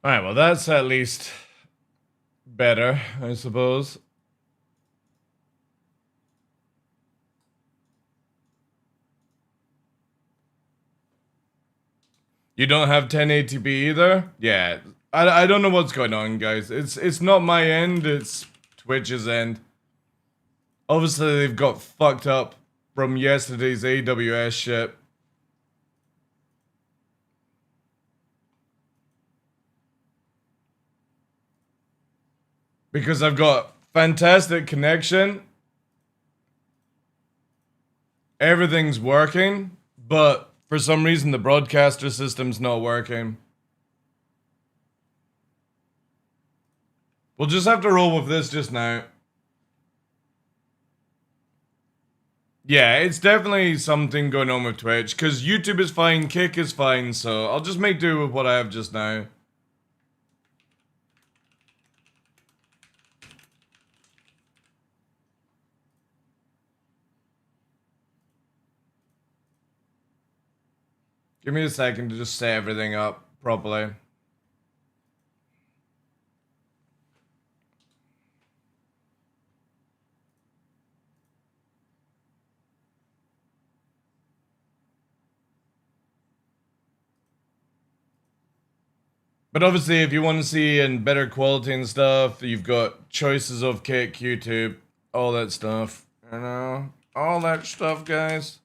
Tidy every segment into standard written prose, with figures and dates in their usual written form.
Alright, well that's at least better, I suppose. You don't have 1080p either? Yeah. I don't know what's going on, guys. It's not my end, it's Twitch's end. Obviously, they've got fucked up from yesterday's AWS shit. Because I've got fantastic connection. Everything's working, but for some reason the broadcaster system's not working. We'll just have to roll with this just now. Yeah, it's definitely something going on with Twitch, because YouTube is fine, Kick is fine, so I'll just make do with what I have just now. Give me a second to just set everything up properly. But obviously, if you want to see in better quality and stuff, you've got choices of Kick, YouTube, all that stuff. You know, all that stuff, guys.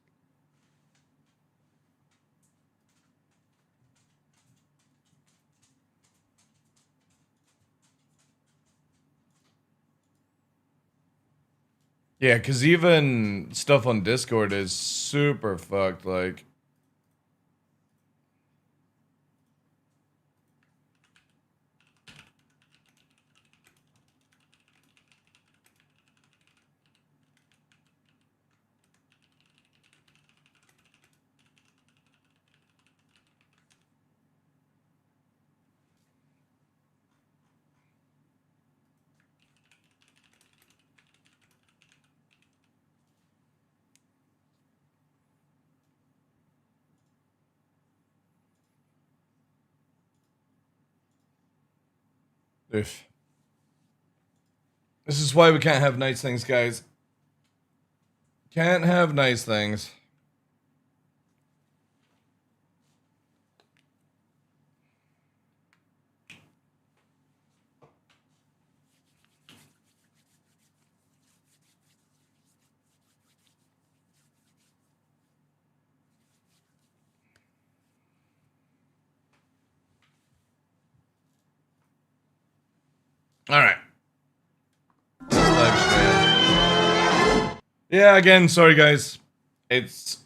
Yeah, because even stuff on Discord is super fucked, like... Oof. This is why we can't have nice things, guys. Can't have nice things. Alright. Yeah, again, sorry guys. It's,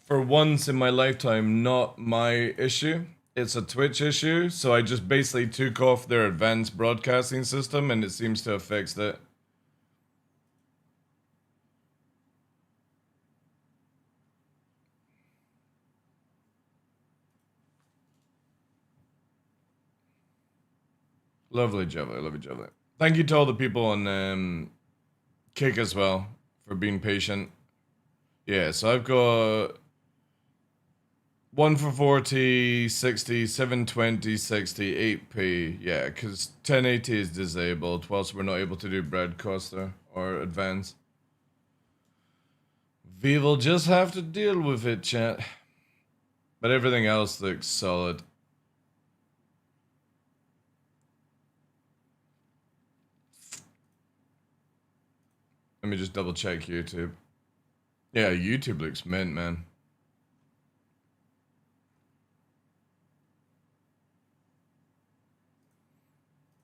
for once in my lifetime, not my issue. It's a Twitch issue, so I just basically took off their advanced broadcasting system and it seems to have fixed it. Lovely, Java, lovely, Java. Thank you to all the people on Kick as well for being patient. Yeah, so I've got 1 for 40, 60, 720, 60, 8p. Yeah, because 1080 is disabled, whilst we're not able to do broadcaster or advance. We will just have to deal with it, chat. But everything else looks solid. Let me just double check YouTube. Yeah, YouTube looks mint, man.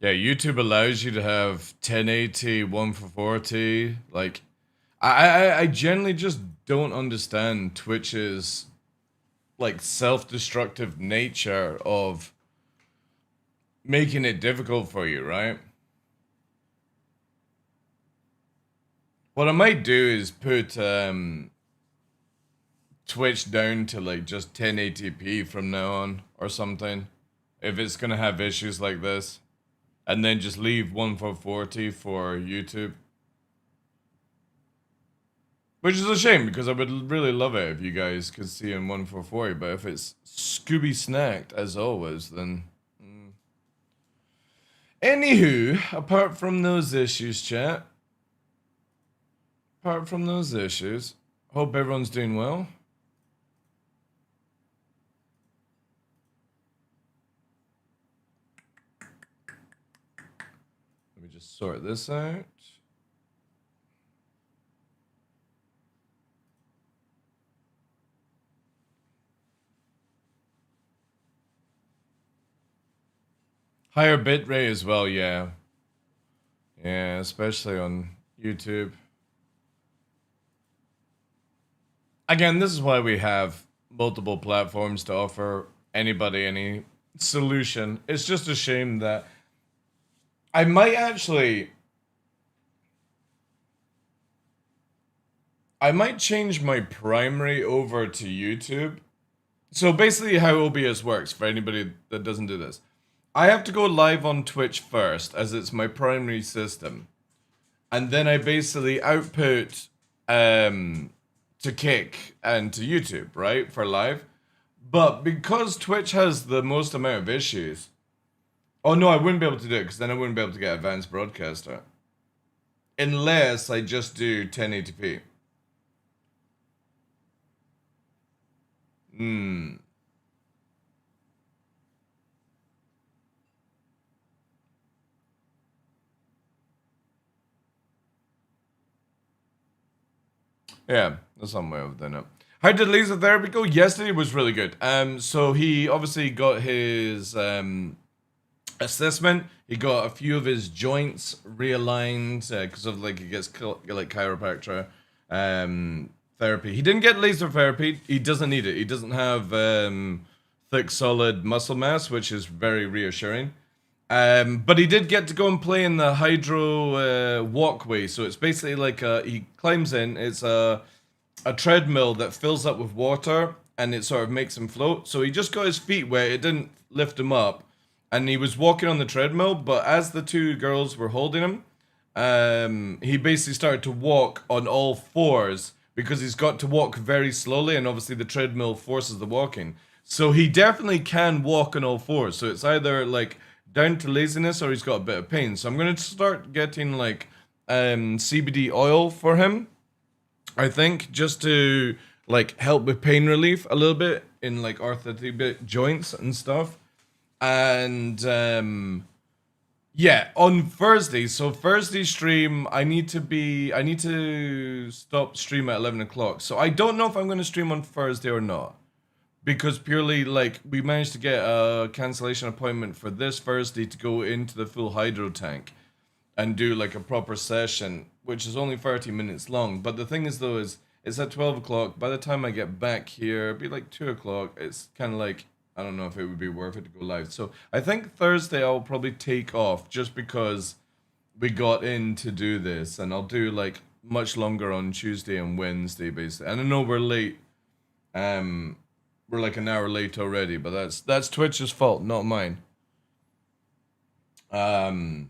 Yeah, YouTube allows you to have 1080, 1 for 40. Like, I generally just don't understand Twitch's, like, self-destructive nature of making it difficult for you, right? What I might do is put Twitch down to like just 1080p from now on or something, if it's gonna have issues like this, and then just leave 1 for 40 for YouTube. Which is a shame, because I would really love it if you guys could see in 1 for 40, but if it's Scooby snacked as always, then Anywho, apart from those issues, chat. Apart from those issues, hope everyone's doing well. Let me just sort this out. Higher bitrate as well, yeah. Yeah, especially on YouTube. Again, this is why we have multiple platforms to offer anybody any solution. It's just a shame that I might change my primary over to YouTube. So basically how OBS works, for anybody that doesn't do this. I have to go live on Twitch first, as it's my primary system. And then I basically output to Kick and to YouTube, right, for live. But because Twitch has the most amount of issues... Oh no, I wouldn't be able to do it, because then I wouldn't be able to get Advanced Broadcaster. Unless I just do 1080p. Yeah, that's some way of doing it. How did laser therapy go? Yesterday was really good. So he obviously got his assessment. He got a few of his joints realigned because of like he gets like chiropractor therapy. He didn't get laser therapy. He doesn't need it. He doesn't have thick solid muscle mass, which is very reassuring. But he did get to go and play in the hydro walkway. So it's basically like he climbs in. It's a treadmill that fills up with water and it sort of makes him float. So he just got his feet wet. It didn't lift him up. And he was walking on the treadmill. But as the two girls were holding him, he basically started to walk on all fours because he's got to walk very slowly. And obviously the treadmill forces the walking. So he definitely can walk on all fours. So it's either like down to laziness or he's got a bit of pain. So I'm going to start getting like CBD oil for him, I think, just to like help with pain relief a little bit in like orthopedic joints and stuff. And yeah, on Thursday, so Thursday stream, I need to stop stream at 11 o'clock. So I don't know if I'm going to stream on Thursday or not. Because purely, like, we managed to get a cancellation appointment for this Thursday to go into the full hydro tank and do, like, a proper session, which is only 30 minutes long. But the thing is, though, is it's at 12 o'clock. By the time I get back here, it'll be like 2 o'clock. It's kind of like, I don't know if it would be worth it to go live. So I think Thursday I'll probably take off just because we got in to do this. And I'll do, like, much longer on Tuesday and Wednesday, basically. And I know we're late. We're like an hour late already, but that's Twitch's fault, not mine. And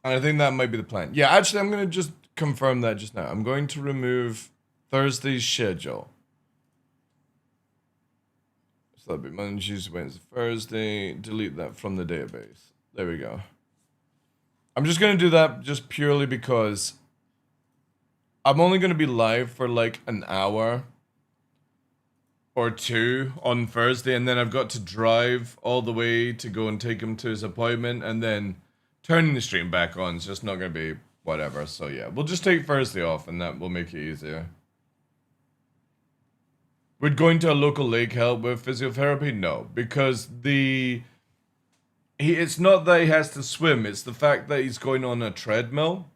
I think that might be the plan. Yeah, actually, I'm going to just confirm that just now. I'm going to remove Thursday's schedule. So that'll be Monday, Tuesday, Wednesday, Thursday. Delete that from the database. There we go. I'm just going to do that just purely because I'm only going to be live for like an hour or two on Thursday, and then I've got to drive all the way to go and take him to his appointment, and then turning the stream back on is just not going to be whatever. So yeah, we'll just take Thursday off, and that will make it easier. Would going to a local lake help with physiotherapy? No, because it's not that he has to swim, it's the fact that he's going on a treadmill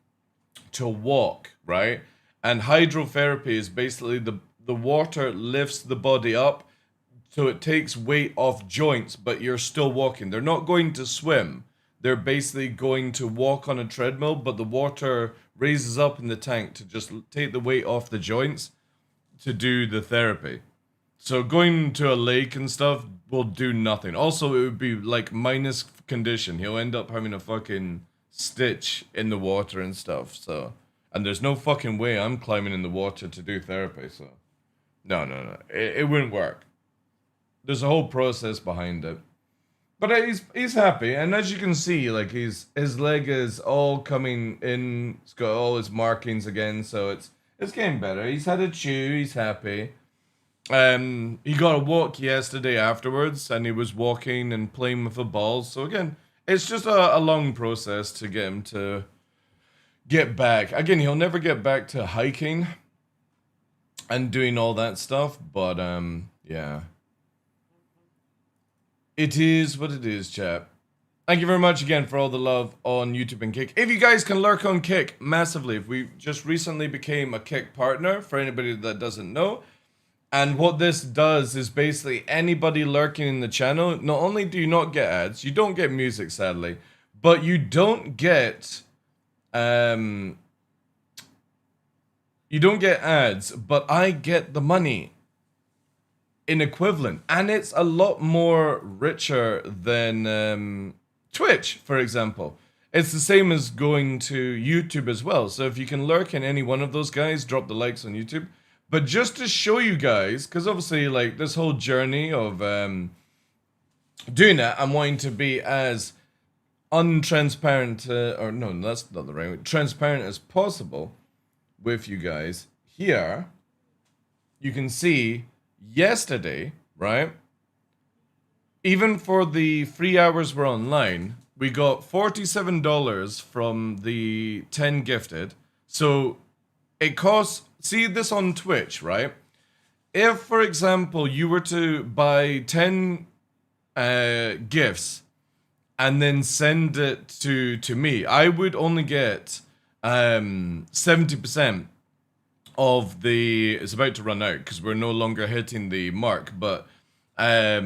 to walk, right? And hydrotherapy is basically the water lifts the body up, so it takes weight off joints, but you're still walking. They're not going to swim. They're basically going to walk on a treadmill, but the water raises up in the tank to just take the weight off the joints to do the therapy. So going to a lake and stuff will do nothing. Also, it would be like minus condition. He'll end up having a fucking stitch in the water and stuff. So, and there's no fucking way I'm climbing in the water to do therapy. So, no. It wouldn't work. There's a whole process behind it. But he's happy, and as you can see, like his leg is all coming in. It's got all his markings again, so it's getting better. He's had a chew. He's happy. He got a walk yesterday afterwards, and he was walking and playing with the balls. So again, it's just a long process to get him to get back. Again, he'll never get back to hiking and doing all that stuff, but yeah. It is what it is, chat. Thank you very much again for all the love on YouTube and Kick. If you guys can lurk on Kick massively, if we just recently became a Kick partner, for anybody that doesn't know. And what this does is basically anybody lurking in the channel, not only do you not get ads, you don't get music sadly, but you don't get ads, but I get the money in equivalent, and it's a lot more richer than Twitch, for example. It's the same as going to YouTube as well. So if you can lurk in any one of those guys, drop the likes on YouTube. But just to show you guys, because obviously like this whole journey of doing that, I'm wanting to be as untransparent, or no, that's not the right way, transparent as possible with you guys. Here, you can see yesterday, right? Even for the 3 hours we're online, we got $47 from the 10 gifted. So it costs, see this on Twitch, right? If, for example, you were to buy 10 gifts and then send it to me, I would only get 70% of the, it's about to run out because we're no longer hitting the mark, but I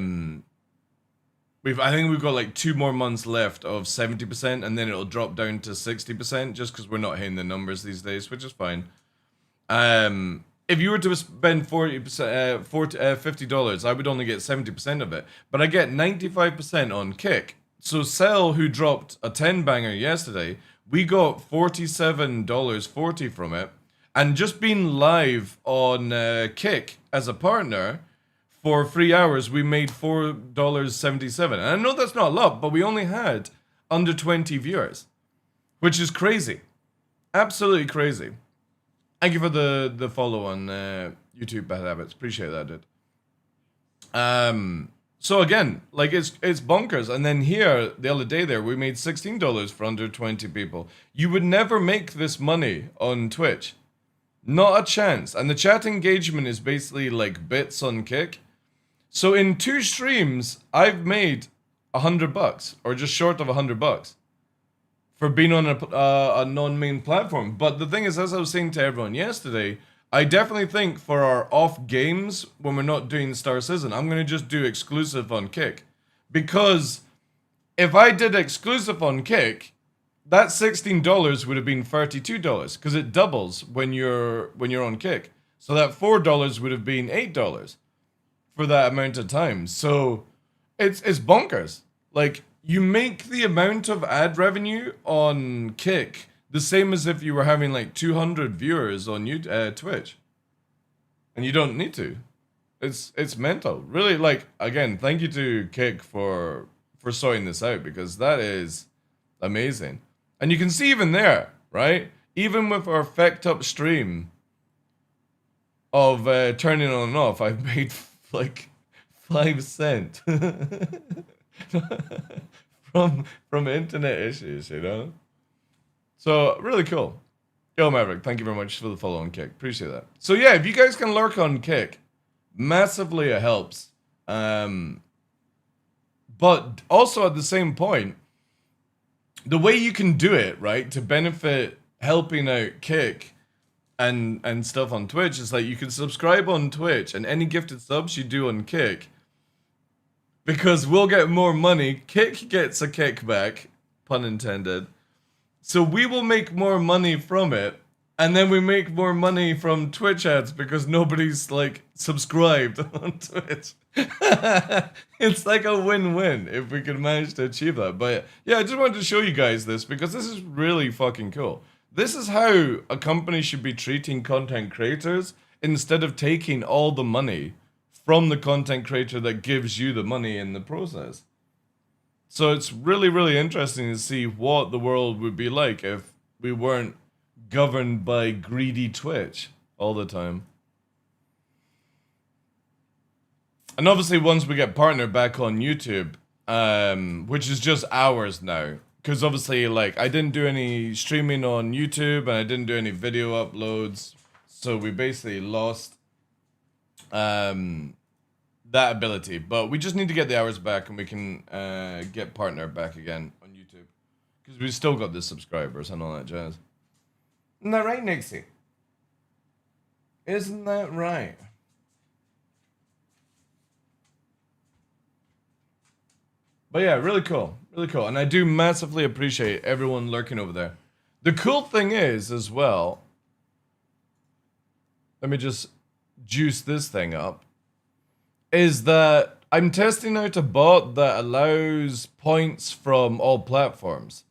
think we've got like 2 more months left of 70%, and then it'll drop down to 60% just because we're not hitting the numbers these days, which is fine. If you were to spend $50, I would only get 70% of it, but I get 95% on Kick. So Cell, who dropped a 10 banger yesterday, we got $47.40 from it. And just being live on Kick as a partner for 3 hours, we made $4.77. And I know that's not a lot, but we only had under 20 viewers, which is crazy. Absolutely crazy. Thank you for the follow on YouTube, Bad Habits. Appreciate that, dude. So again, like it's bonkers. And then here, the other day there, we made $16 for under 20 people. You would never make this money on Twitch. Not a chance. And the chat engagement is basically like bits on Kick. So in 2 streams, I've made $100 or just short of $100 for being on a non-main platform. But the thing is, as I was saying to everyone yesterday, I definitely think for our off games, when we're not doing Star Citizen, I'm going to just do exclusive on Kick. Because if I did exclusive on Kick, that $16 would have been $32 because it doubles when you're on Kick. So that $4 would have been $8 for that amount of time. So it's bonkers. Like, you make the amount of ad revenue on Kick the same as if you were having like 200 viewers on Twitch, and you don't need to. It's mental, really. Like, again, thank you to Kick for sorting this out, because that is amazing. And you can see even there, right? Even with our fecked up stream of turning on and off, I've made like 5 cents from internet issues, you know? So, really cool. Yo, Maverick, thank you very much for the follow on Kick. Appreciate that. So yeah, if you guys can lurk on Kick, massively it helps. But also at the same point, the way you can do it, right, to benefit helping out Kick and stuff on Twitch is like you can subscribe on Twitch, and any gifted subs you do on Kick, because we'll get more money, Kick gets a kickback, pun intended. So we will make more money from it, and then we make more money from Twitch ads because nobody's like subscribed on Twitch. It's like a win-win if we can manage to achieve that. But yeah, I just wanted to show you guys this because this is really fucking cool. This is how a company should be treating content creators instead of taking all the money from the content creator that gives you the money in the process. So it's really, really interesting to see what the world would be like if we weren't governed by greedy Twitch all the time. And obviously, once we get partnered back on YouTube, which is just hours now, because obviously, like, I didn't do any streaming on YouTube and I didn't do any video uploads, so we basically lost that ability. But we just need to get the hours back and we can get partner back again on YouTube, because we still got the subscribers and all that jazz. Isn't that right, Nixie? Isn't that right? But yeah, really cool. Really cool. And I do massively appreciate everyone lurking over there. The cool thing is, as well, let me just juice this thing up, is that I'm testing out a bot that allows points from all platforms.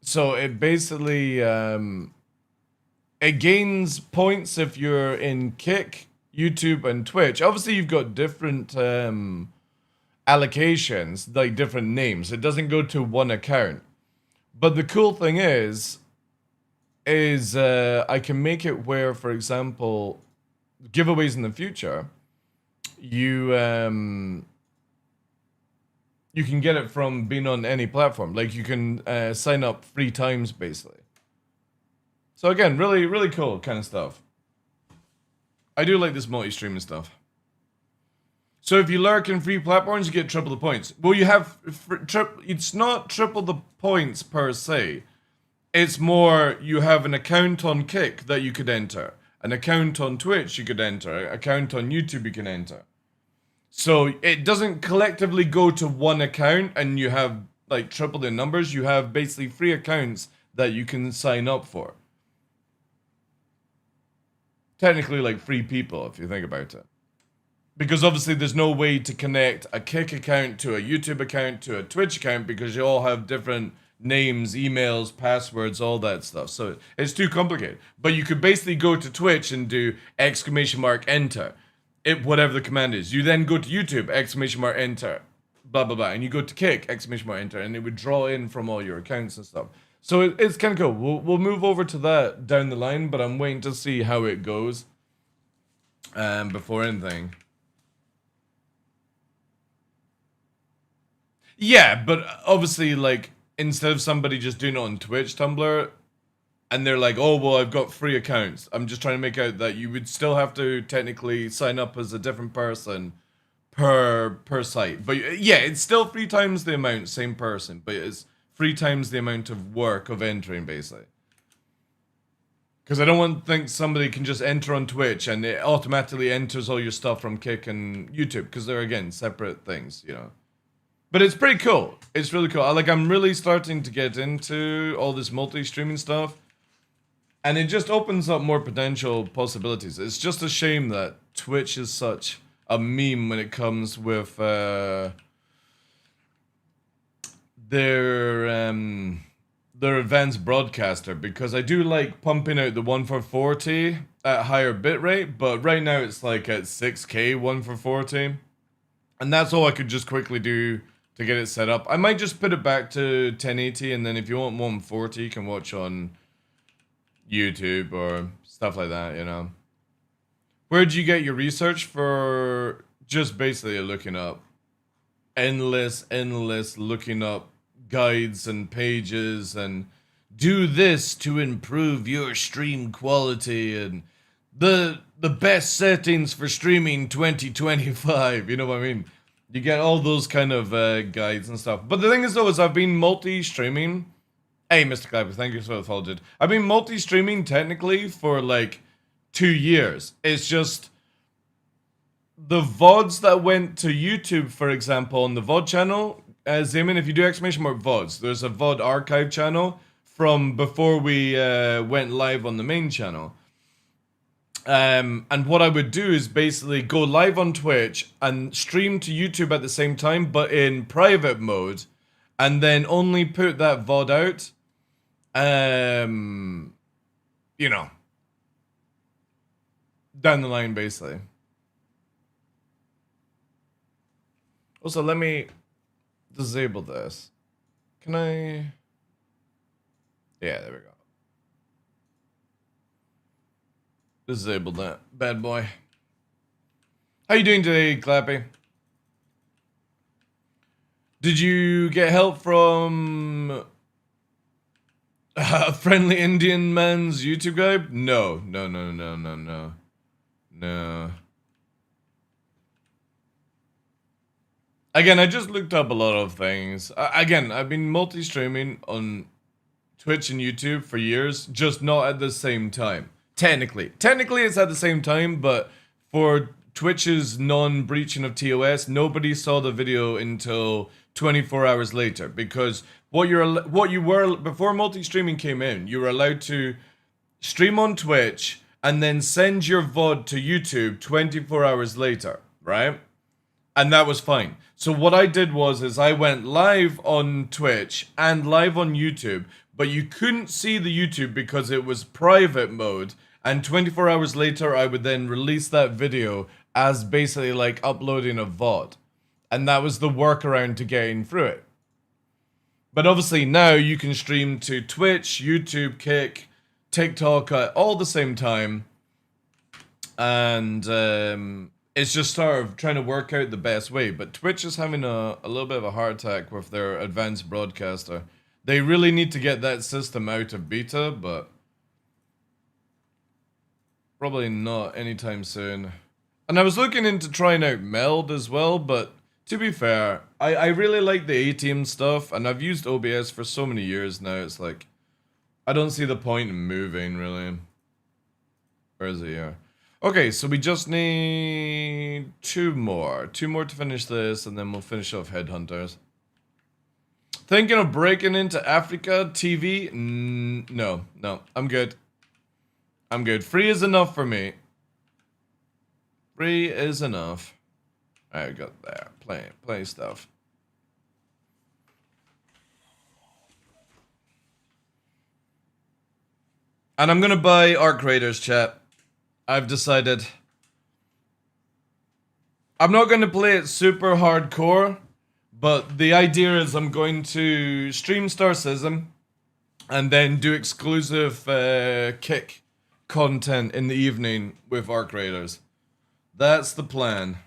So it basically, it gains points if you're in Kick, YouTube, and Twitch. Obviously, you've got different allocations, like different names. It doesn't go to one account. But the cool thing is I can make it where, for example, giveaways in the future, you can get it from being on any platform. Like, you can sign up 3 times, basically. So again, really, really cool kind of stuff. I do like this multi-streaming stuff. So if you lurk in free platforms, you get triple the points. Well, you have it's not triple the points per se. It's more, you have an account on Kick that you could enter, an account on Twitch you could enter, an account on YouTube you can enter. So it doesn't collectively go to one account and you have like triple the numbers. You have basically 3 accounts that you can sign up for. Technically like 3 people if you think about it. Because obviously there's no way to connect a Kick account to a YouTube account to a Twitch account, because you all have different names, emails, passwords, all that stuff. So it's too complicated. But you could basically go to Twitch and do !enter. Whatever the command is. You then go to YouTube, !enter. Blah, blah, blah. And you go to Kick, !enter. And it would draw in from all your accounts and stuff. So it's kind of cool. We'll move over to that down the line, but I'm waiting to see how it goes before anything. Yeah, but obviously, like, instead of somebody just doing it on Twitch, Tumblr, and they're like, oh, well, I've got 3 accounts. I'm just trying to make out that you would still have to technically sign up as a different person per site. But yeah, it's still 3 times the amount, same person, but it's 3 times the amount of work of entering, basically. Because I don't want to think somebody can just enter on Twitch and it automatically enters all your stuff from Kick and YouTube, because they're, again, separate things, you know. But it's pretty cool. It's really cool. I'm really starting to get into all this multi-streaming stuff. And it just opens up more potential possibilities. It's just a shame that Twitch is such a meme when it comes with their advanced broadcaster. Because I do like pumping out the 1 for 40 at higher bitrate. But right now it's like at 6K 1 for 40. And that's all I could just quickly do to get it set up. I might just put it back to 1080, and then if you want 140, you can watch on YouTube or stuff like that, you know. Where'd you get your research for? Just basically looking up endless looking up guides and pages and do this to improve your stream quality and the best settings for streaming 2025, you know what I mean? You get all those kind of guides and stuff. But the thing is, though, is I've been multi-streaming. Hey, Mr. Clapper, thank you for the follow, dude. I've been multi-streaming technically for like 2 years. It's just the VODs that went to YouTube, for example, on the VOD channel. Zaman, if you do ! VODs, there's a VOD archive channel from before we went live on the main channel. And what I would do is basically go live on Twitch and stream to YouTube at the same time, but in private mode, and then only put that VOD out, you know, down the line, basically. Also, let me disable this. Can I? Yeah, there we go. Disable that bad boy. How you doing today, Clappy? Did you get help from a friendly Indian man's YouTube guy? No. Again, I just looked up a lot of things. Again, I've been multi-streaming on Twitch and YouTube for years, just not at the same time. Technically it's at the same time, but for Twitch's non-breaching of TOS, nobody saw the video until 24 hours later, because what you were before multi-streaming came in, you were allowed to stream on Twitch and then send your VOD to YouTube 24 hours later, right? And that was fine. So what I did was I went live on Twitch and live on YouTube, but you couldn't see the YouTube because it was private mode. And 24 hours later, I would then release that video as basically like uploading a VOD. And that was the workaround to getting through it. But obviously now you can stream to Twitch, YouTube, Kick, TikTok at all the same time. And it's just sort of trying to work out the best way. But Twitch is having a little bit of a heart attack with their advanced broadcaster. They really need to get that system out of beta, but probably not anytime soon. And I was looking into trying out Meld as well, but to be fair, I really like the A-Team stuff, and I've used OBS for so many years now, it's like, I don't see the point in moving, really. Where is it here? Okay, so we just need two more to finish this, and then we'll finish off Headhunters. Thinking of breaking into Africa TV? No, I'm good. I'm good. Free is enough for me. Free is enough. Alright, we got there. Play stuff. And I'm gonna buy Arc Raiders, chat. I've decided. I'm not gonna play it super hardcore, but the idea is I'm going to stream Star Citizen and then do exclusive Kick content in the evening with Arc Raiders. That's the plan.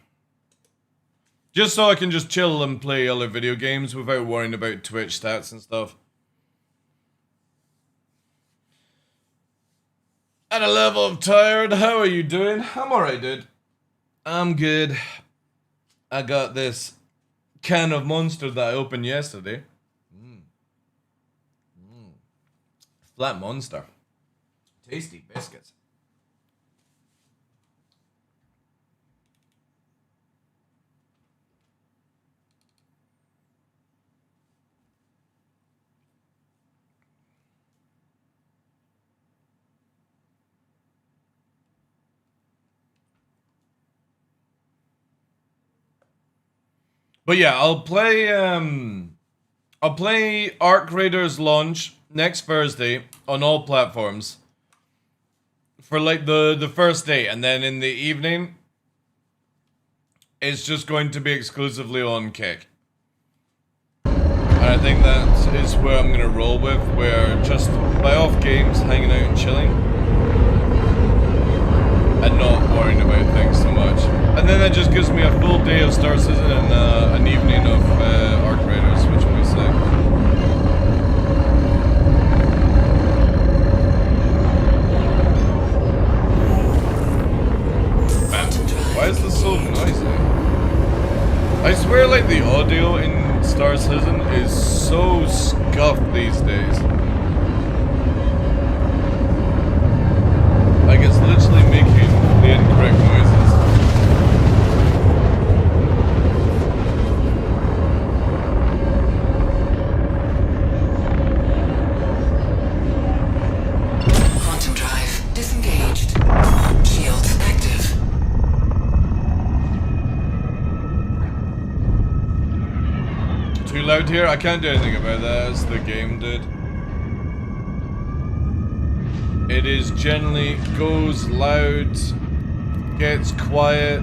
Just so I can just chill and play other video games without worrying about Twitch stats and stuff. At a level of tired, how are you doing? I'm alright, dude. I'm good. I got this can of Monster that I opened yesterday. Flat Monster. Tasty biscuits. But yeah, I'll play Arc Raiders launch next Thursday on all platforms for like the first day, and then in the evening it's just going to be exclusively on Kick. And I think that is where I'm gonna roll with, where just buy off games, hanging out and chilling, and not worrying about things so much. And then that just gives me a full day of Star Citizen and an evening of Arc Raiders, which will be sick. Man, why is this so noisy? I swear, like, the audio in Star Citizen is so scuffed these days. Like, it's literally making the incorrect noises. Quantum drive disengaged. Shields active. Too loud here? I can't do anything about that, as the game did. It is generally goes loud, gets quiet,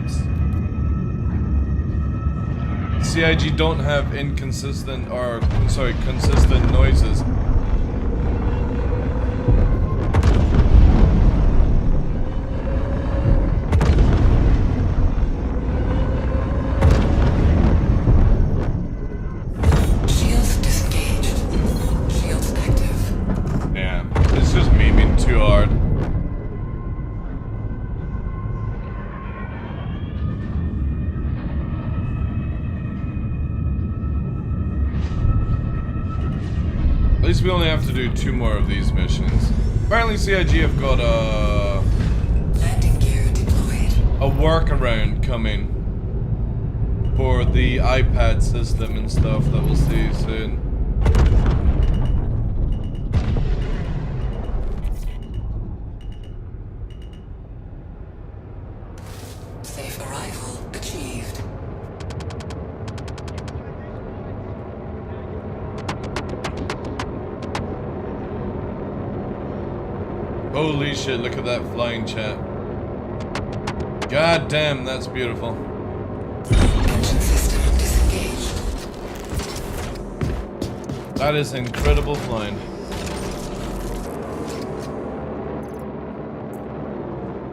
CIG don't have inconsistent or sorry, consistent noises. Shields disengaged. Shields active. Yeah, it's just me being too hard. At least we only have to do 2 more of these missions. Apparently CIG have got Landing gear deployed. a workaround coming for the iPad system and stuff that we'll see soon. Safe arrival achieved. Holy shit, look at that flying chat. God damn, that's beautiful. Engine system disengaged. That is incredible flying.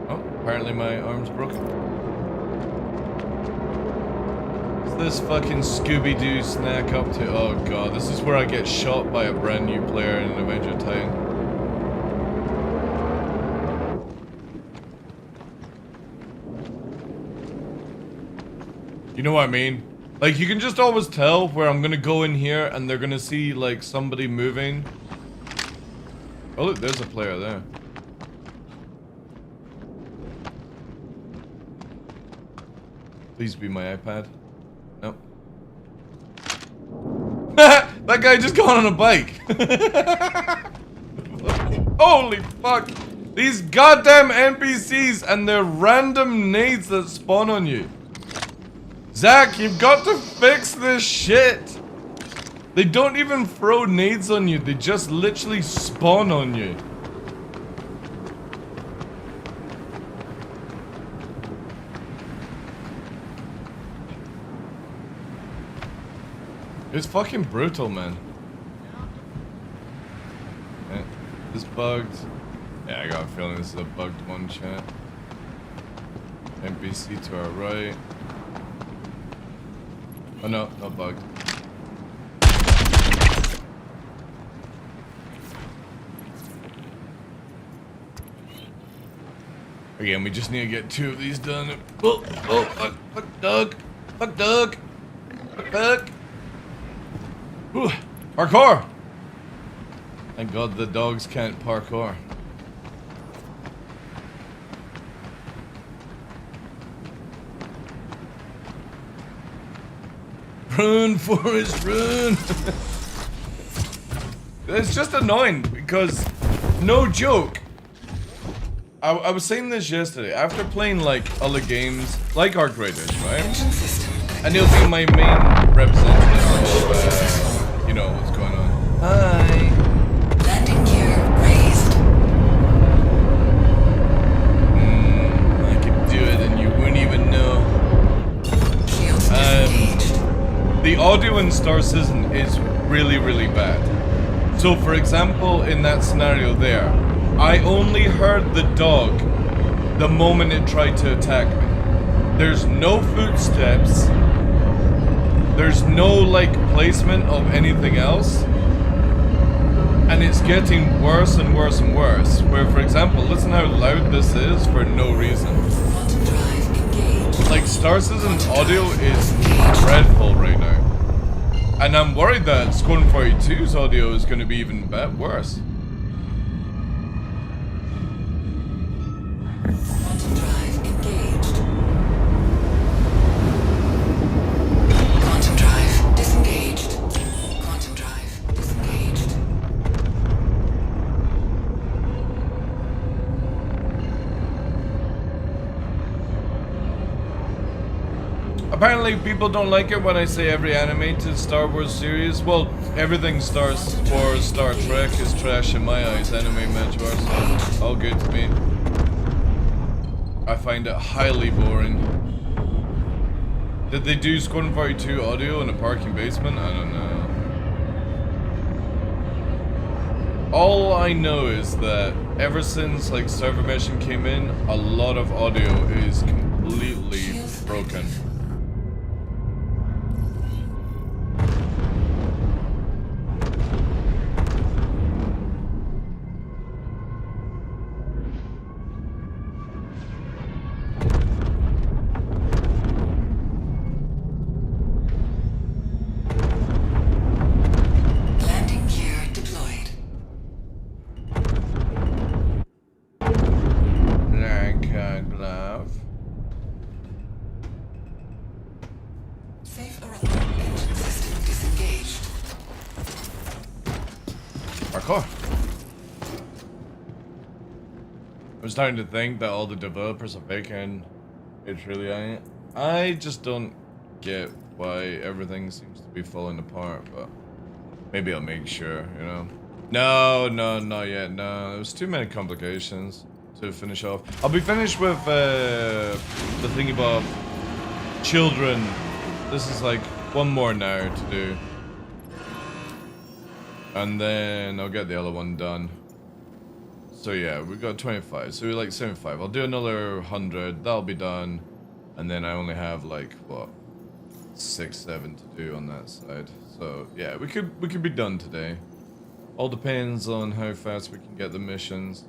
Oh, apparently my arm's broken. What's this fucking Scooby-Doo snack up to? Oh god, this is where I get shot by a brand new player in Avenger Titan. You know what I mean? Like, you can just always tell where I'm gonna go in here and they're gonna see, like, somebody moving. Oh, look, there's a player there. Please be my iPad. Nope. That guy just got on a bike. Holy fuck. These goddamn NPCs and their random nades that spawn on you. Zach, you've got to fix this shit. They don't even throw nades on you. They just literally spawn on you. It's fucking brutal, man. Yeah, this bugged. Yeah, I got a feeling this is a bugged one, chat. NPC to our right. Oh no, not bugged. Again, we just need to get 2 of these done. Oh, oh, fuck Doug. Fuck Doug. Fuck Doug. Ooh, parkour! Thank God the dogs can't parkour. Run, Forrest, run! It's just annoying because, no joke, I was saying this yesterday, after playing like other games, like Arc Raiders, right? And he'll be my main representative of, you know, what's going on. Hi! Landing gear raised. I could do it and you wouldn't even know. Shields disengaged. The audio in Star Citizen is really, really bad. So, for example, in that scenario there, I only heard the dog the moment it tried to attack me. There's no footsteps. There's no, like, placement of anything else. And it's getting worse and worse and worse. Where, for example, listen how loud this is for no reason. Quantum drive engaged. Like, Star Citizen audio is dreadful right now. And I'm worried that Squadron 42's audio is going to be even worse. Quantum drive engaged. Quantum drive disengaged. Quantum drive disengaged. Apparently people don't like it when I say every animated Star Wars series. Well, everything Star Wars, Star Trek is trash in my eyes. Anime match so all good to me. I find it highly boring. Did they do Squadron 42 audio in a parking basement? I don't know. All I know is that ever since like server meshing came in, a lot of audio is completely broken. I'm starting to think that all the developers are faking it truly ain't. I just don't get why everything seems to be falling apart, but maybe I'll make sure, you know. No, not yet, no. There's too many complications to finish off. I'll be finished with the thing about children. This is like one more now to do. And then I'll get the other one done. So yeah, we got 25, so we're like 75. I'll do another 100, that'll be done. And then I only have like, what, 6, 7 to do on that side. So yeah, we could be done today. All depends on how fast we can get the missions.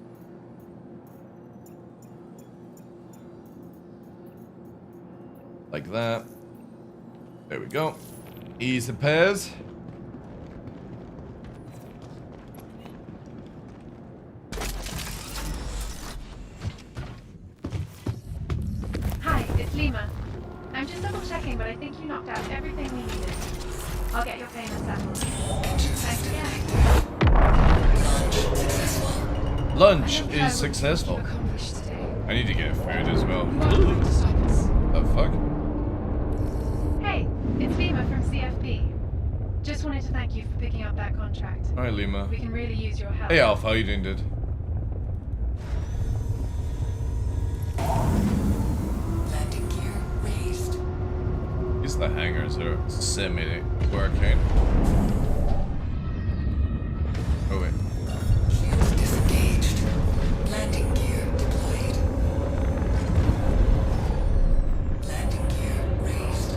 Like that. There we go. Easy pairs. Lima, I'm just double checking, but I think you knocked out everything we needed. I'll get your payment settled. Thanks again. Lunch is successful. I need to get food as well. The fuck? Hey, it's Lima from CFP. Just wanted to thank you for picking up that contract. Hi, Lima. We can really use your help. Hey, Alpha, how you doing, dude? The hangars are semi-working. Oh wait. Shields disengaged. Landing gear deployed. Landing gear raised.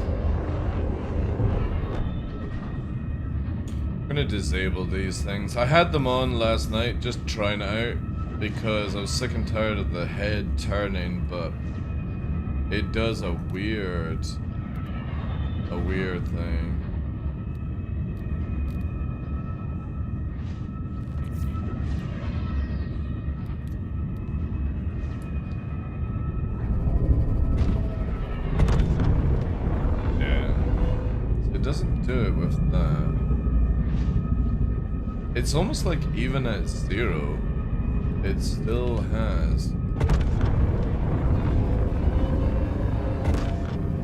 I'm gonna disable these things. I had them on last night, just trying it out, because I was sick and tired of the head turning, but it does a weird thing. Yeah. So it doesn't do it with that. It's almost like even at 0, it still has.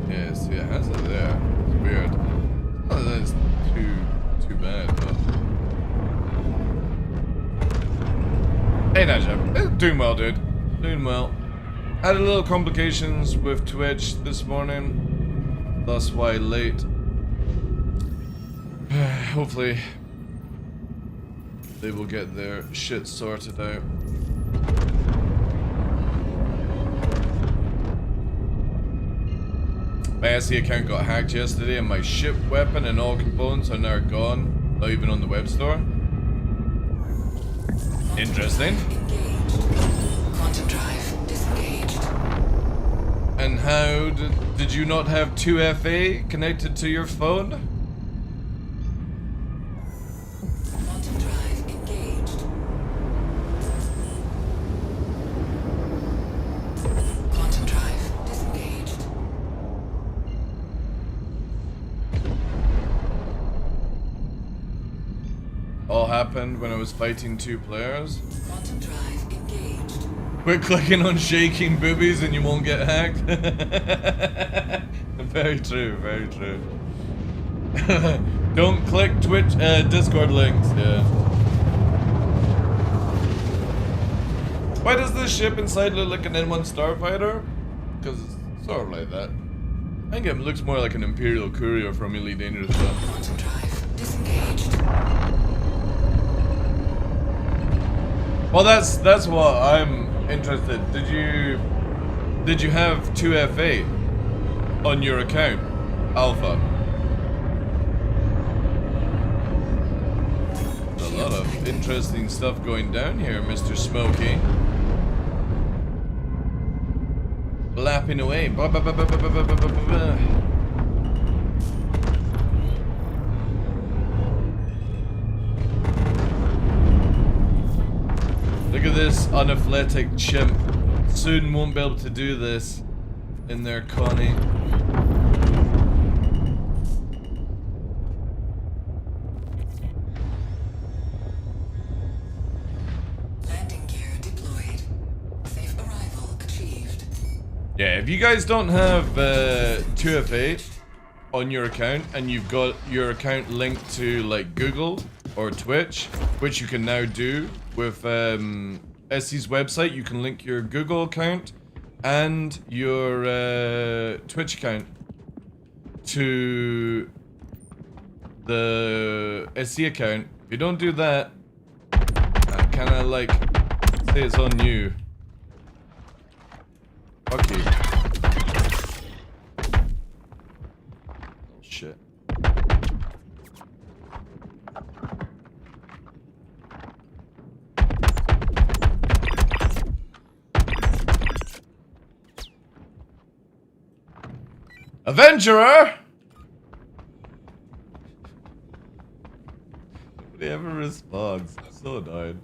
Yeah, see, it has it there. Weird. Not that it's too bad, but hey, Najab, doing well, dude. Doing well. Had a little complications with Twitch this morning, that's why late. Hopefully, they will get their shit sorted out. My SE account got hacked yesterday and my ship weapon and all components are now gone, not even on the web store. Interesting. Quantum drive disengaged. And how did you not have 2FA connected to your phone? Quantum drive engaged. Quantum drive disengaged. All happened when I was fighting 2 players. Quantum drive engaged. Quit clicking on shaking boobies and you won't get hacked. Very true, very true. Don't click Twitch, Discord links, yeah. Why does this ship inside look like an N1 starfighter? Because it's sort of like that. I think it looks more like an Imperial courier from Elite Dangerous though. Quantum drive disengaged. Well, that's what I'm interested. Did you have 2FA on your account, Alpha? A lot of interesting stuff going down here, Mr. Smokey. Lapping away. Ba, ba, ba, ba, ba, ba, ba, ba, ba. Look at this unathletic chimp. Soon won't be able to do this in their Connie. Landing gear deployed. Safe arrival achieved. Yeah, if you guys don't have 2FA on your account and you've got your account linked to like Google or Twitch, which you can now do with SC's website, you can link your Google account and your Twitch account to the SC account. If you don't do that, I kind of like say it's on you. Fuck you. Oh shit. Adventurer! Nobody ever responds. I'm so annoyed.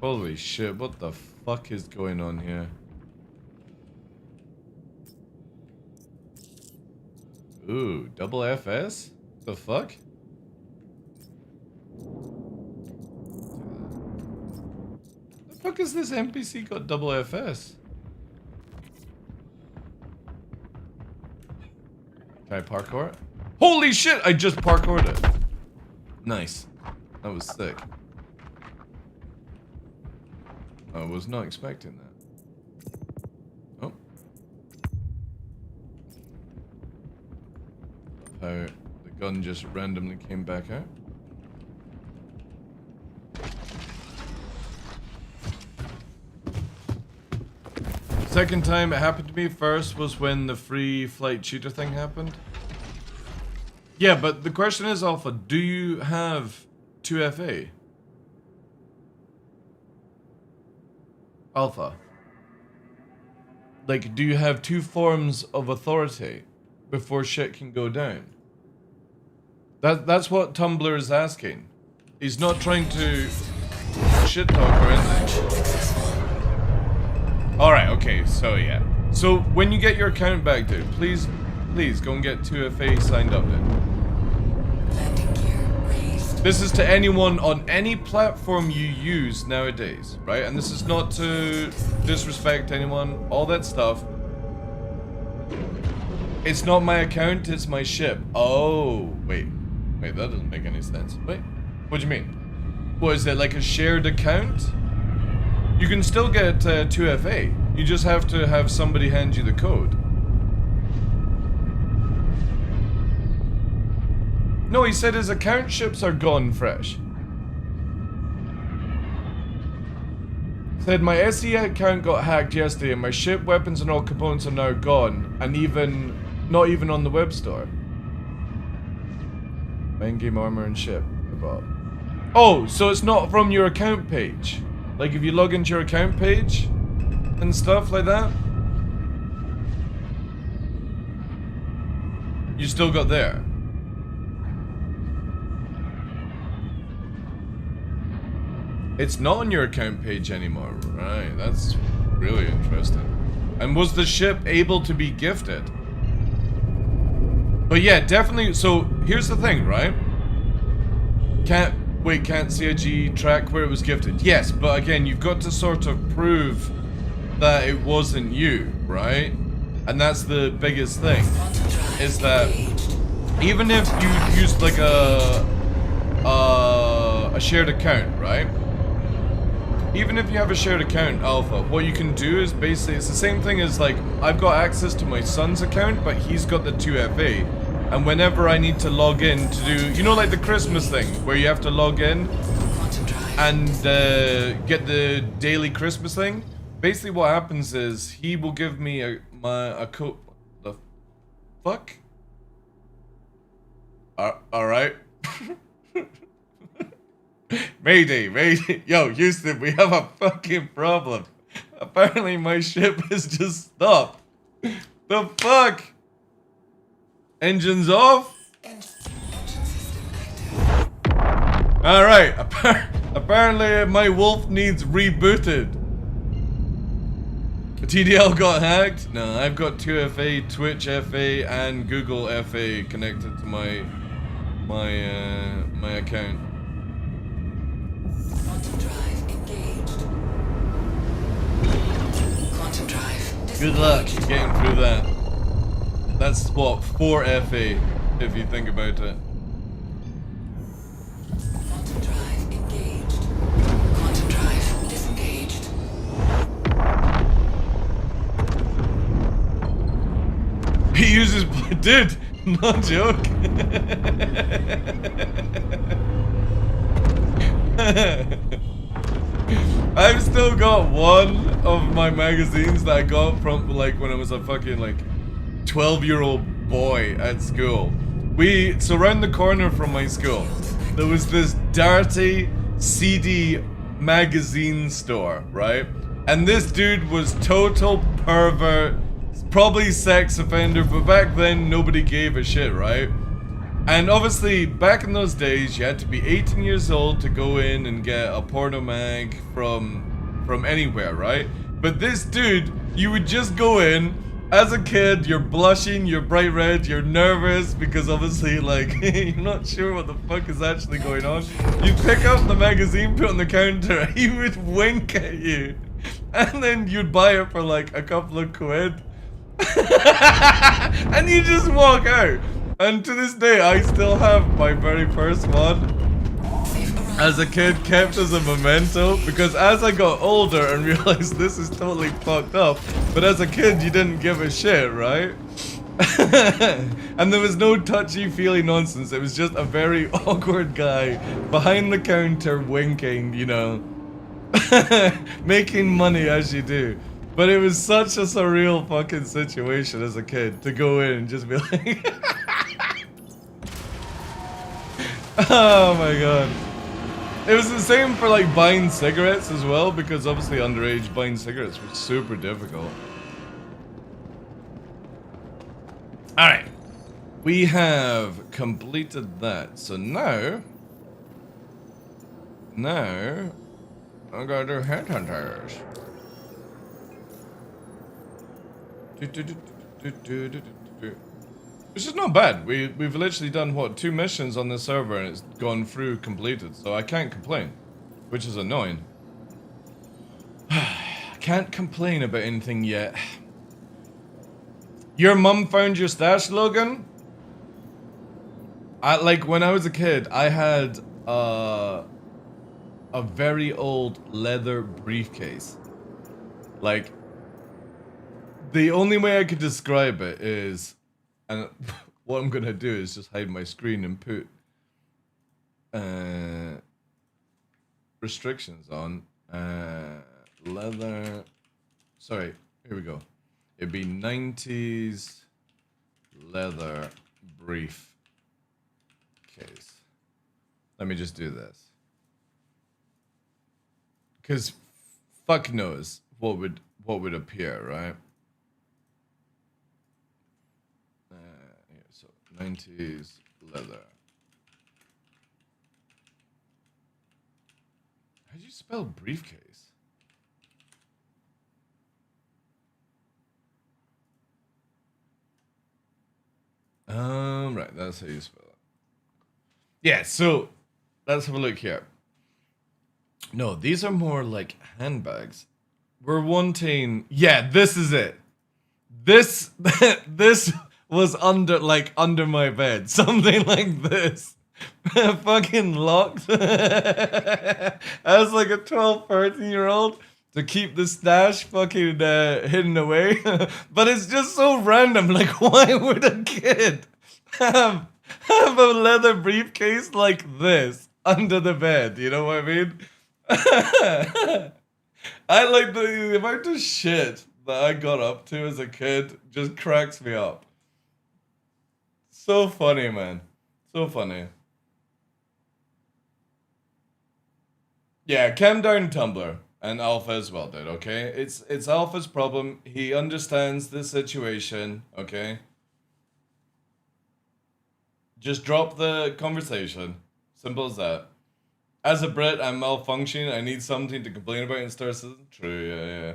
Holy shit, what the fuck is going on here? Ooh, double FS? The fuck? The fuck is this NPC got double FS? Can I parkour it? Holy shit, I just parkoured it. Nice. That was sick. I was not expecting that. Oh. How the gun just randomly came back out. Second time it happened to me first was when the free flight shooter thing happened. Yeah, but the question is, Alpha, do you have 2FA? Alpha. Like, do you have two forms of authority before shit can go down? That's what Tumblr is asking. He's not trying to shit talk or anything. Alright, okay, so yeah. So when you get your account back, dude, please go and get 2FA signed up then. This is to anyone on any platform you use nowadays, right? And this is not to disrespect anyone, all that stuff. It's not my account, it's my ship. Oh, wait, that doesn't make any sense. Wait, what do you mean? What, is it like a shared account? You can still get 2FA. You just have to have somebody hand you the code. No, he said his account ships are gone fresh. Said my SE account got hacked yesterday and my ship, weapons and all components are now gone. And not even on the web store. Main game armor and ship I bought. Oh, so it's not from your account page. Like if you log into your account page and stuff like that. You still got there. It's not on your account page anymore, right? That's really interesting. And was the ship able to be gifted? But yeah, definitely. So here's the thing, right? Can't CIG track where it was gifted? Yes, but again, you've got to sort of prove that it wasn't you, right? And that's the biggest thing, is that even if you use like a shared account, right? Even if you have a shared account, Alpha, what you can do is basically, it's the same thing as like, I've got access to my son's account, but he's got the 2FA. And whenever I need to log in to do, you know, like the Christmas thing, where you have to log in and get the daily Christmas thing? Basically what happens is, he will give me a code. The fuck? Alright. Mayday. Yo, Houston, we have a fucking problem. Apparently my ship has just stopped. The fuck? Engines off? Alright, apparently my wolf needs rebooted. The TDL got hacked? No, I've got 2FA, Twitch FA, and Google FA connected to my account. Quantum drive engaged. Quantum drive. Good luck getting through that. That's what, 4 FA, if you think about it. Quantum drive engaged. Quantum drive disengaged. He uses, dude, no joke. I've still got one of my magazines that I got from like when I was a fucking like 12-year-old boy at school. So around the corner from my school, there was this dirty CD magazine store, right? And this dude was total pervert, probably sex offender, but back then nobody gave a shit, right? And obviously, back in those days, you had to be 18 years old to go in and get a porno mag from anywhere, right? But this dude, you would just go in. As a kid, you're blushing, you're bright red, you're nervous because obviously, like, you're not sure what the fuck is actually going on. You pick up the magazine, put it on the counter, he would wink at you. And then you'd buy it for like a couple of quid. And you just walk out. And to this day, I still have my very first one. As a kid, kept as a memento, because as I got older and realized this is totally fucked up, but as a kid you didn't give a shit, right? And there was no touchy-feely nonsense, it was just a very awkward guy behind the counter winking, you know, making money as you do. But it was such a surreal fucking situation as a kid to go in and just be like, oh my god. It was the same for like buying cigarettes as well, because obviously underage buying cigarettes was super difficult. Alright. We have completed that. So now I'm gonna do headhunters. Which is not bad. We've literally done what, 2 missions on this server and it's gone through completed, so I can't complain, which is annoying. I can't complain about anything yet. Your mum found your stash, Logan? Like when I was a kid, I had a very old leather briefcase. Like, the only way I could describe it is, and what I'm gonna do is just hide my screen and put restrictions on leather. Sorry, here we go. It'd be 90s leather brief case. Let me just do this, because fuck knows what would appear, right? 90s leather. How do you spell briefcase? Right, that's how you spell it. Yeah, so let's have a look here. No, these are more like handbags. We're wanting, yeah, this is it. This was under my bed. Something like this. Fucking locked. As like a 12, 13-year-old to keep the stash fucking hidden away. But it's just so random. Like, why would a kid have a leather briefcase like this under the bed? You know what I mean? I like the amount of shit that I got up to as a kid just cracks me up. So funny, man. So funny. Yeah, calm down, Tumblr. And Alpha as well, dude, okay? It's Alpha's problem. He understands the situation, okay? Just drop the conversation. Simple as that. As a Brit, I'm malfunctioning. I need something to complain about in Star Citizen. True, yeah.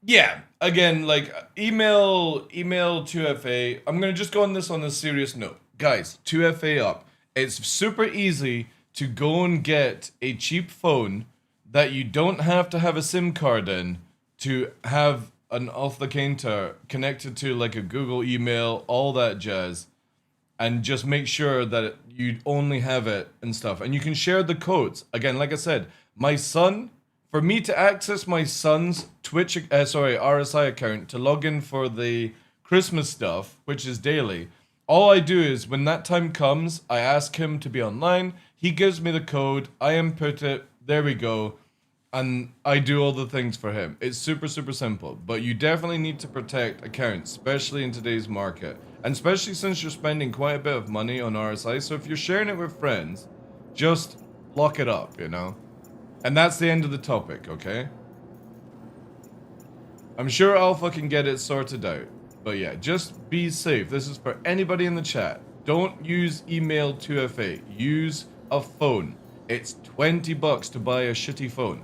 Yeah, again, like, email 2FA. I'm gonna just go on a serious note. Guys, 2FA up. It's super easy to go and get a cheap phone that you don't have to have a SIM card in to have an off-the-counter connected to like a Google email, all that jazz, and just make sure that you only have it and stuff. And you can share the codes. Again, like I said, my son, for me to access my son's RSI account to log in for the Christmas stuff, which is daily, all I do is when that time comes, I ask him to be online. He gives me the code. I input it. There we go. And I do all the things for him. It's super, super simple. But you definitely need to protect accounts, especially in today's market. And especially since you're spending quite a bit of money on RSI. So if you're sharing it with friends, just lock it up, you know? And that's the end of the topic, okay? I'm sure Alpha can get it sorted out. But yeah, just be safe. This is for anybody in the chat. Don't use email 2FA. Use a phone. It's $20 to buy a shitty phone.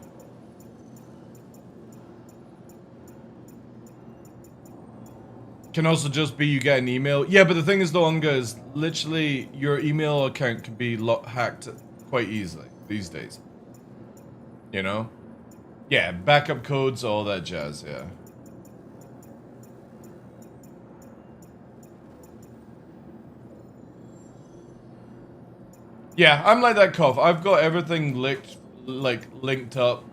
Can also just be you get an email. Yeah, but the thing is, though, Unga, is literally your email account can be hacked quite easily these days. You know? Yeah, backup codes, all that jazz, yeah. Yeah, I'm like that cough. I've got everything linked up,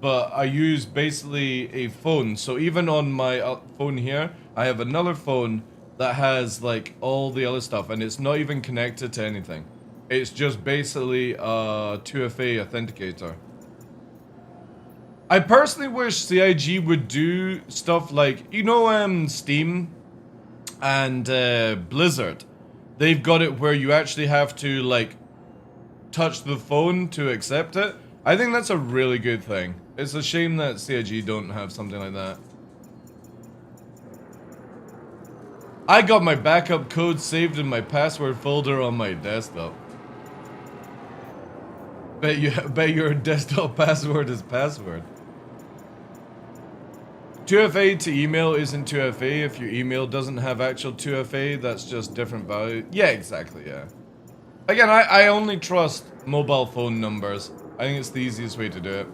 but I use basically a phone. So even on my phone here, I have another phone that has like all the other stuff, and it's not even connected to anything. It's just basically a 2FA authenticator. I personally wish CIG would do stuff like, you know, Steam and Blizzard. They've got it where you actually have to like touch the phone to accept it. I think that's a really good thing. It's a shame that CIG don't have something like that. I got my backup code saved in my password folder on my desktop. Bet your desktop password is password. 2FA to email isn't 2FA if your email doesn't have actual 2FA, that's just different value. Yeah, exactly, yeah. Again, I only trust mobile phone numbers. I think it's the easiest way to do it.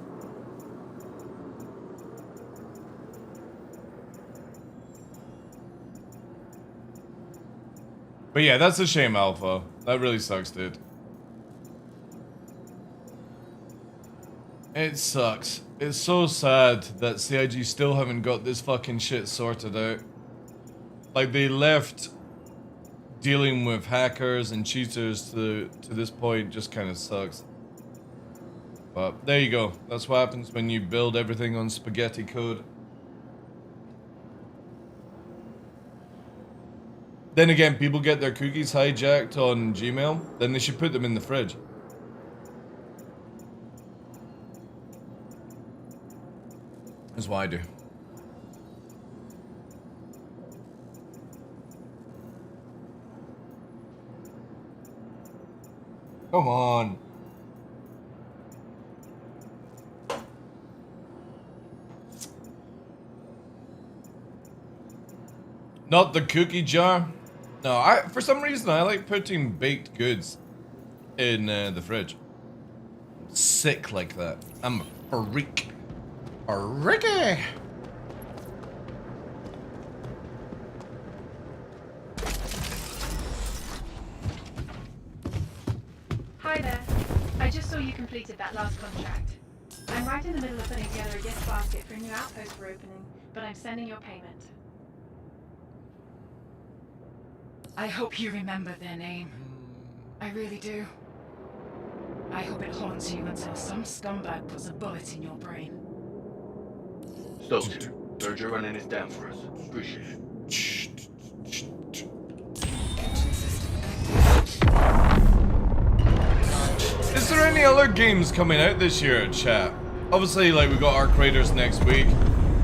But yeah, that's a shame, Alpha. That really sucks, dude. It sucks. It's so sad that CIG still haven't got this fucking shit sorted out. Like, they left dealing with hackers and cheaters to this point just kind of sucks. But there you go. That's what happens when you build everything on spaghetti code. Then again, people get their cookies hijacked on Gmail, then they should put them in the fridge. That's what I do. Come on. Not the cookie jar. No, for some reason I like putting baked goods in the fridge. Sick like that. I'm a freak. Ricky! Hi there. I just saw you completed that last contract. I'm right in the middle of putting together a gift basket for a new outpost we're opening, but I'm sending your payment. I hope you remember their name. I really do. I hope it haunts you until some scumbag puts a bullet in your brain. Stokes here. Heard you're running this down for us. Appreciate it. Engine system active. Is there any other games coming out this year, chat? Obviously, like, we got Arc Raiders next week.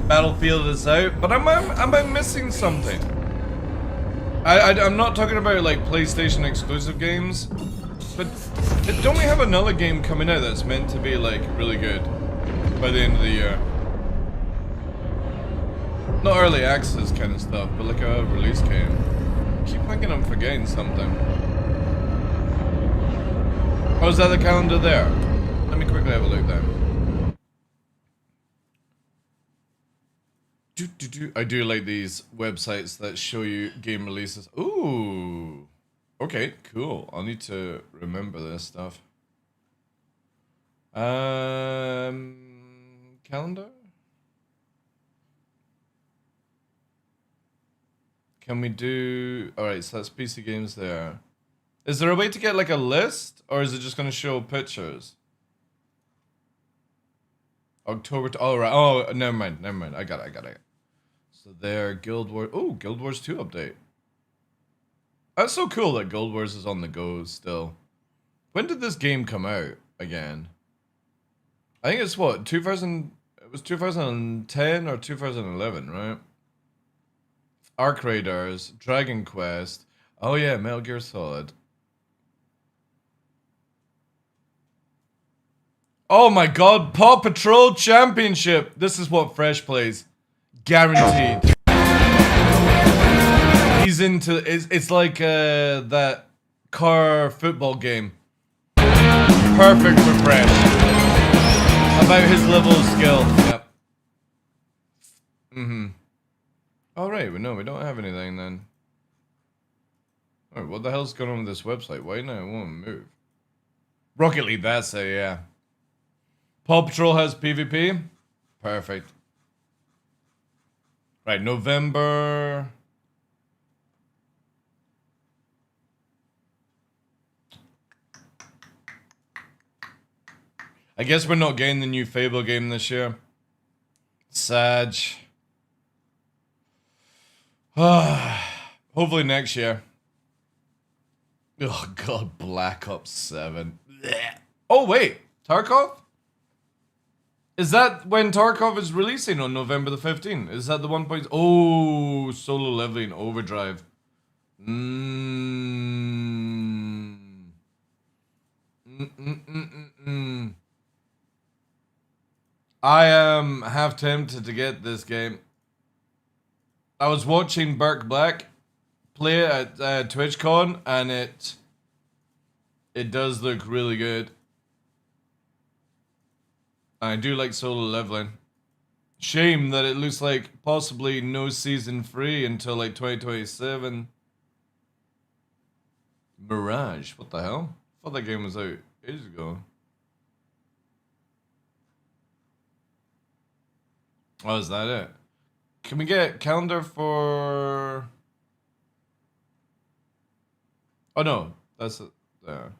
Battlefield is out, but am I missing something? I'm not talking about, like, PlayStation exclusive games, but don't we have another game coming out that's meant to be, like, really good by the end of the year? Not early access kind of stuff, but like a release game. I keep thinking I'm forgetting something. Oh, is that the calendar there? Let me quickly have a look then. I do like these websites that show you game releases. Ooh. Okay, cool. I'll need to remember this stuff. Calendar? Can we do... Alright, so that's PC games there. Is there a way to get like a list? Or is it just going to show pictures? October... Alright. Oh, never mind. I got it. So there, Guild Wars... Oh, Guild Wars 2 update. That's so cool that Guild Wars is on the go still. When did this game come out again? I think it's what, 2000... It was 2010 or 2011, right? Arc Raiders, Dragon Quest. Oh yeah, Metal Gear Solid. Oh my god, Paw Patrol Championship! This is what Fresh plays. Guaranteed. He's into... It's like that car football game. Perfect for Fresh. About his level of skill. Yep. Mm-hmm. Alright, no, we don't have anything then. Alright, what the hell's going on with this website? Why not? It won't move. Rocket League, that's it, yeah. Paw Patrol has PvP? Perfect. Right, November... I guess we're not getting the new Fable game this year. Sad. Hopefully next year. Oh god, Black Ops 7. Blech. Oh wait, Tarkov? Is that when Tarkov is releasing on November the 15th? Is that the 1. Oh, Solo Leveling Overdrive. I am half tempted to get this game. I was watching Burke Black play it at TwitchCon, and it does look really good. I do like Solo Leveling. Shame that it looks like possibly no season 3 until like 2027. Mirage, what the hell? I thought that game was out ages ago. Oh, is that it? Can we get calendar for... Oh no, that's it there.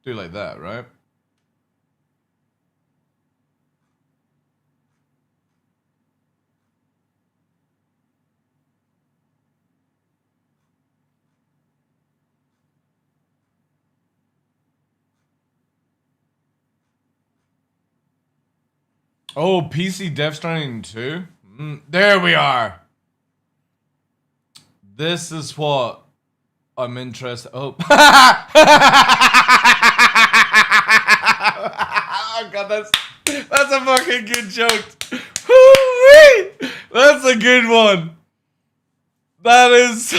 Do like that, right? Oh, PC Death Stranding 2? There we are! This is what I'm interested... Oh. Oh god, that's a fucking good joke. That's a good one. That is...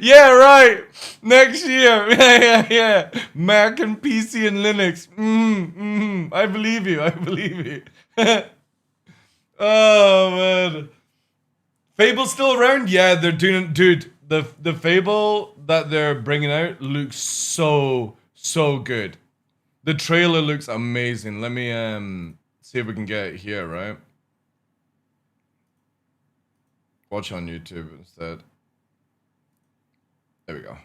Yeah, right. Next year. Yeah. Mac and PC and Linux. I believe you. I believe you. Oh man. Fable's still around? Yeah, they're doing, dude. The Fable that they're bringing out looks so good. The trailer looks amazing. Let me see if we can get it here, right? Watch on YouTube instead. There we go.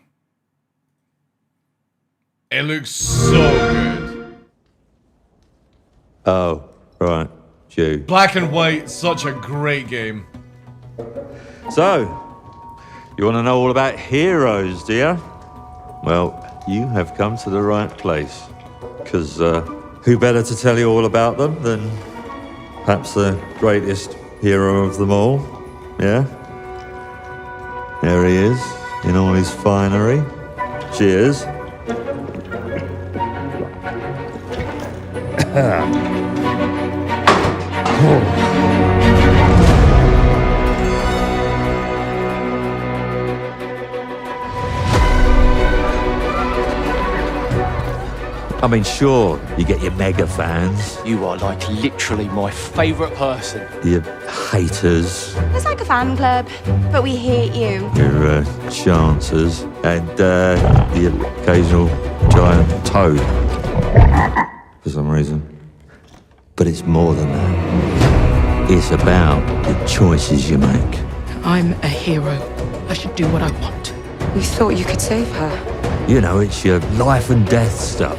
It looks so good. Oh, right. You. Black and white, such a great game. So, you want to know all about heroes, do you? Well, you have come to the right place. Because who better to tell you all about them than perhaps the greatest hero of them all? Yeah? There he is, in all his finery. Cheers. I mean, sure, you get your mega fans, You are like literally my favourite person. your haters, It's like a fan club, but we hate you. your chancers, and the occasional giant toad, for some reason. But it's more than that. It's about the choices you make. I'm a hero. I should do what I want. You thought you could save her. You know, it's your life and death stuff.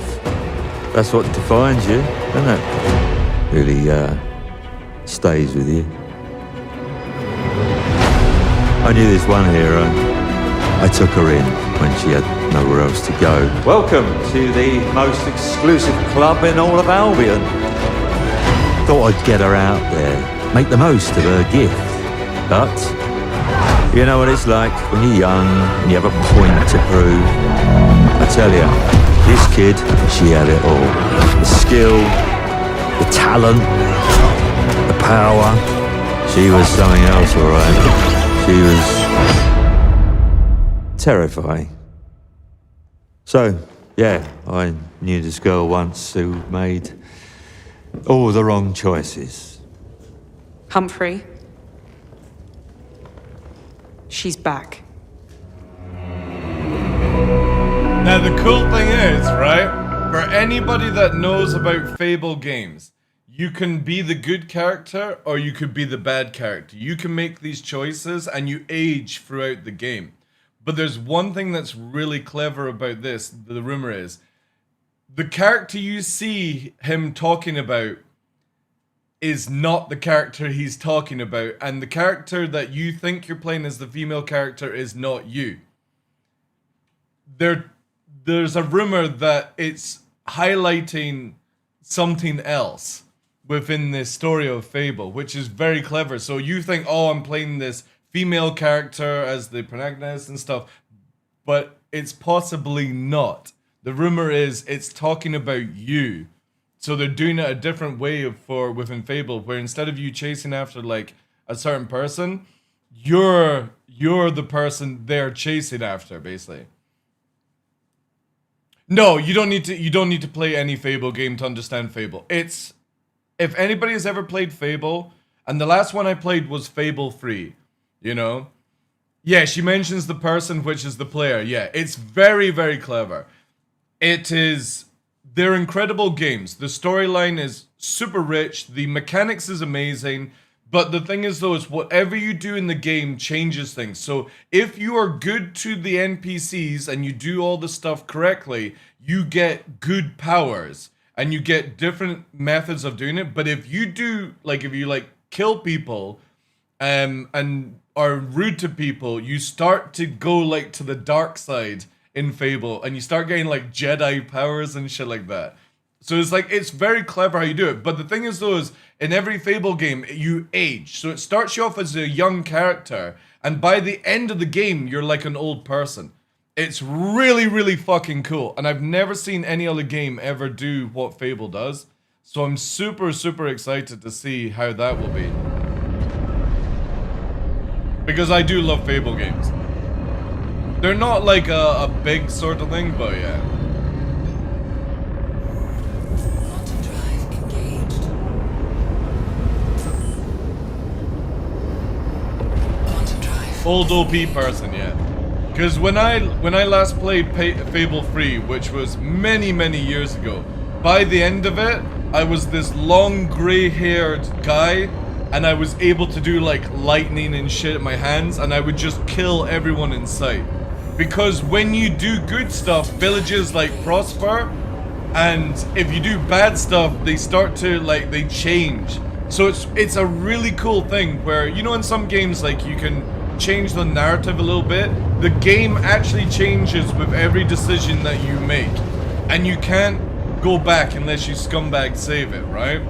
That's what defines you, doesn't it? Really stays with you. I knew this one hero. I took her in when she had nowhere else to go. Welcome to the most exclusive club in all of Albion. Thought I'd get her out there, make the most of her gift. But you know what it's like when you're young and you have a point to prove. I tell you, this kid, she had it all. The skill, the talent, the power. She was something else, all right. She was terrifying. So, yeah, I knew this girl once who made all the wrong choices. Humphrey. She's back. Now the cool thing is, right? For anybody that knows about Fable games, you can be the good character or you could be the bad character. You can make these choices and you age throughout the game. But there's one thing that's really clever about this, the rumor is, the character you see him talking about is not the character he's talking about, and the character that you think you're playing as the female character is not you. There's a rumor that it's highlighting something else within this story of Fable, which is very clever. So you think, oh, I'm playing this female character as the protagonist and stuff, but it's possibly not. The rumor is it's talking about you. So they're doing it a different way within Fable, where instead of you chasing after like a certain person, you're the person they're chasing after, basically. No, you don't need to play any Fable game to understand Fable. It's, if anybody has ever played Fable, and the last one I played was Fable 3, you know? Yeah, she mentions the person, which is the player. Yeah, it's very, very clever. They're incredible games. The storyline is super rich. The mechanics is amazing. But the thing is, though, is whatever you do in the game changes things. So if you are good to the NPCs and you do all the stuff correctly, you get good powers and you get different methods of doing it. But if you do, like, if you kill people and are rude to people, you start to go like to the dark side in Fable, and you start getting like Jedi powers and shit like that. So it's very clever how you do it. But the thing is, though, is in every Fable game, you age. So it starts you off as a young character, and by the end of the game, you're like an old person. It's really, really fucking cool. And I've never seen any other game ever do what Fable does. So I'm super, super excited to see how that will be. Because I do love Fable games. They're not like a big sort of thing, but yeah. Quantum drive engaged. Quantum drive. Old OP person, yeah. Because when I last played Fable 3, which was many years ago, by the end of it, I was this long gray-haired guy, and I was able to do like lightning and shit at my hands, and I would just kill everyone in sight. Because when you do good stuff, villages like prosper, and if you do bad stuff, they start to like, they change. So it's a really cool thing where, you know, in some games like you can change the narrative a little bit. The game actually changes with every decision that you make, and you can't go back unless you scumbag save it, right?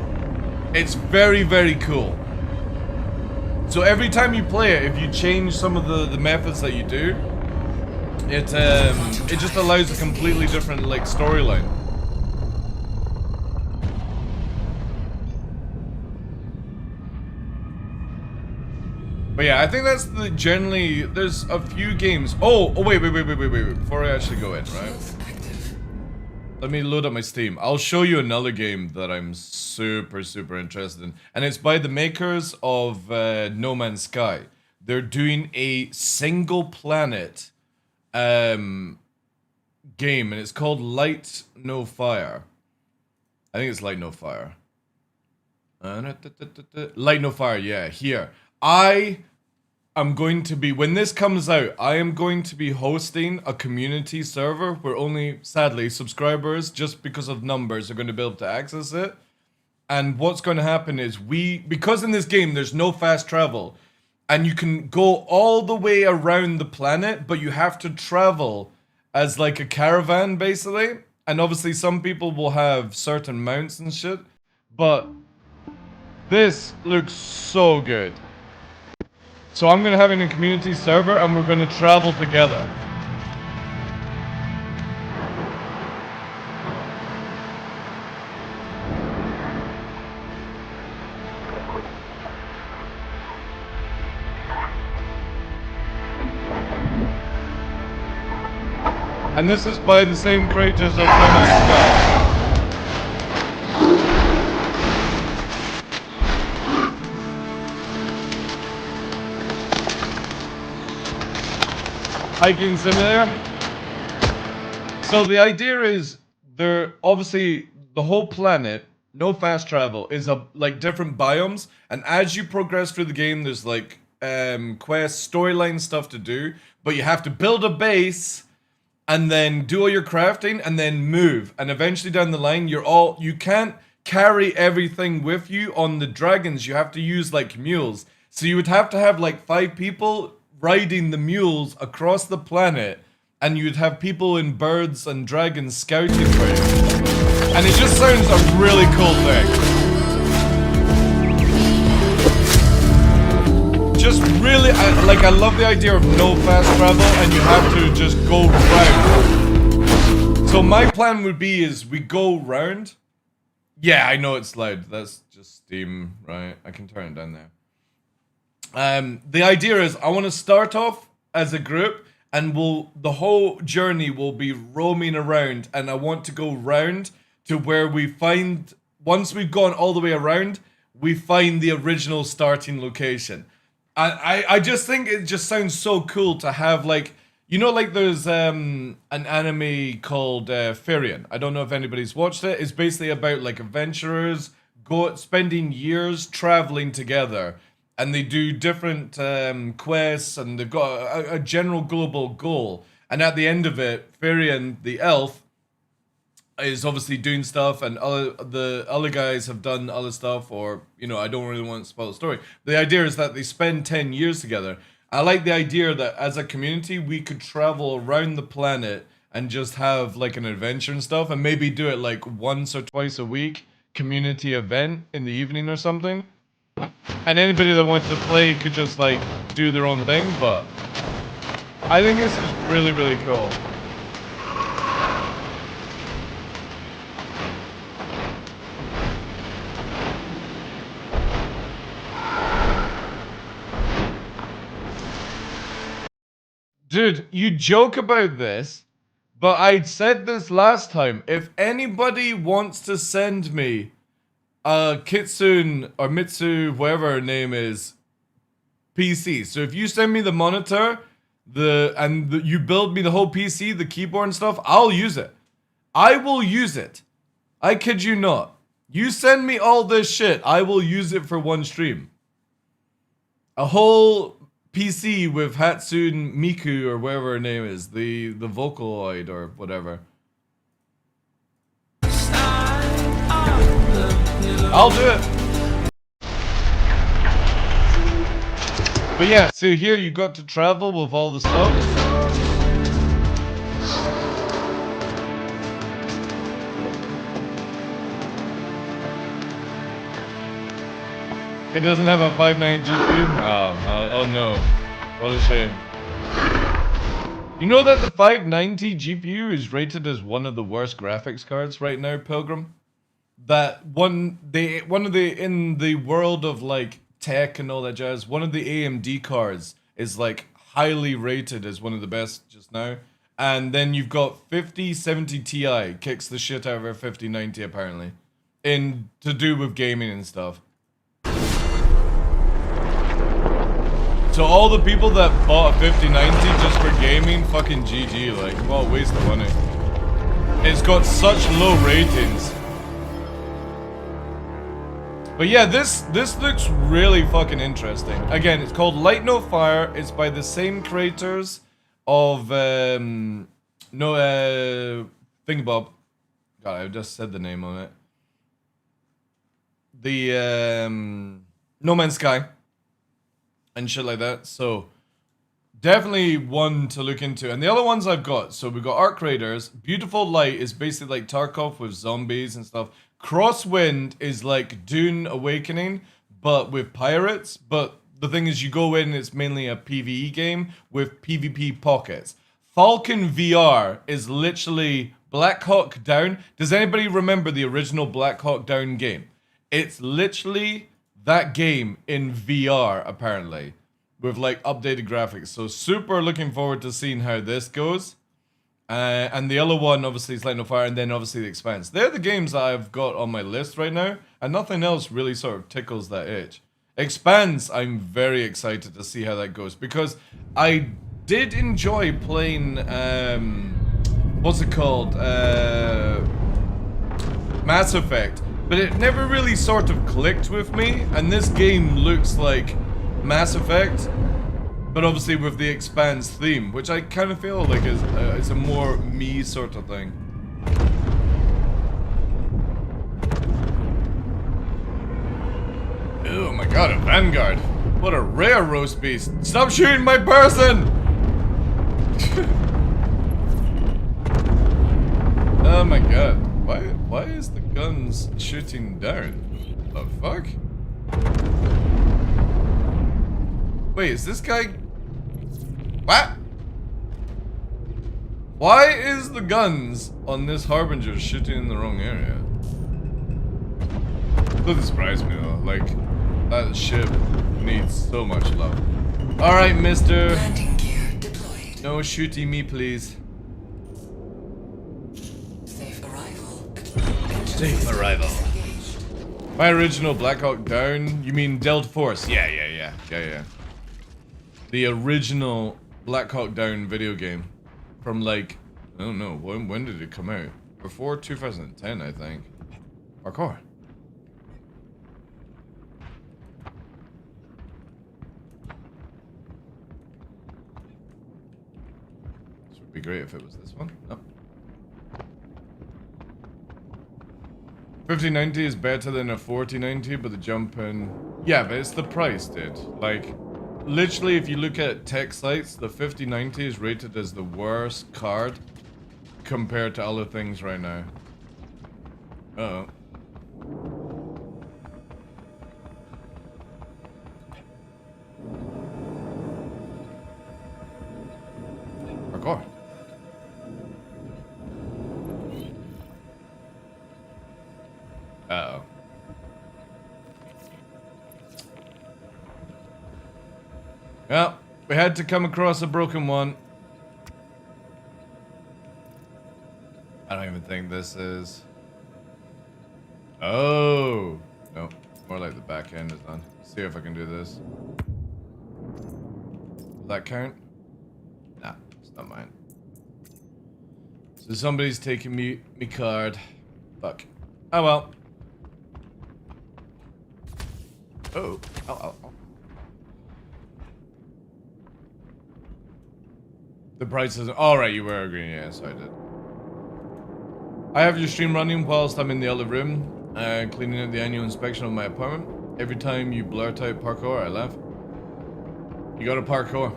It's very cool. So every time you play it, if you change some of the methods that you do, it just allows a completely different like storyline. But yeah, I think that's the generally, there's a few games. Oh wait, before I actually go in, right? Let me load up my Steam. I'll show you another game that I'm super interested in. And it's by the makers of No Man's Sky. They're doing a single planet game, and it's called Light No Fire. I think it's Light No Fire. Light No Fire, yeah, here. I'm going to be, when this comes out, I am going to be hosting a community server where only, sadly, subscribers, just because of numbers, are going to be able to access it. And what's going to happen is because in this game there's no fast travel, and you can go all the way around the planet, but you have to travel as like a caravan, basically. And obviously some people will have certain mounts and shit, but this looks so good. So I'm going to have it in a community server, and we're going to travel together. And this is by the same creators of No Man's Sky. Hiking simulator. So the idea is, there obviously the whole planet, no fast travel, is like different biomes, and as you progress through the game, there's like quests, storyline stuff to do, but you have to build a base and then do all your crafting and then move, and eventually down the line you can't carry everything with you on the dragons. You have to use like mules, so you would have to have like 5 people riding the mules across the planet, and you'd have people in birds and dragons scouting for you. And it just sounds a really cool thing. Just really, I love the idea of no fast travel, and you have to just go round. So my plan would be is we go round. Yeah, I know it's loud. That's just Steam, right? I can turn it down there. The idea is I want to start off as a group, and the whole journey will be roaming around, and I want to go round to where we find, once we've gone all the way around, we find the original starting location. I just think it just sounds so cool to have, like, you know, like there's an anime called Firion. I don't know if anybody's watched it. It's basically about like adventurers spending years traveling together, and they do different quests, and they've got a general global goal. And at the end of it, Firion, the elf, is obviously doing stuff, and the other guys have done other stuff, or, you know, I don't really want to spoil the story. The idea is that they spend 10 years together. I like the idea that as a community, we could travel around the planet and just have like an adventure and stuff, and maybe do it like once or twice a week, community event in the evening or something. And anybody that wants to play could just like do their own thing, but I think this is really, really cool. Dude, you joke about this, but I said this last time. If anybody wants to send me a Kitsune or Mitsu, whatever her name is, PC. So if you send me the monitor, you build me the whole PC, the keyboard and stuff, I'll use it. I will use it. I kid you not. You send me all this shit, I will use it for one stream. A whole PC with Hatsune Miku or whatever her name is, the Vocaloid or whatever. I'll do it. But yeah, so here you got to travel with all the stuff. It doesn't have a 5.9 GPU? Oh no. What a shame. You know that the 590 GPU is rated as one of the worst graphics cards right now, Pilgrim? That in the world of like tech and all that jazz, one of the AMD cards is like highly rated as one of the best just now. And then you've got 5070 Ti kicks the shit out of a 5090 apparently. To do with gaming and stuff. So all the people that bought a 5090 just for gaming, fucking GG, like, what a waste of money. It's got such low ratings. But yeah, this looks really fucking interesting. Again, it's called Light No Fire. It's by the same creators of Thingbob. God, I just said the name on it. The No Man's Sky and shit like that. So definitely one to look into. And the other ones I've got, so we've got Arc Raiders. Beautiful Light is basically like Tarkov with zombies and stuff. Crosswind is like Dune Awakening, but with pirates. But the thing is, you go in, it's mainly a PvE game with PvP pockets. Falcon VR is literally Black Hawk Down. Does anybody remember the original Black Hawk Down game? It's literally that game in VR, apparently, with like updated graphics. So super looking forward to seeing how this goes. And the other one, obviously, is Light No Fire, and then obviously The Expanse. They're the games that I've got on my list right now, and nothing else really sort of tickles that itch. Expanse, I'm very excited to see how that goes, because I did enjoy playing, what's it called? Mass Effect, but it never really sort of clicked with me, and this game looks like Mass Effect, but obviously with the Expanse theme, which I kind of feel like is a more me sort of thing. Oh my god, a Vanguard. What a rare roast beast. Stop shooting my person! Oh my god. Why is the guns shooting down? The fuck? Wait, is this guy... What? Why is the guns on this Harbinger shooting in the wrong area? Doesn't surprise me though, like, that ship needs so much love. Alright, mister. Landing gear deployed. No shooting me, please. Safe arrival. Safe arrival. My original Black Hawk Down? You mean Delta Force? Yeah. The original Black Hawk Down video game. From like, I don't know, when did it come out? Before 2010, I think. Parkour. This would be great if it was this one. No. 5090 is better than a 4090, but the jump in... Yeah, but it's the price, dude. Like, literally, if you look at tech sites, the 5090 is rated as the worst card compared to other things right now. Uh-oh. Parkour. Uh-oh. Well, we had to come across a broken one. think this is. Oh no, more like the back end is done. See if I can do this. Will that count? Nah, it's not mine. So somebody's taking me card. Fuck. Oh well. Oh. Oh. The price is alright, you were agreeing, yes, I did. I have your stream running whilst I'm in the other room, cleaning up the annual inspection of my apartment. Every time you blurt out parkour, I laugh. You got a parkour.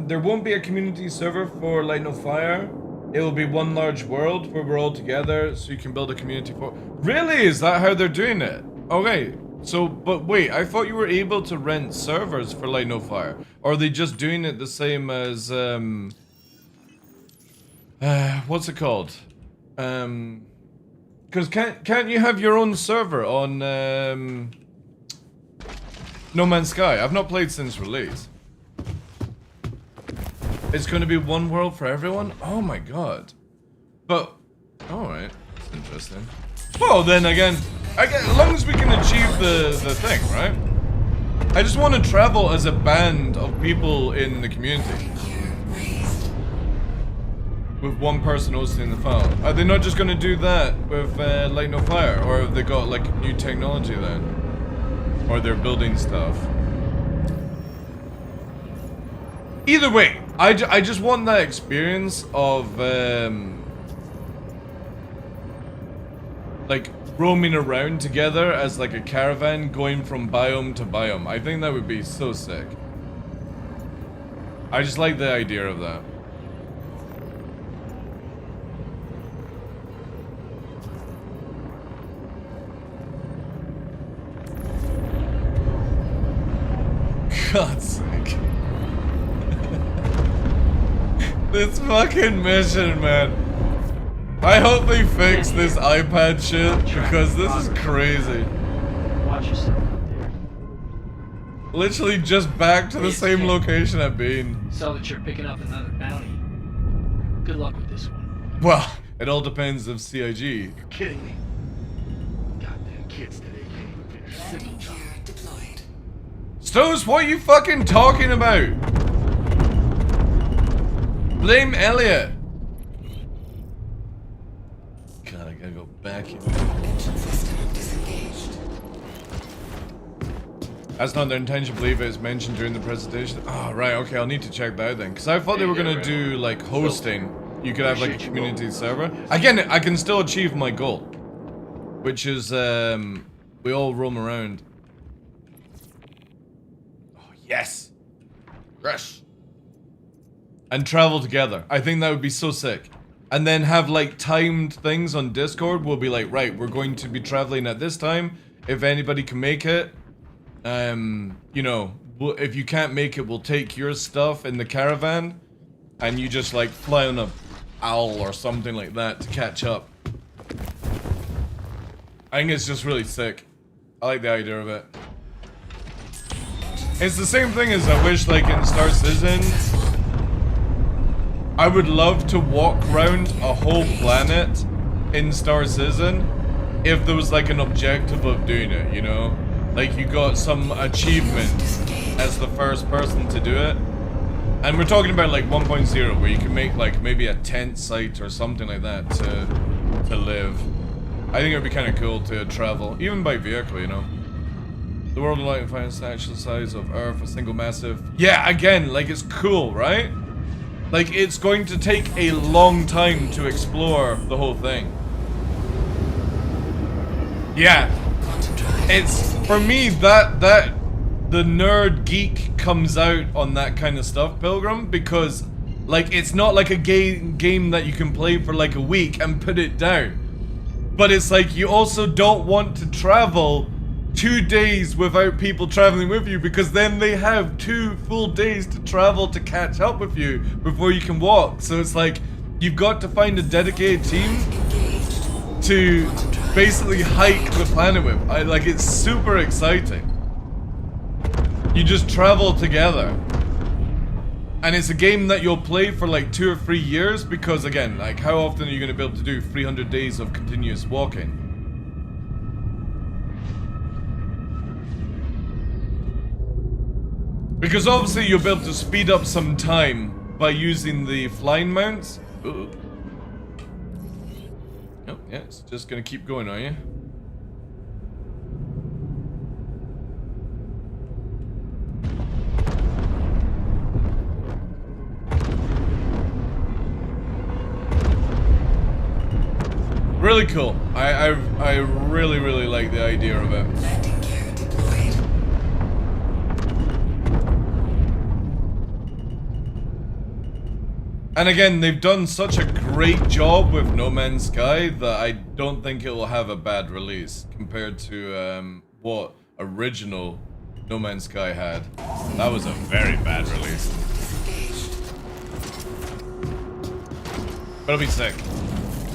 There won't be a community server for Light No Fire. It will be one large world where we're all together, so you can build a community for. Really? Is that how they're doing it? Okay. So, but wait, I thought you were able to rent servers for Light No Fire. Or are they just doing it the same as, what's it called? Because can't you have your own server on, No Man's Sky? I've not played since release. It's going to be one world for everyone? Oh my god. But, alright, that's interesting. Well, then again, as long as we can achieve the thing, right? I just want to travel as a band of people in the community. With one person hosting the file. Are they not just going to do that with Light No Fire? Or have they got like new technology then? Or they're building stuff? Either way, I just want that experience of like roaming around together as like a caravan going from biome to biome. I think that would be so sick. I just like the idea of that. God's sake. This fucking mission, man. I hope they fix this iPad shit, because this is crazy. Watch yourself out there. Literally just back to the same location I've been. So that you're picking up another bounty. Good luck with this one. Well, it all depends of CIG. You're kidding me. Goddamn kids today can't even finish signal job. Stows, what are you fucking talking about? Blame Elliot. God, I gotta go back here. That's not their intention, believe it is mentioned during the presentation. Oh, right, okay, I'll need to check that out then. Because I thought they were gonna do, like, hosting. You could have, like, a community server. Again, I can still achieve my goal. Which is, we all roam around. Oh, yes! Yes! And travel together. I think that would be so sick. And then have like timed things on Discord. We'll be like, right, we're going to be traveling at this time. If anybody can make it, you know, if you can't make it, we'll take your stuff in the caravan. And you just like fly on a owl or something like that to catch up. I think it's just really sick. I like the idea of it. It's the same thing as I wish like in Star Citizen. I would love to walk around a whole planet in Star Citizen if there was like an objective of doing it, you know? Like you got some achievement as the first person to do it. And we're talking about like 1.0 where you can make like maybe a tent site or something like that to live. I think it would be kind of cool to travel, even by vehicle, you know? The world of light and fire is the actual size of Earth, a single massive... Yeah, again, like it's cool, right? Like, it's going to take a long time to explore the whole thing. Yeah. It's, for me, that the nerd geek comes out on that kind of stuff, Pilgrim, because, like, it's not like a game that you can play for, like, a week and put it down. But it's like, you also don't want to travel 2 days without people traveling with you, because then they have 2 full days to travel to catch up with you before you can walk. So it's like you've got to find a dedicated team to basically hike the planet with. Like it's super exciting. You just travel together. And it's a game that you'll play for like 2 or 3 years because, again, like how often are you going to be able to do 300 days of continuous walking? Because obviously you'll be able to speed up some time by using the flying mounts. Ooh. Oh, yeah, it's just going to keep going, are you? Really cool. I really like the idea of it. Landing gear deployed. And again, they've done such a great job with No Man's Sky that I don't think it will have a bad release compared to what original No Man's Sky had. That was a very bad release. But it'll be sick.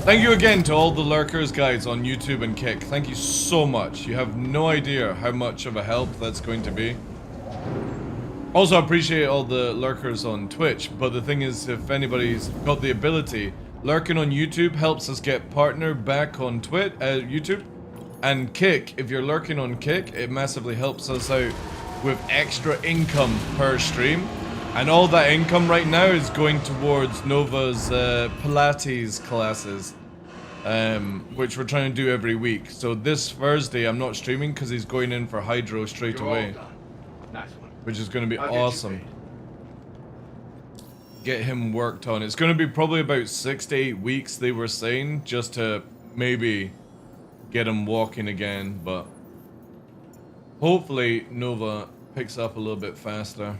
Thank you again to all the lurkers guys on YouTube and Kick. Thank you so much. You have no idea how much of a help that's going to be. Also, I appreciate all the lurkers on Twitch, but the thing is, if anybody's got the ability, lurking on YouTube helps us get partner back on YouTube. And Kick, if you're lurking on Kick, it massively helps us out with extra income per stream. And all that income right now is going towards Nova's Pilates classes, which we're trying to do every week. So this Thursday, I'm not streaming because he's going in for hydro straight You're away, all done. Nice one. which is going to be I'll get you awesome. paid. Get him worked on. It's going to be probably about 6 to 8 weeks, they were saying, just to maybe get him walking again. But hopefully Nova picks up a little bit faster.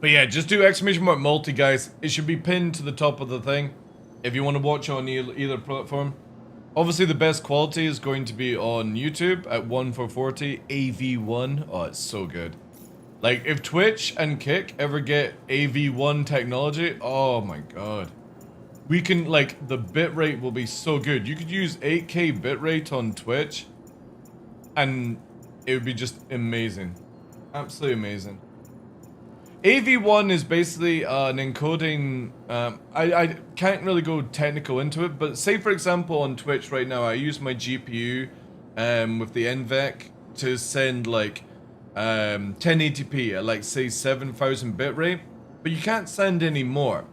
But yeah, just do exclamation mark multi, guys. It should be pinned to the top of the thing if you want to watch on either platform. Obviously, the best quality is going to be on YouTube at 1:440 AV1. Oh, it's so good. Like, if Twitch and Kick ever get AV1 technology, oh my god. We can, like, the bitrate will be so good. You could use 8K bitrate on Twitch, and it would be just amazing. Absolutely amazing. AV1 is basically an encoding, I can't really go technical into it, but say for example on Twitch right now, I use my GPU with the NVEC to send like 1080p at like say 7000 bitrate, but you can't send any more.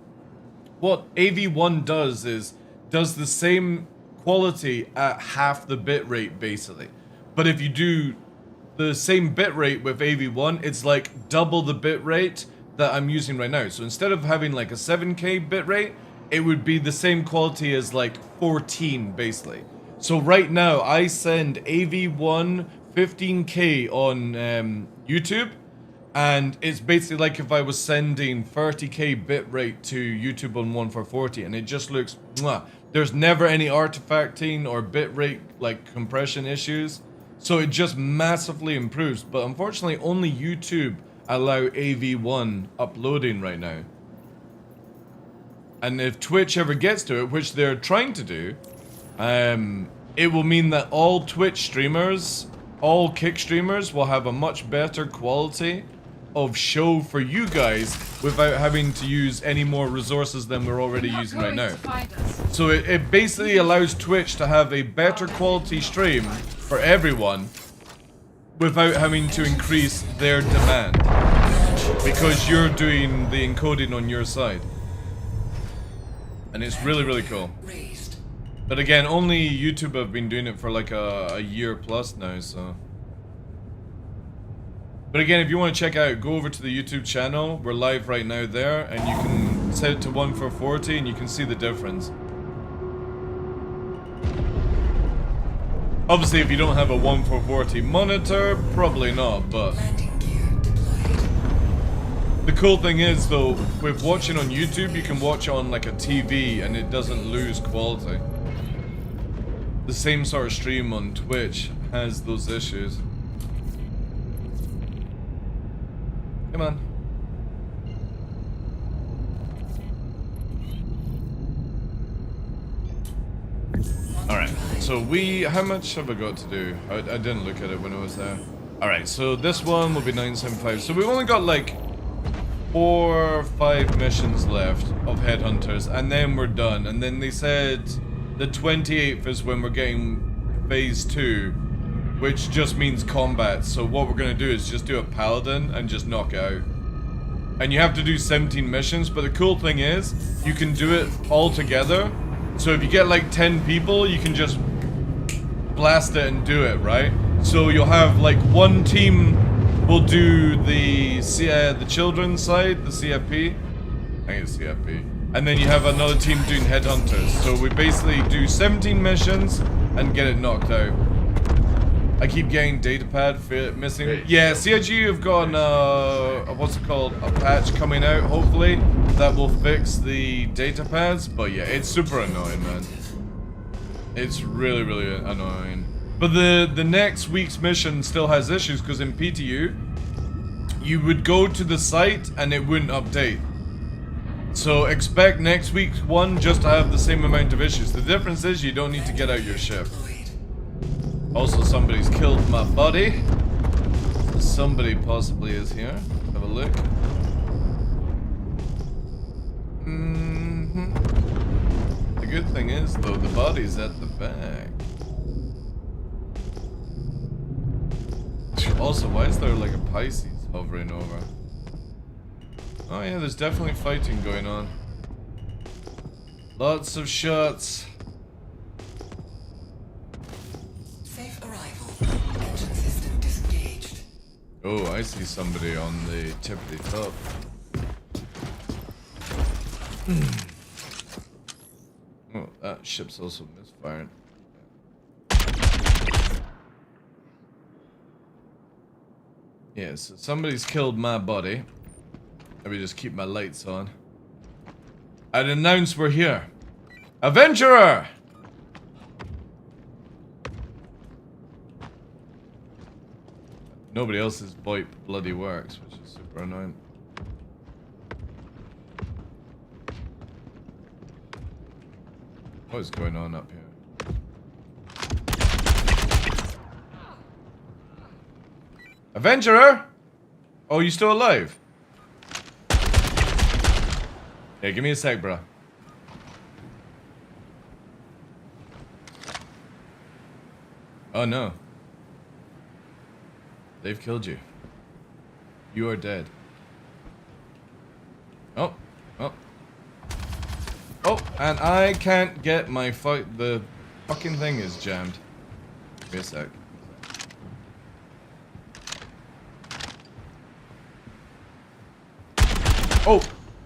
What AV1 does is, does the same quality at half the bitrate basically, but if you do the same bitrate with AV1, it's like double the bitrate that I'm using right now. So instead of having like a 7K bitrate, it would be the same quality as like 14 basically. So right now I send AV1 15K on YouTube, and it's basically like if I was sending 30K bitrate to YouTube on 1:440, and it just looks mwah. There's never any artifacting or bitrate like compression issues. So it just massively improves, but unfortunately only YouTube allow AV1 uploading right now. And if Twitch ever gets to it, which they're trying to do, it will mean that all Twitch streamers, all Kick streamers will have a much better quality of show for you guys without having to use any more resources than we're already using right now. So it basically allows Twitch to have a better quality stream for everyone without having to increase their demand, because you're doing the encoding on your side. And it's really cool. But again, only YouTube have been doing it for like a year plus now, so. But again, if you want to check out, go over to the YouTube channel. We're live right now there, and you can set it to 1:440 and you can see the difference. Obviously, if you don't have a 1:440 monitor, probably not, but the cool thing is though, with watching on YouTube, you can watch on like a TV and it doesn't lose quality. The same sort of stream on Twitch has those issues. Come on. Alright, so how much have I got to do? I didn't look at it when I was there. Alright, so this one will be 975. So we've only got like 4 or 5 missions left of headhunters, and then we're done. And then they said the 28th is when we're getting phase 2, which just means combat. So what we're gonna do is just do a paladin and just knock it out. And you have to do 17 missions, but the cool thing is you can do it all together. So if you get like 10 people, you can just blast it and do it, right? So you'll have like one team will do the children's side, the CFP. I think it's CFP. And then you have another team doing headhunters. So we basically do 17 missions and get it knocked out. I keep getting datapad missing. Yeah, CIG have got what's it called? A patch coming out, hopefully, that will fix the datapads. But yeah, it's super annoying, man. It's really, really annoying. But the next week's mission still has issues, because in PTU, you would go to the site and it wouldn't update. So expect next week's one just to have the same amount of issues. The difference is you don't need to get out your ship. Also, somebody's killed my buddy. Somebody possibly is here. Have a look. The good thing is, though, the body's at the back. Also, why is there like a Pisces hovering over? Oh yeah, there's definitely fighting going on. Lots of shots. Safe arrival. Engine system disengaged. Oh, I see somebody on the tippity top. Oh, that ship's also misfiring. Yeah, so somebody's killed my body. Let me just keep my lights on. I'd announce we're here. Adventurer! Nobody else's VoIP bloody works, which is super annoying. What is going on up here? Adventurer! Oh, you still alive? Yeah, give me a sec, bro. Oh no. They've killed you. You are dead. Oh. Oh. Oh, and I can't get my the fucking thing is jammed. Give me a sec. Oh!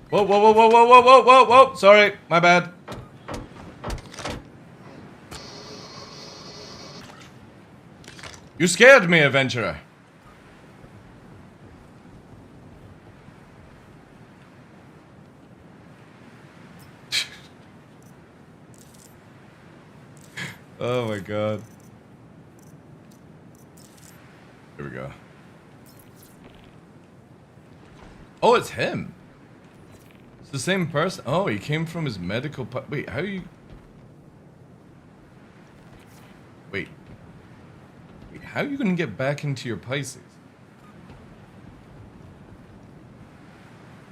Whoa, whoa, whoa, whoa, whoa, whoa, whoa, whoa, whoa! Sorry, my bad. You scared me, adventurer. Oh my god. Here we go. Oh, it's him. It's the same person. Oh, he came from his medical. Wait, how you? Wait. Wait, how are you gonna get back into your Pisces?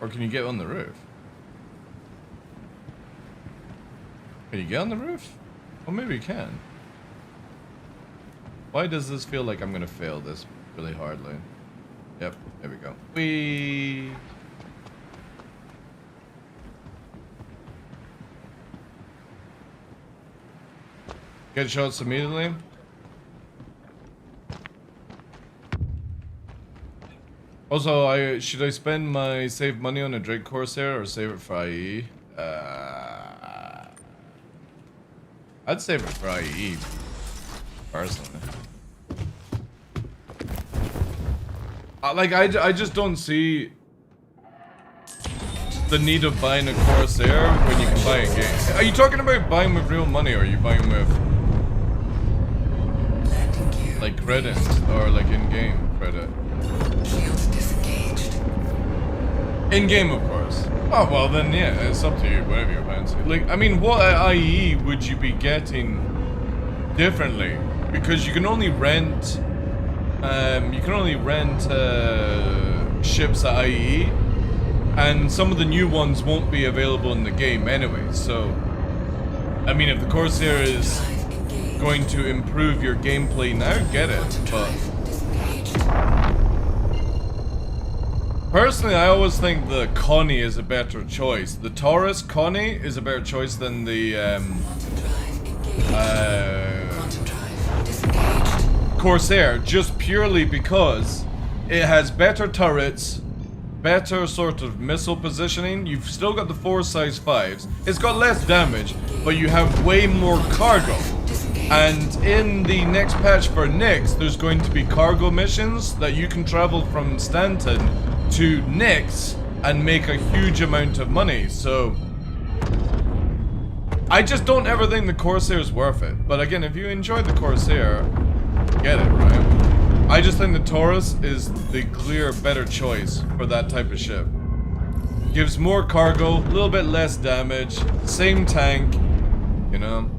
Or can you get on the roof? Can you get on the roof? Well, maybe you can. Why does this feel like I'm gonna fail this really hardly? Yep, there we go. Get shots immediately. Also, should I spend my saved money on a Drake Corsair or save it for IE? I'd save it for IE, personally. I just don't see the need of buying a Corsair when you can buy a game. Are you talking about buying with real money, or are you buying with like credit or like in-game credit? In-game, of course. Oh well, then yeah, it's up to you. Whatever you fancy. Like, I mean, what IE would you be getting differently? Because you can only rent you can only rent ships at IEE, and some of the new ones won't be available in the game anyway. So, I mean, if the Corsair is going to improve your gameplay now, get it. But personally, I always think the Connie is a better choice. The Taurus Connie is a better choice than the Corsair, just purely because it has better turrets, better sort of missile positioning. You've still got the 4 size 5s. It's got less damage, but you have way more cargo. And in the next patch for Nyx, there's going to be cargo missions that you can travel from Stanton to Nyx and make a huge amount of money. So I just don't ever think the Corsair is worth it. But again, if you enjoy the Corsair, get it, right? I just think the Taurus is the clear better choice for that type of ship. Gives more cargo, a little bit less damage, same tank, you know.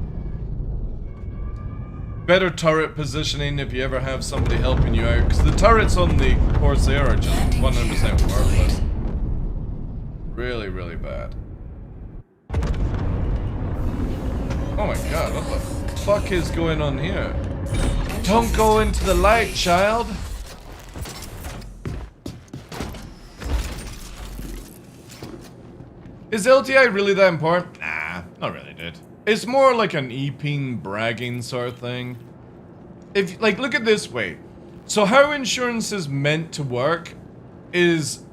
Better turret positioning if you ever have somebody helping you out, because the turrets on the Corsair are just 100% worthless. Really, really bad. Oh my god, what the fuck is going on here? Don't go into the light, child! Is LTI really that important? Nah, not really, dude. It's more like an EP bragging sort of thing. If, like, look at this way. So how insurance is meant to work is,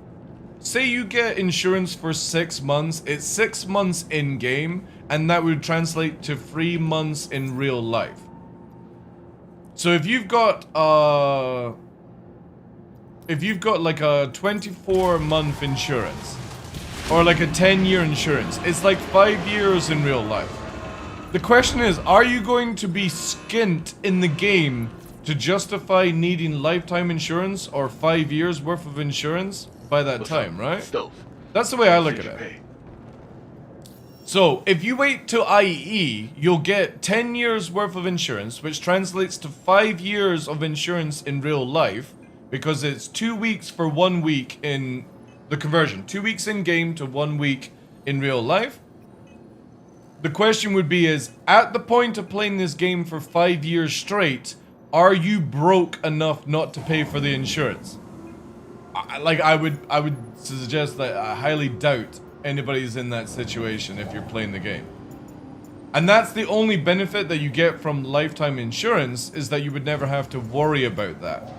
say you get insurance for 6 months, it's 6 months in game, and that would translate to 3 months in real life. So if you've got like a 24-month insurance, or like a 10-year insurance, it's like 5 years in real life. The question is, are you going to be skint in the game to justify needing lifetime insurance or 5 years worth of insurance by that time, right? That's the way I look at it. So, if you wait till IEE, you'll get 10 years worth of insurance, which translates to 5 years of insurance in real life, because it's 2 weeks for 1 week in the conversion. 2 weeks in game to 1 week in real life. The question would be is, at the point of playing this game for 5 years straight, are you broke enough not to pay for the insurance? I would suggest that I highly doubt anybody's in that situation if you're playing the game. And that's the only benefit that you get from lifetime insurance, is that you would never have to worry about that.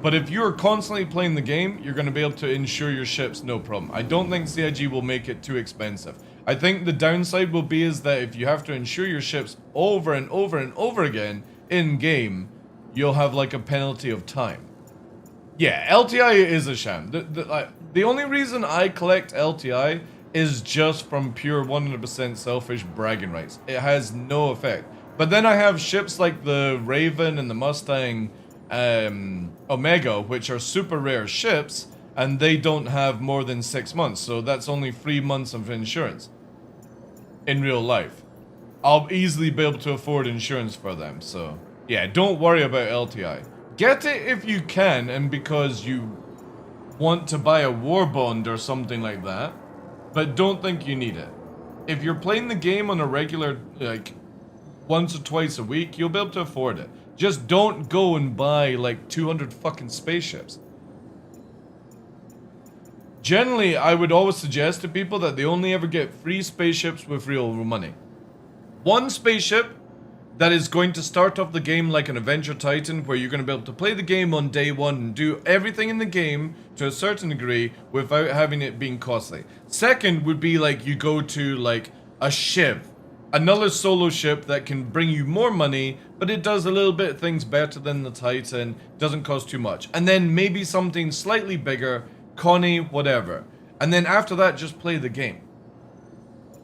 But if you're constantly playing the game, you're going to be able to insure your ships no problem. I don't think CIG will make it too expensive. I think the downside will be is that if you have to insure your ships over and over and over again in game, you'll have like a penalty of time. Yeah, LTI is a sham. The only reason I collect LTI is just from pure 100% selfish bragging rights. It has no effect. But then I have ships like the Raven and the Mustang Omega, which are super rare ships, and they don't have more than 6 months, so that's only 3 months of insurance in real life. I'll easily be able to afford insurance for them, so yeah, don't worry about LTI. Get it if you can, and because you want to buy a war bond or something like that, but don't think you need it. If you're playing the game on a regular, like, once or twice a week, you'll be able to afford it. Just don't go and buy, like, 200 fucking spaceships. Generally, I would always suggest to people that they only ever get free spaceships with real money. One spaceship that is going to start off the game like an Avenger Titan, where you're going to be able to play the game on day one and do everything in the game to a certain degree without having it being costly. Second would be like you go to like a Shiv, another solo ship that can bring you more money, but it does a little bit of things better than the Titan, doesn't cost too much. And then maybe something slightly bigger, Connie, whatever. And then after that, just play the game.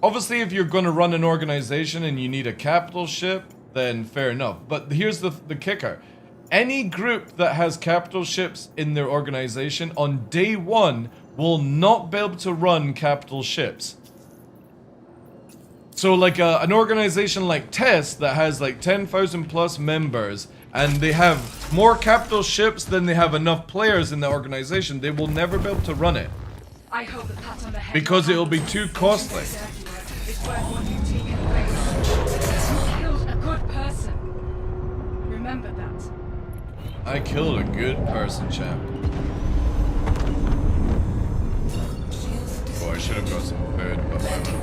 Obviously, if you're going to run an organization and you need a capital ship, then fair enough. But here's the kicker. Any group that has capital ships in their organization on day one will not be able to run capital ships. So like an organization like TESS that has like 10,000 plus members and they have more capital ships than they have enough players in the organization, they will never be able to run it. I hope the pat on the head Because it'll be too costly. It's worth what you've taken away. You killed a good person. Remember that. I killed a good person, champ. Oh, I should have got some food, but whatever.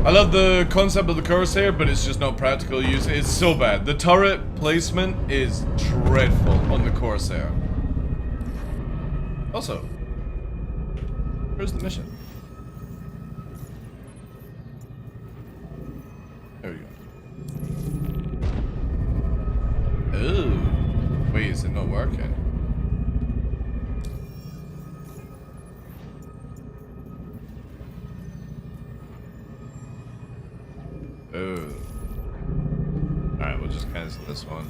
I love the concept of the Corsair, but it's just not practical use. It's so bad. The turret placement is dreadful on the Corsair. Also, where's the mission? There we go. Oh, wait, is it not working? Oh. Alright, we'll just cancel this one.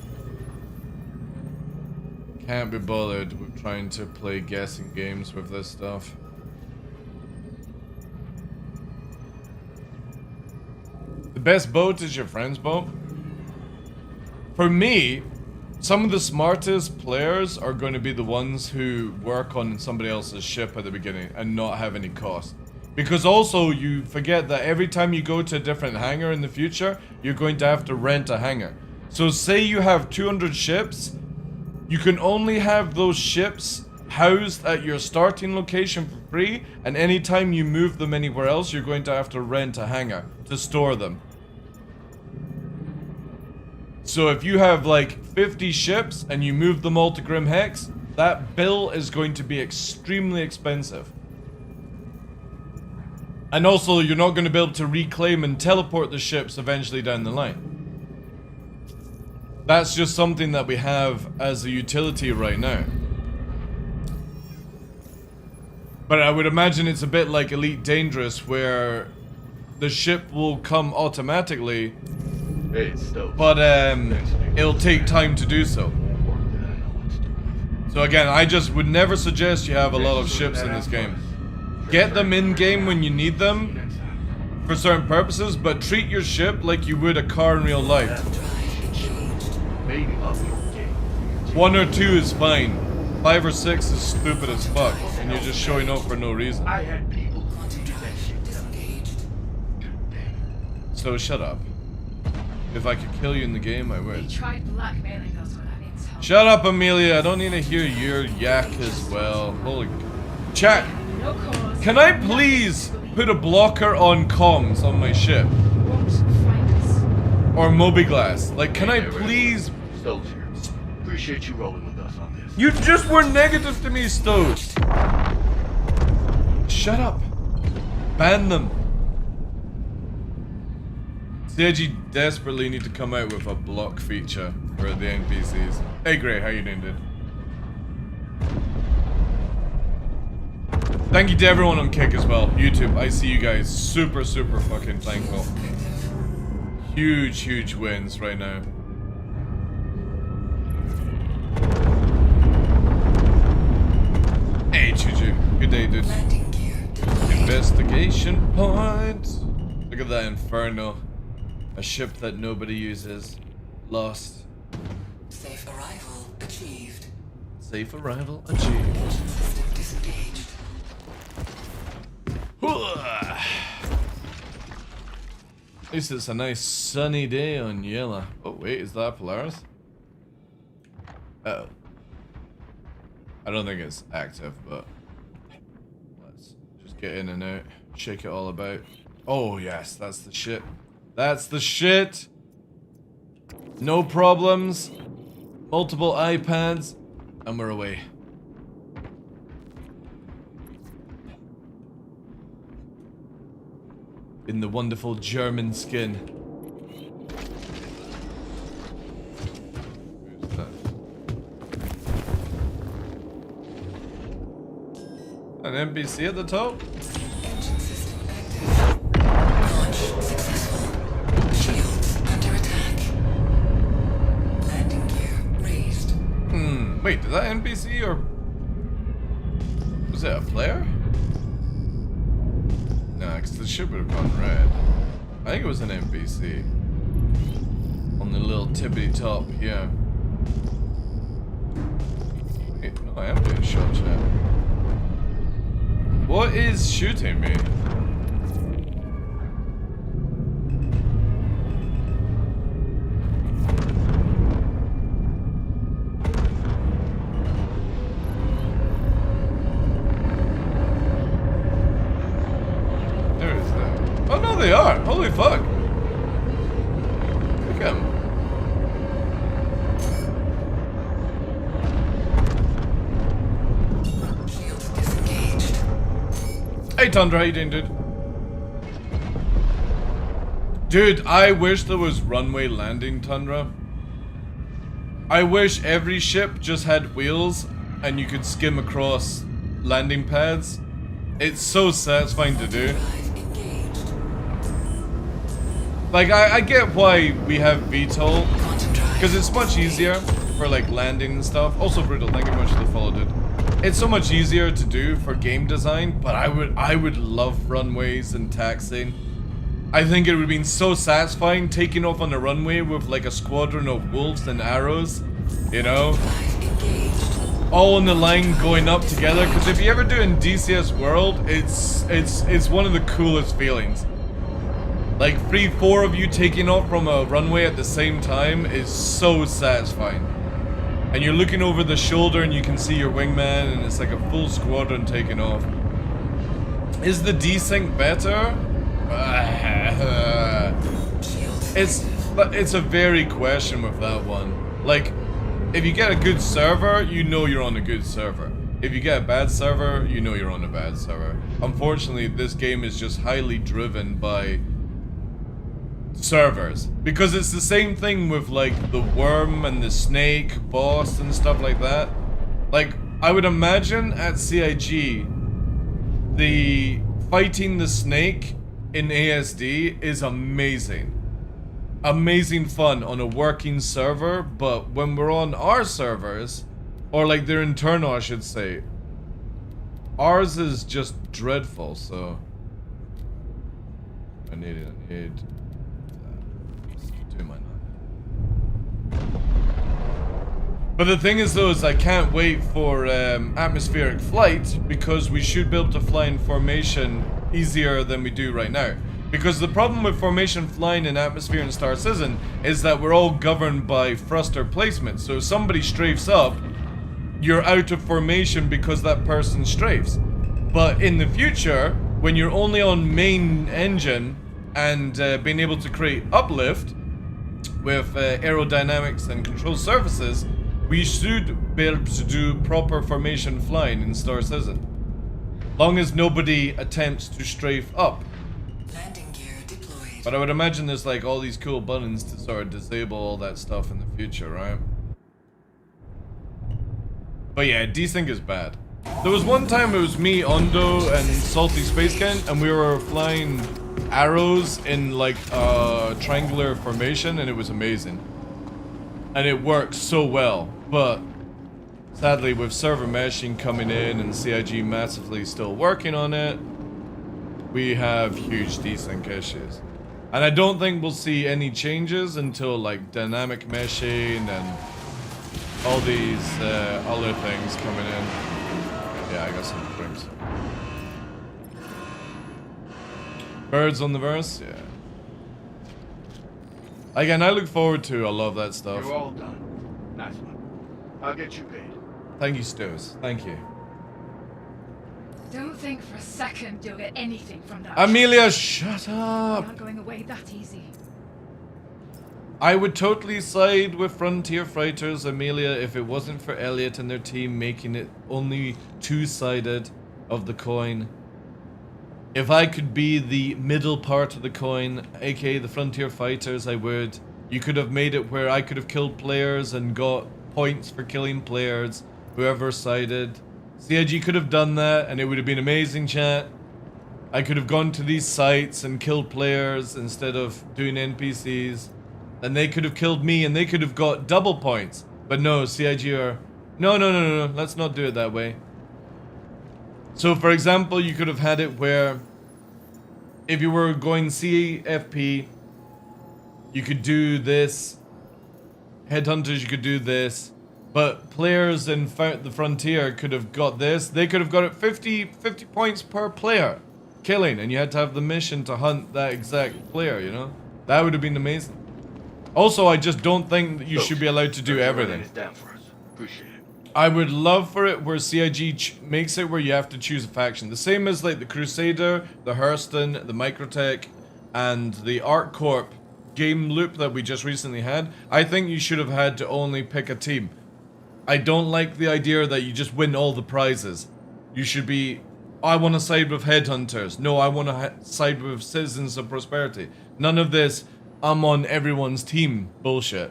Can't be bothered with trying to play guessing games with this stuff. The best boat is your friend's boat? For me, some of the smartest players are going to be the ones who work on somebody else's ship at the beginning and not have any cost. Because also, you forget that every time you go to a different hangar in the future, you're going to have to rent a hangar. So say you have 200 ships, you can only have those ships housed at your starting location for free, and anytime you move them anywhere else, you're going to have to rent a hangar to store them. So if you have like 50 ships and you move them all to Grim Hex, that bill is going to be extremely expensive. And also, you're not going to be able to reclaim and teleport the ships eventually down the line. That's just something that we have as a utility right now. But I would imagine it's a bit like Elite Dangerous, where the ship will come automatically, but it'll take time to do so. So again, I just would never suggest you have a lot of ships in this game. Get them in-game when you need them for certain purposes, but treat your ship like you would a car in real life. 1 or 2 is fine. 5 or 6 is stupid as fuck, and you're just showing up for no reason. So shut up. If I could kill you in the game, I would. They tried blackmailing us with that intel. Shut up, Amelia. I don't need to hear your yak as well. Holy... Chat. No cause. Can I please put a blocker on comms on my ship? Won't find us. Or Mobiglass? Like, can I please... Stokes here. Appreciate you rolling with us on this. You just were negative to me, Stokes. Shut up. Ban them. CIG desperately need to come out with a block feature for the NPCs. Hey Gray, how you doing, dude? Thank you to everyone on Kick as well. YouTube, I see you guys. Super, super fucking thankful. Huge, huge wins right now. Hey, Chuju. Good day, dude. Investigation point. Look at that Inferno. A ship that nobody uses. Lost. Safe arrival achieved. Safe arrival achieved. System disengaged. At least it's a nice sunny day on Yela. Oh wait, is that Polaris? Uh-oh. I don't think it's active, but let's just get in and out. Shake it all about. Oh yes, that's the shit. That's the shit. No problems. Multiple iPads. And we're away. In the wonderful German skin. Who's that? An NPC at the top? Engine system active. Launch successful. Shields under attack. Landing gear raised. Wait, is that NPC or... Was it a player? No, because the ship would have gone red. I think it was an NPC. I'll on the little tippity top here. Wait, no, I am doing shot chat. What is shooting me? There is that. Oh no, they are! Holy fuck! Look at them. Shields disengaged. Hey Tundra, how you doing, dude? Dude, I wish there was runway landing, Tundra. I wish every ship just had wheels and you could skim across landing pads. It's so satisfying to do. Drive engaged. Like, I get why we have VTOL, Quantum drive. because it's much easier for like landing and stuff. Also, Brutal, thank you very much for the follow, dude. It's so much easier to do for game design, but I would love runways and taxiing. I think it would have been so satisfying taking off on the runway with like a squadron of wolves and arrows, you know? Drive engaged. All in the line going up together, because if you ever do in DCS World, it's one of the coolest feelings. Like 3-4 of you taking off from a runway at the same time is so satisfying. And you're looking over the shoulder and you can see your wingman and it's like a full squadron taking off. Is the desync better? It's a very question with that one. Like, if you get a good server, you know you're on a good server. If you get a bad server, you know you're on a bad server. Unfortunately, this game is just highly driven by servers. Because it's the same thing with like the worm and the snake boss and stuff like that. Like, I would imagine at CIG, the fighting the snake in ASD is amazing. Amazing fun on a working server, but when we're on our servers, or like their internal, I should say, ours is just dreadful, so I need do my not. But the thing is though, is I can't wait for atmospheric flight, because we should be able to fly in formation easier than we do right now. Because the problem with formation flying in atmosphere and Star Citizen is that we're all governed by thruster placement. So if somebody strafes up, you're out of formation because that person strafes. But in the future, when you're only on main engine and being able to create uplift with aerodynamics and control surfaces, we should be able to do proper formation flying in Star Citizen. Long as nobody attempts to strafe up. Landing gear deployed. But I would imagine there's like all these cool buttons to sort of disable all that stuff in the future, right? But yeah, desync is bad. There was one time it was me, Ondo, and Salty Space Kent, and we were flying arrows in like a triangular formation, and it was amazing. And it worked so well, but sadly with server meshing coming in and CIG massively still working on it, we have huge desync issues. And I don't think we'll see any changes until like dynamic meshing and all these other things coming in. Yeah, I got some drinks. Birds on the verse? Yeah. Again, I look forward to a lot of that stuff. You're all done. Nice one. I'll get you paid. Thank you, Stos. Thank you. Don't think for a second you'll get anything from that. Amelia, shut You're up! not going away that easy. I would totally side with Frontier Fighters, Amelia, if it wasn't for Elliot and their team making it only two-sided of the coin. If I could be the middle part of the coin, aka the Frontier Fighters, I would. You could have made it where I could have killed players and got points for killing players, whoever sided. CIG could have done that and it would have been amazing, chat. I could have gone to these sites and killed players instead of doing NPCs. And they could have killed me and they could have got double points. But no, CIG are... No, let's not do it that way. So for example, you could have had it where if you were going CFP, you could do this Headhunters, you could do this. But players in the Frontier could have got this. They could have got it 50 points per player. Killing, and you had to have the mission to hunt that exact player, you know? That would have been amazing. Also, I just don't think that you should be allowed to do everything. Down for us. Appreciate it. I would love for it where CIG makes it where you have to choose a faction. The same as like the Crusader, the Hurston, the Microtech, and the ArcCorp game loop that we just recently had. I think you should have had to only pick a team. I don't like the idea that you just win all the prizes. You should be, I want to side with Headhunters. No, I want to side with Citizens of Prosperity. None of this, I'm on everyone's team bullshit.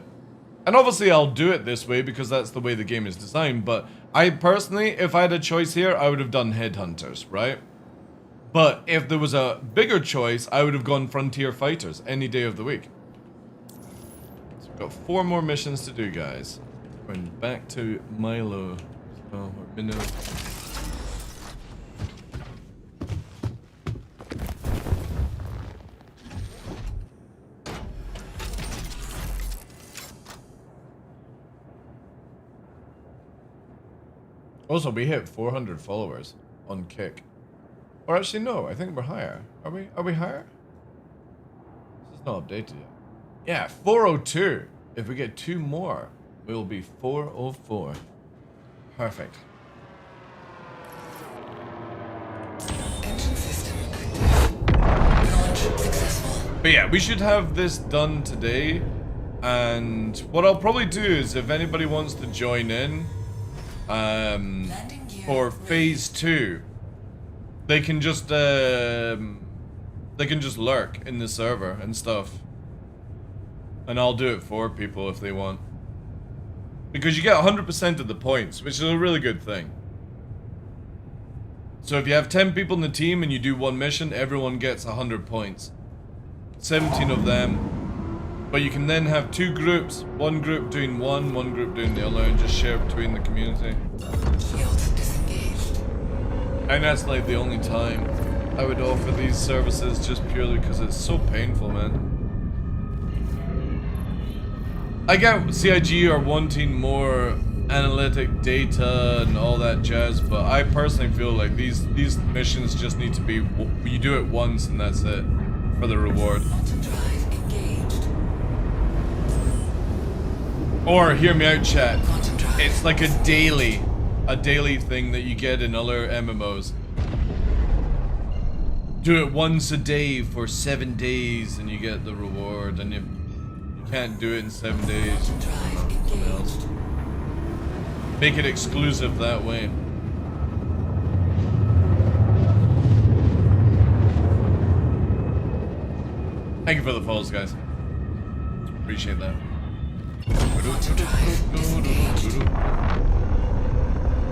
And obviously I'll do it this way because that's the way the game is designed, but I personally, if I had a choice here, I would have done Headhunters, right? But if there was a bigger choice, I would have gone Frontier Fighters any day of the week. So we've got 4 more missions to do, guys. Going back to Milo. Oh, or Minnow. Also, we hit 400 followers on Kick. Or actually, no, I think we're higher. Are we? Are we higher? This is not updated yet. Yeah, 402. If we get 2 more, we'll be 404. Perfect. Engine system active. Launch successful. But yeah, we should have this done today. And what I'll probably do is if anybody wants to join in, for phase 2, they can just lurk in the server and stuff, and I'll do it for people if they want, because you get 100% of the points, which is a really good thing. So if you have 10 people in the team and you do 1 mission, everyone gets 100 points, 17 of them. But you can then have 2 groups, 1 group doing one group doing the other, and just share between the community. Shields disengaged. And that's like the only time I would offer these services, just purely because it's so painful, man. I get CIG are wanting more analytic data and all that jazz, but I personally feel like these missions just need to be, you do it once and that's it for the reward. Drive engaged. Or hear me out, chat. It's like a daily thing that you get in other MMOs. Do it once a day for 7 days and you get the reward, and if you can't do it in 7 days, something else. Make it exclusive that way. Thank you for the follows, guys. Appreciate that.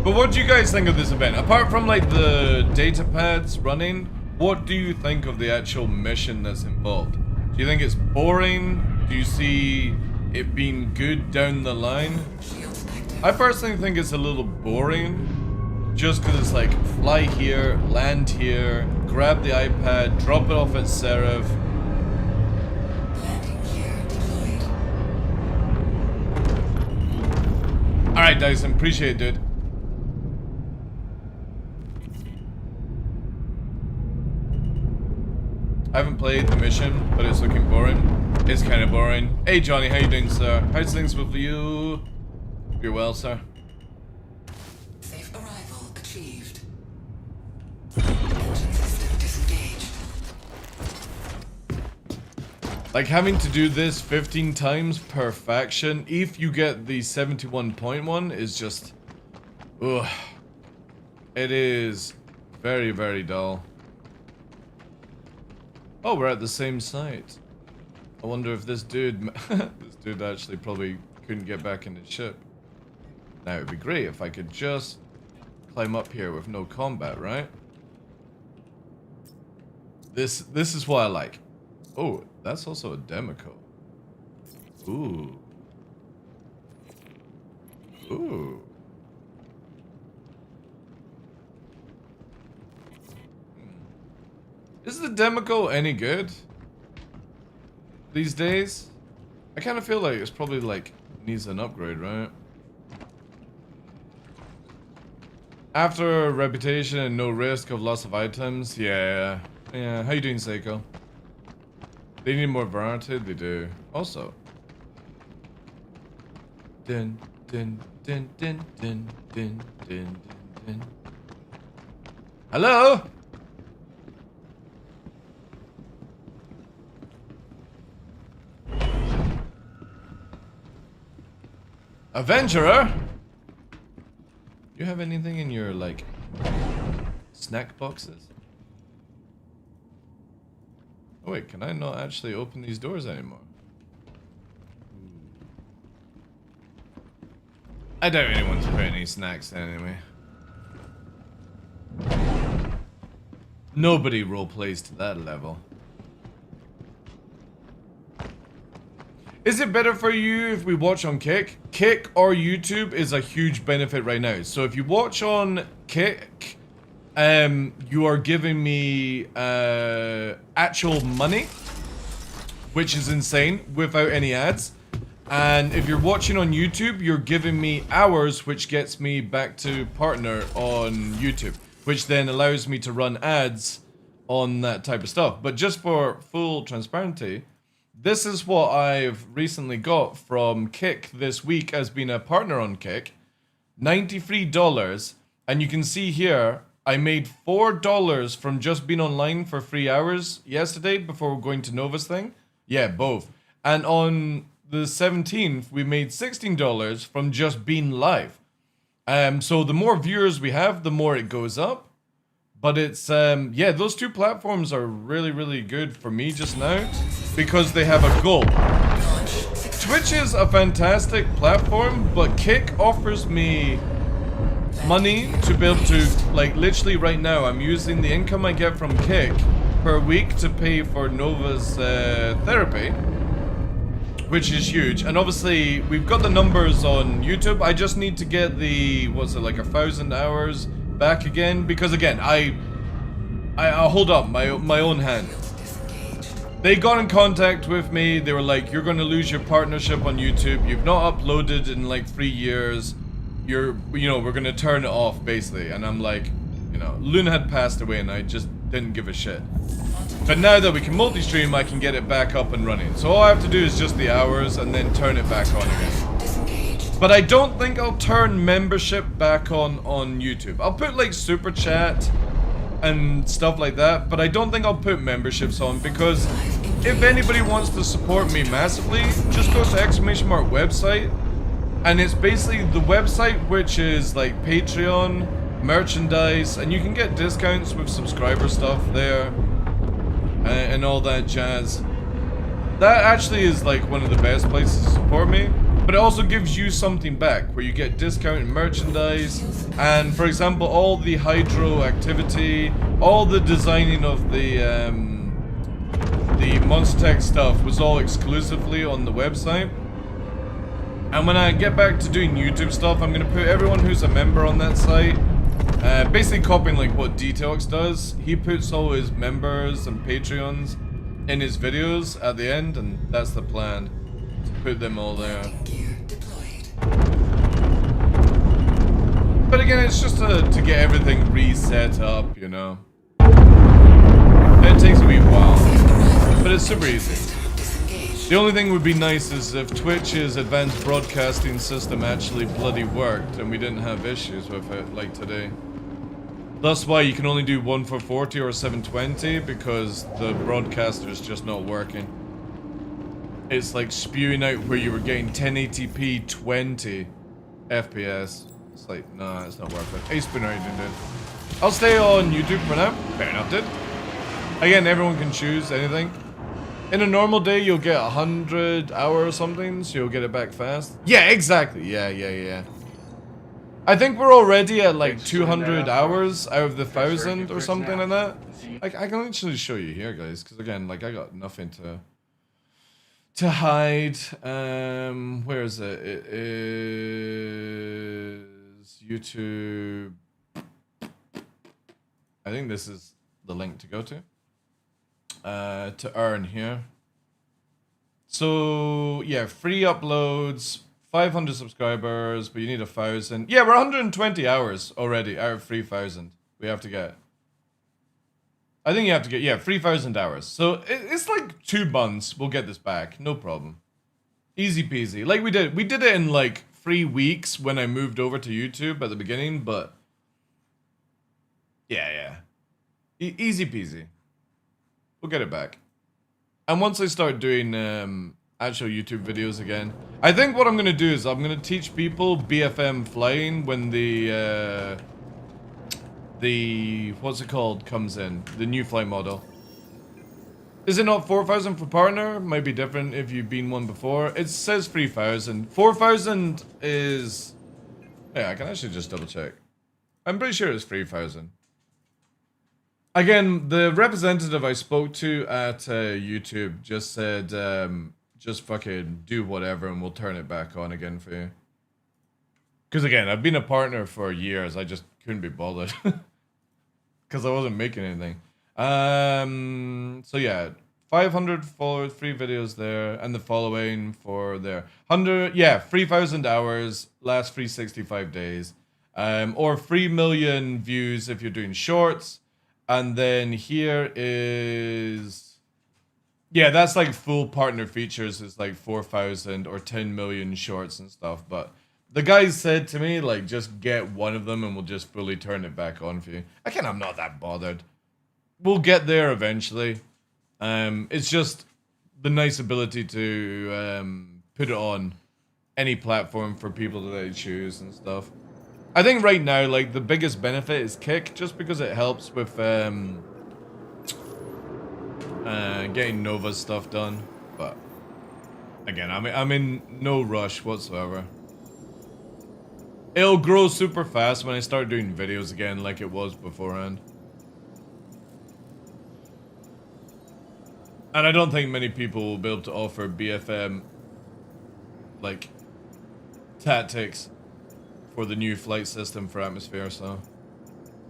But what do you guys think of this event? Apart from like the data pads running, what do you think of the actual mission that's involved? Do you think it's boring? Do you see it being good down the line? I personally think it's a little boring, just because it's like fly here, land here, grab the iPad, drop it off at Seraph. Alright, Dyson, appreciate it, dude. I haven't played the mission, but it's looking boring. It's kind of boring. Hey Johnny, how you doing, sir? How's things with you? You're well, sir. Safe arrival achieved. Engine system disengaged. Like having to do this 15 times per faction, if you get the 71.1, is just, ugh. It is very, very dull. Oh, we're at the same site. I wonder if this dude, this dude actually probably couldn't get back in his ship. Now it'd be great if I could just climb up here with no combat, right? This is what I like. Oh, that's also a Demico. Ooh. Ooh. Is the Demico any good these days? I kind of feel like it's probably like needs an upgrade, right? After reputation and no risk of loss of items, yeah. Yeah, how you doing, Seiko? They need more variety, they do. Also. Din, din, din, din, din, din, din, din. Hello? Adventurer? You have anything in your, like, snack boxes? Oh wait, can I not actually open these doors anymore? I doubt anyone's put any snacks in anyway. Nobody roleplays to that level. Is it better for you if we watch on Kick? Kick or YouTube is a huge benefit right now. So if you watch on Kick, you are giving me actual money, which is insane, without any ads. And if you're watching on YouTube, you're giving me hours, which gets me back to partner on YouTube, which then allows me to run ads on that type of stuff. But just for full transparency, this is what I've recently got from Kick this week as being a partner on Kick. $93. And you can see here, I made $4 from just being online for 3 hours yesterday before going to Nova's thing. Yeah, both. And on the 17th, we made $16 from just being live. So the more viewers we have, the more it goes up. But it's, yeah, those two platforms are really, really good for me just now because they have a goal. Twitch is a fantastic platform, but Kick offers me money to be able to, like, literally right now, I'm using the income I get from Kick per week to pay for Nova's therapy, which is huge. And obviously, we've got the numbers on YouTube. I just need to get the, what's it, like 1,000 hours back again, because again, I'll hold up my own hand. They got in contact with me. They were like, "You're going to lose your partnership on YouTube. You've not uploaded in like 3 years. We're going to turn it off basically." And I'm like, Luna had passed away, and I just didn't give a shit. But now that we can multi-stream, I can get it back up and running. So all I have to do is just the hours and then turn it back on again. But I don't think I'll turn membership back on YouTube. I'll put like super chat and stuff like that, but I don't think I'll put memberships on, because if anybody wants to support me massively, just go to ! website, and it's basically the website which is like Patreon, merchandise, and you can get discounts with subscriber stuff there and all that jazz. That actually is like one of the best places to support me. But it also gives you something back, where you get discounted merchandise, and for example, all the hydro activity, all the designing of the Monster Tech stuff was all exclusively on the website. And when I get back to doing YouTube stuff, I'm going to put everyone who's a member on that site, basically copying like what Detailx does. He puts all his members and Patreons in his videos at the end, and that's the plan. Put them all there. But again, it's just to get everything reset up, It takes a wee while, but it's super easy. The only thing would be nice is if Twitch's advanced broadcasting system actually bloody worked and we didn't have issues with it like today. That's why you can only do 1 for 40 or 720, because the broadcaster's just not working. It's like spewing out where you were getting 1080p 20 FPS. It's like, nah, it's not worth it. Hey, Spinner, how you doing, dude? I'll stay on YouTube for now. Fair enough, dude. Again, everyone can choose anything. In a normal day, you'll get 100 hours or something, so you'll get it back fast. Yeah, exactly. Yeah. I think we're already at like 200 hours out of the 1,000 or something like that. I can actually show you here, guys, because again, like, I got nothing to hide. Where is it? It is YouTube. I think this is the link to go to earn here. So yeah, free uploads, 500 subscribers, but you need 1,000. Yeah, we're 120 hours already out of 3,000. We have to get. I think you have to get, yeah, 3,000 hours. So it's like 2 months. We'll get this back. No problem. Easy peasy. Like we did it in like 3 weeks when I moved over to YouTube at the beginning, but yeah. Easy peasy. We'll get it back. And once I start doing actual YouTube videos again, I think what I'm going to do is I'm going to teach people BFM flying when the what's it called comes in, the new flight model. Is it not 4,000 for partner? Might be different if you've been one before. It says 3,000. 4,000 is... Yeah, I can actually just double check. I'm pretty sure it's 3,000. Again, the representative I spoke to at YouTube just said, just fucking do whatever and we'll turn it back on again for you. Because again, I've been a partner for years. I just couldn't be bothered. Because I wasn't making anything. So yeah, 500 followers, 3 videos there, and the following for there. 3,000 hours, last 365 days. Or 3 million views if you're doing shorts. And then here is... Yeah, that's like full partner features. It's like 4,000 or 10 million shorts and stuff. But the guys said to me, like, just get one of them and we'll just fully turn it back on for you. Again, I'm not that bothered. We'll get there eventually. It's just the nice ability to put it on any platform for people that they choose and stuff. I think right now, like, the biggest benefit is Kick, just because it helps with getting Nova stuff done. But again, I'm in no rush whatsoever. It'll grow super fast when I start doing videos again, like it was beforehand. And I don't think many people will be able to offer BFM, like, tactics for the new flight system for Atmosphere, so...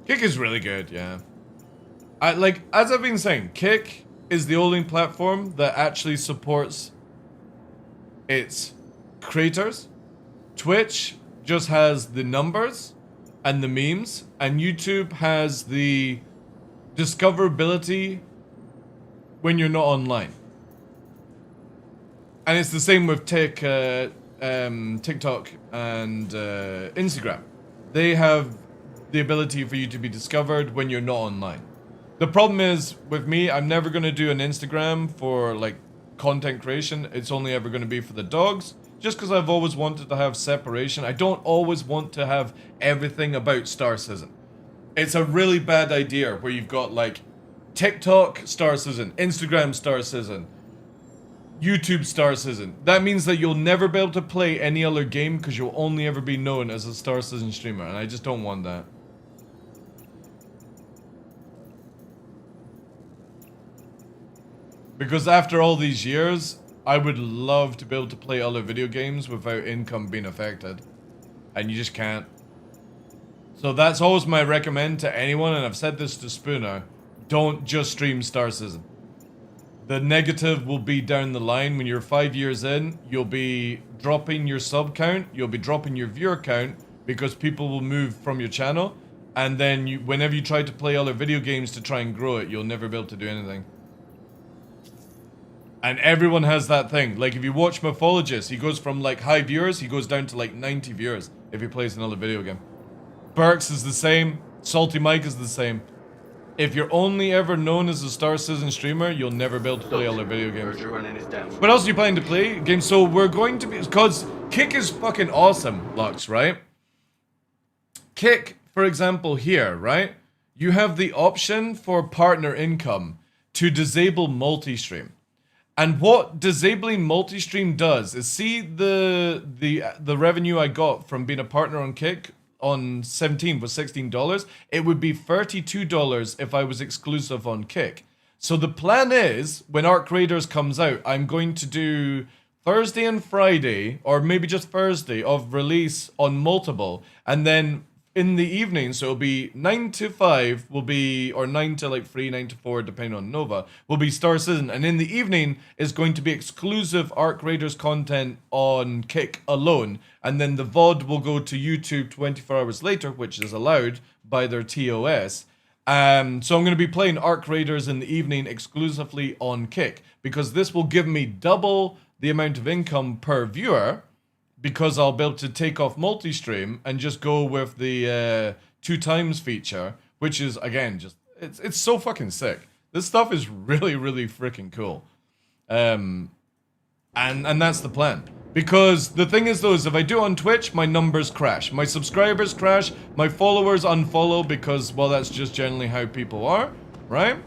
Kick is really good, yeah. As I've been saying, Kick is the only platform that actually supports its creators. Twitch just has the numbers and the memes, and YouTube has the discoverability when you're not online. And it's the same with TikTok and Instagram. They have the ability for you to be discovered when you're not online. The problem is, with me, I'm never going to do an Instagram for, like, content creation. It's only ever going to be for the dogs. Just because I've always wanted to have separation. I don't always want to have everything about Star Citizen. It's a really bad idea where you've got, like, TikTok Star Citizen, Instagram Star Citizen, YouTube Star Citizen. That means that you'll never be able to play any other game because you'll only ever be known as a Star Citizen streamer, and I just don't want that. Because after all these years, I would love to be able to play other video games without income being affected. And you just can't. So that's always my recommend to anyone, and I've said this to Spooner. Don't just stream Star Citizen. The negative will be down the line when you're 5 years in. You'll be dropping your sub count. You'll be dropping your viewer count because people will move from your channel. And then whenever you try to play other video games to try and grow it, you'll never be able to do anything. And everyone has that thing. Like, if you watch Mythologist, he goes from, like, high viewers, he goes down to, like, 90 viewers if he plays another video game. Burks is the same. Salty Mike is the same. If you're only ever known as a Star Citizen streamer, you'll never be able to play other video games. What else are you planning to play? Games? So we're going to be... Because Kick is fucking awesome, Lux, right? Kick, for example, here, right? You have the option for partner income to disable multi-stream. And what disabling multi-stream does is, see the revenue I got from being a partner on Kick on 17 was $16. It would be $32 if I was exclusive on Kick. So the plan is, when Arc Raiders comes out, I'm going to do Thursday and Friday, or maybe just Thursday, of release on multiple, and then in the evening, so it'll be 9 to 5 will be, or 9 to like 3, 9 to 4, depending on Nova, will be Star Citizen. And in the evening is going to be exclusive Arc Raiders content on Kick alone. And then the VOD will go to YouTube 24 hours later, which is allowed by their TOS. So I'm going to be playing Arc Raiders in the evening exclusively on Kick, because this will give me double the amount of income per viewer, because I'll be able to take off multi-stream and just go with the 2 times feature, which is, again, just, it's so fucking sick. This stuff is really, really freaking cool. And that's the plan. Because the thing is, though, is if I do it on Twitch, my numbers crash. My subscribers crash, my followers unfollow because, well, that's just generally how people are, right?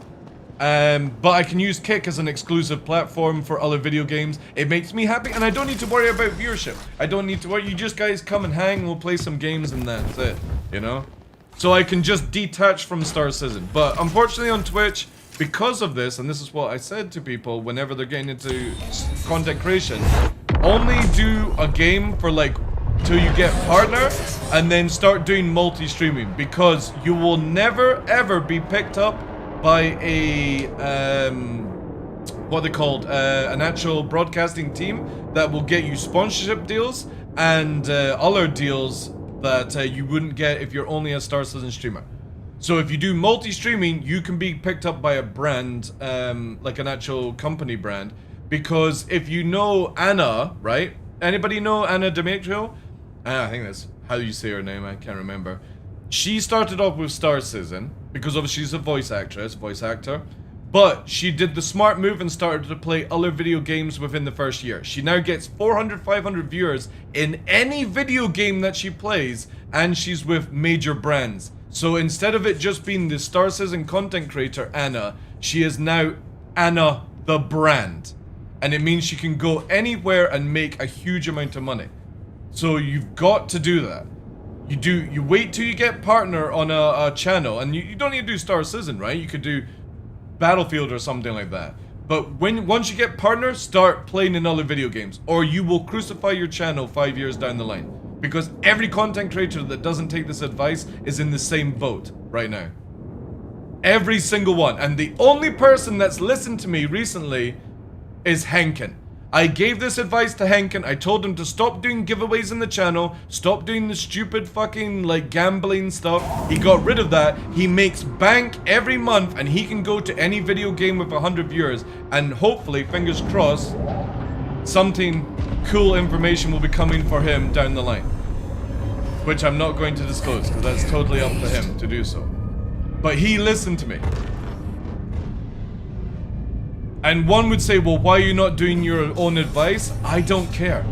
But I can use Kick as an exclusive platform for other video games. It makes me happy, and I don't need to worry about viewership. I don't need to worry. You just guys come and hang, we'll play some games, and that's it, you know? So I can just detach from Star Citizen. But unfortunately on Twitch, because of this, and this is what I said to people whenever they're getting into content creation, only do a game for like till you get partner, and then start doing multi-streaming, because you will never ever be picked up by a what they called an actual broadcasting team that will get you sponsorship deals and other deals that you wouldn't get if you're only a Star Citizen streamer. So if you do multi-streaming, you can be picked up by a brand, like an actual company brand, because if you know Anna, right? Anybody know Anna Demetrio? I think that's how you say her name, I can't remember. She started off with Star Citizen, because obviously she's a voice actor, but she did the smart move and started to play other video games within the first year. She now gets 400, 500 viewers in any video game that she plays, and she's with major brands. So instead of it just being the Star Citizen content creator, Anna, she is now Anna the brand. And it means she can go anywhere and make a huge amount of money. So you've got to do that. You wait till you get partner on a channel, and you don't need to do Star Citizen, right? You could do Battlefield or something like that. But once you get partner, start playing in other video games, or you will crucify your channel 5 years down the line. Because every content creator that doesn't take this advice is in the same boat right now. Every single one. And the only person that's listened to me recently is Henkin. I gave this advice to Henkin. I told him to stop doing giveaways in the channel, stop doing the stupid fucking like gambling stuff. He got rid of that. He makes bank every month, and he can go to any video game with 100 viewers, and hopefully, fingers crossed, something cool information will be coming for him down the line, which I'm not going to disclose because that's totally up to him to do so. But he listened to me. And one would say, well, why are you not doing your own advice? I don't care.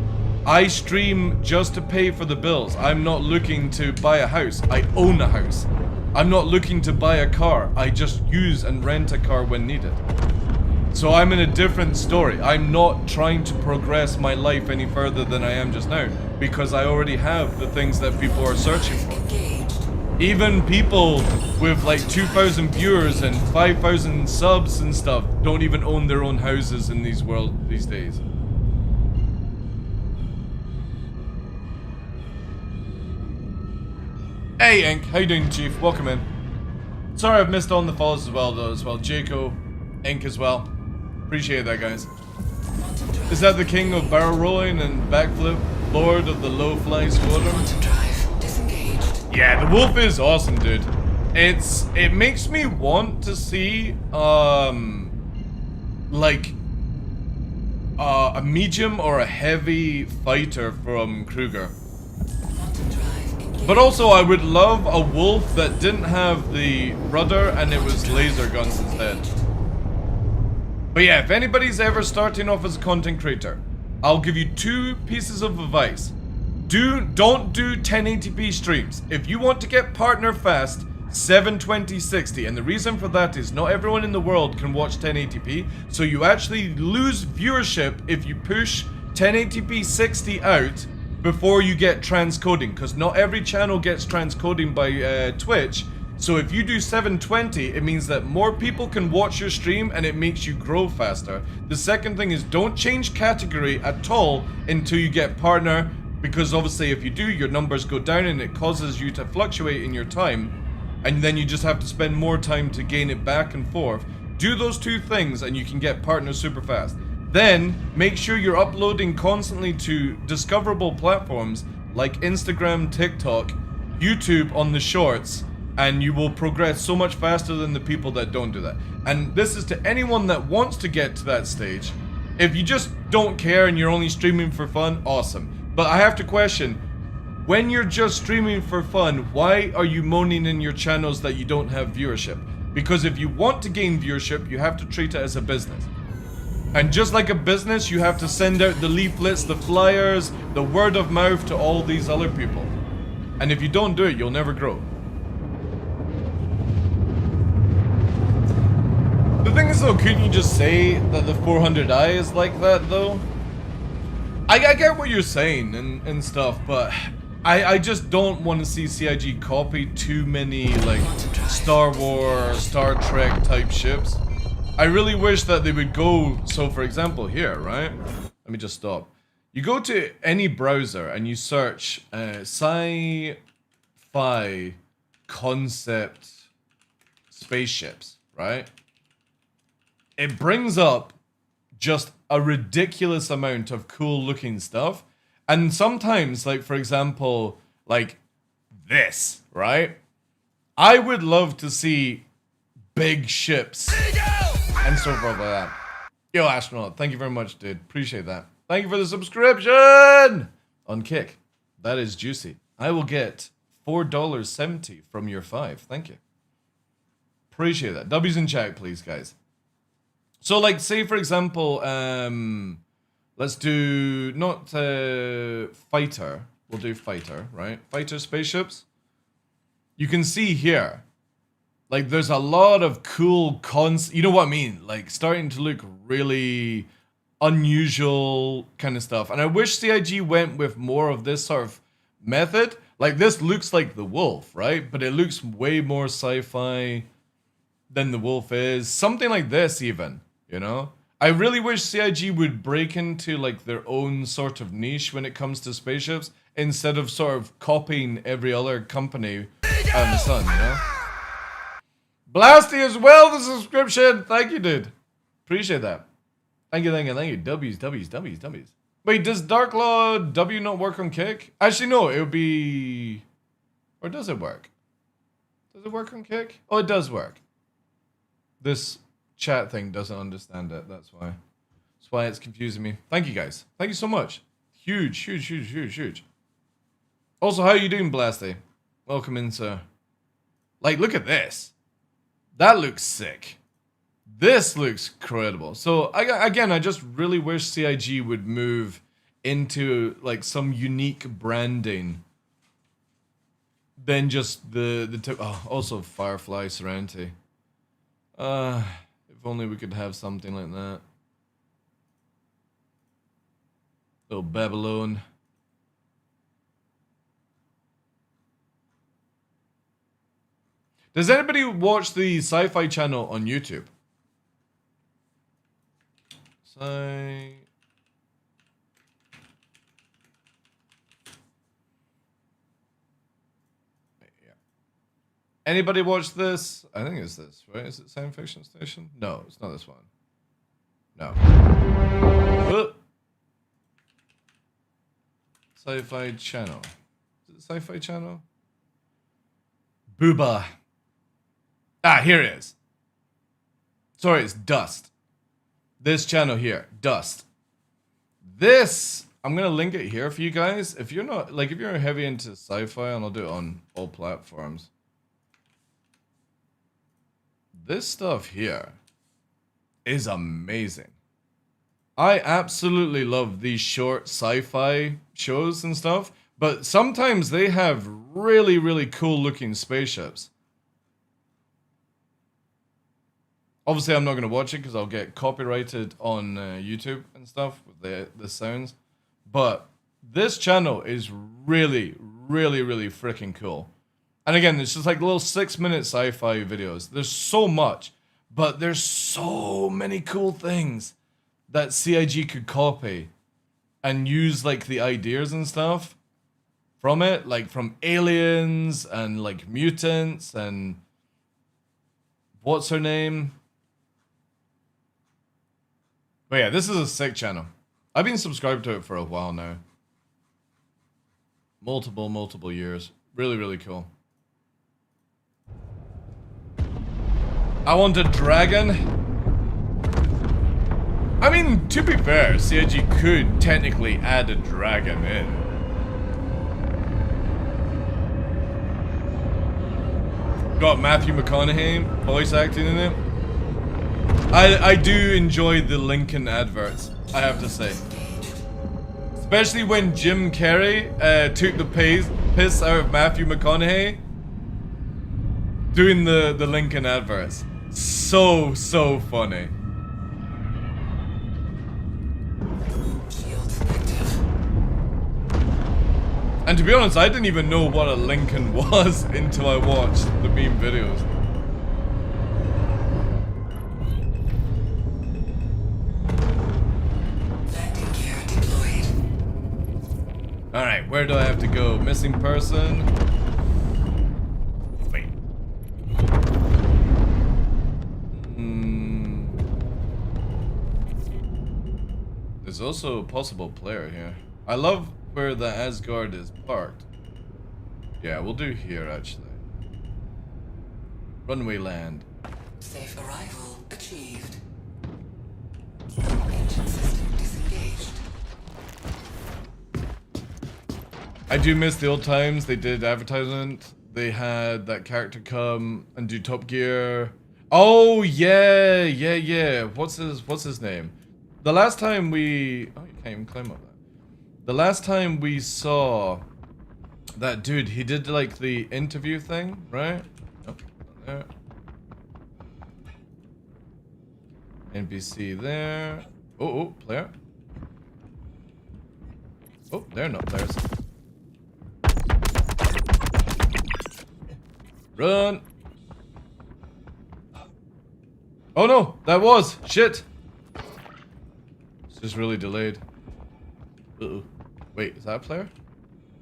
I stream just to pay for the bills. I'm not looking to buy a house. I own a house. I'm not looking to buy a car. I just use and rent a car when needed. So I'm in a different story. I'm not trying to progress my life any further than I am just now, because I already have the things that people are searching for. Even people with like 2,000 viewers and 5,000 subs and stuff don't even own their own houses in these days. Hey Ink, how you doing, Chief? Welcome in. Sorry I've missed on the follows as well, though, Jaco, Ink as well. Appreciate that, guys. Is that the king of barrel rolling and backflip, lord of the low fly squadron? Yeah, the wolf is awesome, dude. It makes me want to see like a medium or a heavy fighter from Kruger. But also I would love a wolf that didn't have the rudder and it was laser guns instead. But yeah, if anybody's ever starting off as a content creator, I'll give you 2 pieces of advice. Don't do 1080p streams. If you want to get partner fast, 720/60, and the reason for that is not everyone in the world can watch 1080p, so you actually lose viewership if you push 1080p 60 out before you get transcoding, because not every channel gets transcoding by Twitch. So if you do 720, it means that more people can watch your stream and it makes you grow faster. The second thing is don't change category at all until you get partner, Because obviously if you do, your numbers go down and it causes you to fluctuate in your time, and then you just have to spend more time to gain it back and forth. Do those two things and you can get partners super fast. Then make sure you're uploading constantly to discoverable platforms like Instagram, TikTok, YouTube on the shorts, and you will progress so much faster than the people that don't do that. And this is to anyone that wants to get to that stage. If you just don't care and you're only streaming for fun, awesome. But I have to question, when you're just streaming for fun, why are you moaning in your channels that you don't have viewership? Because if you want to gain viewership, you have to treat it as a business. And just like a business, you have to send out the leaflets, the flyers, the word of mouth to all these other people. And if you don't do it, you'll never grow. The thing is though, couldn't you just say that the 400i is like that though? I get what you're saying and stuff, but I just don't want to see CIG copy too many like Star Wars, Star Trek type ships. I really wish that they would go, so for example here, right? Let me just stop. You go to any browser and you search sci-fi concept spaceships, right? It brings up just a ridiculous amount of cool looking stuff. And sometimes, like for example, like this, right? I would love to see big ships and so forth like that. Yo, Astronaut, thank you very much, dude. Appreciate that. Thank you for the subscription on Kick. That is juicy. I will get $4.70 from your 5. Thank you. Appreciate that. W's in chat, please, guys. So, like, say for example, let's do not fighter. We'll do fighter, right? Fighter spaceships. You can see here, like, there's a lot of cool you know what I mean? Like, starting to look really unusual kind of stuff. And I wish CIG went with more of this sort of method. Like, this looks like the Wolf, right? But it looks way more sci-fi than the Wolf is. Something like this, even, you know? I really wish CIG would break into, like, their own sort of niche when it comes to spaceships, instead of sort of copying every other company under the sun, you know? Blasty as well, the subscription. Thank you, dude. Appreciate that. Thank you, thank you, thank you. W's, W's, W's, W's. Wait, does DarkLaw W not work on Kick? Actually, no, it would be... Or does it work? Does it work on Kick? Oh, it does work. This chat thing doesn't understand it, that's why. That's why it's confusing me. Thank you, guys. Thank you so much. Huge, huge, huge, huge, huge. Also, how are you doing, Blasty? Welcome in, sir. Like, look at this. That looks sick. This looks incredible. So, again, I just really wish CIG would move into, like, some unique branding than just the oh, also Firefly Serenity. If only we could have something like that. Little Babylon. Does anybody watch the Sci-Fi channel on YouTube? Anybody watch this? I think it's this, right? Is it Science Fiction Station? No, it's not this one. No. Sci-Fi channel. Is it the Sci-Fi channel? Booba. Ah, here it is. Sorry, it's Dust. This channel here, Dust. This, I'm gonna link it here for you guys. If you're not, like, if you're heavy into sci-fi, and I'll do it on all platforms. This stuff here is amazing. I absolutely love these short sci-fi shows and stuff, but sometimes they have really, really cool looking spaceships. Obviously, I'm not going to watch it because I'll get copyrighted on YouTube and stuff with the sounds. But this channel is really, really, really freaking cool. And again, it's just like little 6-minute sci-fi videos. There's so much, but there's so many cool things that CIG could copy and use like the ideas and stuff from it, like from aliens and like mutants and what's her name? But yeah, this is a sick channel. I've been subscribed to it for a while now. Multiple years. Really, really cool. I want a dragon. I mean, to be fair, CIG could technically add a dragon in. Got Matthew McConaughey voice acting in it. I do enjoy the Lincoln adverts, I have to say. Especially when Jim Carrey took the piss out of Matthew McConaughey doing the Lincoln adverts. So funny. And to be honest, I didn't even know what a Lincoln was until I watched the meme videos. Alright, where do I have to go? Missing person? Wait. There's also a possible player here. I love where the Asgard is parked. Yeah, we'll do here actually. Runway land. Safe arrival achieved. Engine system disengaged. I do miss the old times. They did advertisement. They had that character come and do Top Gear. Oh yeah. What's his name? The last time we... Oh, you can't even climb up that. The last time we saw that dude, he did like the interview thing, right? Oh, not there. NPC there. Oh, player. Oh, they're not players. Run! Oh no, that was shit. It's just really delayed. Uh-oh. Wait, is that a player?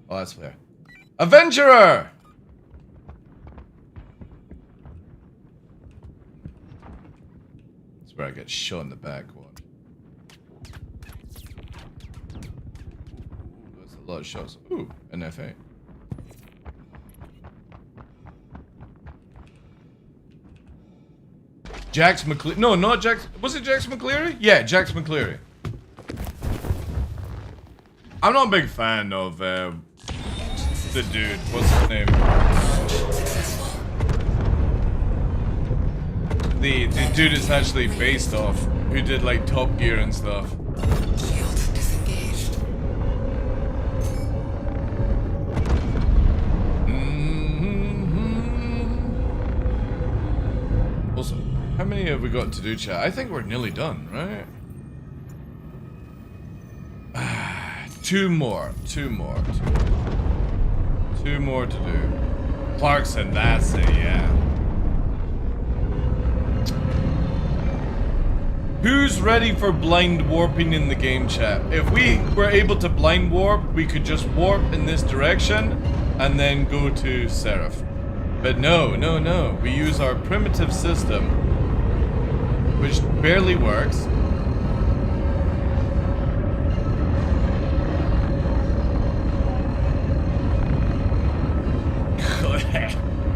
Oh, that's a player. Aventurer! That's where I get shot in the back one. That's a lot of shots. Ooh, an F8. Jax McCleary. No, not Jax. Was it Jax McCleary? Yeah, Jax McCleary. I'm not a big fan of the dude. What's his name? The dude is actually based off, who did like Top Gear and stuff. Shield disengaged. Also, how many have we got to do, chat? I think we're nearly done, right? Two more to do. Clarkson, that's it, yeah. Who's ready for blind warping in the game, chat? If we were able to blind warp, we could just warp in this direction and then go to Seraph. But no. We use our primitive system, which barely works.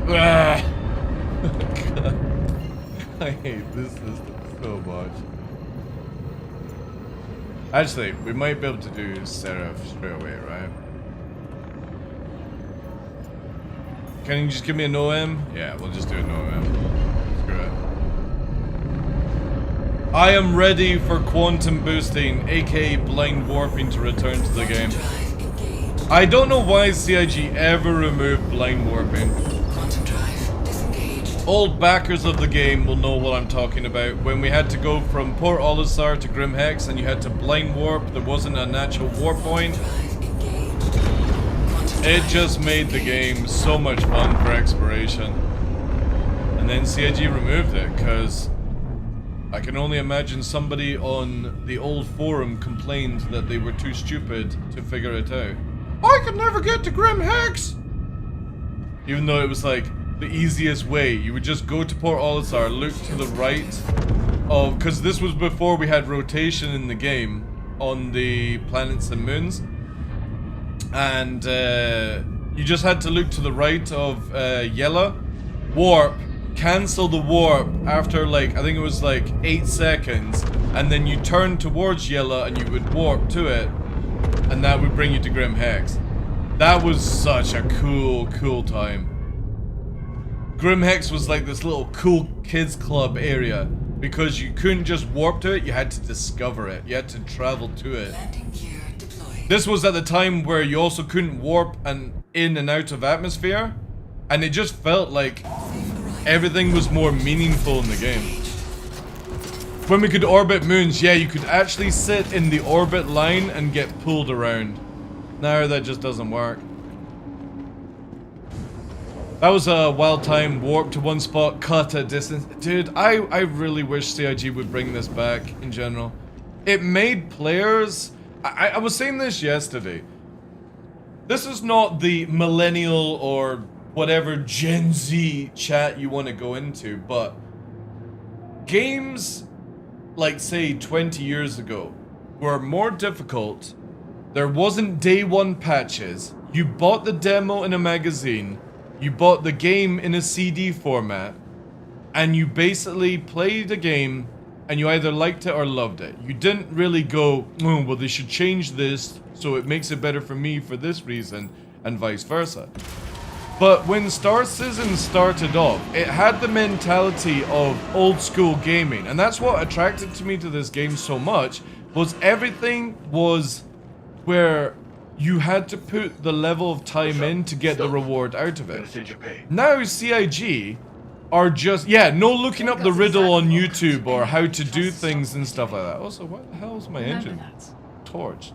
God. I hate this system so much. Actually, we might be able to do Seraph straight away, right? Can you just give me an OM? Yeah, we'll just do an OM. Screw it. I am ready for quantum boosting, aka blind warping, to return to the game. I don't know why CIG ever removed blind warping. Quantum drive disengaged. Old backers of the game will know what I'm talking about. When we had to go from Port Olisar to Grim Hex and you had to blind warp, there wasn't a natural warp point. It just made the game so much fun for exploration. And then CIG removed it, because I can only imagine somebody on the old forum complained that they were too stupid to figure it out. I could never get to Grim Hex! Even though it was like the easiest way. You would just go to Port Olisar, look to the right of... Because this was before we had rotation in the game on the planets and moons. And you just had to look to the right of Yella, warp, cancel the warp after like, I think it was like 8 seconds, and then you turn towards Yella and you would warp to it, and that would bring you to Grim Hex. That was such a cool time. Grim Hex was like this little cool kids club area, because you couldn't just warp to it, you had to discover it, you had to travel to it. Landing gear deployed. This was at the time where you also couldn't warp and in and out of atmosphere, and it just felt like everything was more meaningful in the game. When we could orbit moons, yeah, you could actually sit in the orbit line and get pulled around. Now that just doesn't work. That was a wild time. Warp to one spot, cut at distance. Dude, I really wish CIG would bring this back in general. It made players... I was saying this yesterday. This is not the millennial or whatever Gen Z chat you want to go into, but games like, say, 20 years ago were more difficult. There wasn't day one patches. You bought the demo in a magazine. You bought the game in a CD format. And you basically played a game and you either liked it or loved it. You didn't really go, oh, well, they should change this so it makes it better for me for this reason, and vice versa. But when Star Citizen started off, it had the mentality of old school gaming, and that's what attracted to me to this game so much, was everything was where you had to put the level of time in to get the reward out of it. Now CIG are just, yeah, no looking up the riddle on YouTube or how to do things and stuff like that. Also, what the hell is my engine torch?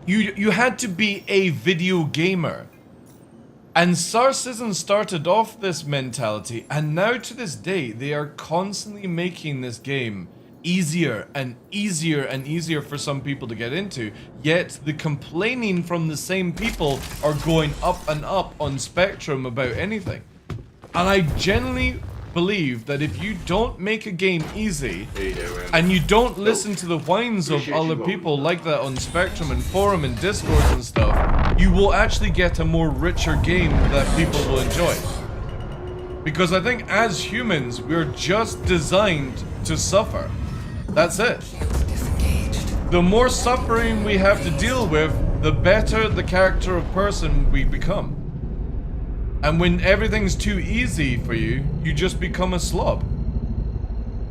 You had to be a video gamer. And Star Citizen started off this mentality, and now to this day, they are constantly making this game easier and easier and easier for some people to get into, yet the complaining from the same people are going up and up on Spectrum about anything. And I genuinely believe that if you don't make a game easy, and you don't listen to the whines of other people like that on Spectrum and Forum and Discord and stuff, you will actually get a more richer game that people will enjoy. Because I think as humans, we're just designed to suffer. That's it. The more suffering we have to deal with, the better the character of person we become. And when everything's too easy for you, you just become a slob.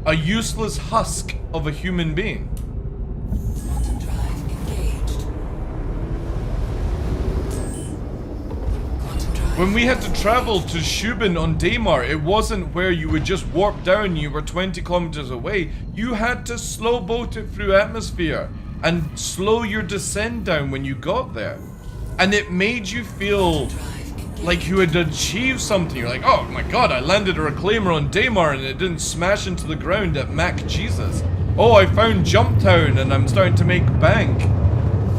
A useless husk of a human being. When we had to travel to Shubin on Daymar, it wasn't where you would just warp down, you were 20 kilometers away. You had to slow boat it through atmosphere and slow your descent down when you got there. And it made you feel like you had achieved something. You're like, oh my god, I landed a reclaimer on Daymar and it didn't smash into the ground at Mac Jesus. Oh, I found Jumptown and I'm starting to make bank.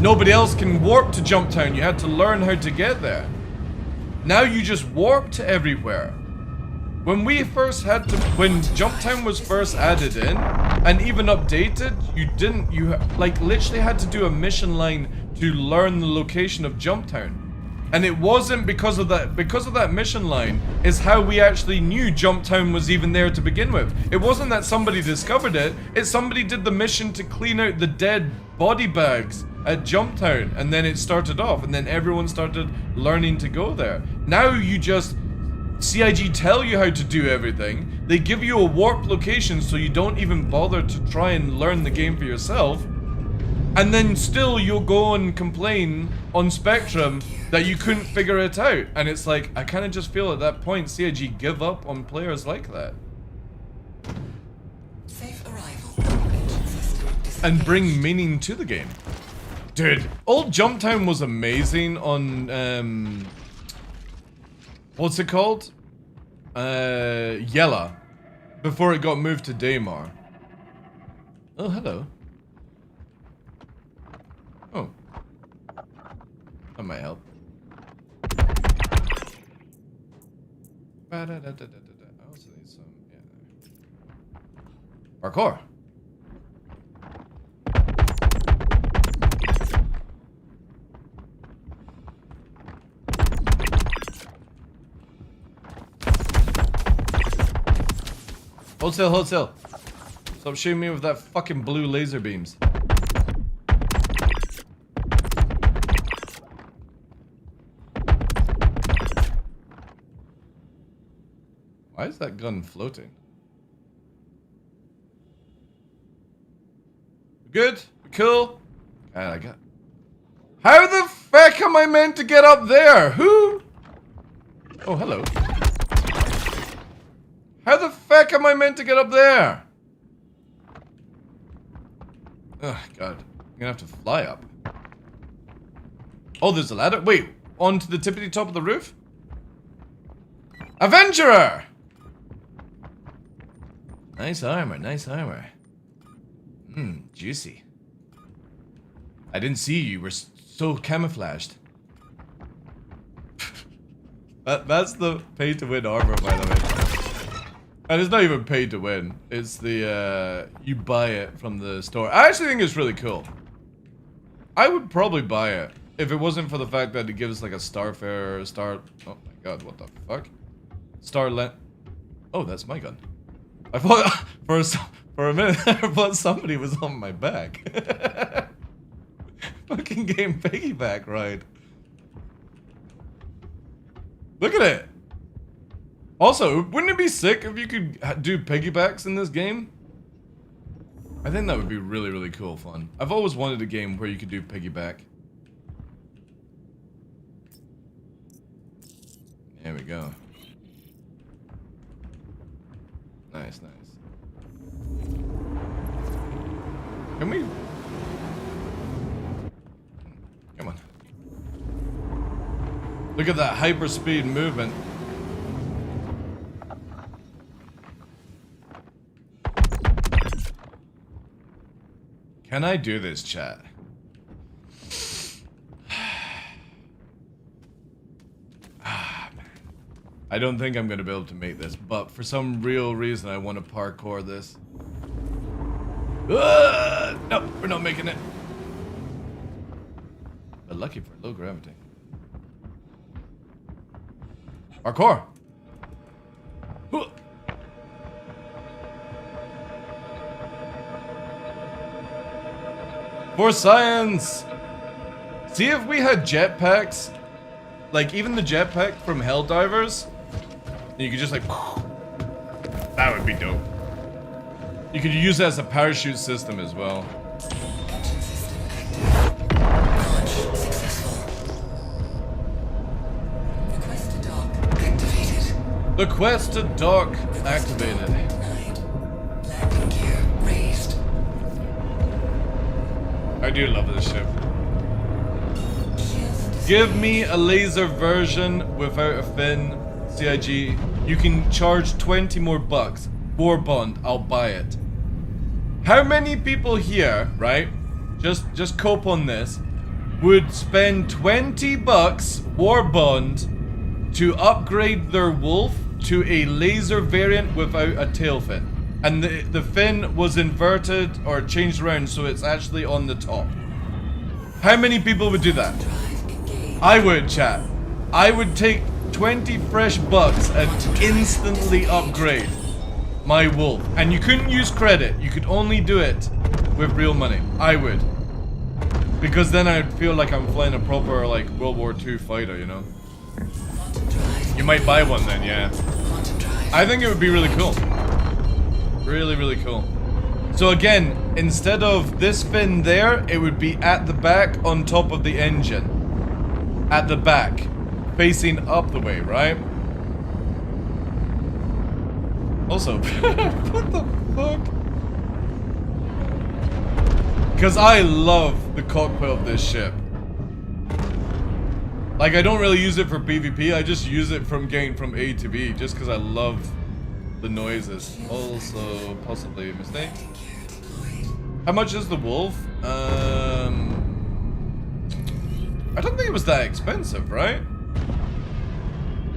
Nobody else can warp to Jumptown. You had to learn how to get there. Now you just warp to everywhere. When we first had to, when Jumptown was first added in and even updated, you like literally had to do a mission line to learn the location of Jumptown. And it wasn't because of that mission line is how we actually knew Jumptown was even there to begin with. It wasn't that somebody discovered it, it's somebody did the mission to clean out the dead body bags at Jumptown, and then it started off, and then everyone started learning to go there. Now you just, CIG tell you how to do everything, they give you a warp location so you don't even bother to try and learn the game for yourself, and then still you'll go and complain on Spectrum that you couldn't figure it out. And it's like, I kind of just feel at that point CIG give up on players like that. Safe arrival. And bring meaning to the game. Dude, old Jumptown was amazing on, what's it called? Yella. before it got moved to Daymar. Oh, hello. Oh. That might help. I also need some, yeah. Parkour. Hold still, hold still. Stop shooting me with that fucking blue laser beams. Why is that gun floating? Good? Cool? I got... How the fuck am I meant to get up there? Who? Oh, hello. How the fuck am I meant to get up there? Oh, God. I'm gonna have to fly up. Oh, there's a ladder? Wait, onto the tippity top of the roof? Adventurer! Nice armor, nice armor. Juicy. I didn't see you, were so camouflaged. That's the pay to win armor, by the way. And it's not even pay to win. It's the, you buy it from the store. I actually think it's really cool. I would probably buy it if it wasn't for the fact that it gives like a Starfare or star... Oh my god, what the fuck? Starlet... Oh, that's my gun. I thought, for a minute, I thought somebody was on my back. Fucking game piggyback ride. Look at it. Also, wouldn't it be sick if you could do piggybacks in this game? I think that would be really, really cool fun. I've always wanted a game where you could do piggyback. There we go. Nice, nice. Can we... Come on. Look at that hyperspeed movement. Can I do this, chat? I don't think I'm gonna be able to make this, but for some real reason I want to parkour this. No, we're not making it. But lucky for low gravity. Parkour! For science! See if we had jetpacks, like even the jetpack from Helldivers, and you could just like, that would be dope. You could use it as a parachute system as well. The quest to dock activated. I do love this ship. Give me a laser version without a fin. CIG. You can charge 20 more bucks. War bond. I'll buy it. How many people here, right? Just cope on this. Would spend 20 bucks war bond to upgrade their wolf to a laser variant without a tail fin. And the fin was inverted or changed around so it's actually on the top. How many people would do that? I would, chat. I would take 20 fresh bucks and instantly upgrade my wolf. And you couldn't use credit. You could only do it with real money. I would. Because then I'd feel like I'm flying a proper like World War II fighter, you know? You might buy one then, yeah. I think it would be really cool. Really, really cool. So again, instead of this fin there, it would be at the back on top of the engine. At the back. Facing up the way, right? Also, what the fuck? Because I love the cockpit of this ship. Like, I don't really use it for PvP, I just use it from getting from A to B, just because I love the noises. Also, possibly a mistake. How much is the wolf? I don't think it was that expensive, right?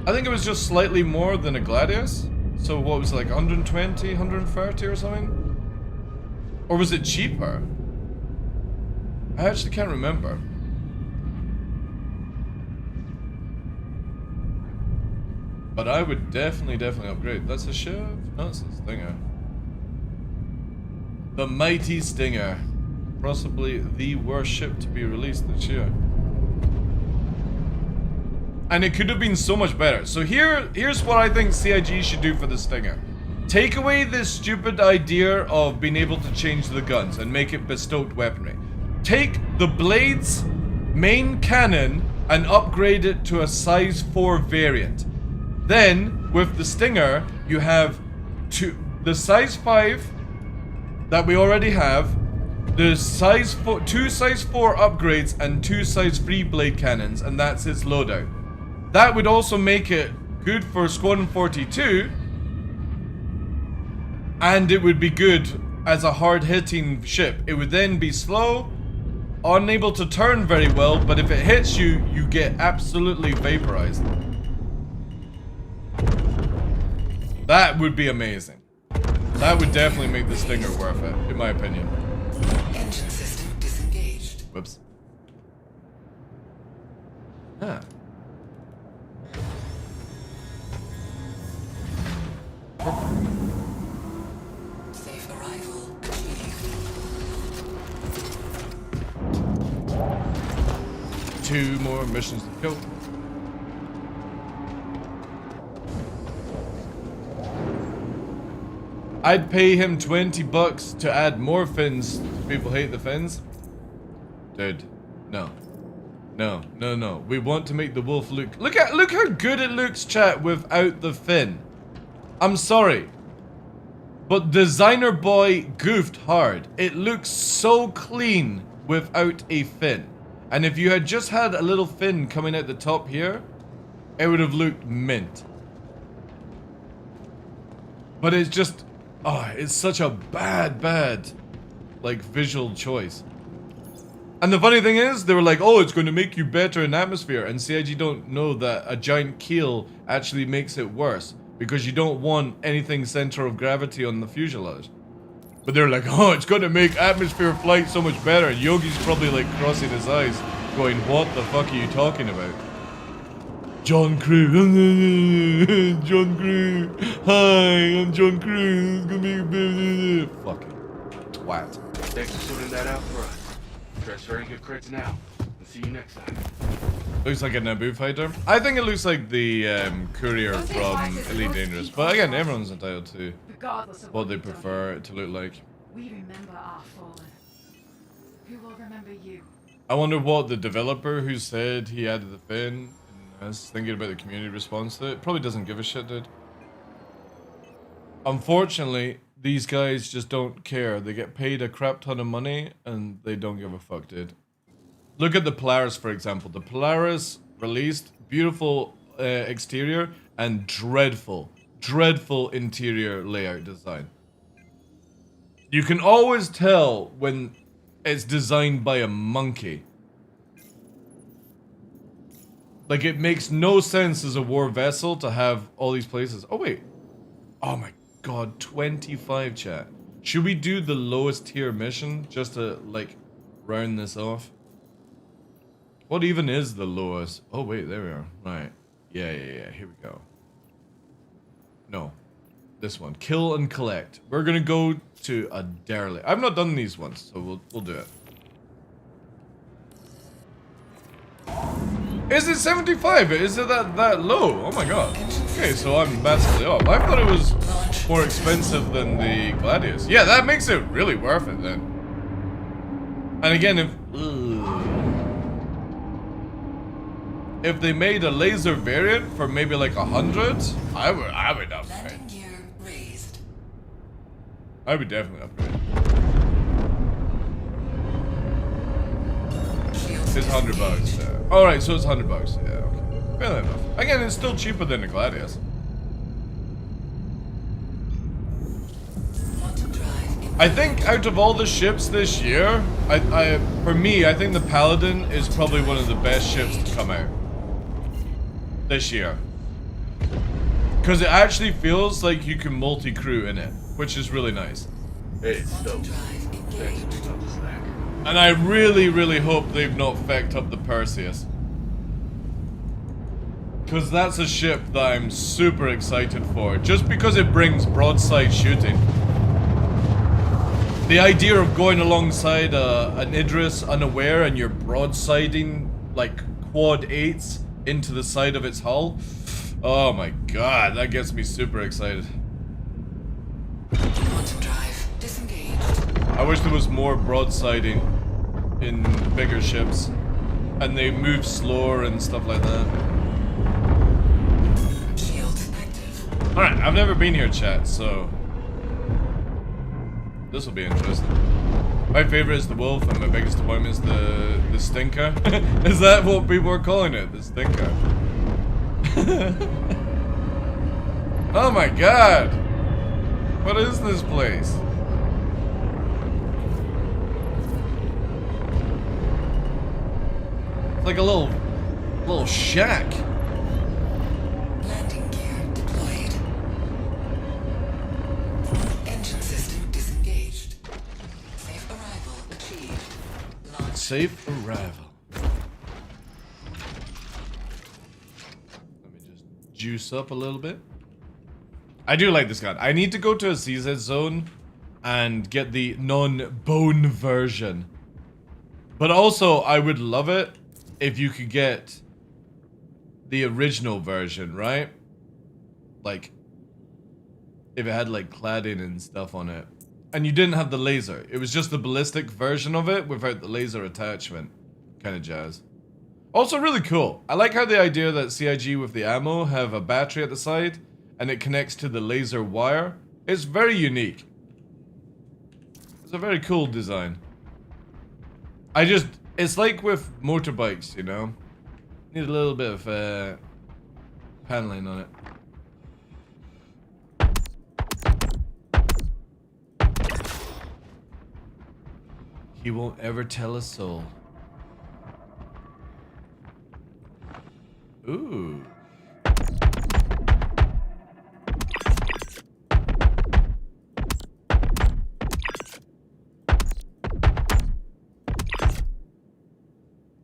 I think it was just slightly more than a Gladius. So what was it, like 120, 130 or something? Or was it cheaper? I actually can't remember. But I would definitely upgrade. That's a shiv? No, it's a stinger. The mighty Stinger. Possibly the worst ship to be released this year. And it could have been so much better. So here's what I think CIG should do for the Stinger. Take away this stupid idea of being able to change the guns and make it bestowed weaponry. Take the Blade's main cannon and upgrade it to a size 4 variant. Then, with the Stinger, you have the size 5 that we already have, the size 4, 2 size 4 upgrades and 2 size 3 blade cannons, and that's its loadout. That would also make it good for Squadron 42, and it would be good as a hard-hitting ship. It would then be slow, unable to turn very well, but if it hits you, you get absolutely vaporized. That would be amazing. That would definitely make the Stinger worth it, in my opinion. Engine system disengaged. Whoops. Huh. Safe arrival achieved. 2 more missions to go. I'd pay him $20 to add more fins. People hate the fins. Dude, no. No, no, no. We want to make the wolf look how good it looks, chat, without the fin. I'm sorry. But Designer Boy goofed hard. It looks so clean without a fin. And if you had just had a little fin coming out the top here, it would have looked mint. But it's just, oh, it's such a bad, like, visual choice. And the funny thing is, they were like, oh, it's going to make you better in atmosphere. And CIG don't know that a giant keel actually makes it worse. Because you don't want anything center of gravity on the fuselage. But they're like, oh, it's going to make atmosphere flight so much better. And Yogi's probably like crossing his eyes, going, what the fuck are you talking about? John Crew. John Crew. Hi, I'm John Crew. It's going to be fucking twat. Thanks for sorting that out for us. Transferring your crates now. And see you next time. Looks like a Naboo fighter. I think it looks like the courier from Elite Dangerous. But again, everyone's entitled to what they prefer it to look like. We remember our fallen. Who will remember you? I wonder what the developer who said he added the fin and is thinking about the community response to it. Probably doesn't give a shit, dude. Unfortunately, these guys just don't care. They get paid a crap ton of money and they don't give a fuck, dude. Look at the Polaris, for example. The Polaris released beautiful exterior and dreadful interior layout design. You can always tell when it's designed by a monkey. Like, it makes no sense as a war vessel to have all these places. Oh, wait. Oh, my God. 25, chat. Should we do the lowest tier mission just to, like, round this off? What even is the lowest? Oh, wait, there we are. Right. Yeah, here we go. No. This one. Kill and collect. We're gonna go to a derelict. I've not done these ones, so we'll do it. Is it 75? Is it that low? Oh my god. Okay, so I'm vastly off. I thought it was more expensive than the Gladius. Yeah, that makes it really worth it then. And again, if they made a laser variant for maybe like 100, I would upgrade. Landing gear raised. I would definitely upgrade. It's $100. Yeah. All right, so it's $100. Yeah, okay. Fair enough. Again, it's still cheaper than the Gladius. I think out of all the ships this year, for me, I think the Paladin is probably one of the best ships to come out this year. Because it actually feels like you can multi-crew in it, which is really nice. It's stoked. Thanks for picking up the slack. And I really, really hope they've not fecked up the Perseus. Because that's a ship that I'm super excited for, just because it brings broadside shooting. The idea of going alongside an Idris unaware and you're broadsiding like quad 8s into the side of its hull. Oh my god, that gets me super excited. Quantum drive disengaged. I wish there was more broadsiding in bigger ships. And they move slower and stuff like that. Shields active. Alright, I've never been here, chat, so this will be interesting. My favorite is the wolf, and my biggest disappointment is the stinker. Is that what people are calling it? The stinker. Oh my god! What is this place? It's like a little shack. Landing gear deployed. Engine system disengaged. Safe arrival achieved. Launch. Safe arrival. Let me just juice up a little bit. I do like this gun. I need to go to a CZ zone and get the non-bone version. But also, I would love it if you could get the original version, right? Like, if it had like cladding and stuff on it. And you didn't have the laser. It was just the ballistic version of it without the laser attachment. Kind of jazz. Also really cool. I like how the idea that CIG with the ammo have a battery at the side and it connects to the laser wire. It's very unique. It's a very cool design. It's like with motorbikes, you know? Need a little bit of paneling on it. He won't ever tell a soul. Ooh.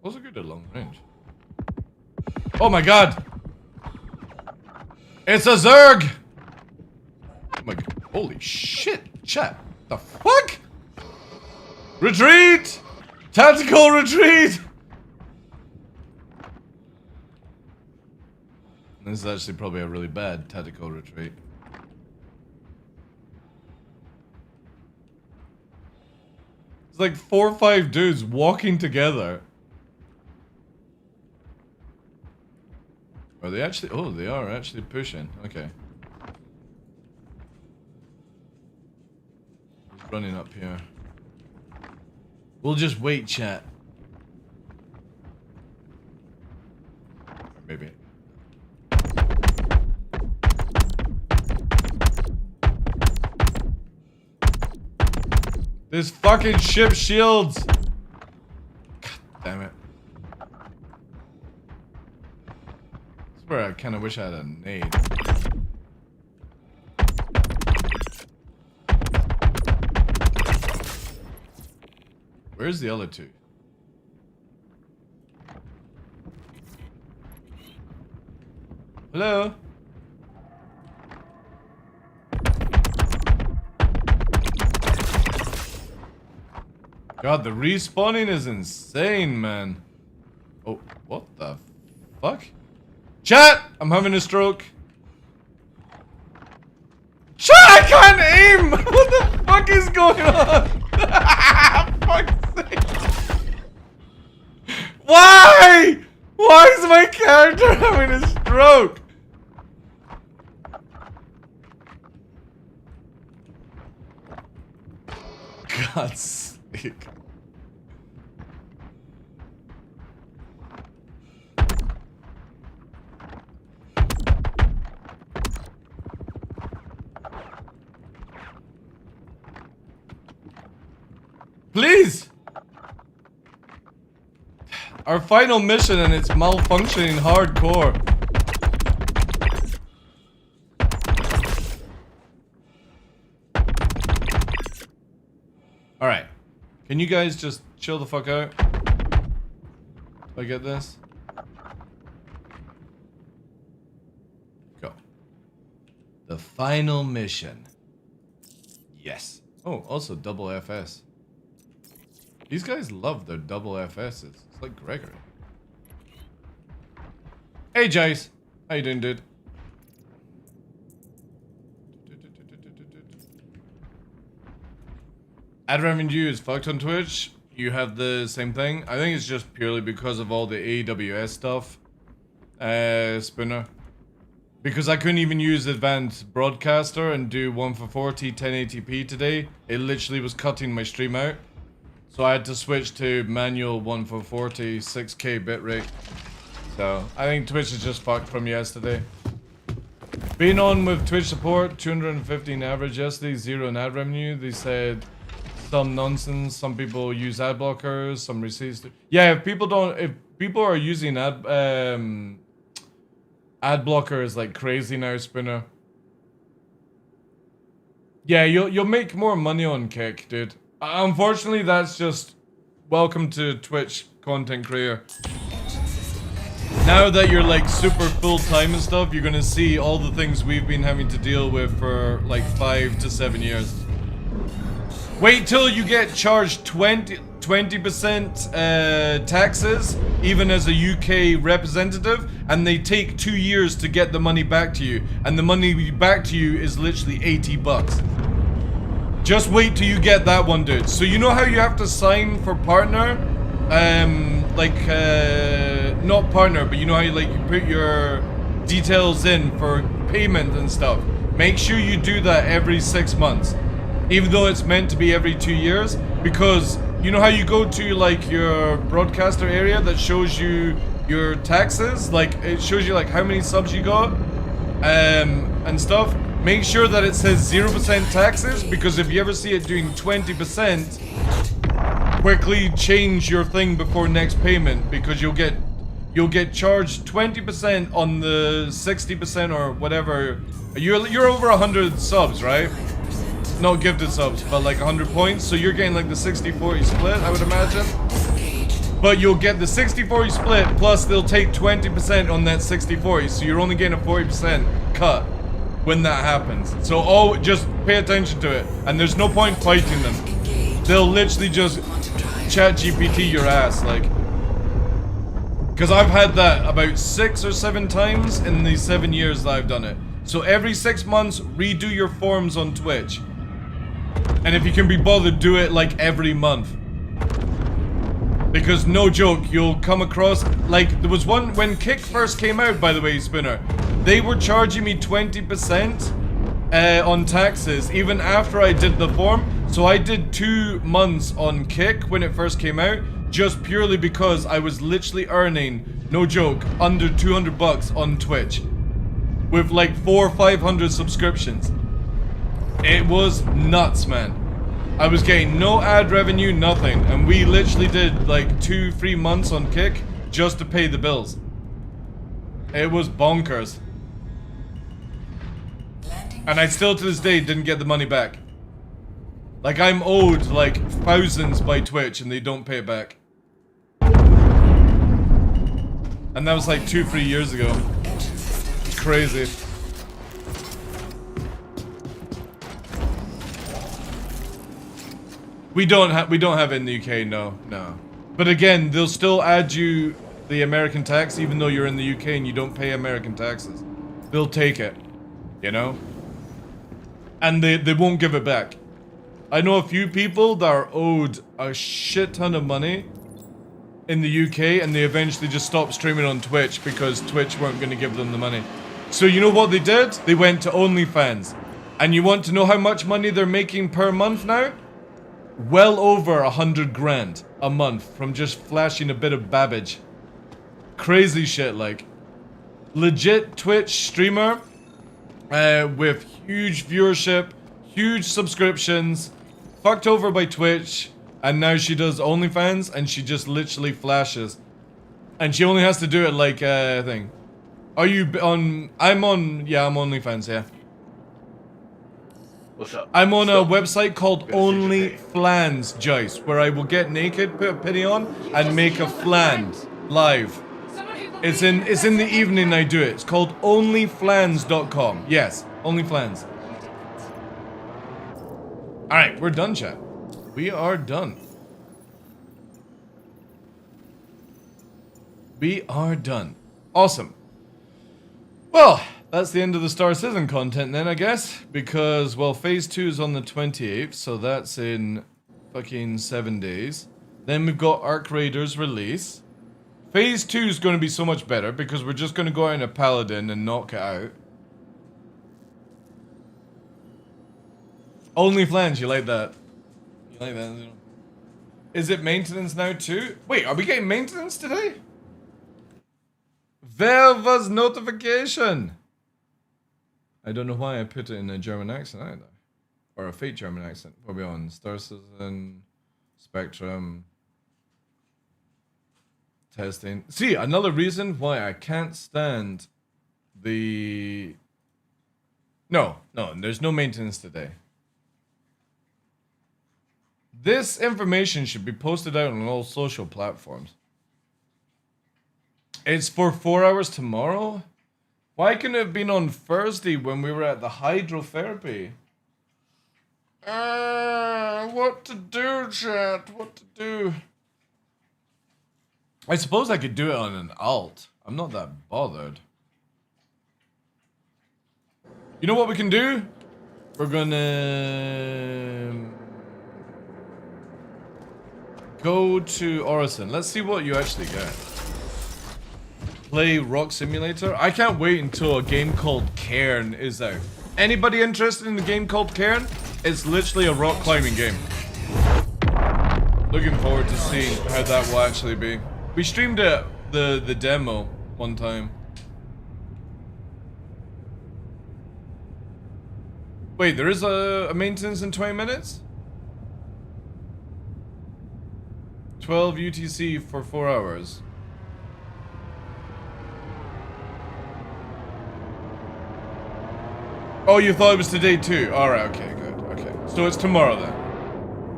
Also good at long range. Oh my god! It's a Zerg! Oh my god. Holy shit, chat. The fuck? Retreat! Tactical retreat! This is actually probably a really bad tactical retreat. It's like 4 or 5 dudes walking together. Are they actually? Oh, they are actually pushing. Okay. He's running up here. We'll just wait, chat. Maybe. This fucking ship shields. God damn it. This is where I kind of wish I had a nade. Where's the other two? Hello? God, the respawning is insane, man. Oh, what the fuck? Chat! I'm having a stroke. Chat, I can't aim! What the fuck is going on? Fuck's sake. Why? Why is my character having a stroke? God's sake. Please! Our final mission and it's malfunctioning hardcore. Alright. Can you guys just chill the fuck out? Do I get this? Go. The final mission. Yes. Oh, also double FS. These guys love their double FSs. It's like Gregory. Hey, Jace. How you doing, dude? Ad revenue is fucked on Twitch. You have the same thing. I think it's just purely because of all the AWS stuff. Spinner. Because I couldn't even use Advanced Broadcaster and do 1 for 40 1080p today. It literally was cutting my stream out. So I had to switch to manual 1 for 40 6K bitrate. So I think Twitch is just fucked from yesterday. Being on with Twitch support, 215 average yesterday, 0 in ad revenue. They said some nonsense. Some people use ad blockers, some receipts. Yeah, if people are using ad blockers like crazy now, Spinner. Yeah, you'll make more money on Kick, dude. Unfortunately, that's just welcome to Twitch content creator. Now that you're like super full time and stuff, you're gonna see all the things we've been having to deal with for like 5 to 7 years. Wait till you get charged 20% taxes, even as a UK representative, and they take 2 years to get the money back to you, and the money back to you is literally 80 bucks. Just wait till you get that one, dude. So you know how you have to sign for partner? Not partner, but you know how you put your details in for payment and stuff. Make sure you do that every 6 months. Even though it's meant to be every 2 years, because you know how you go to like your broadcaster area that shows you your taxes, like it shows you like how many subs you got, and stuff. Make sure that it says 0% taxes, because if you ever see it doing 20%, quickly change your thing before next payment, because you'll get charged 20% on the 60% or whatever. You're over 100 subs, right? Not gifted subs, but like 100 points. So you're getting like the 60-40 split, I would imagine. But you'll get the 60-40 split, plus they'll take 20% on that 60-40. So you're only getting a 40% cut when that happens. So just pay attention to it. And there's no point fighting them. They'll literally just chat GPT your ass, like. Because I've had that about 6 or 7 times in the 7 years that I've done it. So every 6 months, redo your forms on Twitch. And if you can be bothered, do it like every month. Because no joke, you'll come across, like there was one, when Kick first came out, by the way, Spinner, they were charging me 20% on taxes, even after I did the form. So I did 2 months on Kick when it first came out, just purely because I was literally earning, no joke, under 200 bucks on Twitch. With like 400 or 500 subscriptions. It was nuts, man. I was getting no ad revenue, nothing. And we literally did like 2-3 months on Kick just to pay the bills. It was bonkers. And I still to this day didn't get the money back. Like I'm owed like thousands by Twitch and they don't pay it back. And that was like 2-3 years ago. It's crazy. We don't have it in the UK, no. But again, they'll still add you the American tax even though you're in the UK and you don't pay American taxes. They'll take it, you know? And they won't give it back. I know a few people that are owed a shit ton of money in the UK and they eventually just stopped streaming on Twitch because Twitch weren't going to give them the money. So you know what they did? They went to OnlyFans. And you want to know how much money they're making per month now? Well over 100 grand a month from just flashing a bit of babbage. Crazy shit, like. Legit Twitch streamer with huge viewership, huge subscriptions, fucked over by Twitch, And now she does OnlyFans, and she just literally flashes. And she only has to do it like thing. Are you on? I'm on. Yeah, I'm OnlyFans. Yeah. What's up? I'm on a Stop. website called Gonna send you pay. OnlyFlans, Joyce, where I will get naked, put a penny on, and make a flan live. Someone who It's believes in the that's evening I okay. do it. It's called onlyflans.com. Yes, OnlyFlans. Alright, we're done, chat. We are done. We are done. Awesome. Well, that's the end of the Star Citizen content then, I guess. Because, well, Phase 2 is on the 28th, so that's in fucking 7 days. Then we've got Arc Raiders release. Phase 2 is going to be so much better because we're just going to go out in a Paladin and knock it out. OnlyFlans, you like that? You like that? Is it maintenance now too? Wait, are we getting maintenance today? Where was notification? I don't know why I put it in a German accent either. Or a fake German accent. What are we on? Star Citizen, Spectrum, testing. See, another reason why I can't stand the... No, there's no maintenance today. This information should be posted out on all social platforms. It's for 4 hours tomorrow? Why couldn't it have been on Thursday when we were at the hydrotherapy? What to do, chat? What to do? I suppose I could do it on an alt. I'm not that bothered. You know what we can do? We're gonna... go to Orison. Let's see what you actually get. Play Rock Simulator. I can't wait until a game called Cairn is out. Anybody interested in a game called Cairn? It's literally a rock climbing game. Looking forward to seeing how that will actually be. We streamed it, the demo one time. Wait, there is a maintenance in 20 minutes? 12 UTC for 4 hours. Oh, you thought it was today too? Alright, okay, good. Okay. So it's tomorrow then.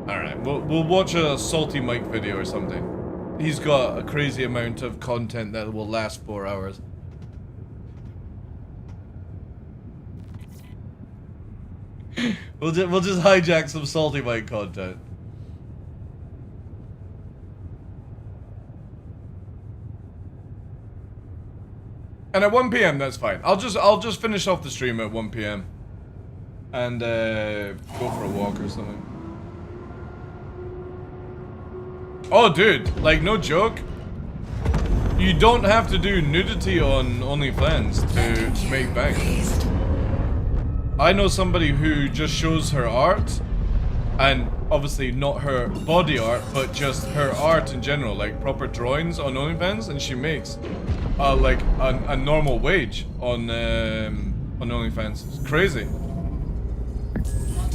Alright, we'll watch a Salty Mike video or something. He's got a crazy amount of content that will last 4 hours. We'll just hijack some Salty Mike content. And at 1 PM, that's fine. I'll just finish off the stream at 1 PM. And go for a walk or something. Oh, dude, like no joke. You don't have to do nudity on OnlyFans to make bank. I know somebody who just shows her art, and obviously not her body art, but just her art in general, like proper drawings on OnlyFans, and she makes like a normal wage on OnlyFans. It's crazy.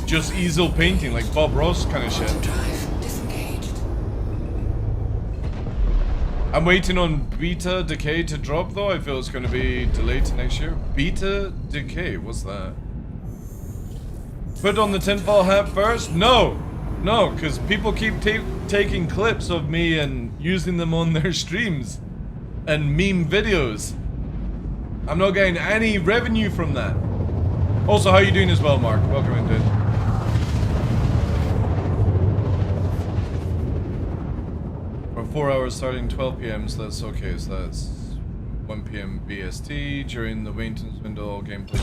Just easel painting, like Bob Ross kind of shit. I'm waiting on Beta Decay to drop though. I feel it's going to be delayed to next year. Beta Decay, what's that? Put on the tinfoil hat first? No, because people keep taking clips of me and using them on their streams and meme videos. I'm not getting any revenue from that. Also, how you doing as well, Mark? Welcome in, dude. For 4 hours starting 12 PM, so that's okay. So that's 1 PM BST during the maintenance window, all gameplay.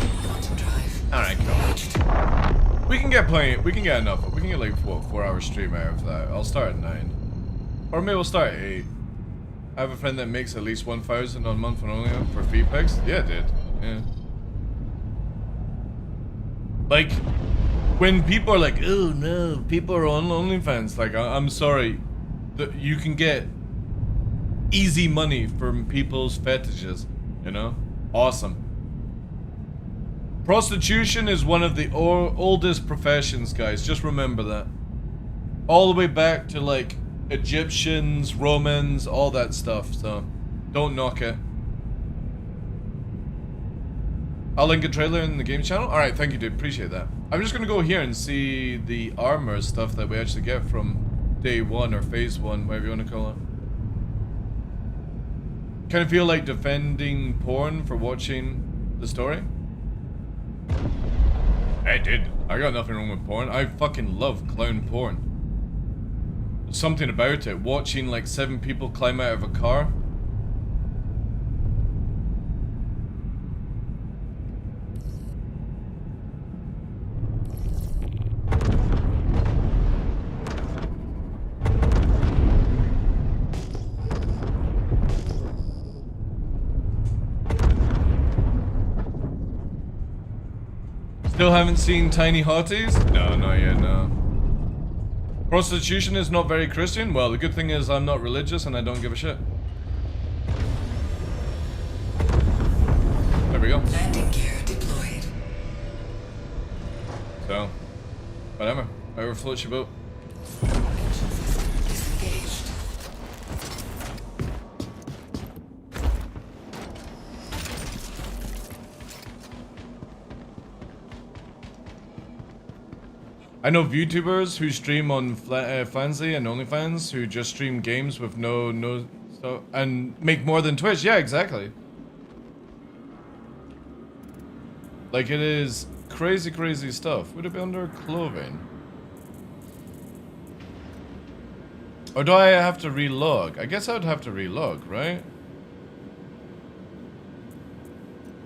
Alright, cool. We can get plenty, we can get enough. We can get like, what, 4 hour stream out of that. I'll start at 9. Or maybe we'll start at 8. I have a friend that makes at least 1,000 on month and only for feed pics. Yeah, dude. Yeah. Like, when people are like, oh no, people are on OnlyFans, like, I'm sorry. You can get easy money from people's fetishes, you know? Awesome. Prostitution is one of the oldest professions, guys. Just remember that. all the way back to like Egyptians, Romans, all that stuff. So don't knock it. I'll link a trailer in the game channel. All right, thank you, dude. Appreciate that. I'm just gonna go here and see the armor stuff that we actually get from day one or phase one, whatever you want to call it. Kind of feel like defending porn for watching the story. Hey, dude, I got nothing wrong with porn. I fucking love clown porn. There's something about it. Watching like 7 people climb out of a car. Still haven't seen Tiny Hotties? No, not yet, no. Prostitution is not very Christian? Well, the good thing is I'm not religious and I don't give a shit. There we go. Landing gear deployed. So, whatever. Whatever floats your boat. Engine system disengaged. I know VTubers who stream on Fansly and OnlyFans who just stream games with no stuff and make more than Twitch. Yeah, exactly. Like it is crazy, crazy stuff. Would it be under clothing? Or do I have to relog? I guess I would have to relog, right?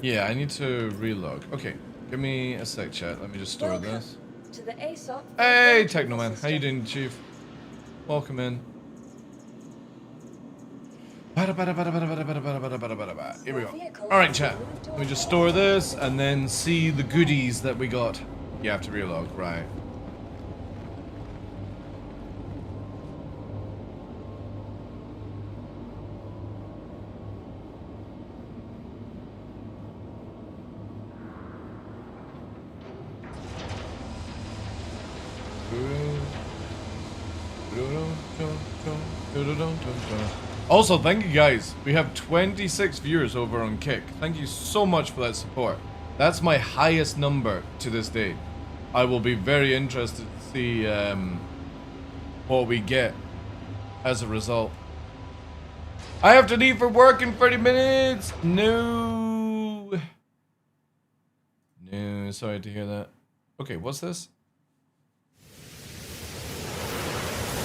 Yeah, I need to relog. Okay, give me a sec, chat. Let me just store this. To the ASOP. Hey, Technoman. How you doing, Chief? Welcome in. Here we go. Alright, chat. Let me just store this and then see the goodies that we got. You have to relog, right. Also, thank you guys. We have 26 viewers over on Kick. Thank you so much for that support. That's my highest number to this day. I will be very interested to see what we get as a result. I have to leave for work in 30 minutes. No. No, sorry to hear that. Okay, what's this?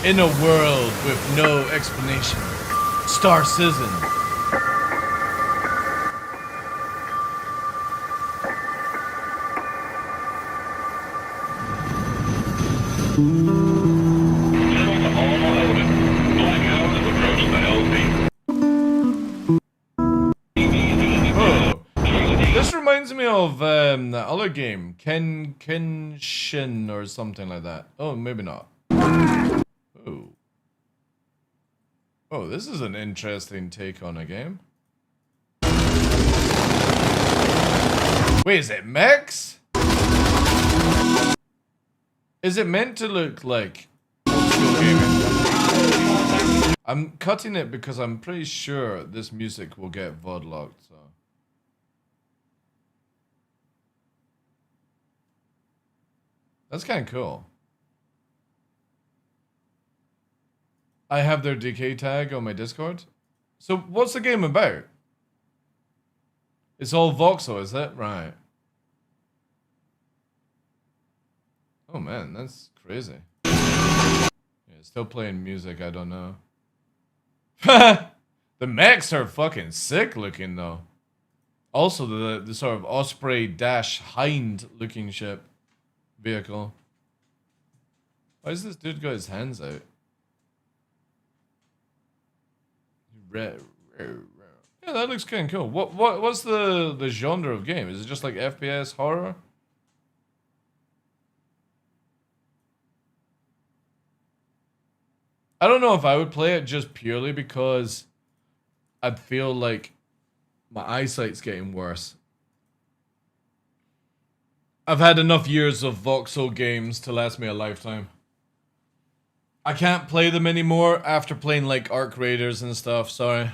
In a world with no explanation. Star Citizen. Oh, this reminds me of the other game, Kenshin or something like that. Oh, maybe not. Oh. Oh, this is an interesting take on a game. Wait, is it mechs? Is it meant to look like old school gaming? I'm cutting it because I'm pretty sure this music will get VOD locked, so. That's kind of cool. I have their DK tag on my Discord. So what's the game about? It's all voxel, is it? Right. Oh man, that's crazy. Yeah, still playing music, I don't know. The mechs are fucking sick looking though. Also the sort of Osprey dash hind looking ship vehicle. Why does this dude got his hands out? Yeah, that looks kind of cool. What's the genre of game? Is it just like FPS horror? I don't know if I would play it just purely because I'd feel like my eyesight's getting worse. I've had enough years of voxel games to last me a lifetime. I can't play them anymore after playing like Arc Raiders and stuff, sorry.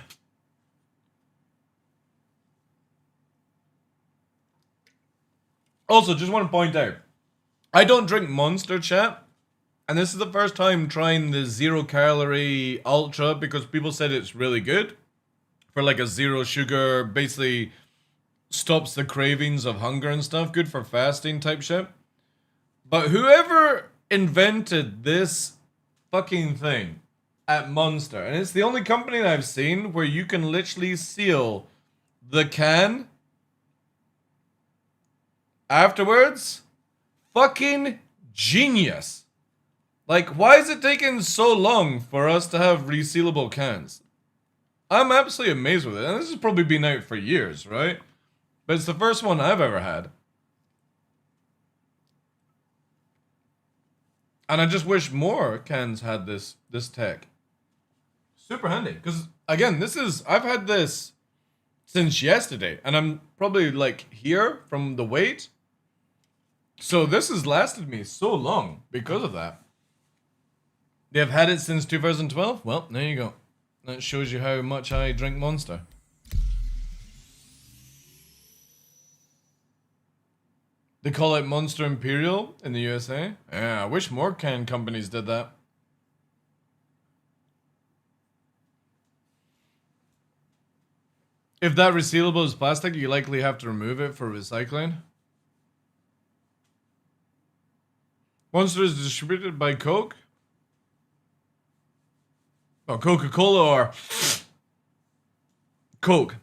Also, just want to point out, I don't drink Monster, chat. And this is the first time trying the 0 calorie ultra because people said it's really good. For like a 0 sugar, basically stops the cravings of hunger and stuff. Good for fasting type shit. But whoever invented this fucking thing at Monster, and it's the only company that I've seen where you can literally seal the can afterwards, fucking genius. Like, why is it taking so long for us to have resealable cans? I'm absolutely amazed with it, and this has probably been out for years, right? But it's the first one I've ever had. And I just wish more cans had this tech. Super handy. Because, again, I've had this since yesterday. And I'm probably, like, here from the wait. So this has lasted me so long because of that. They've had it since 2012? Well, there you go. That shows you how much I drink Monster. They call it Monster Imperial in the USA. Yeah, I wish more can companies did that. If that resealable is plastic, you likely have to remove it for recycling. Monster is distributed by Coke. Oh, Coca-Cola or Coke.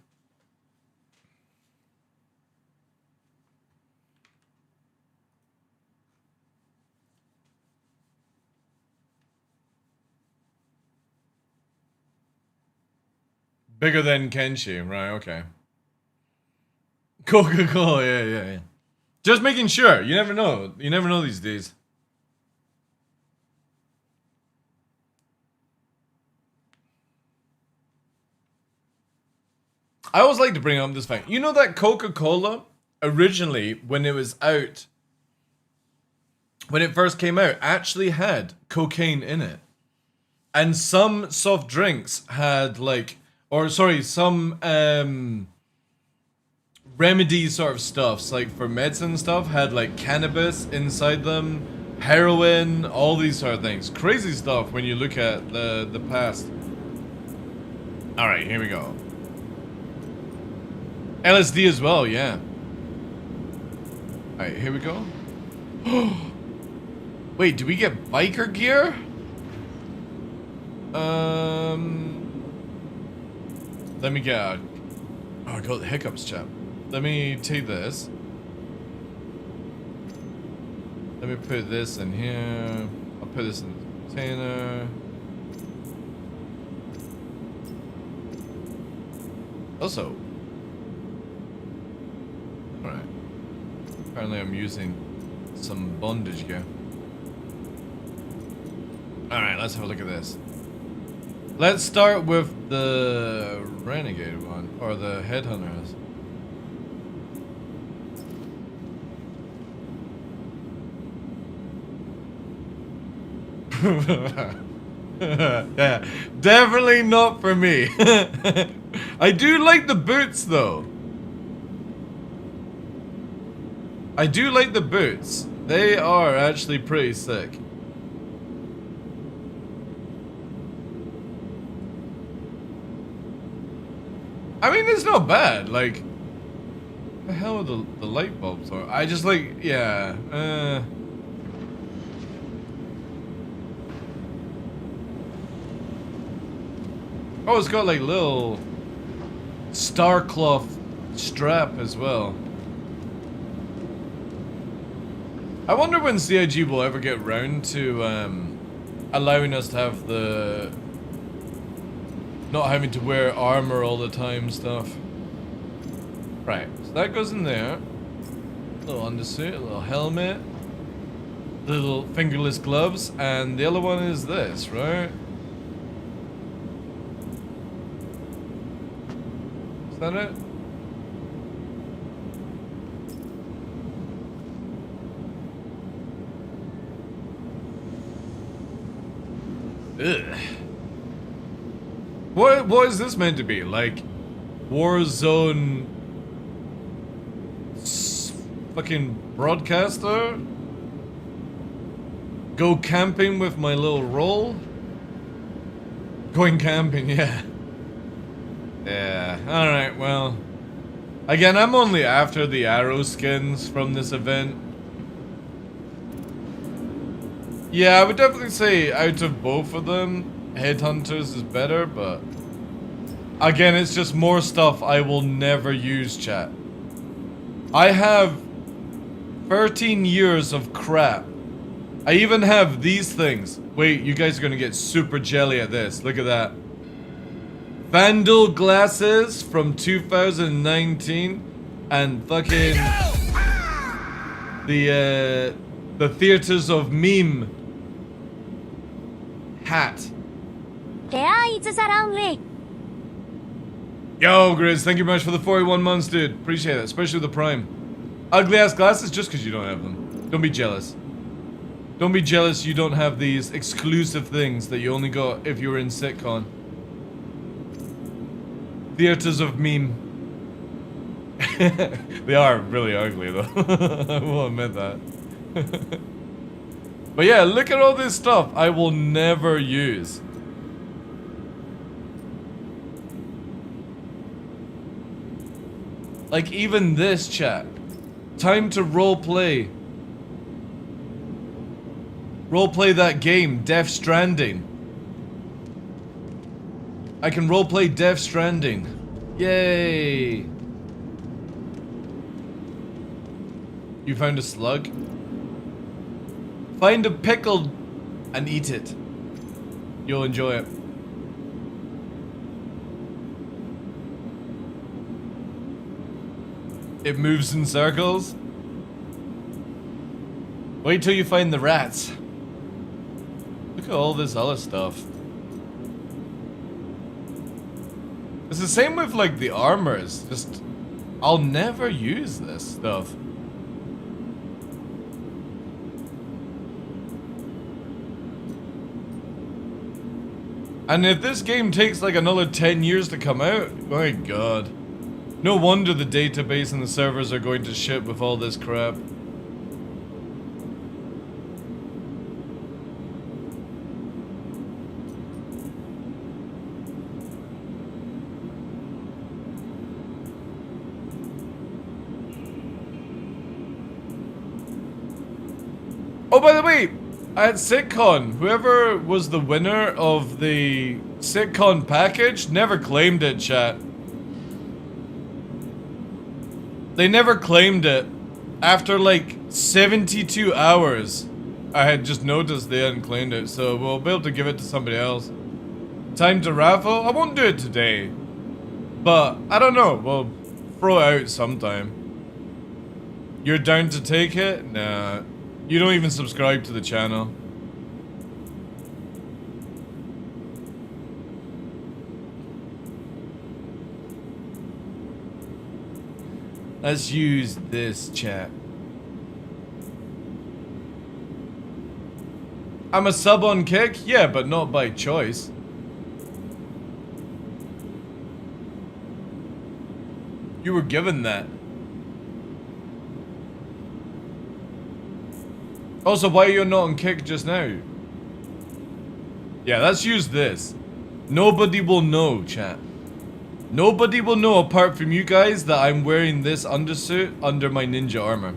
Bigger than Kenshi, right, okay. Coca-Cola, yeah. Just making sure. You never know. You never know these days. I always like to bring up this fact. You know that Coca-Cola, originally, when it was out, when it first came out, actually had cocaine in it. And some soft drinks had like, some remedy sort of stuffs, like for medicine stuff, had like cannabis inside them, heroin, all these sort of things. Crazy stuff when you look at the past. Alright, here we go. LSD as well, yeah. Alright, here we go. Wait, do we get biker gear? Let me get out. Oh, I got the hiccups, chap. Let me take this. Let me put this in here. I'll put this in the container. Also. Alright. Apparently I'm using some bondage gear. Alright, let's have a look at this. Let's start with the Renegade one, or the Headhunters. Yeah, definitely not for me. I do like the boots though. I do like the boots. They are actually pretty sick. I mean, it's not bad. Like, the hell are the light bulbs are? I just like, yeah. Oh, it's got like little star cloth strap as well. I wonder when CIG will ever get round to allowing us to have the not having to wear armor all the time stuff. Right, so that goes in there. Little undersuit, a little helmet, little fingerless gloves, and the other one is this, right? Is that it? Ugh. What is this meant to be? Like Warzone fucking broadcaster? Go camping with my little roll? Going camping, yeah. Yeah, alright, well. Again, I'm only after the arrow skins from this event. Yeah, I would definitely say out of both of them, Headhunters is better, but... Again, it's just more stuff I will never use, chat. I have 13 years of crap. I even have these things. Wait, you guys are gonna get super jelly at this. Look at that. Vandal glasses from 2019 and fucking the Theaters of Meme hat. Yo, Grizz, thank you very much for the 41 months, dude. Appreciate it, especially with the Prime. Ugly ass glasses just because you don't have them. Don't be jealous. Don't be jealous you don't have these exclusive things that you only got if you were in sitcon. Theaters of Meme. They are really ugly though. I will admit that. But yeah, look at all this stuff I will never use. Like even this, chat. Time to roleplay. Roleplay that game, Death Stranding. I can roleplay Death Stranding. Yay! You found a slug? Find a pickle and eat it. You'll enjoy it. It moves in circles. Wait till you find the rats. Look at all this other stuff. It's the same with like the armors. Just, I'll never use this stuff. And if this game takes like another 10 years to come out, my god. No wonder the database and the servers are going to shit with all this crap. Oh, by the way, at SitCon, whoever was the winner of the SitCon package never claimed it, chat. They never claimed it. After like 72 hours, I had just noticed they hadn't claimed it, so we'll be able to give it to somebody else. Time to raffle? I won't do it today. But, I don't know, we'll throw it out sometime. You're down to take it? Nah. You don't even subscribe to the channel. Let's use this, chat. I'm a sub on Kick? Yeah, but not by choice. You were given that. Also, why are you not on Kick just now? Yeah, let's use this. Nobody will know, chat. Nobody will know apart from you guys that I'm wearing this undersuit under my ninja armor.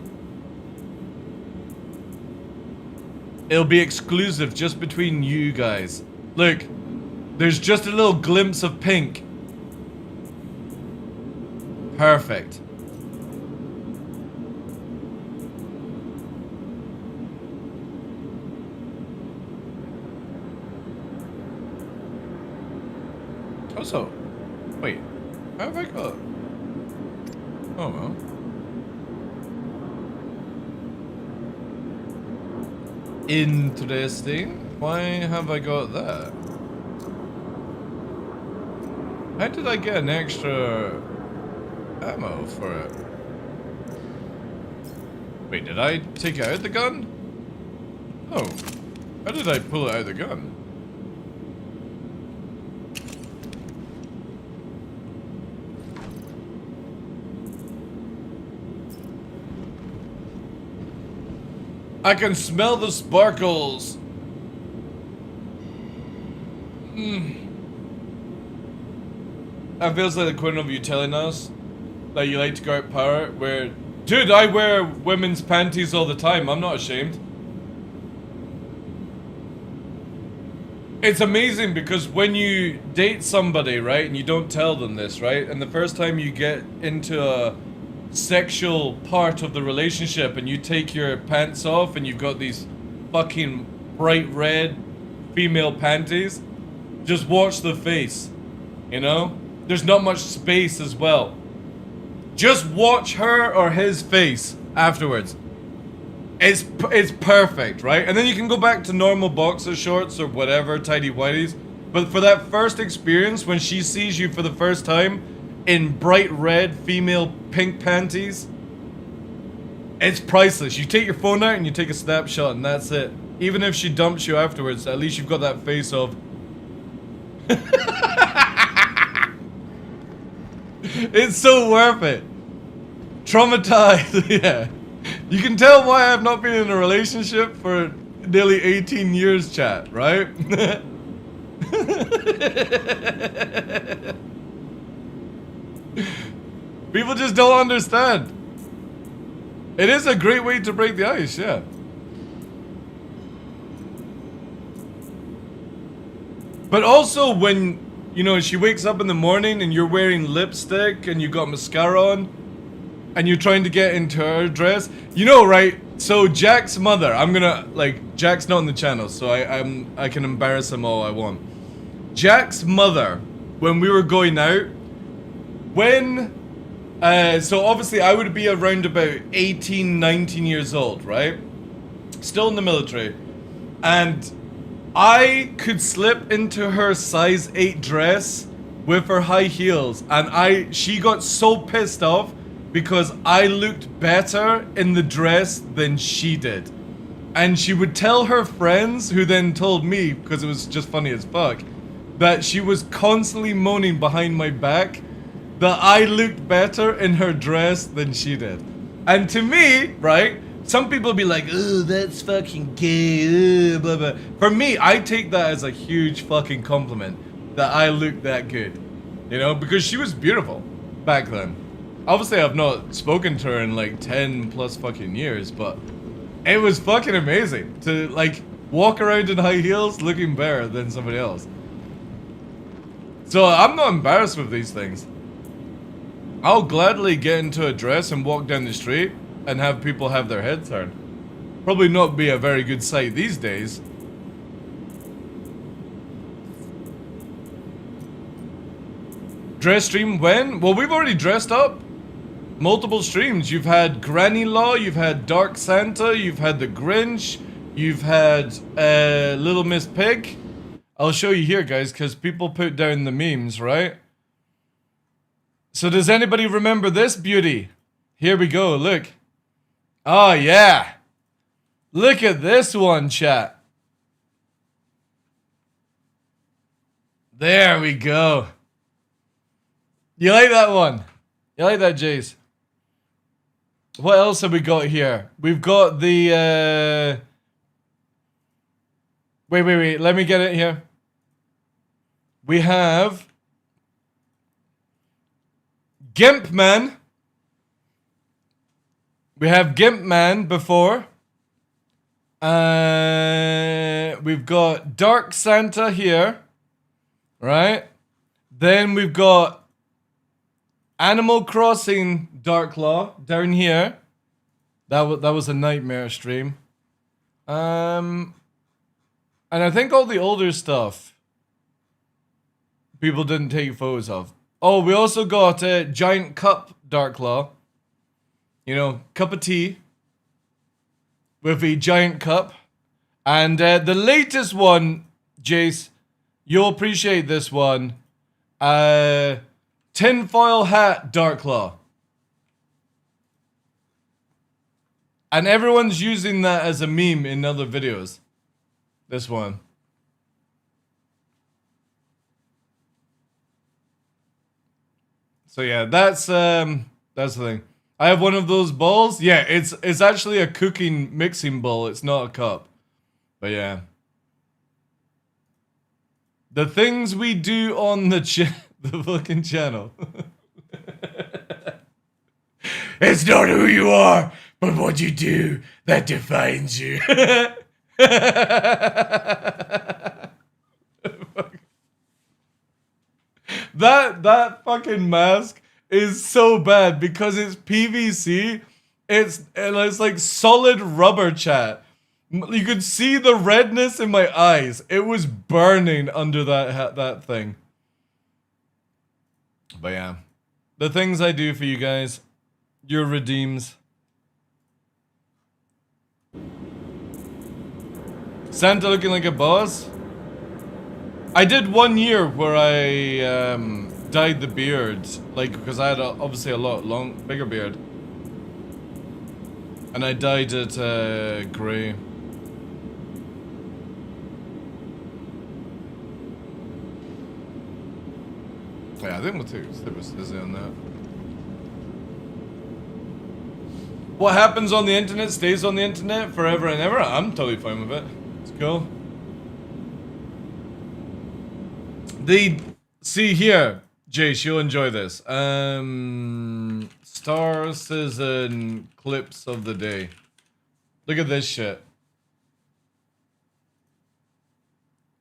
It'll be exclusive just between you guys. Look, there's just a little glimpse of pink. Perfect. Also, wait, how have I got? Oh well. Interesting. Why have I got that? How did I get an extra ammo for it? Wait, did I take out the gun? Oh, how did I pull it out of the gun? I can smell the sparkles. That feels like the equivalent of you telling us that you like to go out pirate, where... Dude, I wear women's panties all the time. I'm not ashamed. It's amazing because when you date somebody, right, and you don't tell them this, right, and the first time you get into a sexual part of the relationship and you take your pants off and you've got these fucking bright red female panties, just watch the face, you know? There's not much space as well. Just watch her or his face afterwards. It's perfect, right? And then you can go back to normal boxer shorts or whatever, tidy whities. But for that first experience, when she sees you for the first time in bright red female pink panties, it's priceless. You take your phone out and you take a snapshot and that's it. Even if she dumps you afterwards, at least you've got that face of... It's so worth it. Traumatized, yeah. You can tell why I've not been in a relationship for nearly 18 years, chat, right? People just don't understand. It is a great way to break the ice, yeah. But also when, you know, she wakes up in the morning and you're wearing lipstick and you got mascara on and you're trying to get into her dress. You know, right? So Jack's mother, I'm gonna, like, Jack's not on the channel, so I can embarrass him all I want. Jack's mother, when we were going out, so obviously I would be around about 18, 19 years old, right? Still in the military. And I could slip into her size 8 dress with her high heels, and she got so pissed off because I looked better in the dress than she did. And she would tell her friends, who then told me, because it was just funny as fuck, that she was constantly moaning behind my back that I looked better in her dress than she did. And to me, right, some people be like, oh, that's fucking gay, blah, blah. For me, I take that as a huge fucking compliment that I look that good. You know, because she was beautiful back then. Obviously, I've not spoken to her in like 10 plus fucking years, but it was fucking amazing to like walk around in high heels looking better than somebody else. So I'm not embarrassed with these things. I'll gladly get into a dress and walk down the street and have people have their head turned. Probably not be a very good sight these days. Dress stream when? Well, we've already dressed up. Multiple streams. You've had Granny Law, you've had Dark Santa, you've had the Grinch, you've had Little Miss Pig. I'll show you here, guys, because people put down the memes, right? So does anybody remember this beauty? Here we go, look. Oh, yeah. Look at this one, chat. There we go. You like that one? You like that, Jace? What else have we got here? We've got the... Wait. Let me get it here. We have... Gimp Man. We have Gimp Man before. We've got Dark Santa here. Right? Then we've got Animal Crossing TheDarkLaw down here. That was a nightmare stream. And I think all the older stuff people didn't take photos of. Oh, we also got a giant cup TheDarkLaw. You know, cup of tea with a giant cup. And the latest one, Jace, you'll appreciate this one. Tinfoil hat TheDarkLaw. And everyone's using that as a meme in other videos. This one. So yeah, that's the thing. I have one of those bowls. Yeah, it's actually a cooking mixing bowl. It's not a cup. But yeah. The things we do on the the fucking channel. It's not who you are, but what you do that defines you. That fucking mask is so bad because it's PVC. It's like solid rubber, chat. You could see the redness in my eyes. It was burning under that thing. But yeah, the things I do for you guys, your redeems. Santa looking like a boss. I did 1 year where I dyed the beard, like because I had obviously a lot bigger beard, and I dyed it grey. Yeah, I think we'll take Stizzy on that. What happens on the internet stays on the internet forever and ever. I'm totally fine with it. It's cool. See here, Jace, you'll enjoy this. Star Citizen clips of the day. Look at this shit.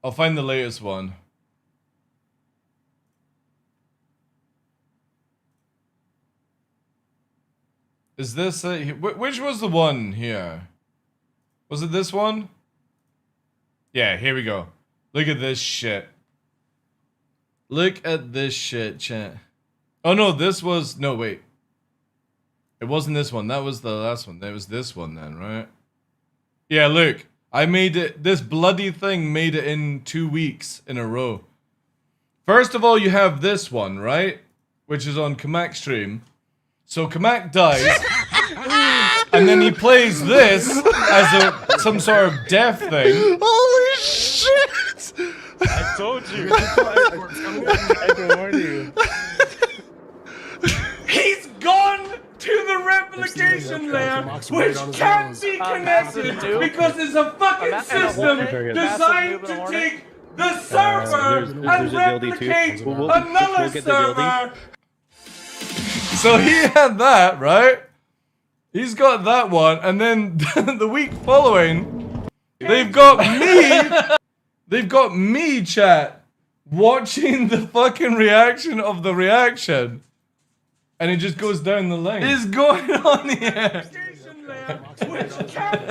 I'll find the latest one. Is this which was the one here? Was it this one? Yeah, here we go. Look at this shit. Look at this shit, chat. Oh no, this was... No, wait. It wasn't this one. That was the last one. That was this one then, right? Yeah, look. I made it... This bloody thing made it in 2 weeks in a row. First of all, you have this one, right? Which is on Kamak stream. So Kamak dies. And then he plays this as some sort of death thing. Holy shit! I told you. I can warn you. He's gone to the replication layer, which can't be connected because it's a fucking system designed to take the server and replicate another server. So he had that, right? He's got that one, and then the week following, they've got me. They've got me, chat, watching the fucking reaction of the reaction. And it just goes down the line. It's going on here.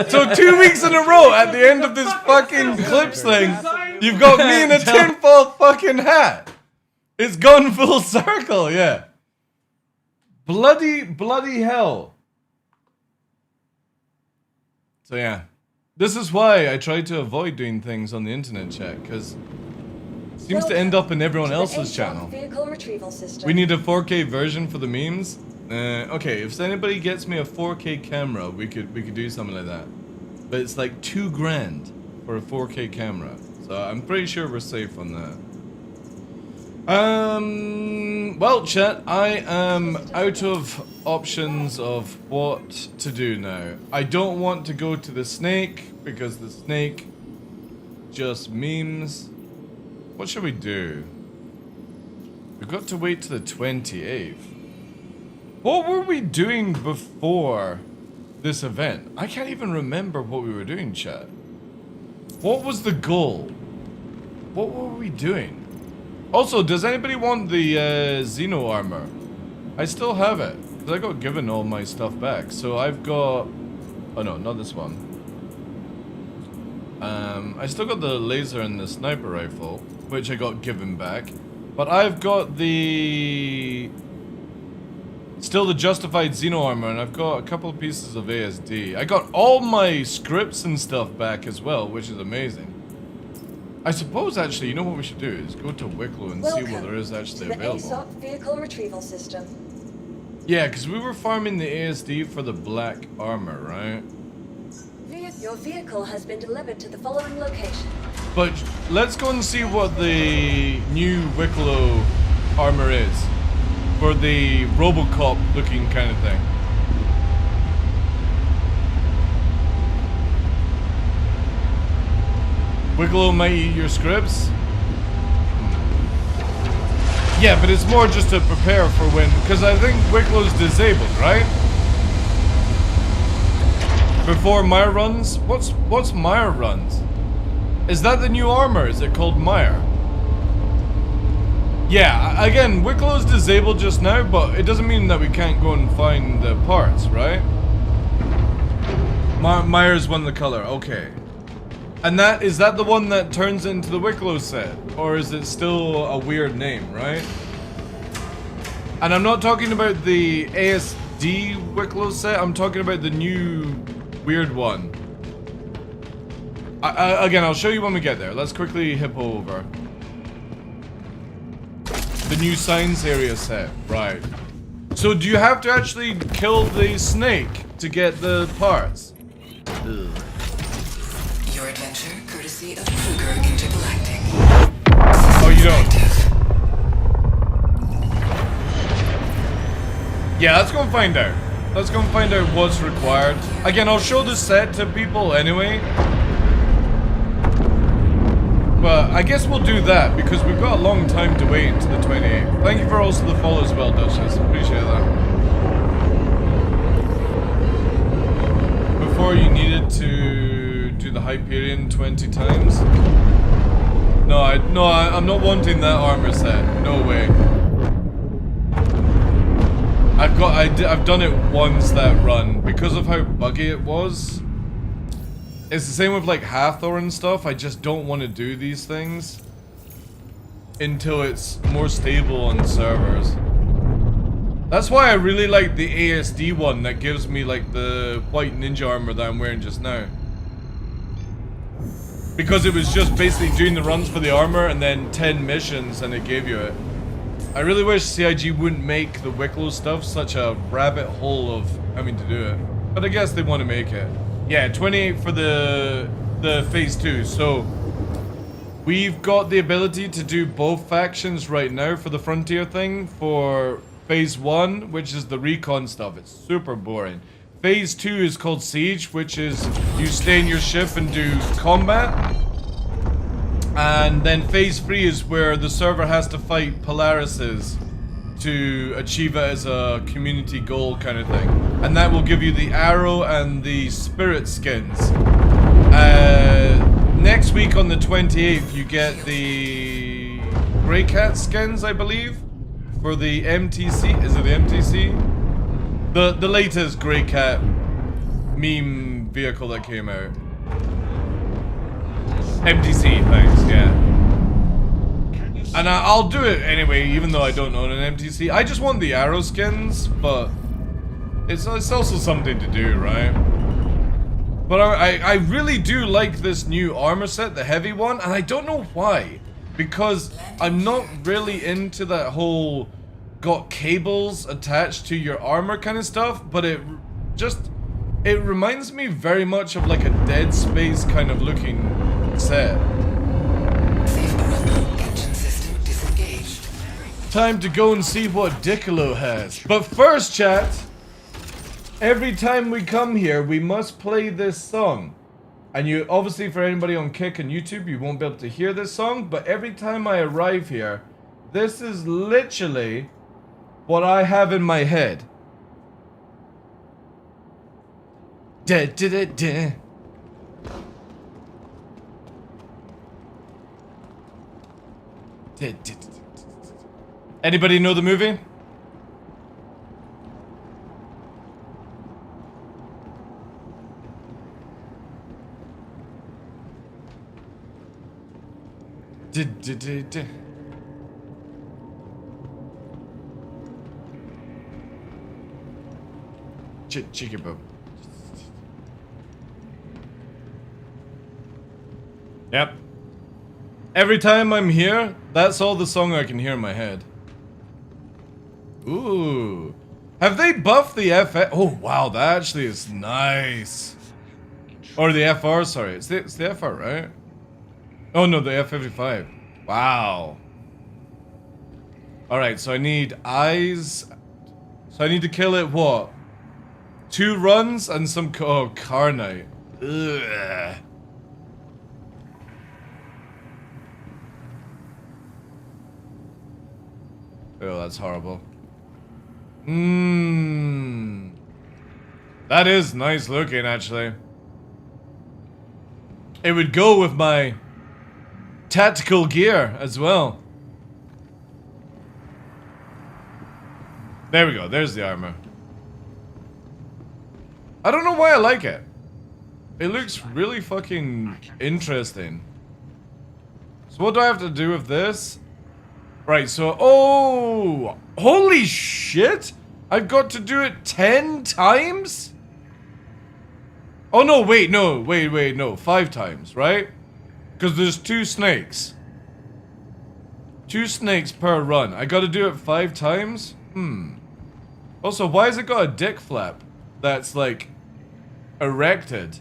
So 2 weeks in a row, at the end of this fucking clips thing, you've got me in a tinfoil fucking hat. It's gone full circle, yeah. Bloody hell. So yeah. This is why I try to avoid doing things on the internet, chat, because it seems to end up in everyone else's channel. We need a 4K version for the memes. Okay, if anybody gets me a 4K camera, we could do something like that. But it's like $2 grand for a 4K camera, so I'm pretty sure we're safe on that. Well, chat, I am out of options of what to do now. I don't want to go to the snake because the snake just memes. What should we do? We've got to wait to the 28th. What were we doing before this event? I can't even remember what we were doing, chat. What was the goal? What were we doing? Also, does anybody want the Xeno armor? I still have it, because I got given all my stuff back. So I've got... Oh no, not this one. I still got the laser and the sniper rifle, which I got given back. But I've got the... Still the justified Xeno armor, and I've got a couple of pieces of ASD. I got all my scripts and stuff back as well, which is amazing. I suppose, actually, you know what we should do is go to Wicklow and see what there is actually available. Vehicle retrieval system. Yeah, because we were farming the ASD for the black armor, right? Your vehicle has been delivered to the following location. But let's go and see what the new Wicklow armor is. For the Robocop looking kind of thing. Wicklow might eat your scripts. Yeah, but it's more just to prepare for when, because I think Wicklow's disabled, right? Before Meyer runs? What's Meyer runs? Is that the new armor? Is it called Meyer? Yeah, again, Wicklow's disabled just now, but it doesn't mean that we can't go and find the parts, right? Meyer's won the color, okay. And is that the one that turns into the Wicklow set? Or is it still a weird name, right? And I'm not talking about the ASD Wicklow set, I'm talking about the new weird one. Again, I'll show you when we get there. Let's quickly hippo over. The new science area set, right. So do you have to actually kill the snake to get the parts? Ugh. Your adventure, courtesy of Kruger Intergalactic. Oh, you don't? Yeah, let's go and find out. Let's go and find out what's required. Again, I'll show the set to people anyway. But I guess we'll do that because we've got a long time to wait until the 28th. Thank you for also the follow as well, Duchess. Appreciate that. Before you needed to do the Hyperion 20 times? No, I'm not wanting that armor set. No way. I've done it once that run because of how buggy it was. It's the same with like Hathor and stuff. I just don't want to do these things until it's more stable on servers. That's why I really like the ASD one that gives me like the white ninja armor that I'm wearing just now. Because it was just basically doing the runs for the armor and then 10 missions and it gave you it. I really wish CIG wouldn't make the Wicklow stuff such a rabbit hole of having to do it. But I guess they want to make it. Yeah, 28 for the phase 2. So we've got the ability to do both factions right now for the Frontier thing. For phase 1, which is the recon stuff. It's super boring. Phase 2 is called Siege, which is you stay in your ship and do combat. And then phase 3 is where the server has to fight Polarises to achieve it as a community goal kind of thing. And that will give you the arrow and the spirit skins. Next week on the 28th, you get the Grey Cat skins, I believe, for the MTC. Is it the MTC? The latest Grey Cat meme vehicle that came out. MTC, thanks, yeah. And I'll do it anyway, even though I don't own an MTC. I just want the arrow skins, but it's also something to do, right? But I really do like this new armor set, the heavy one, and I don't know why. Because I'm not really into that whole got cables attached to your armor kind of stuff, but it reminds me very much of like a Dead Space kind of looking set. Time to go and see what Diccolo has. But first, chat, every time we come here, we must play this song. And you, obviously for anybody on Kick and YouTube, you won't be able to hear this song, but every time I arrive here, this is literally what I have in my head. Da da da da. Da da da. Anybody know the movie? Cheeky boob. Yep. Every time I'm here, that's all the song I can hear in my head. Ooh. Have they buffed the FF? Oh, wow, that actually is nice. Or the FR, sorry. It's the FR, right? Oh, no, the F55. Wow. Alright, so I need eyes. So I need to kill it, what? 2 runs and some... Oh, Carnite. Ugh. Oh, that's horrible. Mmm. That is nice looking, actually. It would go with my tactical gear as well. There we go. There's the armor. I don't know why I like it. It looks really fucking interesting. So what do I have to do with this? Right, so... Oh! Holy shit! I've got to do it 10 times? Oh no, wait, no. Wait, no. 5 times, right? Because there's 2 snakes. 2 snakes per run. I gotta do it 5 times? Also, why has it got a dick flap that's, like, erected?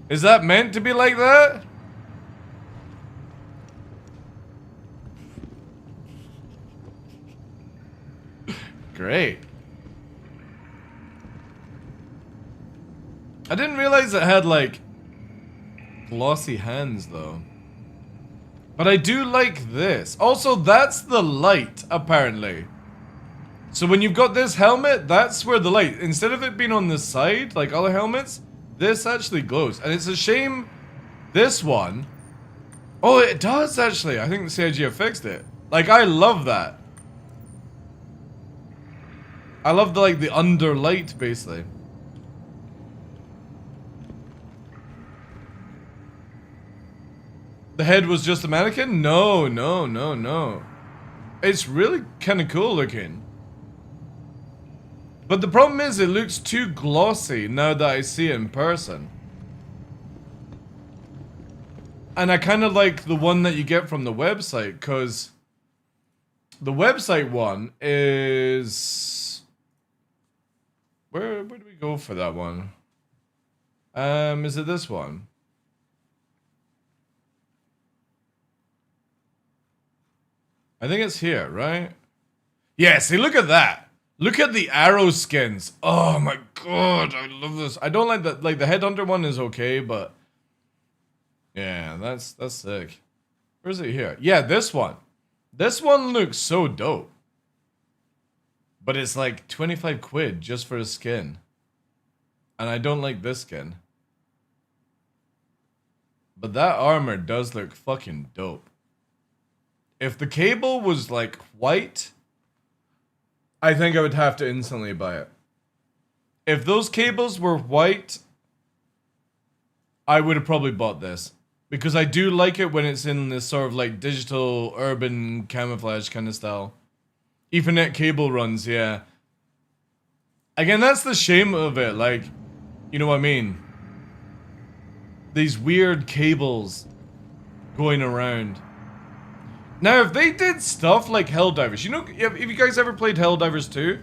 Is that meant to be like that? Great. I didn't realize it had, like, glossy hands, though. But I do like this. Also, that's the light, apparently. So when you've got this helmet, that's where the light, instead of it being on the side, like other helmets, this actually glows. And it's a shame this one... Oh, it does, actually. I think the CIG have fixed it. Like, I love that. I love the, like, the under light, basically. The head was just a mannequin? No, no, no, no. It's really kind of cool looking. But the problem is it looks too glossy now that I see it in person. And I kind of like the one that you get from the website, because the website one is... Where do we go for that one? Is it this one? I think it's here, right? Yeah, see, look at that. Look at the arrow skins. Oh my god, I love this. I don't like that. Like, the headhunter one is okay, but... Yeah, that's sick. Where is it here? Yeah, this one. This one looks so dope. But it's like 25 quid just for a skin. And I don't like this skin. But that armor does look fucking dope. If the cable was like white, I think I would have to instantly buy it. If those cables were white, I would have probably bought this. Because I do like it when it's in this sort of like digital urban camouflage kind of style. Ethernet cable runs, yeah. Again, that's the shame of it, like, you know what I mean? These weird cables going around. Now, if they did stuff like Helldivers, you know, if you guys ever played Helldivers 2,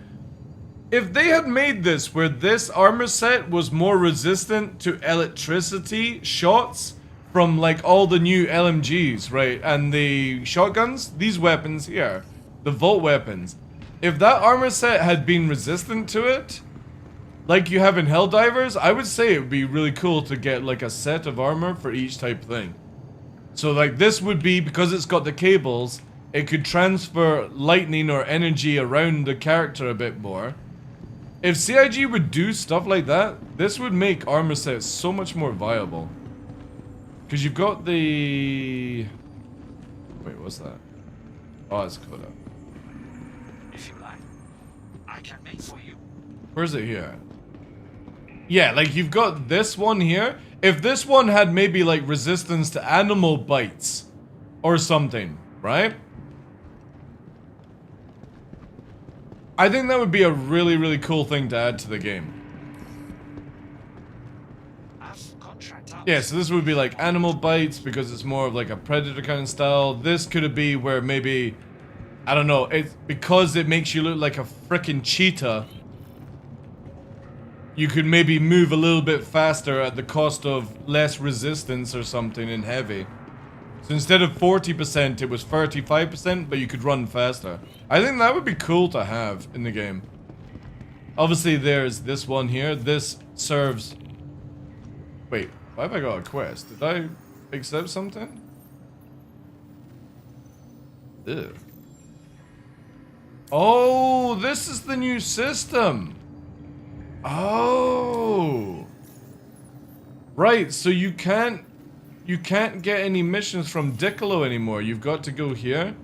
if they had made this where this armor set was more resistant to electricity shots from like all the new LMGs, right, and the shotguns, these weapons here, the Volt weapons, if that armor set had been resistant to it, like you have in Helldivers, I would say it would be really cool to get like a set of armor for each type thing. So like this would be, because it's got the cables, it could transfer lightning or energy around the character a bit more. If CIG would do stuff like that, this would make armor sets so much more viable. Because you've got the... Wait, what's that? Oh, it's Coda. If you like, I can make for you. Where's it here? Yeah, like you've got this one here. If this one had maybe like resistance to animal bites or something, right? I think that would be a really, really cool thing to add to the game. Yeah, so this would be like animal bites because it's more of like a predator kind of style. This could be where maybe, I don't know, it's because it makes you look like a freaking cheetah. You could maybe move a little bit faster at the cost of less resistance or something in heavy. So instead of 40%, it was 35%, but you could run faster. I think that would be cool to have in the game. Obviously, there's this one here. This serves... Wait, why have I got a quest? Did I accept something? Ew. Oh, this is the new system. Oh. Right, so you can't get any missions from Diccolo anymore. You've got to go here.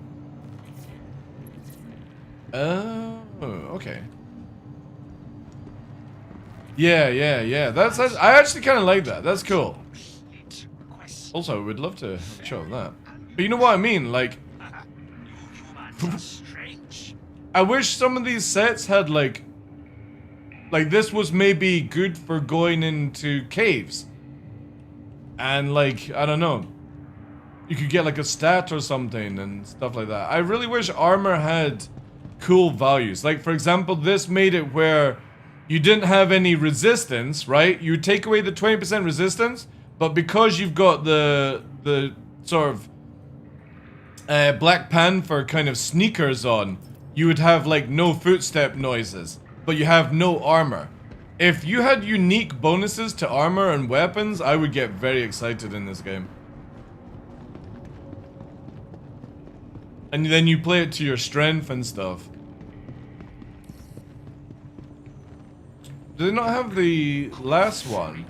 Oh, okay. Yeah. That's I actually kind of like that. That's cool. Also, I would love to show that. But you know what I mean? Like, I wish some of these sets had like this was maybe good for going into caves. And like, I don't know. You could get like a stat or something and stuff like that. I really wish armor had cool values. Like, for example, this made it where you didn't have any resistance, right? You take away the 20% resistance, but because you've got the sort of Black Panther kind of sneakers on, you would have like no footstep noises, but you have no armor. If you had unique bonuses to armor and weapons, I would get very excited in this game. And then you play it to your strength and stuff. Do they not have the last one?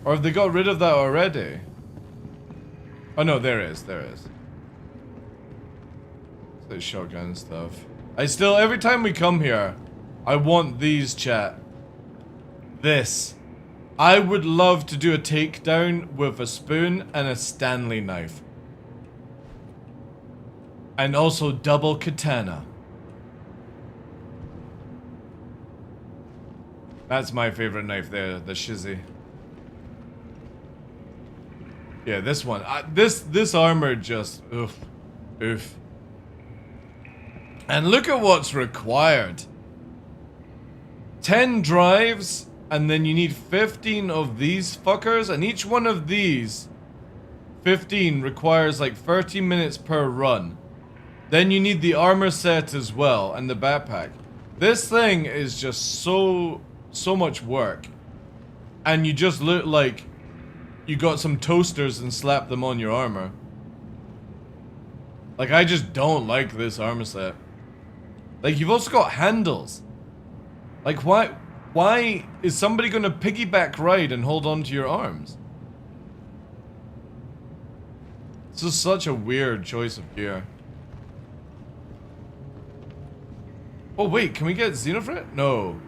Or have they got rid of that already? Oh no, there is. The shotgun stuff. I still, every time we come here, I want these, chat. This. I would love to do a takedown with a spoon and a Stanley knife. And also double katana. That's my favorite knife there, the Shizzy. Yeah, this one. This armor just, oof. And look at what's required. 10 drives, and then you need 15 of these fuckers, and each one of these 15 requires like 30 minutes per run. Then you need the armor set as well, and the backpack. This thing is just so much work. And you just look like you got some toasters and slapped them on your armor. Like, I just don't like this armor set. Like, you've also got handles. Like, why is somebody gonna piggyback ride and hold on to your arms? This is such a weird choice of gear. Oh wait, can we get Xenofret? No.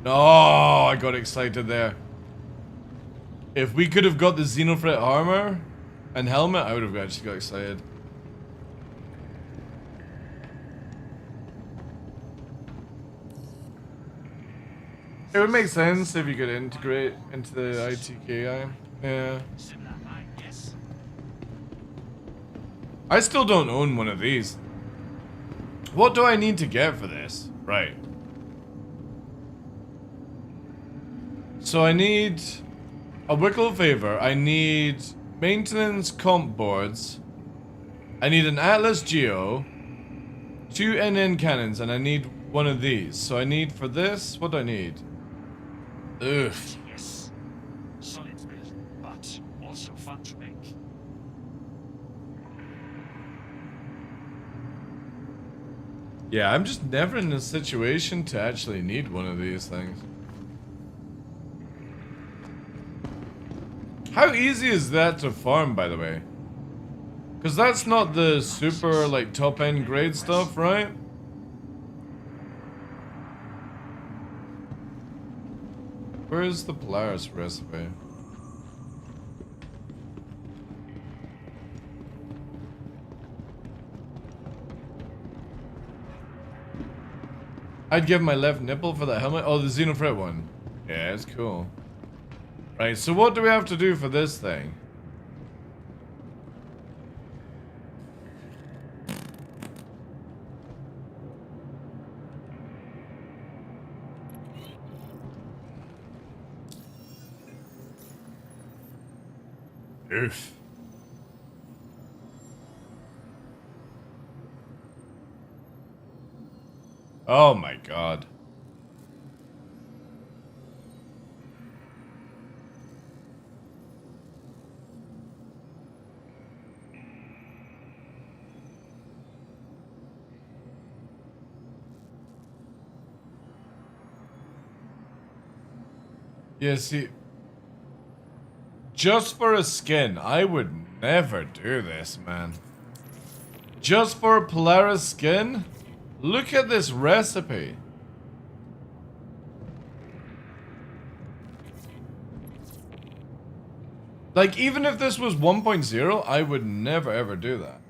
No, I got excited there. If we could have got the Xenofret armor and helmet, I would have actually got excited. It would make sense if you could integrate into the ITKI. Yeah. I still don't own one of these. What do I need to get for this? Right. So I need a Wickle Favor. I need maintenance comp boards. I need an Atlas Geo. 2 NN cannons, and I need one of these. So I need for this, what do I need? Ugh. Yes. Solid build, but also fun to make. Yeah, I'm just never in a situation to actually need one of these things. How easy is that to farm, by the way? Because that's not the super, like, top-end grade stuff, right? Where's the Polaris recipe? I'd give my left nipple for that helmet. Oh, the Xenofret one. Yeah, it's cool. Right, so what do we have to do for this thing? Oof. Oh my god. Yeah, see, just for a skin, I would never do this, man. Just for a Polaris skin? Look at this recipe. Like, even if this was 1.0, I would never ever do that.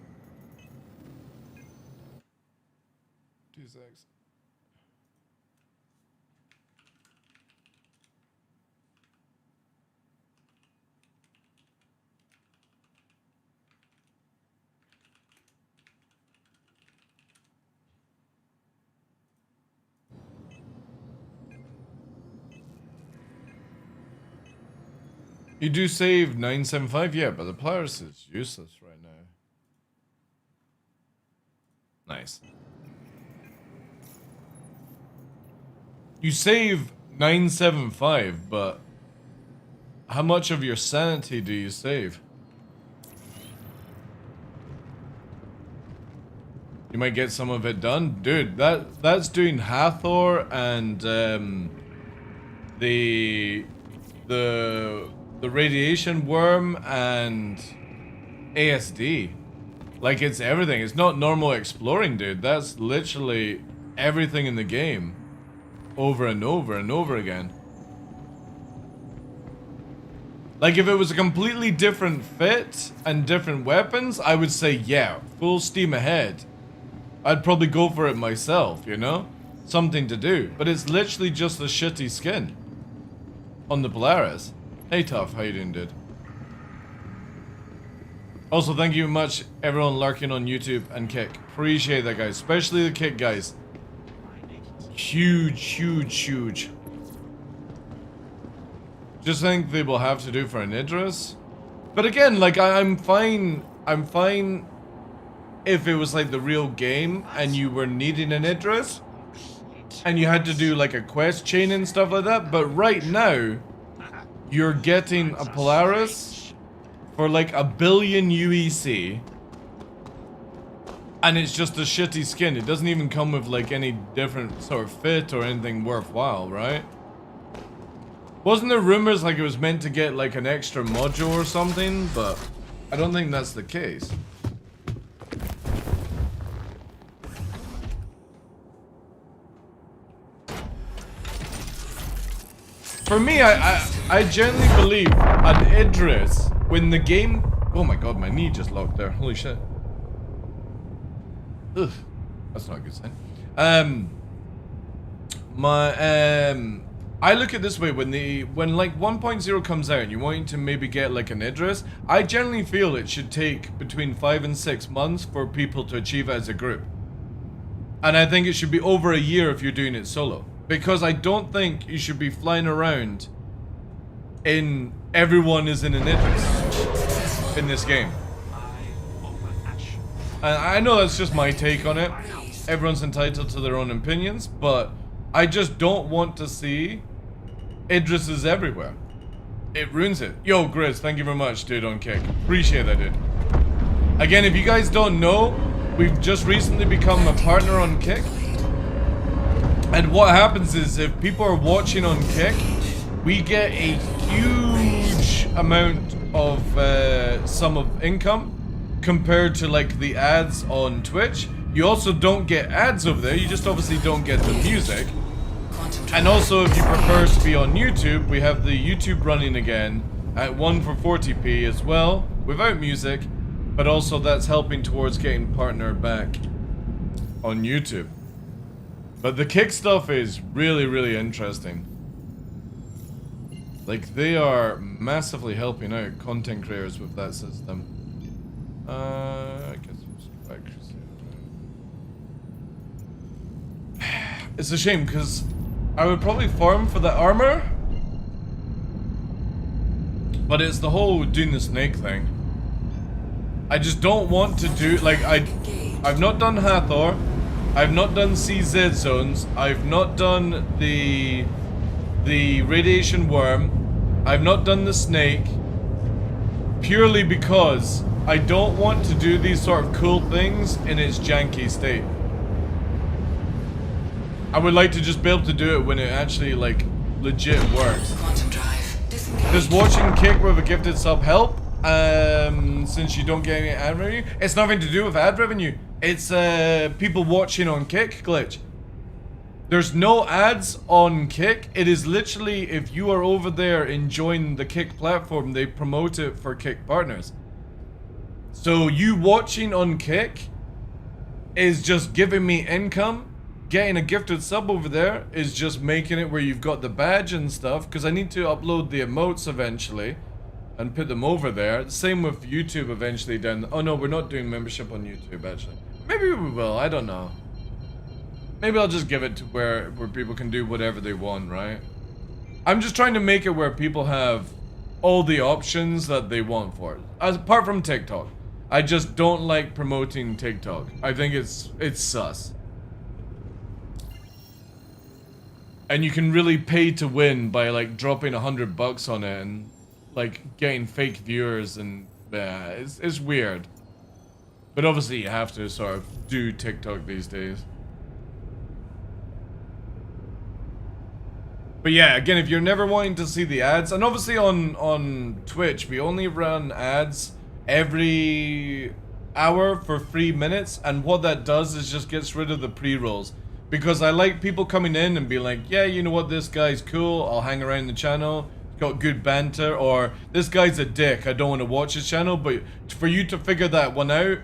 2 seconds. You do save 975, yeah, but the Polaris is useless right now. Nice. You save 975, but how much of your sanity do you save? You might get some of it done, dude. That's doing Hathor and the radiation worm and ASD. Like, it's everything. It's not normal exploring, dude. That's literally everything in the game over and over and over again. Like, if it was a completely different fit and different weapons, I would say, yeah, full steam ahead. I'd probably go for it myself, you know? Something to do. But it's literally just a shitty skin on the Polaris. Hey Tough, how you doing, dude? Also, thank you much, everyone lurking on YouTube and Kick. Appreciate that, guys. Especially the Kick guys. Huge, huge, huge. Just think they will have to do for an Idris. But again, like, I'm fine if it was like the real game and you were needing an Idris and you had to do like a quest chain and stuff like that. But right now, you're getting a Polaris for like 1 billion UEC, and it's just a shitty skin. It doesn't even come with like any different sort of fit or anything worthwhile, right? Wasn't there rumors like it was meant to get like an extra module or something? But I don't think that's the case. For me, I genuinely believe an Idris, when the game... Oh my god, my knee just locked there. Holy shit. Ugh. That's not a good sign. I look at it this way, when like 1.0 comes out and you're wanting to maybe get like an Idris, I generally feel it should take between 5 and 6 months for people to achieve it as a group. And I think it should be over a year if you're doing it solo. Because I don't think you should be flying around in everyone is in an Idris in this game. And I know that's just my take on it. Everyone's entitled to their own opinions, but I just don't want to see Idrises everywhere. It ruins it. Yo, Grizz, thank you very much, dude, on Kick. Appreciate that, dude. Again, if you guys don't know, we've just recently become a partner on Kick. And what happens is, if people are watching on Kick, we get a huge amount of sum of income compared to like the ads on Twitch. You also don't get ads over there, you just obviously don't get the music. And also, if you prefer to be on YouTube, we have the YouTube running again at 1 for 40p as well, without music, but also that's helping towards getting partnered back on YouTube. But the Kick stuff is really, really interesting. Like, they are massively helping out content creators with that system. I guess we'll back. It's a shame, because I would probably farm for the armor. But it's the whole doing the snake thing. I just don't want to do, like, I've not done Hathor. I've not done CZ zones. I've not done the radiation worm. I've not done the snake. Purely because I don't want to do these sort of cool things in its janky state. I would like to just be able to do it when it actually, like, legit works. Quantum drive Does watching Kick with a gifted sub help? Since you don't get any ad revenue? It's nothing to do with ad revenue. It's people watching on Kick glitch. There's no ads on Kick. It is literally, if you are over there enjoying the Kick platform, they promote it for Kick partners. So you watching on Kick is just giving me income. Getting a gifted sub over there is just making it where you've got the badge and stuff, because I need to upload the emotes eventually and put them over there. Same with YouTube eventually down. Oh no, we're not doing membership on YouTube actually. Maybe we will, I don't know. Maybe I'll just give it to where people can do whatever they want, right? I'm just trying to make it where people have all the options that they want for it. Apart from TikTok. I just don't like promoting TikTok. I think it's sus. And you can really pay to win by like dropping $100 on it and like getting fake viewers, and yeah, it's weird. But obviously you have to sort of do TikTok these days. But yeah, again, if you're never wanting to see the ads, and obviously on Twitch, we only run ads every hour for 3 minutes, and what that does is just gets rid of the pre-rolls. Because I like people coming in and be like, yeah, you know what, this guy's cool, I'll hang around the channel, he's got good banter, or this guy's a dick, I don't want to watch his channel. But for you to figure that one out,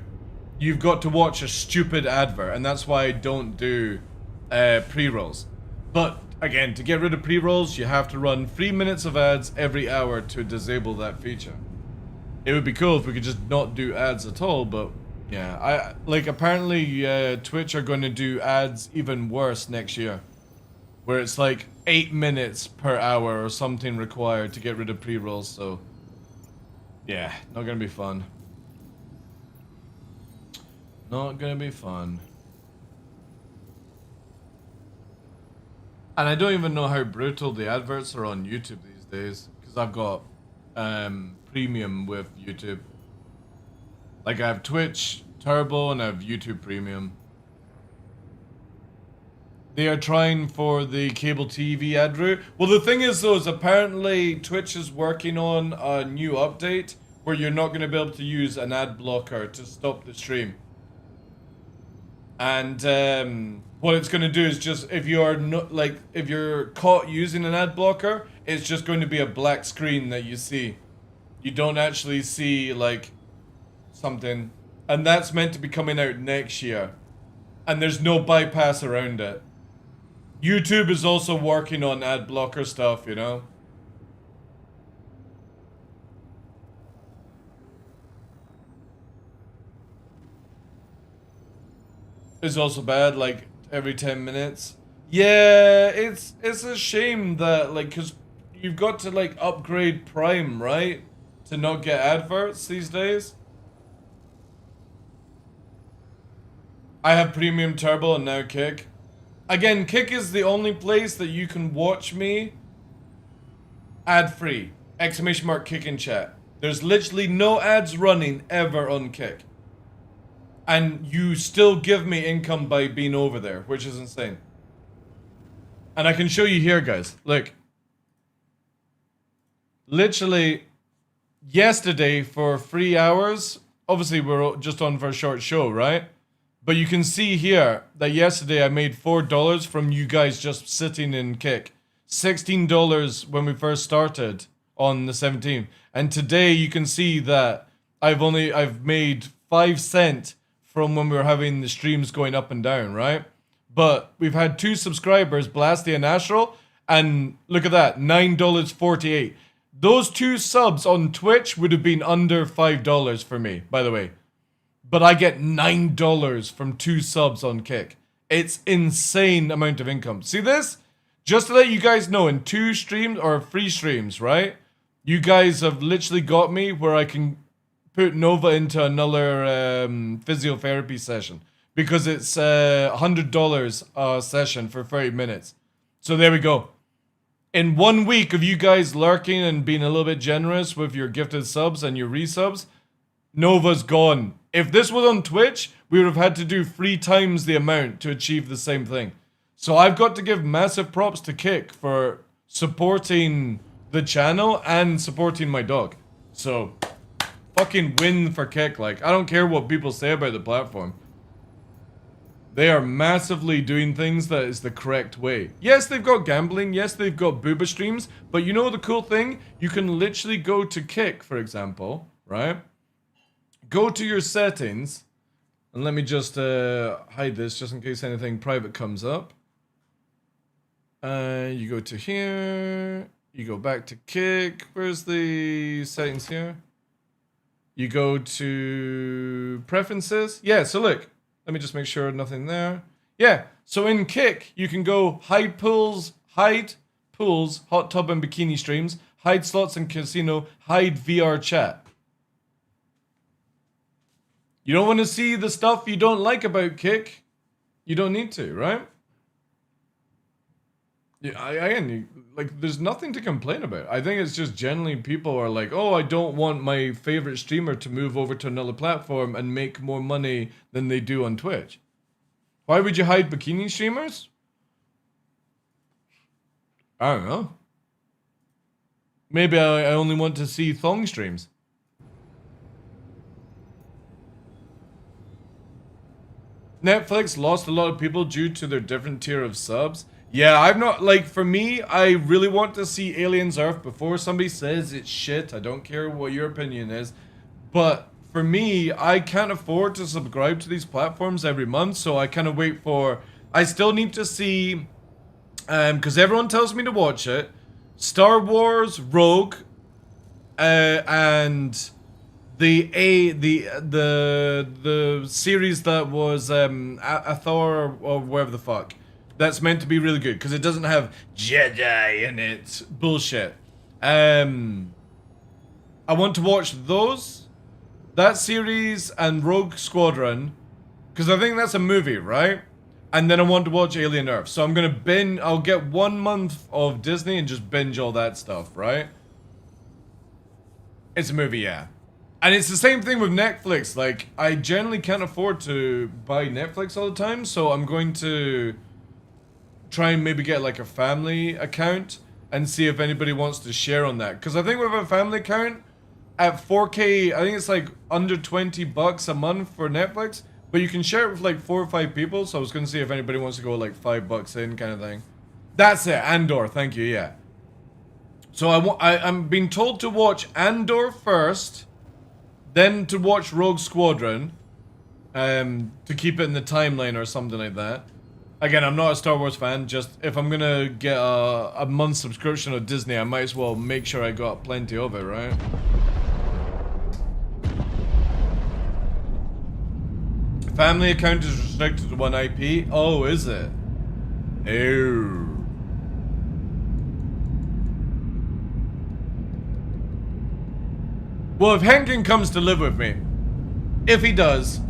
you've got to watch a stupid advert, and that's why I don't do pre-rolls. But again, to get rid of pre-rolls, you have to run 3 minutes of ads every hour to disable that feature. It would be cool if we could just not do ads at all, but yeah, apparently Twitch are going to do ads even worse next year, where it's like 8 minutes per hour or something required to get rid of pre-rolls. So yeah, not gonna be fun. Not gonna be fun. And I don't even know how brutal the adverts are on YouTube these days, because I've got premium with YouTube. Like I have Twitch Turbo and I have YouTube Premium. They are trying for the cable TV ad route. Well, the thing is though, is apparently Twitch is working on a new update where you're not going to be able to use an ad blocker to stop the stream. And what it's going to do is just, if you are not, like, if you're caught using an ad blocker, it's just going to be a black screen that you see. You don't actually see like something, and that's meant to be coming out next year, and there's no bypass around it. YouTube is also working on ad blocker stuff, you know. It's also bad, like every 10 minutes. Yeah, it's a shame that, like, because you've got to like upgrade Prime, right, to not get adverts these days. I have Premium Turbo and now Kick. Again, Kick is the only place that you can watch me ad-free. Exclamation mark Kick in chat. There's literally no ads running ever on Kick. And you still give me income by being over there, which is insane. And I can show you here, guys. Look. Literally, yesterday for 3 hours, obviously we're just on for a short show, right? But you can see here that yesterday I made $4 from you guys just sitting in Kick. $16 when we first started on the 17th. And today you can see that I've made 5 cents from when we were having the streams going up and down, right? But we've had 2 subscribers, Blasty and Astral, and look at that, $9.48. Those 2 subs on Twitch would have been under $5 for me, by the way. But I get $9 from 2 subs on Kick. It's insane amount of income. See this? Just to let you guys know, in 2 streams, or 3 streams, right? You guys have literally got me where I can put Nova into another physiotherapy session. Because it's $100 a session for 30 minutes. So there we go. In 1 week of you guys lurking and being a little bit generous with your gifted subs and your resubs, Nova's gone. If this was on Twitch, we would have had to do 3 times the amount to achieve the same thing. So I've got to give massive props to Kick for supporting the channel and supporting my dog. So, fucking win for Kick. Like, I don't care what people say about the platform. They are massively doing things that is the correct way. Yes, they've got gambling. Yes, they've got booba streams. But you know the cool thing? You can literally go to Kick, for example, right? Go to your settings. And let me just hide this just in case anything private comes up. You go to here. You go back to Kick. Where's the settings here? You go to preferences. Yeah, so look. Let me just make sure nothing there. Yeah, so in Kick, you can go hide pools, hot tub and bikini streams, hide slots and casino, hide VR chat. You don't want to see the stuff you don't like about Kick? You don't need to, right? Yeah, like, there's nothing to complain about. I think it's just generally people are like, oh, I don't want my favorite streamer to move over to another platform and make more money than they do on Twitch. Why would you hide bikini streamers? I don't know. Maybe I only want to see thong streams. Netflix lost a lot of people due to their different tier of subs. Yeah, I've not, like, for me, I really want to see Aliens Earth before somebody says it's shit. I don't care what your opinion is. But for me, I can't afford to subscribe to these platforms every month, so I kind of wait for... I still need to see, because everyone tells me to watch it, Star Wars, Rogue, and the series that was Athor or whatever the fuck. That's meant to be really good because it doesn't have Jedi in it. Bullshit. I want to watch those, that series, and Rogue Squadron, because I think that's a movie, right? And then I want to watch Alien Earth. So I'm gonna binge. I'll get 1 month of Disney and just binge all that stuff, right? It's a movie, yeah. And it's the same thing with Netflix. Like, I generally can't afford to buy Netflix all the time, so I'm going to try and maybe get like a family account and see if anybody wants to share on that. Because I think with a family account, at 4K, I think it's like under $20 a month for Netflix, but you can share it with like 4 or 5 people. So I was going to see if anybody wants to go like $5 in kind of thing. That's it, Andor, thank you, yeah. So I'm being told to watch Andor first, then to watch Rogue Squadron, to keep it in the timeline or something like that. Again, I'm not a Star Wars fan, just if I'm gonna get a month subscription of Disney, I might as well make sure I got plenty of it, right? Family account is restricted to 1 IP? Oh, is it? Oh. Well, if Henkin comes to live with me, if he does,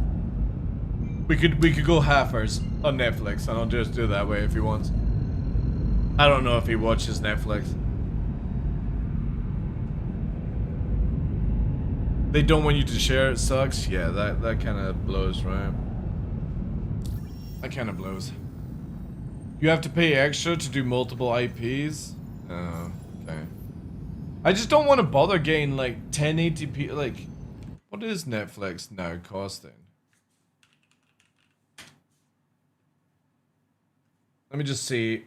we could go halfers on Netflix, and I'll just do it that way if he wants. I don't know if he watches Netflix. They don't want you to share, it sucks. Yeah, that kind of blows, right? That kind of blows. You have to pay extra to do multiple IPs? Oh, okay. I just don't want to bother getting like 1080p, like, what is Netflix now costing? Let me just see.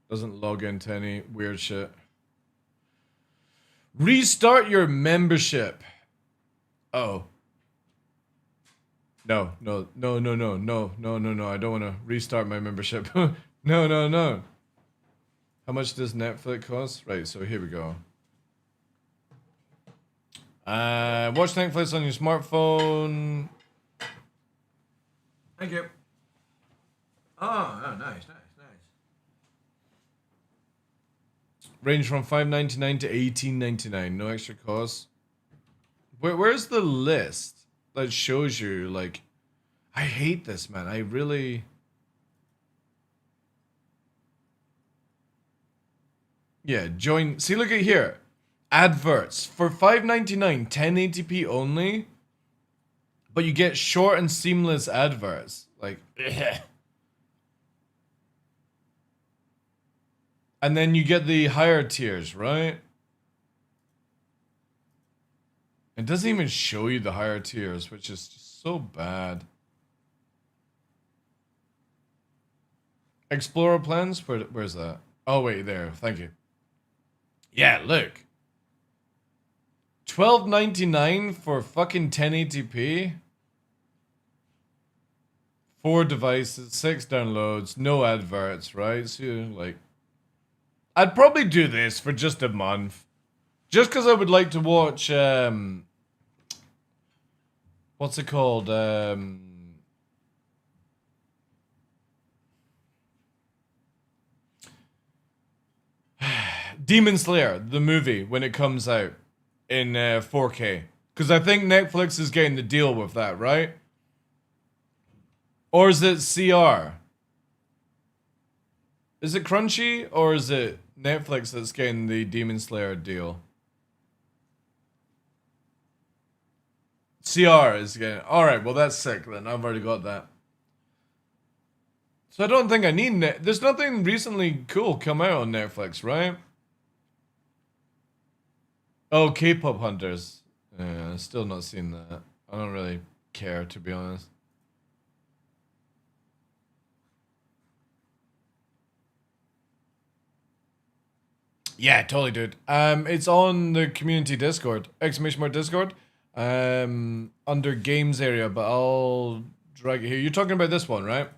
Doesn't log into any weird shit. Restart your membership. Oh. No. I don't want to restart my membership. No. How much does Netflix cost? Right, so here we go. Watch Netflix on your smartphone. Thank you. Oh, nice. Range from $5.99 to $18.99. No extra cost. Where's the list that shows you, like... I hate this, man. I really... Yeah, join... See, look at here. Adverts. For $5.99, 1080p only. But you get short and seamless adverts. Like... And then you get the higher tiers, right? It doesn't even show you the higher tiers, which is just so bad. Explorer plans? Where's that? Oh, wait, there. Thank you. Yeah, look. $12.99 for fucking 1080p. 4 devices, 6 downloads, no adverts, right? So, like, I'd probably do this for just a month. Just because I would like to watch, what's it called? Demon Slayer, the movie, when it comes out in 4K. Because I think Netflix is getting the deal with that, right? Or is it CR? Is it Crunchy or is it Netflix that's getting the Demon Slayer deal? CR is getting... Alright, well that's sick then. I've already got that. So I don't think I need There's nothing recently cool come out on Netflix, right? Oh, K-pop Hunters. Yeah, still not seen that. I don't really care, to be honest. Yeah, totally, dude. It's on the community Discord, !Discord, under games area, but I'll drag it here. You're talking about this one, right?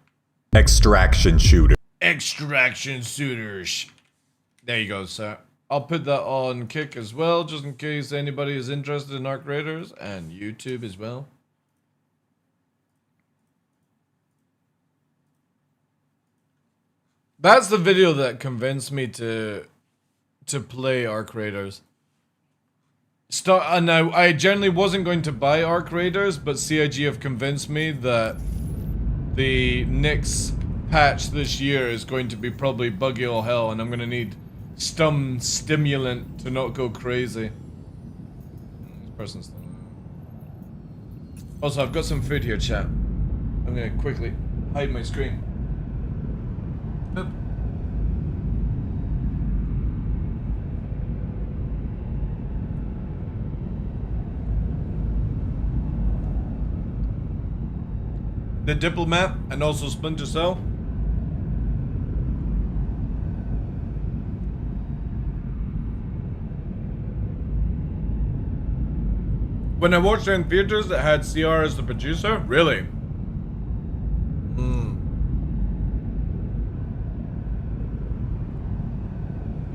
Extraction shooter. Extraction shooters. There you go, sir. I'll put that on Kick as well, just in case anybody is interested in Arc Raiders, and YouTube as well. That's the video that convinced me to play Arc Raiders. And now I generally wasn't going to buy Arc Raiders, but CIG have convinced me that the next patch this year is going to be probably buggy all hell, and I'm gonna need some stimulant to not go crazy. This person's still... Also, I've got some food here, chat. I'm gonna quickly hide my screen. Boop. The Diplomat and also Splinter Cell. When I watched it in theaters, it had CR as the producer. Really?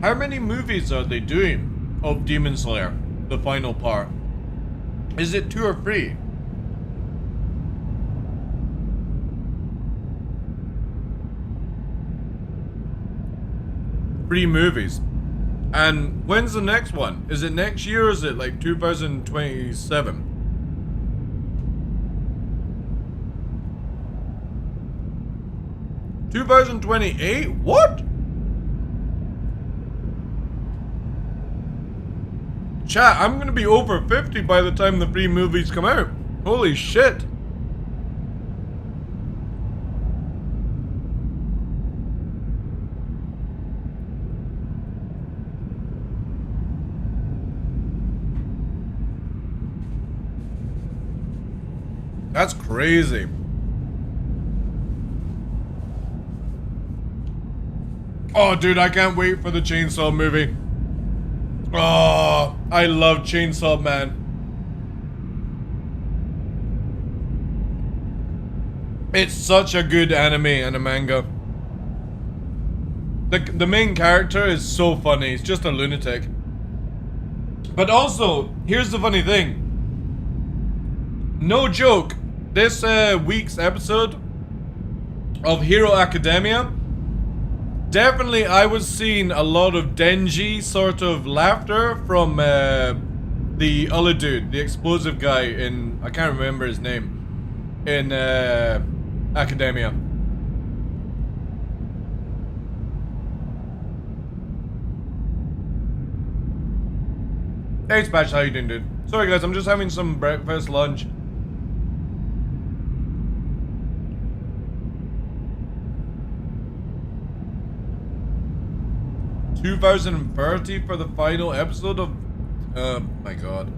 How many movies are they doing of Demon Slayer, the final part? Is it 2 or 3? Three movies. And when's the next one? Is it next year or is it like 2027? $2028? What? Chat, I'm gonna be over 50 by the time the 3 movies come out. Holy shit. That's crazy. Oh, dude, I can't wait for the Chainsaw movie. Oh, I love Chainsaw Man. It's such a good anime and a manga. The main character is so funny. He's just a lunatic. But also, here's the funny thing. No joke. This week's episode of Hero Academia, definitely I was seeing a lot of Denji sort of laughter from the other dude, the explosive guy in, I can't remember his name, in Academia. Hey Smash, how you doing, dude? Sorry guys, I'm just having some breakfast, lunch. 2030 for the final episode of... Oh my god.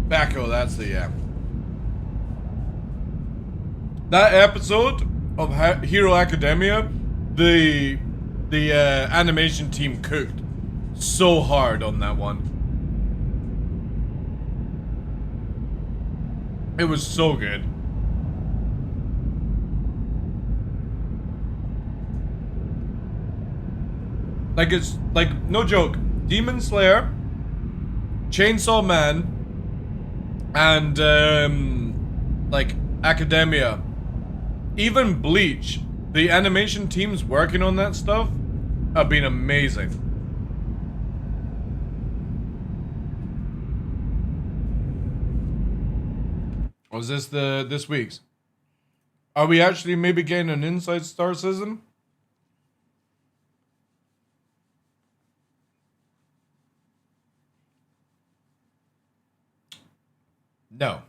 Backo, that's the, yeah. That episode of Hero Academia, the animation team cooked so hard on that one. It was so good. Like, it's like, no joke, Demon Slayer, Chainsaw Man, and like Academia, even Bleach, the animation teams working on that stuff have been amazing. Was this this week's? Are we actually maybe getting an Inside Star season? No.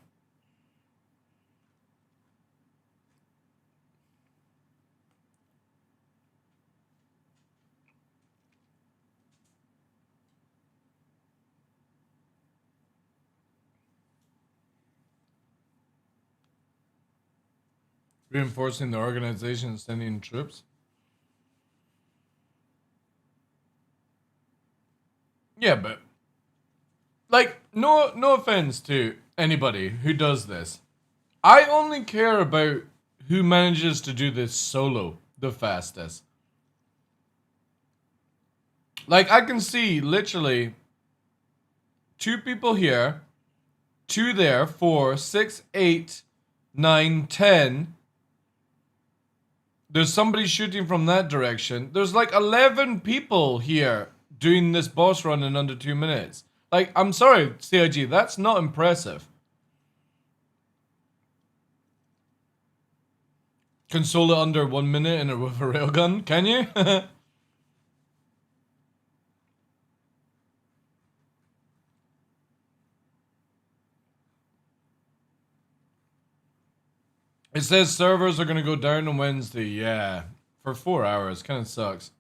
Reinforcing the organization and sending in troops? Yeah, but like, no offense to anybody who does this. I only care about who manages to do this solo the fastest. Like, I can see literally 2 people here, 2 there, 4, 6, 8, 9, 10. There's somebody shooting from that direction. There's like 11 people here doing this boss run in under 2 minutes. Like, I'm sorry, CIG, that's not impressive. Console it under 1 minute and with a railgun, can you? It says servers are gonna go down on Wednesday, yeah. For 4 hours, kinda sucks.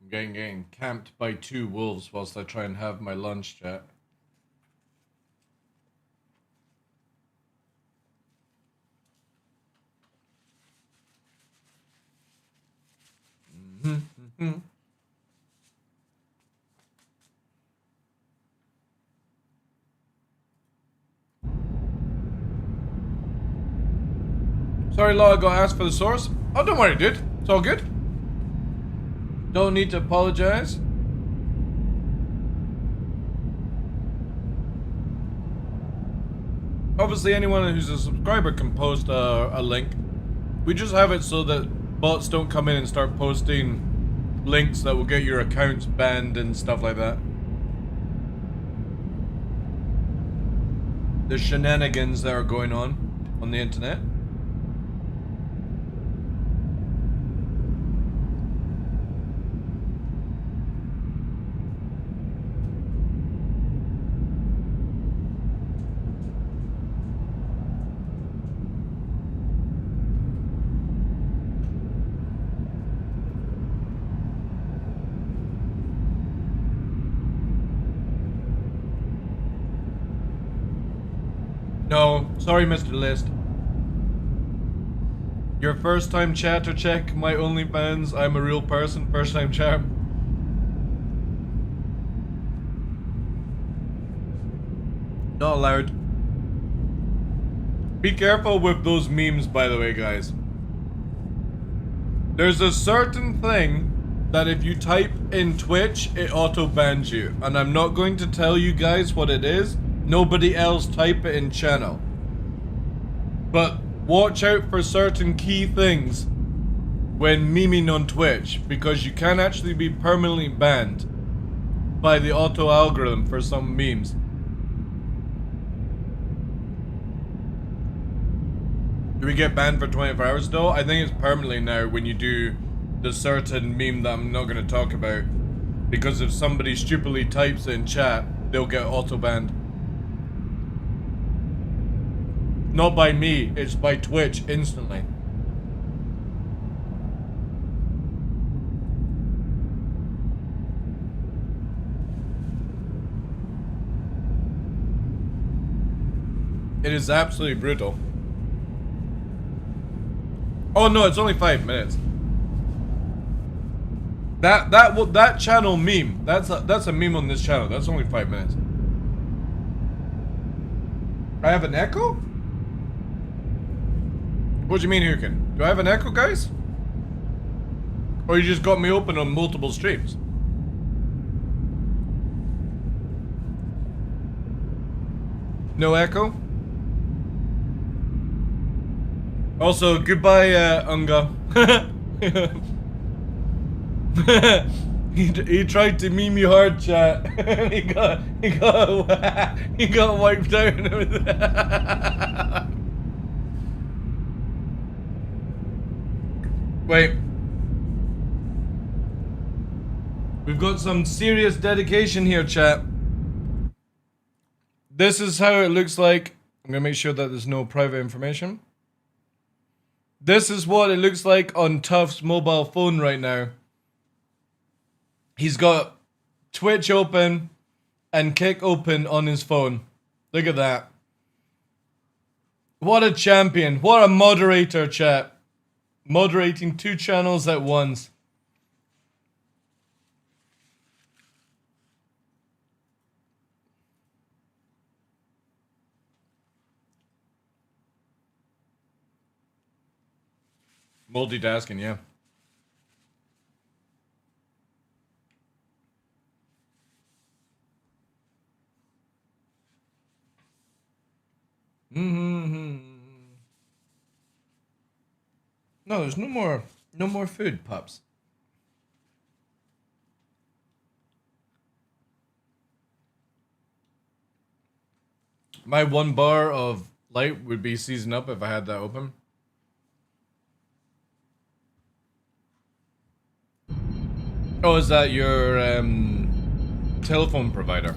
I'm getting camped by 2 wolves whilst I try and have my lunch, chat. Sorry, Law, I got asked for the source. Oh, don't worry, dude. It's all good. Don't need to apologize. Obviously, anyone who's a subscriber can post a link. We just have it so that bots don't come in and start posting links that will get your accounts banned and stuff like that. The shenanigans that are going on the internet. No, sorry, Mr. List. Your first time chatter check, my OnlyFans, I'm a real person, first time chat. Not allowed. Be careful with those memes, by the way, guys. There's a certain thing that if you type in Twitch, it auto-bans you. And I'm not going to tell you guys what it is. Nobody else type it in channel. But watch out for certain key things when memeing on Twitch, because you can actually be permanently banned by the auto algorithm for some memes. Do we get banned for 24 hours though? I think it's permanently now when you do the certain meme that I'm not going to talk about. Because if somebody stupidly types it in chat, they'll get auto-banned. Not by me, it's by Twitch instantly. It is absolutely brutal. Oh no, it's only 5 minutes. That channel meme. That's a meme on this channel. That's only 5 minutes. I have an echo? What do you mean, Hukin? Do I have an echo, guys? Or you just got me open on multiple streams? No echo? Also, goodbye, Unga. he tried to meme me hard, chat. he got wiped out and everything. Wait. We've got some serious dedication here, chat. This is how it looks like. I'm gonna make sure that there's no private information. This is what it looks like on Tuff's mobile phone right now. He's got Twitch open and Kick open on his phone. Look at that. What a champion. What a moderator, chat. Moderating 2 channels at once. Multitasking, yeah. No, there's no more food, pups. My 1 bar of light would be seasoned up if I had that open. Oh, is that your telephone provider?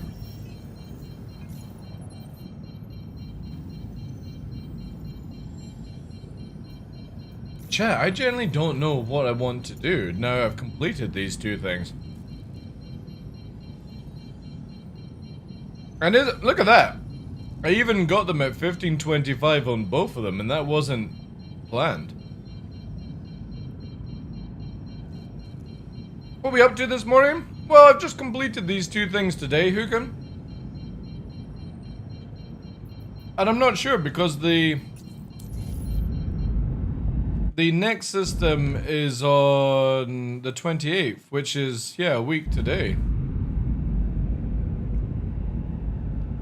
Chat, I generally don't know what I want to do now I've completed these 2 things. And look at that! I even got them at 1525 on both of them, and that wasn't planned. What are we up to this morning? Well, I've just completed these 2 things today, Hukin. And I'm not sure because the next system is on the 28th, which is, yeah, a week today.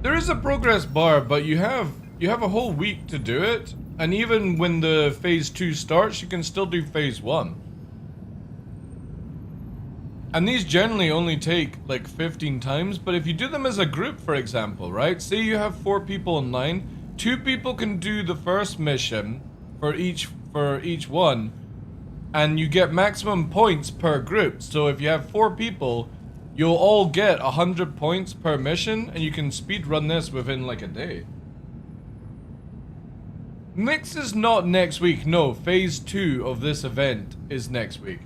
There is a progress bar, but you have a whole week to do it. And even when the phase 2 starts, you can still do phase 1. And these generally only take like 15 times, but if you do them as a group, for example, right? Say you have 4 people online, 2 people can do the first mission for each one, and you get maximum points per group. So if you have 4 people, you'll all get 100 points per mission, and you can speed run this within like a day. Mix is not next week. No, phase 2 of this event is next week.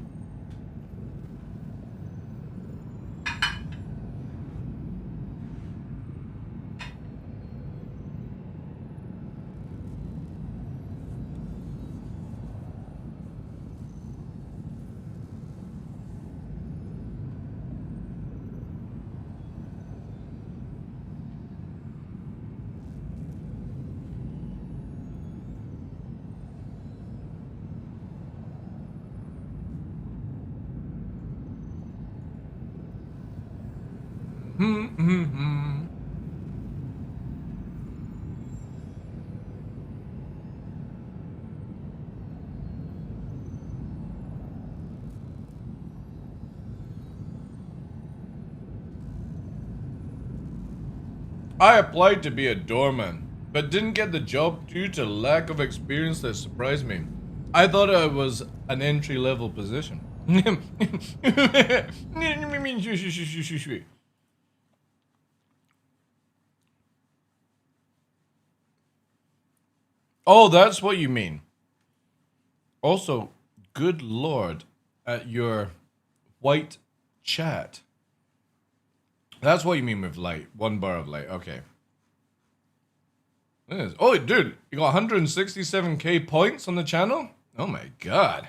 I applied to be a doorman, but didn't get the job due to lack of experience that surprised me. I thought it was an entry-level position. Oh, that's what you mean. Also, good lord, at your white chat. That's what you mean with light. 1 bar of light. Okay. Oh, dude, you got 167k points on the channel? Oh my god.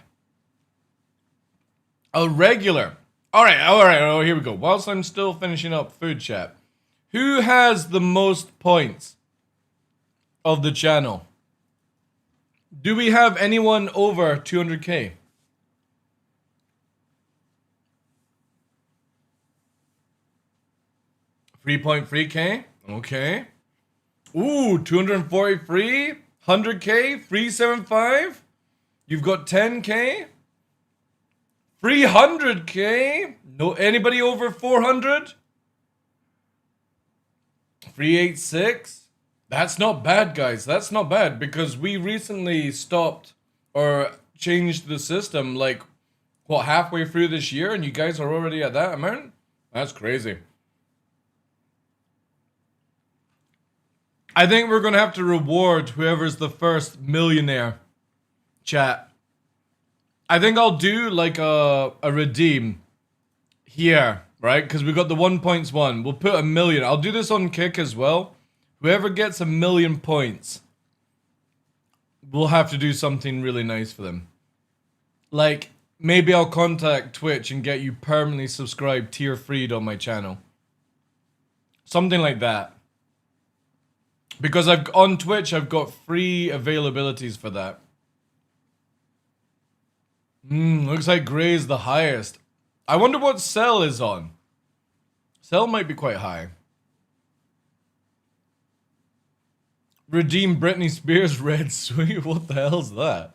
A regular. Alright, oh, here we go. Whilst I'm still finishing up food chat, who has the most points of the channel? Do we have anyone over 200k? 3.3k? Okay. Ooh, 243? 100k? 375? You've got 10k? 300k? No, anybody over 400? 386? That's not bad, guys. That's not bad, because we recently stopped or changed the system like, what, halfway through this year, and you guys are already at that amount? That's crazy. I think we're going to have to reward whoever's the first millionaire, chat. I think I'll do like a redeem here, right? Because we got the 1 points one. We'll put 1 million. I'll do this on Kick as well. Whoever gets 1 million points, we'll have to do something really nice for them. Like, maybe I'll contact Twitch and get you permanently subscribed tier 3'd on my channel. Something like that. Because on Twitch, I've got free availabilities for that. Looks like Grey's the highest. I wonder what Cell is on. Cell might be quite high. Redeem Britney Spears Red Sweet. What the hell's that?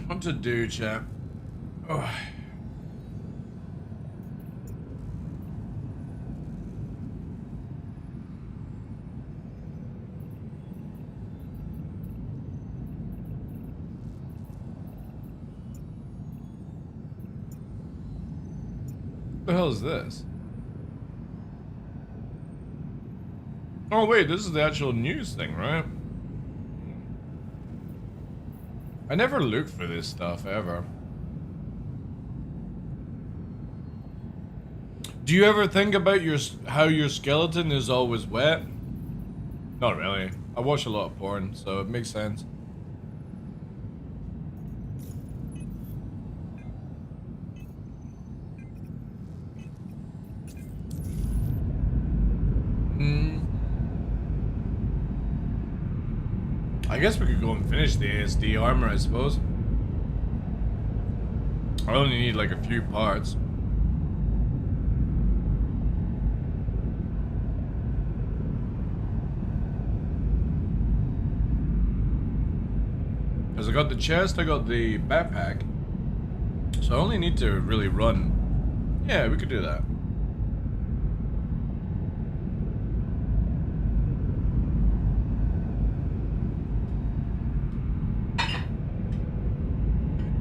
What to do, chap? Oh. What the hell is this? Oh wait, this is the actual news thing, right? I never look for this stuff, ever. Do you ever think about how your skeleton is always wet? Not really. I watch a lot of porn, so it makes sense. I guess we could go and finish the ASD armor, I suppose. I only need like a few parts. Because I got the chest, I got the backpack. So I only need to really run. Yeah, we could do that.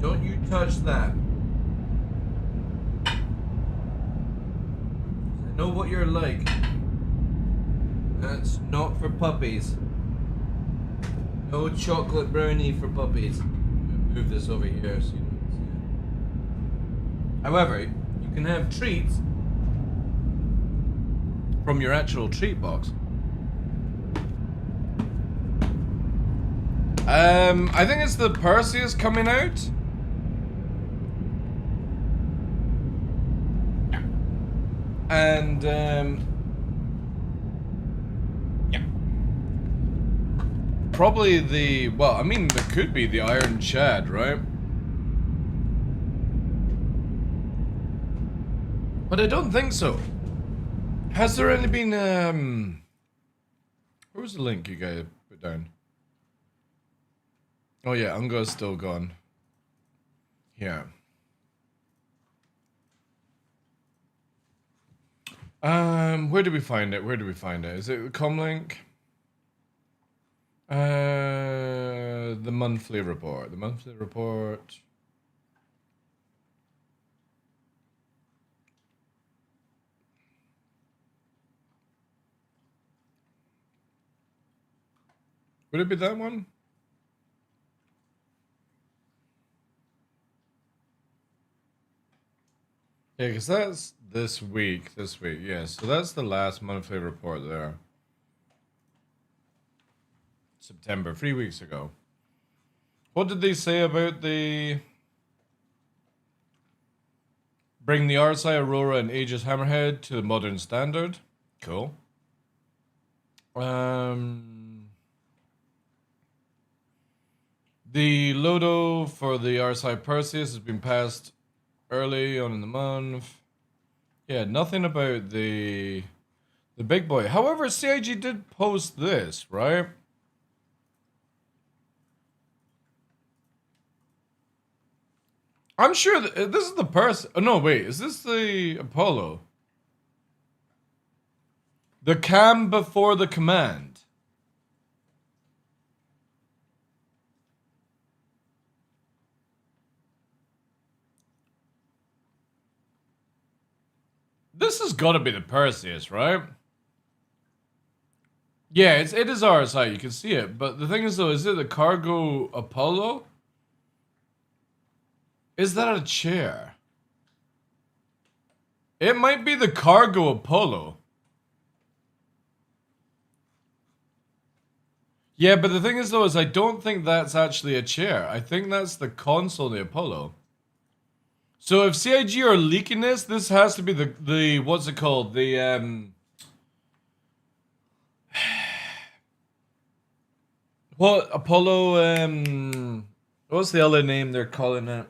Don't you touch that. I know what you're like. That's not for puppies. No chocolate brownie for puppies. Move this over here so you don't see it. However, you can have treats from your actual treat box. I think it's the Perseus coming out. And, yeah. probably the... Well, I mean, there could be the Iron Chad, right? But I don't think so. Has there only been, Where was the link you guys put down? Oh yeah, Unga's still gone. Yeah. Where do we find it? Where do we find it? Is it the comlink? The monthly report. The monthly report. Would it be that one? Yeah, because that's this week, yeah. So that's the last monthly report there. September, 3 weeks ago. What did they say about the... Bring the RSI Aurora and Aegis Hammerhead to the modern standard? Cool. The Lodo for the RSI Perseus has been passed early on in the month. Yeah, nothing about the big boy. However, CIG did post this, right? I'm sure that this is the person. Oh, no, wait. Is this the Apollo? The cam before the command. This has got to be the Perseus, right? Yeah, it is RSI. You can see it. But the thing is, though, is it the cargo Apollo? Is that a chair? It might be the cargo Apollo. Yeah, but the thing is, though, is I don't think that's actually a chair. I think that's the console of the Apollo. So if CIG are leaking this, this has to be the what's it called? The, what, Apollo, what's the other name they're calling it?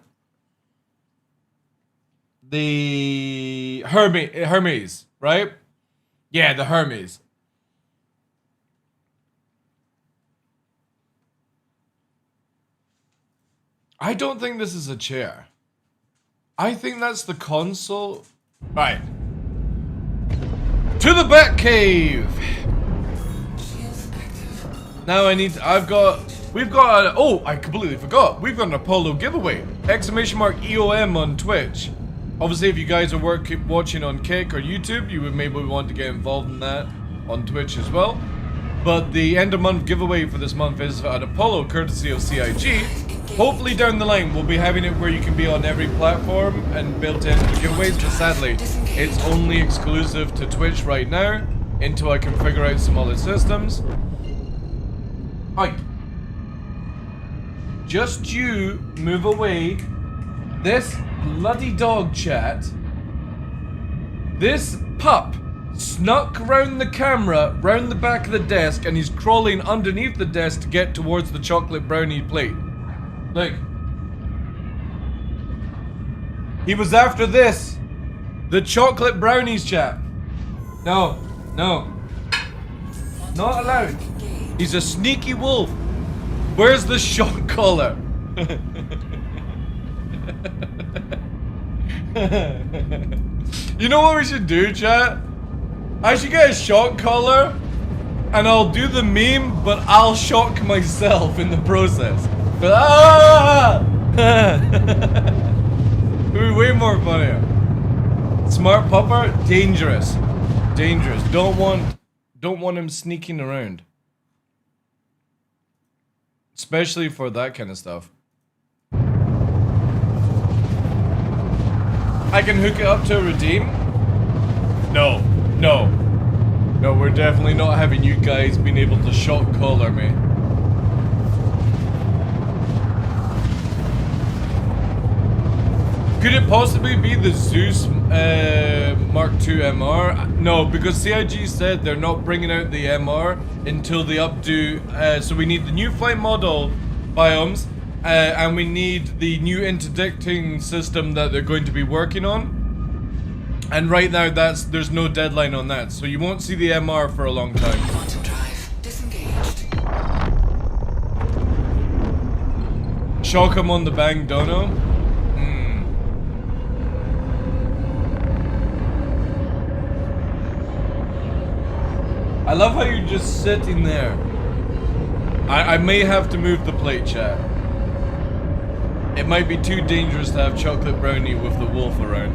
The Hermes, right? Yeah, the Hermes. I don't think this is a chair. I think that's the console. Right. To the Batcave! Now we've got oh, I completely forgot. We've got an Apollo giveaway. ! EOM on Twitch. Obviously, if you guys are watching on Kick or YouTube, you would maybe want to get involved in that on Twitch as well. But the end of month giveaway for this month is an Apollo courtesy of CIG. Hopefully down the line we'll be having it where you can be on every platform and built in giveaways, but sadly it's only exclusive to Twitch right now until I can figure out some other systems. Alright. Just you move away. This bloody dog chat. This pup snuck round the camera, round the back of the desk, and he's crawling underneath the desk to get towards the chocolate brownie plate. Look. He was after this. The chocolate brownies, chap. No. No. Not allowed. He's a sneaky wolf. Where's the shock collar? You know what we should do, chat? I should get a shock collar and I'll do the meme, but I'll shock myself in the process. But it would be way more funnier. Smart pupper, dangerous. Dangerous. Don't want him sneaking around. Especially for that kind of stuff. I can hook it up to a redeem? No. No. No, we're definitely not having you guys being able to shock collar me. Could it possibly be the Zeus Mark II MR? No, because CIG said they're not bringing out the MR until they updo. So we need the new flight model biomes, and we need the new interdicting system that they're going to be working on. And right now, there's no deadline on that, so you won't see the MR for a long time. Quantum drive disengaged. Shock him on the bang dono. I love how you're just sitting there. I may have to move the plate, chat. It might be too dangerous to have chocolate brownie with the wolf around.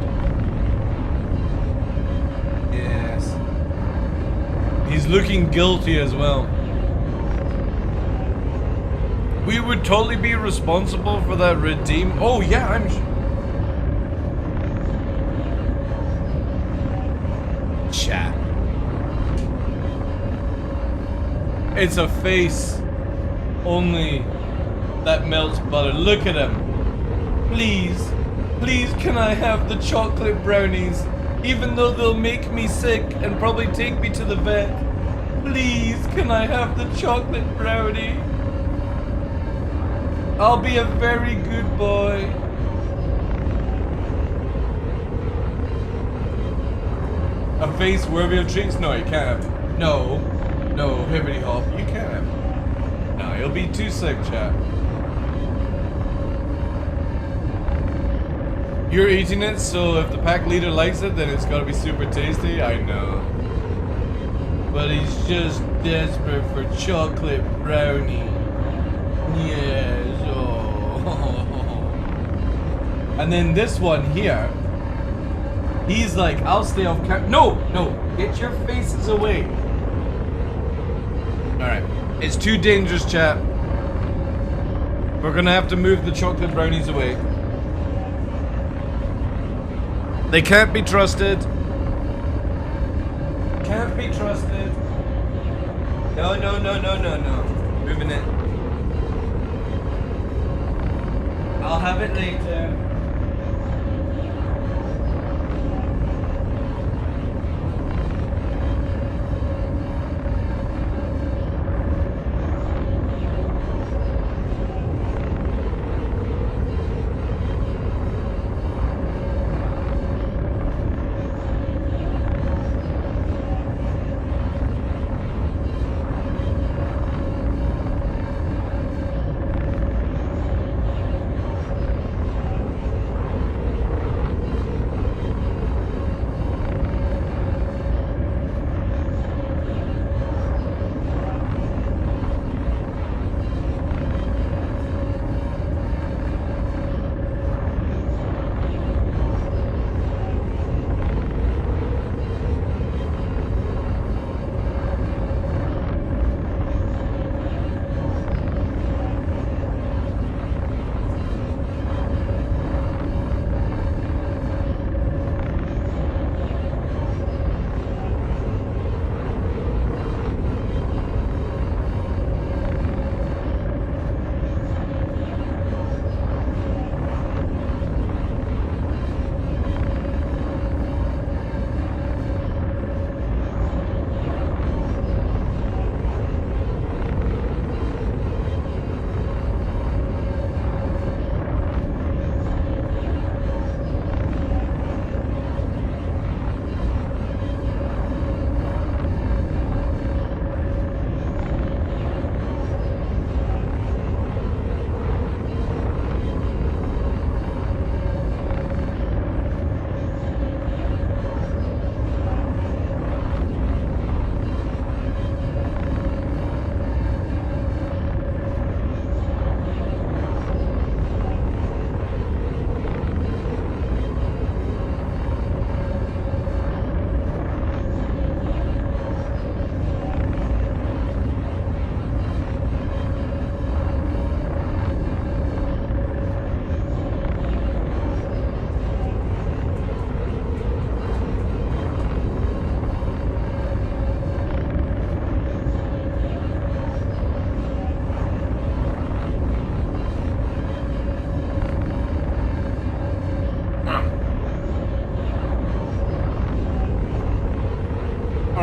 Yes. He's looking guilty as well. We would totally be responsible for that redeem. Oh yeah, I'm chat. It's a face only that melts butter. Look at him. Please, please can I have the chocolate brownies? Even though they'll make me sick and probably take me to the vet. Please can I have the chocolate brownie? I'll be a very good boy. A face worthy of treats? No, you can't have it. No. No, Hibbity Hop, you can't have it. No, you'll be too sick, chat. You're eating it, so if the pack leader likes it, then it's gotta be super tasty. I know. But he's just desperate for chocolate brownie. Yes, oh. And then this one here, he's like, I'll stay off camera. No, no, get your faces away. Alright, it's too dangerous, chat. We're gonna have to move the chocolate brownies away. They can't be trusted. Can't be trusted. No, no, no, no, no, no. Moving it. I'll have it later.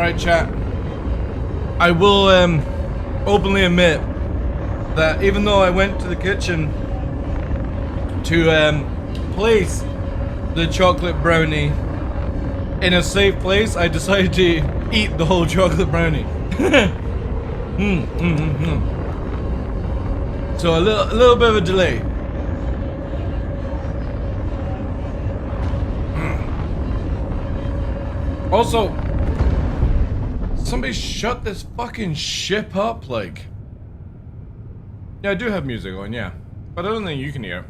Alright, chat. I will openly admit that even though I went to the kitchen to place the chocolate brownie in a safe place, I decided to eat the whole chocolate brownie. So a little bit of a delay. Also, somebody shut this fucking ship up, like. Yeah, I do have music on, yeah. But I don't think you can hear it.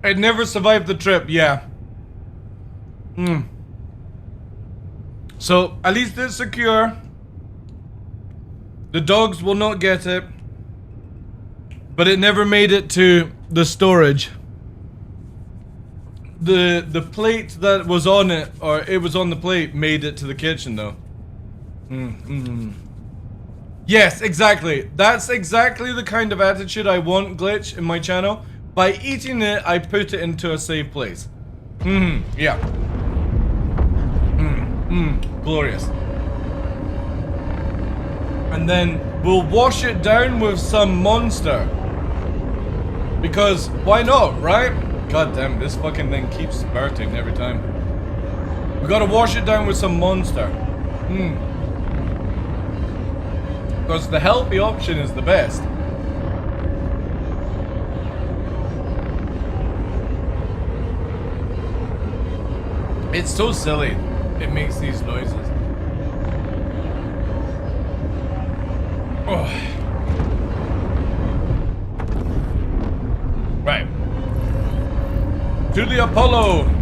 I'd never survived the trip, yeah. So, at least it's secure. The dogs will not get it. But it never made it to the storage. The plate that was on it, or it was on the plate, made it to the kitchen though. Yes, exactly. That's exactly the kind of attitude I want, Glitch, in my channel. By eating it, I put it into a safe place. Yeah. Glorious. And then we'll wash it down with some Monster. Because why not, right? God damn, this fucking thing keeps spurting every time. We gotta wash it down with some Monster. Because the healthy option is the best. It's so silly. It makes these noises. Oh. Right. To the Apollo.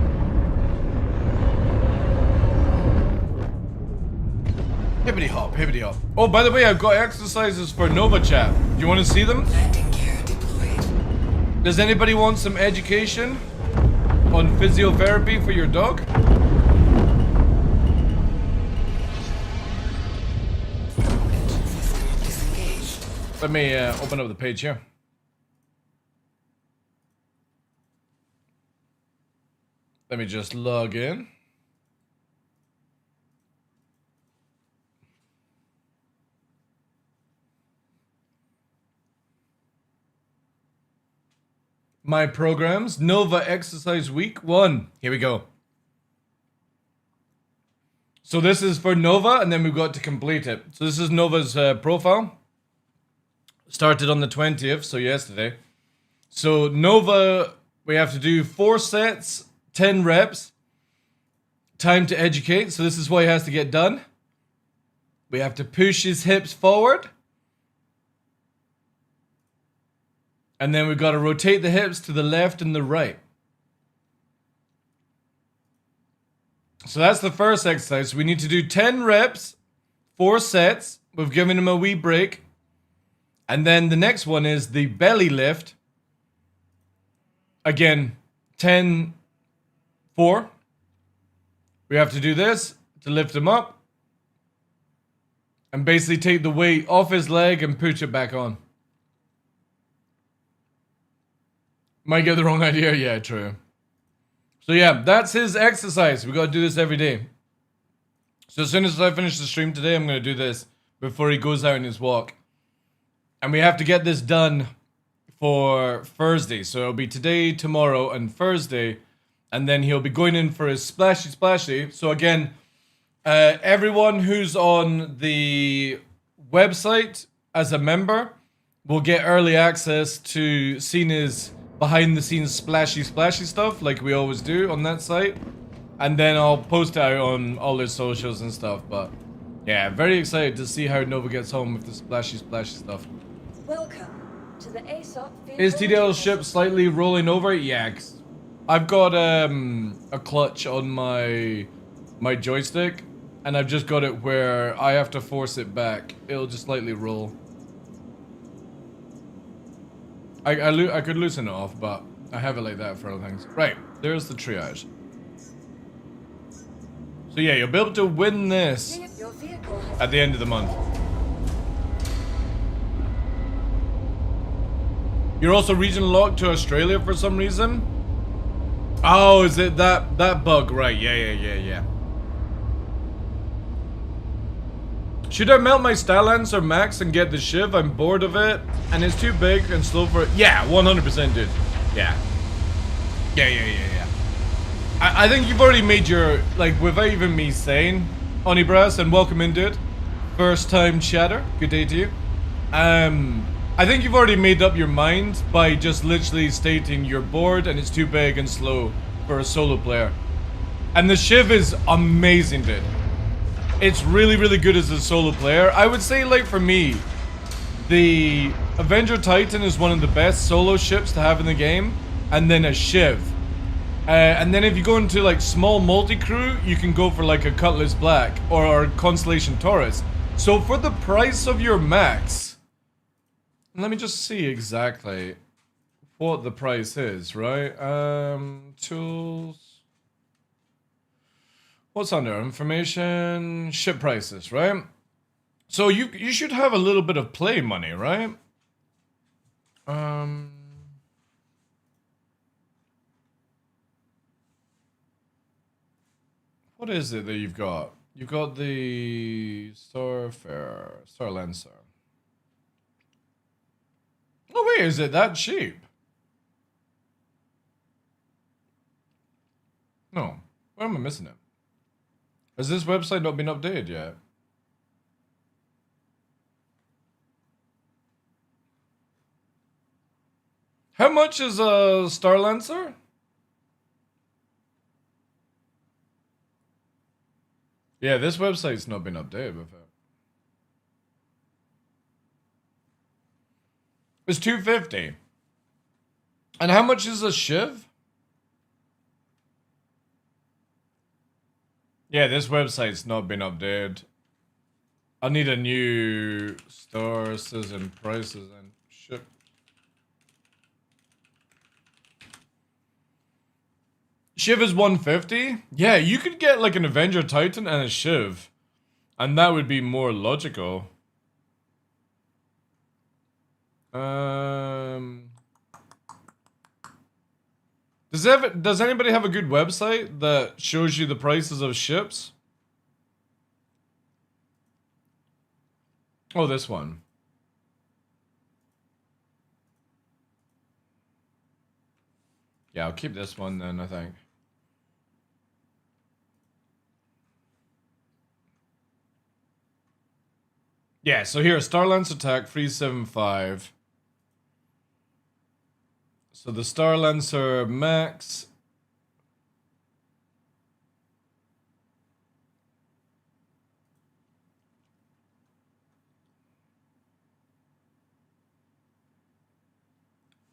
Hibbity hop, hibbity hop. Oh, by the way, I've got exercises for Nova Chat. Do you want to see them? Does anybody want some education on physiotherapy for your dog? Let me open up the page here. Let me just log in. My programs, Nova Exercise Week 1. Here we go. So this is for Nova, and then we've got to complete it. So this is Nova's profile. Started on the 20th, so yesterday. So Nova, we have to do 4 sets, 10 reps. Time to educate, so this is what he has to get done. We have to push his hips forward. And then we've got to rotate the hips to the left and the right. So that's the first exercise. We need to do 10 reps, 4 sets. We've given him a wee break. And then the next one is the belly lift. Again, 10, 4. We have to do this to lift him up. And basically take the weight off his leg and push it back on. Might get the wrong idea. Yeah, true. So yeah, that's his exercise. We got to do this every day. So as soon as I finish the stream today, I'm going to do this before he goes out on his walk. And we have to get this done for Thursday. So it'll be today, tomorrow, and Thursday. And then he'll be going in for his splashy splashy. So again, everyone who's on the website as a member will get early access to seeing his behind the scenes splashy stuff like we always do on that site. And then I'll post it out on all his socials and stuff. But yeah, very excited to see how Nova gets home with the splashy stuff. Welcome to the ASOP. Is TDL's ship slightly rolling over? Yeah, 'cause I've got a clutch on my joystick, and I've just got it where I have to force it back. It'll just slightly roll. I could loosen it off, but I have it like that for other things. Right, there's the triage. So yeah, you'll be able to win this at the end of the month. You're also region locked to Australia for some reason? Oh, is it that bug? Right, yeah. Should I melt my Starlancer Max and get the Shiv? I'm bored of it, and it's too big and slow for it. Yeah, 100%, dude. Yeah. Yeah. I think you've already made your, like, without even me saying, Onibras, and welcome in, dude. First time chatter. Good day to you. I think you've already made up your mind by just literally stating you're bored and it's too big and slow for a solo player. And the Shiv is amazing, dude. It's really, really good as a solo player. I would say, like, for me, the Avenger Titan is one of the best solo ships to have in the game, and then a Shiv. And then if you go into, like, small multi-crew, you can go for, like, a Cutlass Black or Constellation Taurus. So for the price of your max, let me just see exactly what the price is, right? Tools. What's under information? Ship prices, right? So you should have a little bit of play money, right? What is it that you've got? You've got the Starlancer. Oh wait, is it that cheap? No. Where am I missing it? Has this website not been updated yet? How much is a Starlancer? Yeah, this website's not been updated with it. It's $250. And how much is a Shiv? Yeah, this website's not been updated. I need a new sources and prices and ship. Shiv is 150? Yeah, you could get like an Avenger Titan and a Shiv. And that would be more logical. Does anybody have a good website that shows you the prices of ships? Oh, this one. Yeah, I'll keep this one then, I think. Yeah, so here, Starlance Attack 375. So the Starlancer Max.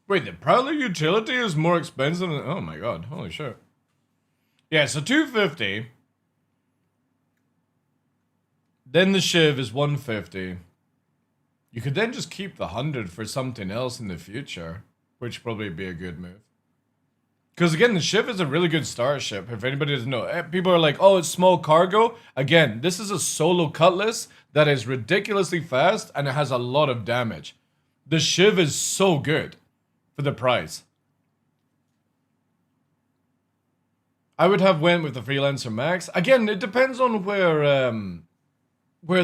Wait, the Prowler utility is more expensive than... Oh my god, holy shit. Yeah, so 250. Then the Shiv is 150. You could then just keep the 100 for something else in the future, which would probably be a good move. Because again, the Shiv is a really good starship, if anybody doesn't know. People are like, oh, it's small cargo. Again, this is a solo Cutlass that is ridiculously fast and it has a lot of damage. The Shiv is so good for the price. I would have went with the Freelancer Max. Again, it depends on where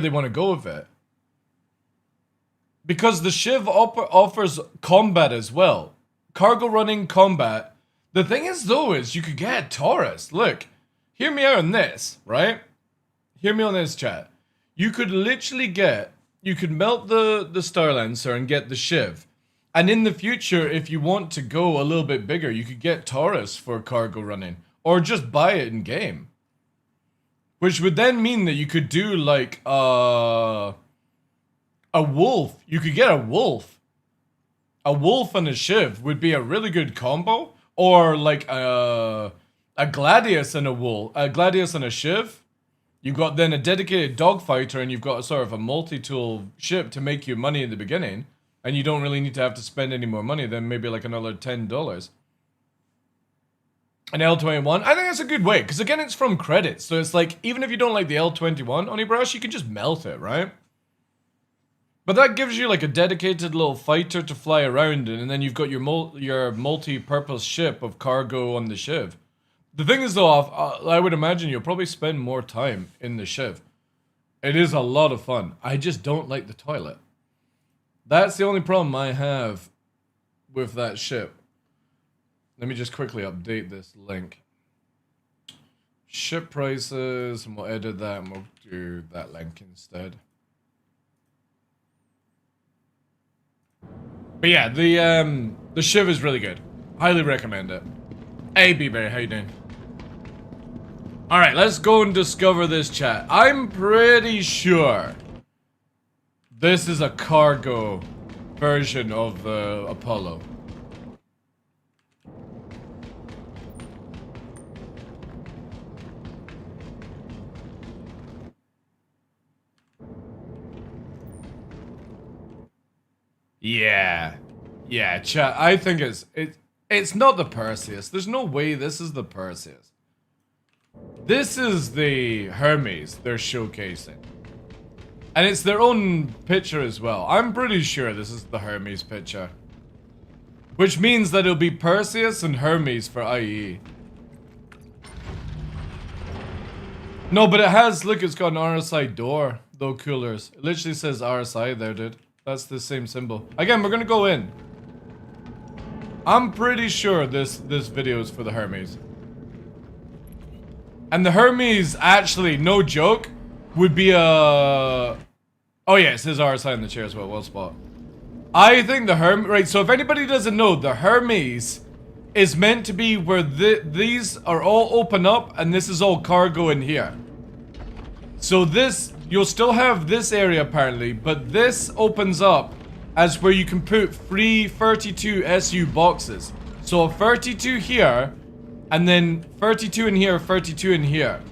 they want to go with it. Because the Shiv offers combat as well. Cargo running combat. The thing is though is you could get a Taurus. Look, hear me out on this, right? Hear me on this, chat. You could literally get, you could melt the Starlancer and get the Shiv. And in the future, if you want to go a little bit bigger, you could get Taurus for cargo running. Or just buy it in game. Which would then mean that you could do like a wolf. You could get a wolf. A wolf and a Shiv would be a really good combo. Or like a Gladius and a wolf. A Gladius and a Shiv. You've got then a dedicated dogfighter and you've got a sort of a multi-tool ship to make you money in the beginning. And you don't really need to have to spend any more money than maybe like another $10. An L21, I think that's a good way, because again, it's from credits, so it's like, even if you don't like the L21 on your brush, you can just melt it, right? But that gives you like a dedicated little fighter to fly around in, and then you've got your multi-purpose ship of cargo on the Shiv. The thing is though, I would imagine you'll probably spend more time in the Shiv. It is a lot of fun. I just don't like the toilet. That's the only problem I have with that ship. Let me just quickly update this link. Ship prices, and we'll edit that and we'll do that link instead. But yeah, the ship is really good. Highly recommend it. Hey B-Berry, how you doing? Alright, let's go and discover this chat. I'm pretty sure this is a cargo version of the Apollo. Yeah. Yeah, chat. I think it's not the Perseus. There's no way this is the Perseus. This is the Hermes they're showcasing. And it's their own picture as well. I'm pretty sure this is the Hermes picture. Which means that it'll be Perseus and Hermes for IE. No, but it has, look, it's got an RSI door, though coolers. It literally says RSI there, dude. That's the same symbol. Again, we're gonna go in. I'm pretty sure this video is for the Hermes. And the Hermes, actually, no joke, would be a... Oh yeah, it says RSI in the chair as well, well spot. I think the Hermes... Right, so if anybody doesn't know, the Hermes is meant to be where these are all open up, and this is all cargo in here. So this... You'll still have this area apparently, but this opens up as where you can put free 32 SU boxes. So a 32 here, and then 32 in here, 32 in here.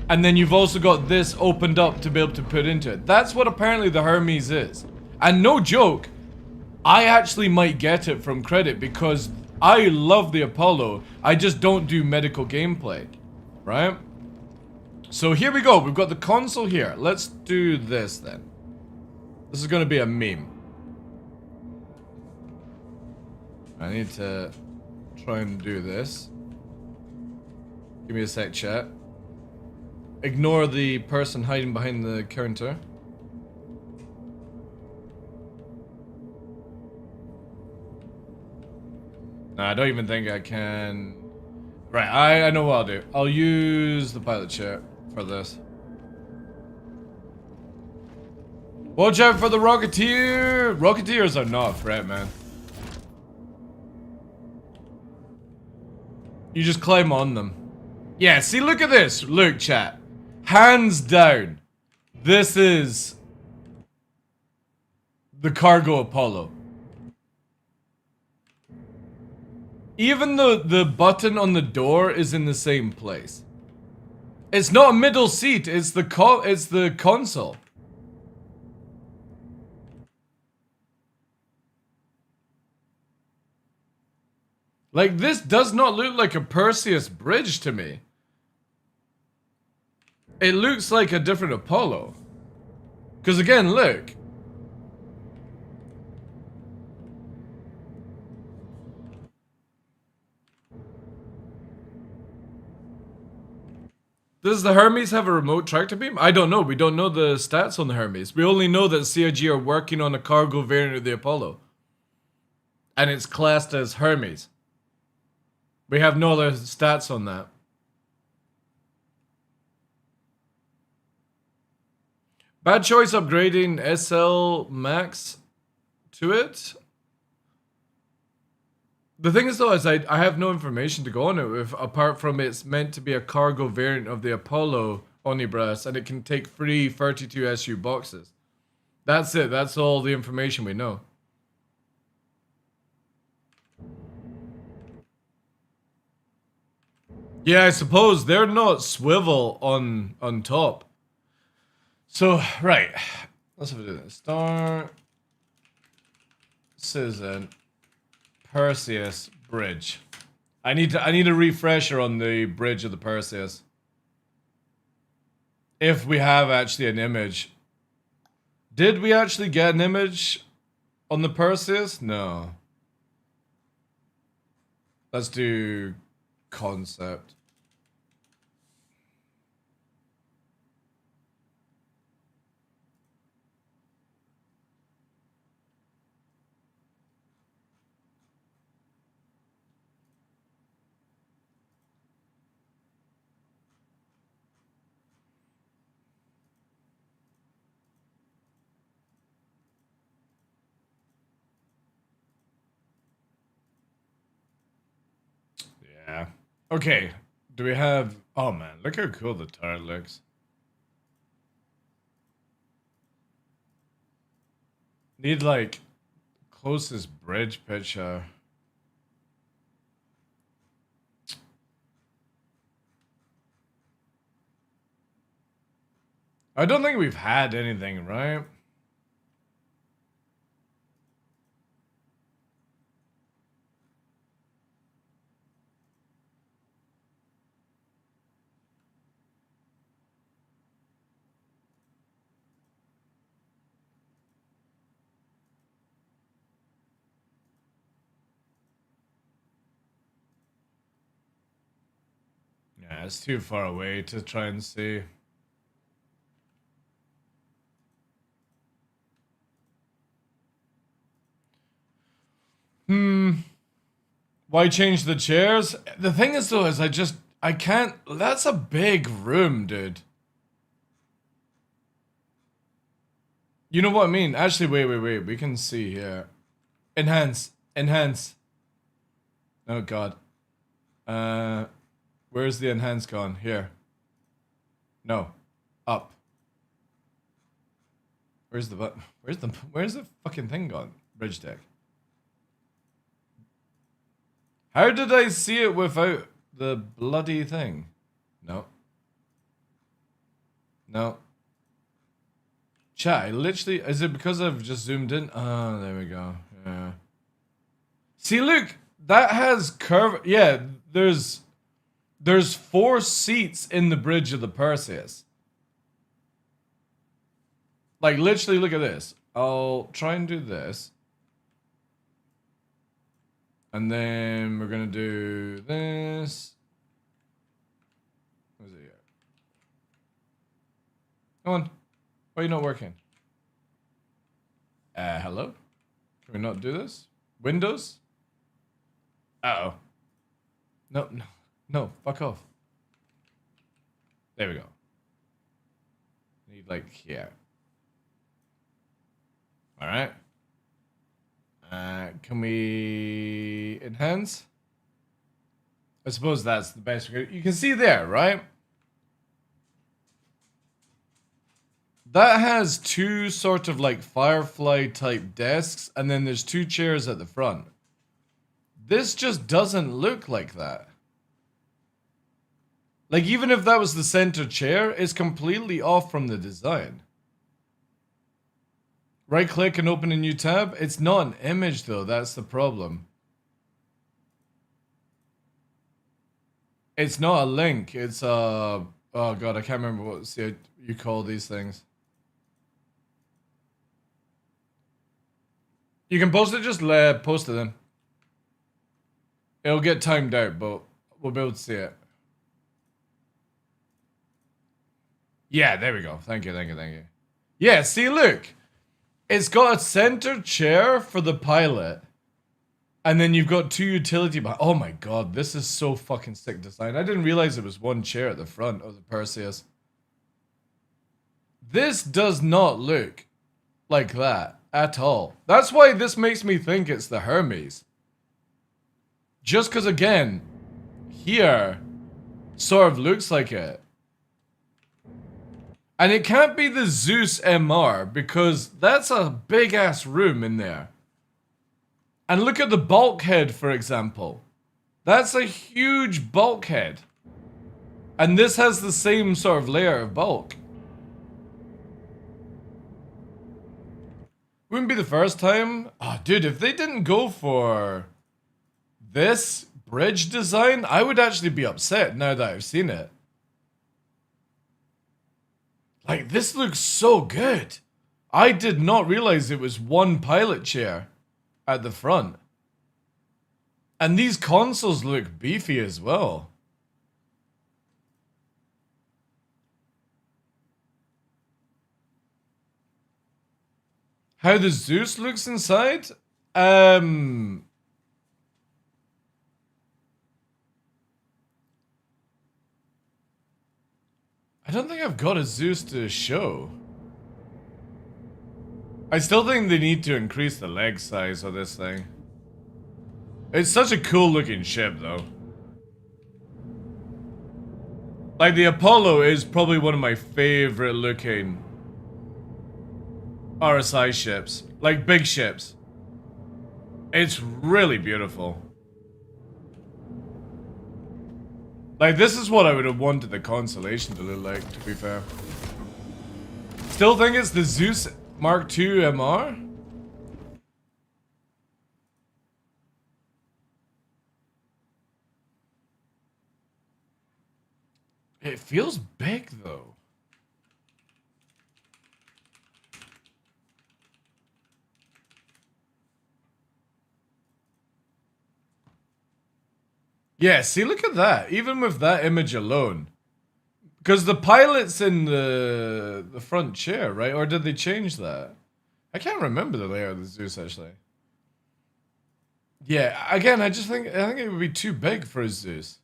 And then you've also got this opened up to be able to put into it. That's what apparently the Hermes is. And no joke, I actually might get it from credit because I love the Apollo. I just don't do medical gameplay, right? So here we go. We've got the console here. Let's do this then. This is going to be a meme. I need to try and do this. Give me a sec, chat. Ignore the person hiding behind the counter. Nah, I don't even think I can... Right, I know what I'll do. I'll use the pilot chair for this. Watch out for the Rocketeer! Rocketeers are not a threat, man. You just climb on them. Yeah, see, look at this. Look, chat. Hands down. This is the cargo Apollo. Even though the button on the door is in the same place. It's not a middle seat, it's the console. Like, this does not look like a Perseus bridge to me. It looks like a different Apollo. Because again, look. Does the Hermes have a remote tractor beam? I don't know. We don't know the stats on the Hermes. We only know that CIG are working on a cargo variant of the Apollo. And it's classed as Hermes. We have no other stats on that. Bad choice upgrading SL Max to it. The thing is though, is I have no information to go on it with, apart from it's meant to be a cargo variant of the Apollo Omnibus, and it can take free 32 SU boxes. That's it, that's all the information we know. Yeah, I suppose they're not swivel on top. So, right. Let's have a do this. Star Citizen Perseus bridge. I need a refresher on the bridge of the Perseus. If we have actually an image. Did we actually get an image on the Perseus? No. Let's do concept. Okay, do we have... Oh man, look how cool the turret looks. Need like closest bridge picture. I don't think we've had anything, right? Yeah, it's too far away to try and see. Why change the chairs? The thing is though, is I can't, that's a big room, dude. You know what I mean? Actually, wait, we can see here. Enhance. Oh god. Where's the enhance gone? Here. No. Up. Where's the fucking thing gone? Bridge deck. How did I see it without the bloody thing? No. No. Chat, I literally... Is it because I've just zoomed in? Oh, there we go. Yeah. See, look! That has curve... Yeah, there's 4 seats in the bridge of the Perseus. Like, literally, look at this. I'll try and do this. And then we're gonna do this. Where's it here? Come on. Why are you not working? Hello? Can we not do this? Windows? Uh-oh. No, fuck off. There we go. Need like here. Alright. Can we enhance? I suppose that's the best. You can see there, right? That has 2 sort of like Firefly type desks, and then there's 2 chairs at the front. This just doesn't look like that. Like, even if that was the center chair, it's completely off from the design. Right click and open a new tab. It's not an image though, that's the problem. It's not a link, it's a... Oh god, I can't remember what you call these things. You can post it, just post it in. It'll get timed out, but we'll be able to see it. Yeah, there we go. Thank you. Yeah, see, look. It's got a center chair for the pilot. And then you've got 2 utility... Oh my god, this is so fucking sick design. I didn't realize it was 1 chair at the front of the Perseus. This does not look like that at all. That's why this makes me think it's the Hermes. Just because, again, here sort of looks like it. And it can't be the Zeus MR, because that's a big-ass room in there. And look at the bulkhead, for example. That's a huge bulkhead. And this has the same sort of layer of bulk. Wouldn't be the first time. Oh, dude, if they didn't go for this bridge design, I would actually be upset now that I've seen it. Like, this looks so good. I did not realize it was 1 pilot chair at the front. And these consoles look beefy as well. How the Zeus looks inside? I don't think I've got a Zeus to show. I still think they need to increase the leg size of this thing. It's such a cool looking ship though. Like, the Apollo is probably one of my favorite looking RSI ships. Like, big ships. It's really beautiful. Like, this is what I would have wanted the Constellation to look like, to be fair. Still think it's the Zeus Mark II MR? It feels big, though. Yeah, see, look at that. Even with that image alone. Because the pilot's in the front chair, right? Or did they change that? I can't remember the layout of the Zeus, actually. Yeah, again, I think it would be too big for a Zeus.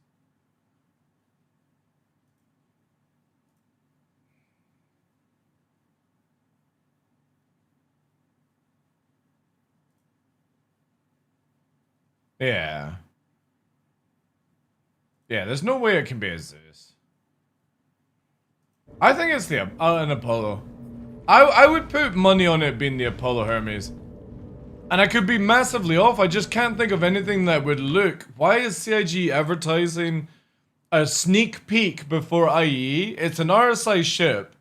Yeah. Yeah, there's no way it can be a Zeus. I think it's the an Apollo. I would put money on it being the Apollo Hermes. And I could be massively off. I just can't think of anything that would look. Why is CIG advertising a sneak peek before IEE? It's an RSI ship.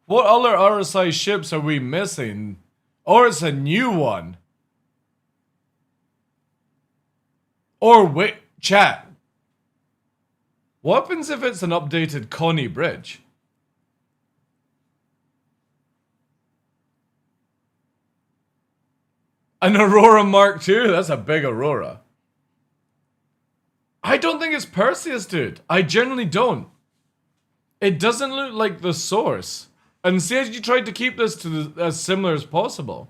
What other RSI ships are we missing? Or it's a new one. Or wait, chat. What happens if it's an updated Connie bridge? An Aurora Mark II? That's a big Aurora. I don't think it's Perseus, dude. I generally don't. It doesn't look like the source. And CIG tried to keep this to as similar as possible.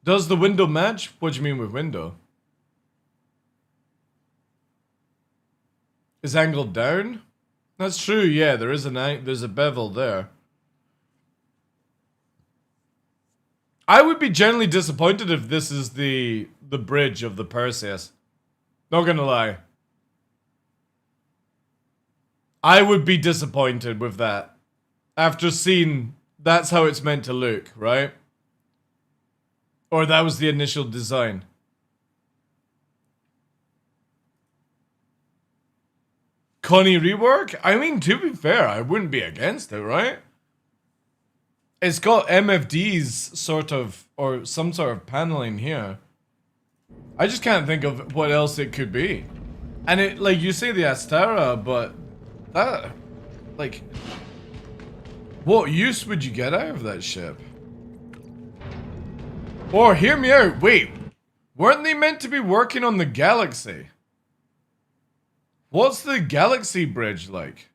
Does the window match? What do you mean with window? Is angled down? That's true, yeah, there's a bevel there. I would be generally disappointed if this is the bridge of the Perseus. Not gonna lie. I would be disappointed with that. After seeing that's how it's meant to look, right? Or that was the initial design. Connie rework? I mean, to be fair, I wouldn't be against it, right? It's got MFD's sort of, or some sort of paneling here. I just can't think of what else it could be. And it, like, you say the Astara, but that, like, what use would you get out of that ship? Or, hear me out, wait, weren't they meant to be working on the Galaxy? What's the Galaxy bridge like?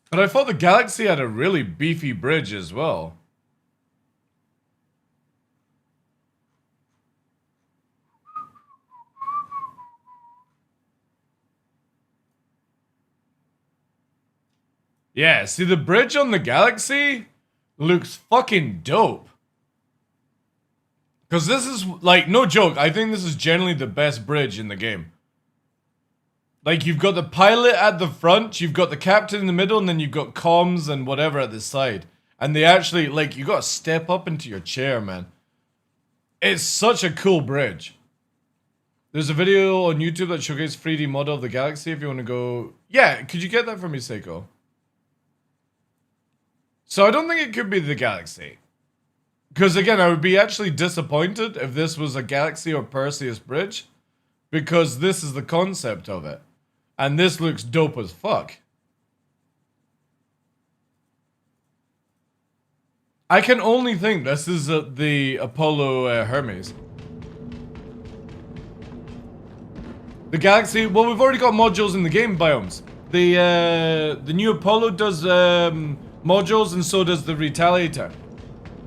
But I thought the Galaxy had a really beefy bridge as well. Yeah, see the bridge on the Galaxy looks fucking dope. Because this is, like, no joke, I think this is generally the best bridge in the game. Like, you've got the pilot at the front, you've got the captain in the middle, and then you've got comms and whatever at the side. And they actually, like, you gotta step up into your chair, man. It's such a cool bridge. There's a video on YouTube that showcases 3D model of the Galaxy if you want to go... Yeah, could you get that for me, Seiko? So I don't think it could be the Galaxy. Because again, I would be actually disappointed if this was a Galaxy or Perseus bridge. Because this is the concept of it. And this looks dope as fuck. I can only think this is the Apollo Hermes. The Galaxy, well, we've already got modules in the game biomes. The new Apollo does modules, and so does the Retaliator.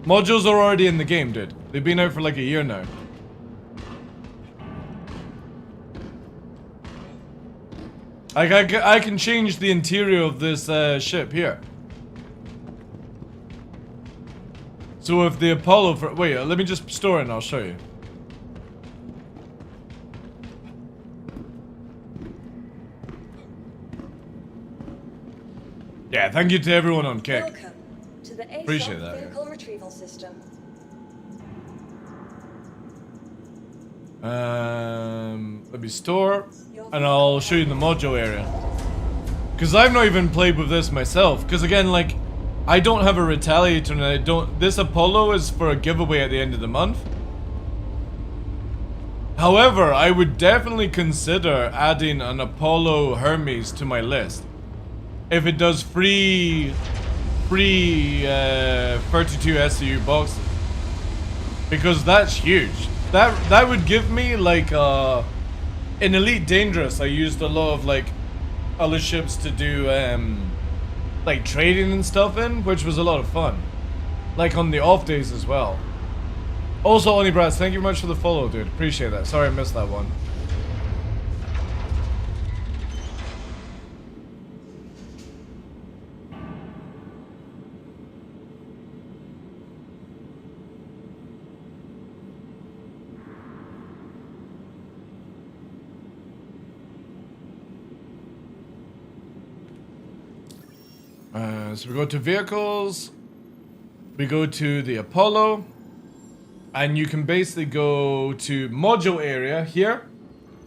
Modules are already in the game, dude. They've been out for like a year now. I can change the interior of this ship here. So if the Apollo... wait, let me just store it and I'll show you. Yeah, thank you to everyone on Kick. Welcome to the Appreciate ASOP that, vehicle retrieval system. Let me store, and I'll show you the module area. Because I've not even played with this myself. Because again, like, I don't have a retaliator, and I don't. This Apollo is for a giveaway at the end of the month. However, I would definitely consider adding an Apollo Hermes to my list. If it does free 32 SCU boxes. Because that's huge. That would give me like in Elite Dangerous I used a lot of like other ships to do like trading and stuff in, which was a lot of fun. Like on the off days as well. Also, Oni Brass, thank you very much for the follow, dude. Appreciate that. Sorry I missed that one. So we go to vehicles, we go to the Apollo, and you can basically go to module area here.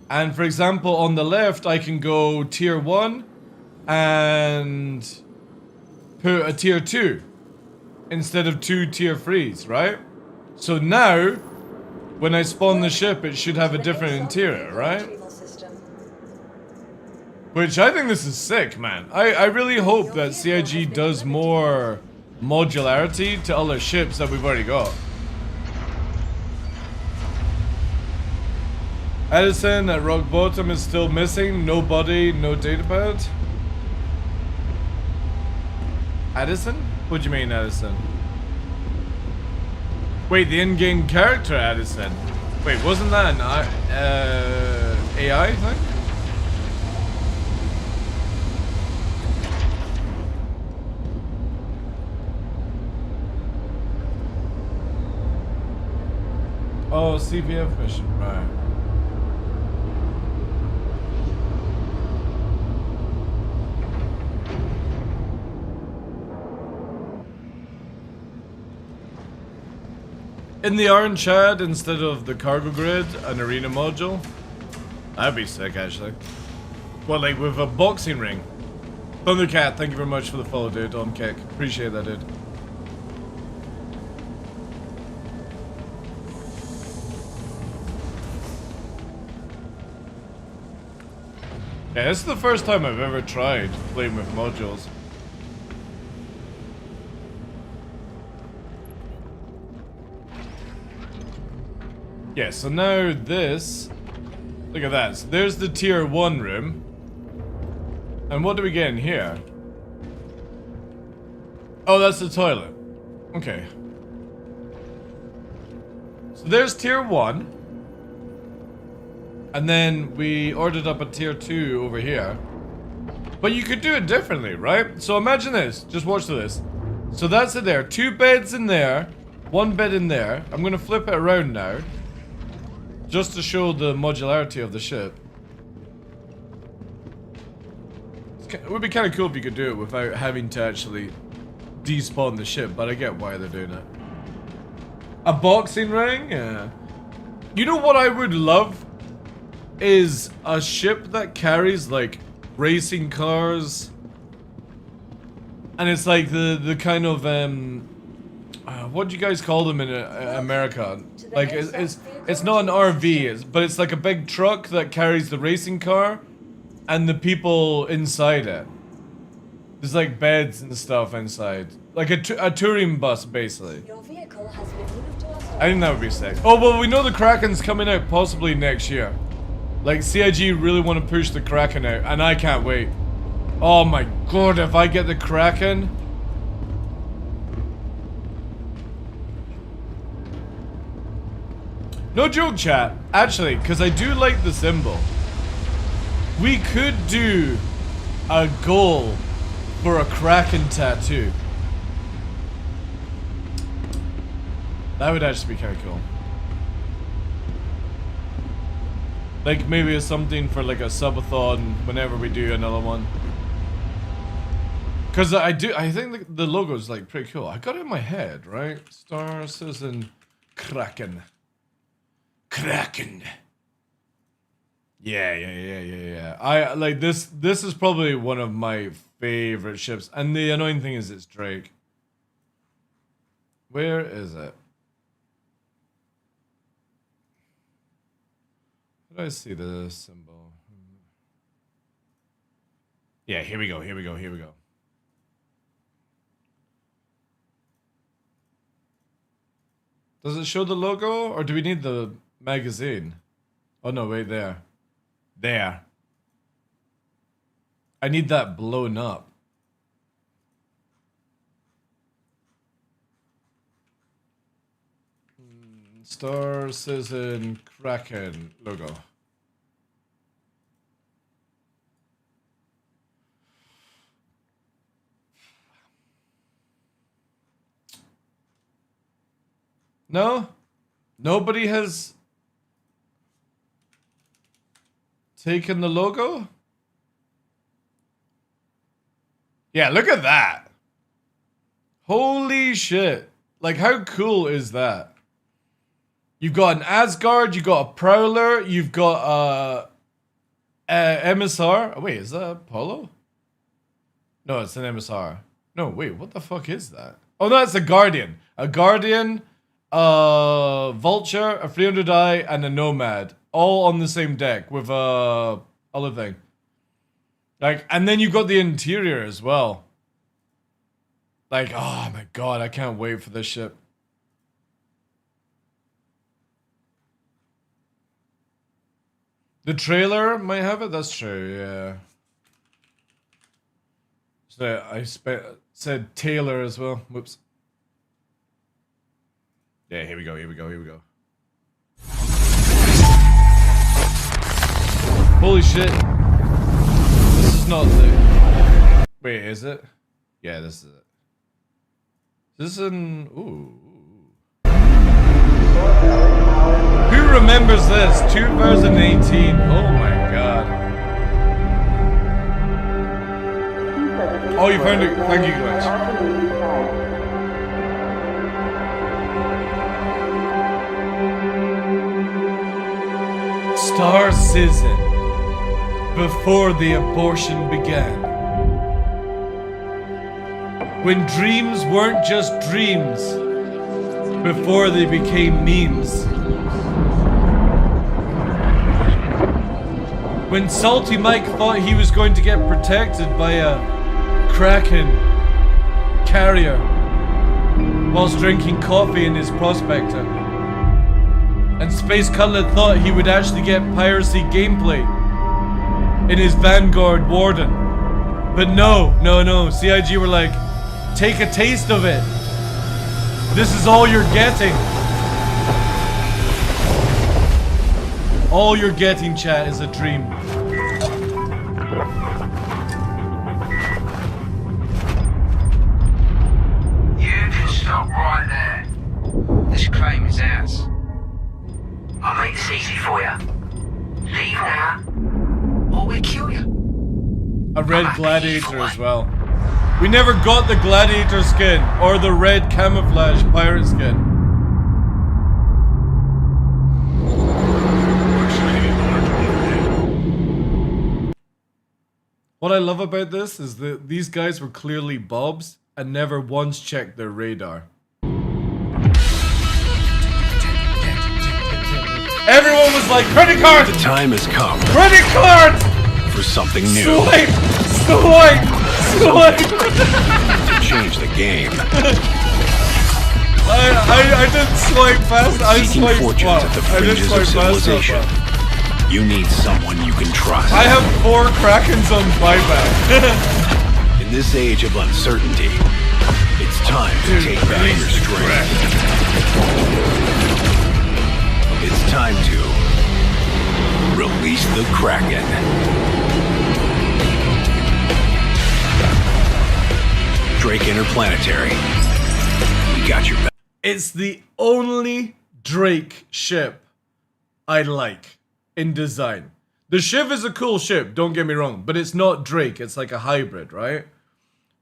And for example, on the left, I can go tier 1 and put a tier 2 instead of 2 tier 3s, right? So now, when I spawn the ship, it should have a different interior, right? Which I think this is sick, man. I really hope that CIG does more modularity to other ships that we've already got. Edison at rock bottom is still missing. No body, no datapad. Addison? What do you mean, Addison? Wait, the in-game character Addison. Wait, wasn't that an AI thing? Oh, CPF mission, right. In the Iron Chad, instead of the cargo grid, an arena module. That'd be sick, actually. Well, like with a boxing ring. Thundercat, thank you very much for the follow, dude, on Kick. Appreciate that, dude. Yeah, this is the first time I've ever tried playing with modules. Yeah, so now this... Look at that. So there's the tier 1 room. And what do we get in here? Oh, that's the toilet. Okay. So there's tier 1. And then we ordered up a tier 2 over here. But you could do it differently, right? So imagine this. Just watch this. So that's it there. 2 beds in there. 1 bed in there. I'm going to flip it around now. Just to show the modularity of the ship. It would be kind of cool if you could do it without having to actually despawn the ship. But I get why they're doing it. A boxing ring? Yeah. You know what I would love? Is a ship that carries like racing cars, and it's like the kind of what do you guys call them in America? Like it's not an RV, but it's like a big truck that carries the racing car, and the people inside it. There's like beds and stuff inside, like a touring bus basically. Your vehicle has been moved to a I think that would be sick. Oh well, we know the Kraken's coming out possibly next year. Like, CIG really want to push the Kraken out, and I can't wait. Oh my god, if I get the Kraken... No joke, chat. Actually, because I do like the symbol. We could do a goal for a Kraken tattoo. That would actually be kind of cool. Like maybe it's something for like a subathon whenever we do another one. Because I think the logo is like pretty cool. I got it in my head, right? Star Citizen Kraken. Kraken. Yeah. I like this. This is probably one of my favorite ships. And the annoying thing is it's Drake. Where is it? Did I see the symbol? Yeah, here we go. Does it show the logo, or do we need the magazine? Oh no, wait, there. There. I need that blown up. Star Citizen Kraken logo. No? Nobody has taken the logo? Yeah, look at that. Holy shit. Like, how cool is that? You've got an Asgard, you've got a Prowler, you've got a MSR. Oh, wait, is that Apollo? No, it's an MSR. No, wait, what the fuck is that? Oh, no, it's a Guardian. A Guardian, a Vulture, a 300i, and a Nomad. All on the same deck with a other thing. Like, and then you've got the interior as well. Like, oh my god, I can't wait for this ship. The trailer might have it, that's true, yeah. So I said Taylor as well. Whoops. Yeah, here we go. Holy shit. This is not the... Wait, is it? Yeah, this is it. This is an... Ooh. Who remembers this? 2018. Oh my god. Oh, you found it. Thank you, guys. Star Citizen. Before the abortion began. When dreams weren't just dreams. Before they became memes. When Salty Mike thought he was going to get protected by a Kraken carrier whilst drinking coffee in his Prospector. And Space Cutlet thought he would actually get piracy gameplay in his Vanguard Warden. But no. CIG were like, take a taste of it. This is all you're getting. All you're getting, chat, is a dream. You can stop right there. This claim is ours. I'll make this easy for you. Leave now, or we'll kill you. A red gladiator as well. We never got the gladiator skin or the red camouflage pirate skin. What I love about this is that these guys were clearly bobs and never once checked their radar. Everyone was like, credit card! The time has come. Credit card! For something new. Swipe! To change the game. I didn't swipe fast. I Seeking swiped fortunes well. at the I didn't fringes swipe of fast civilization. enough. You need someone you can trust. I have 4 Krakens on buyback. In this age of uncertainty, it's time to take back your strength. It's time to release the Kraken. Drake Interplanetary. We got your back. It's the only Drake ship I like in design. The Shiv is a cool ship, don't get me wrong, but it's not Drake, it's like a hybrid, right?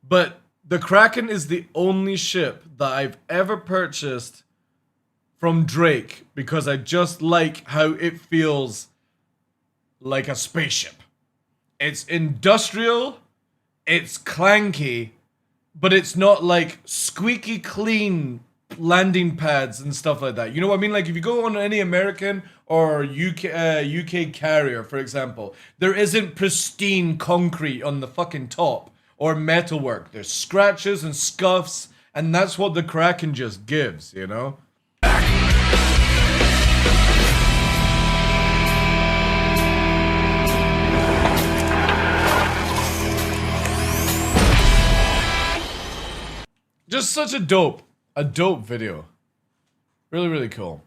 But the Kraken is the only ship that I've ever purchased from Drake because I just like how it feels like a spaceship. It's industrial, it's clanky, but it's not like squeaky clean landing pads and stuff like that. You know what I mean? Like if you go on any American or UK carrier, for example, there isn't pristine concrete on the fucking top or metalwork. There's scratches and scuffs, and that's what the Kraken just gives, you know? Just such a dope video. Really, really cool.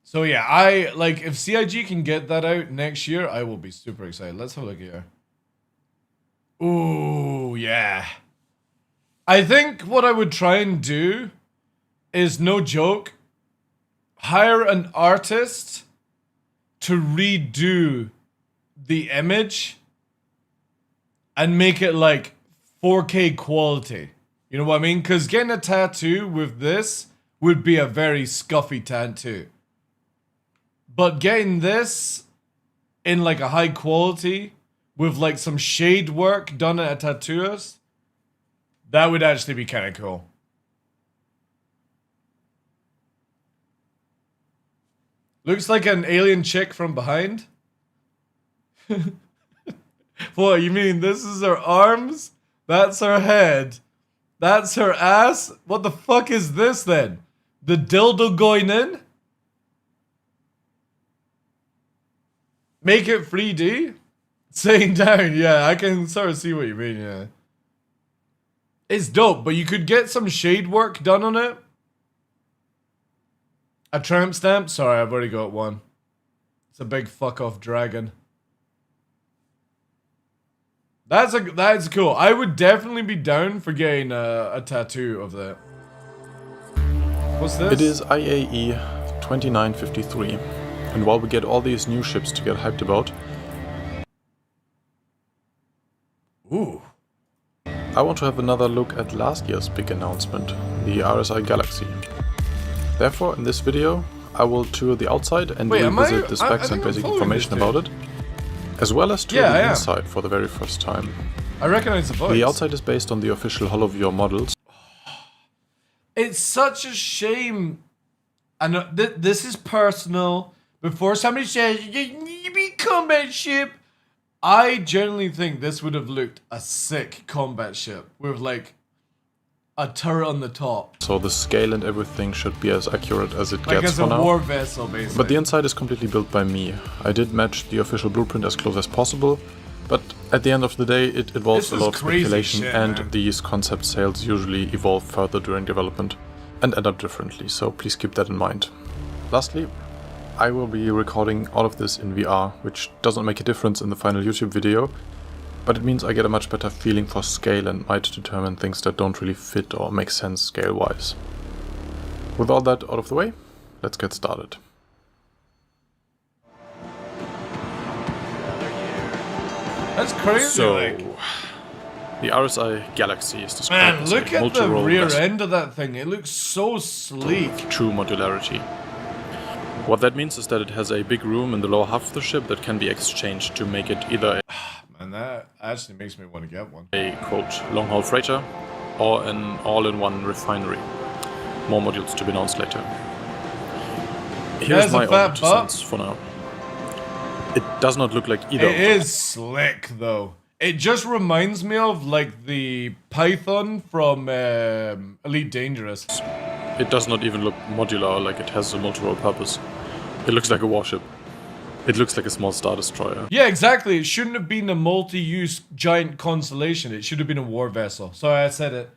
So yeah, if CIG can get that out next year, I will be super excited. Let's have a look here. Ooh, yeah. I think what I would try and do is, no joke, hire an artist to redo the image and make it like 4K quality. You know what I mean? Because getting a tattoo with this would be a very scuffy tattoo. But getting this in like a high quality with like some shade work done at a tattooist, that would actually be kind of cool. Looks like an alien chick from behind. What, you mean this is her arms? That's her head. That's her ass? What the fuck is this then? The dildo going in? Make it 3D? Saying down, yeah, I can sort of see what you mean, yeah. It's dope, but you could get some shade work done on it. A tramp stamp? Sorry, I've already got one. It's a big fuck off dragon. That's cool. I would definitely be down for getting a tattoo of that. What's this? It is IAE 2953, and while we get all these new ships to get hyped about, ooh, I want to have another look at last year's big announcement, the RSI Galaxy. Therefore, in this video, I will tour the outside and revisit the specs and basic information about it, as well as tour the inside for the very first time. I recognize the voice. The outside is based on the official HoloViewer models. It's such a shame. I know this is personal. Before somebody says, you be combat ship, I generally think this would have looked a sick combat ship with like a turret on the top. So the scale and everything should be as accurate as it gets for now. Like as a war vessel, basically. But the inside is completely built by me. I did match the official blueprint as close as possible, but at the end of the day it involves a lot of speculation, and these concept sales usually evolve further during development and end up differently, so please keep that in mind. Lastly, I will be recording all of this in VR, which doesn't make a difference in the final YouTube video, but it means I get a much better feeling for scale and might determine things that don't really fit or make sense scale-wise. With all that out of the way, let's get started. That's crazy. So, the RSI Galaxy is described as look a at the multi-role rear vessel end of that thing. It looks so sleek. True modularity. What that means is that it has a big room in the lower half of the ship that can be exchanged to make it either And that actually makes me want to get one. a, quote, long-haul freighter or an all-in-one refinery. More modules to be announced later. Here's my own 2 cents for now. It does not look like either. It is slick though. It just reminds me of like the Python from Elite Dangerous. It does not even look modular, like it has a multi-role purpose. It looks like a warship. It looks like a small Star Destroyer. Yeah, exactly. It shouldn't have been a multi-use giant constellation. It should have been a war vessel. Sorry, I said it.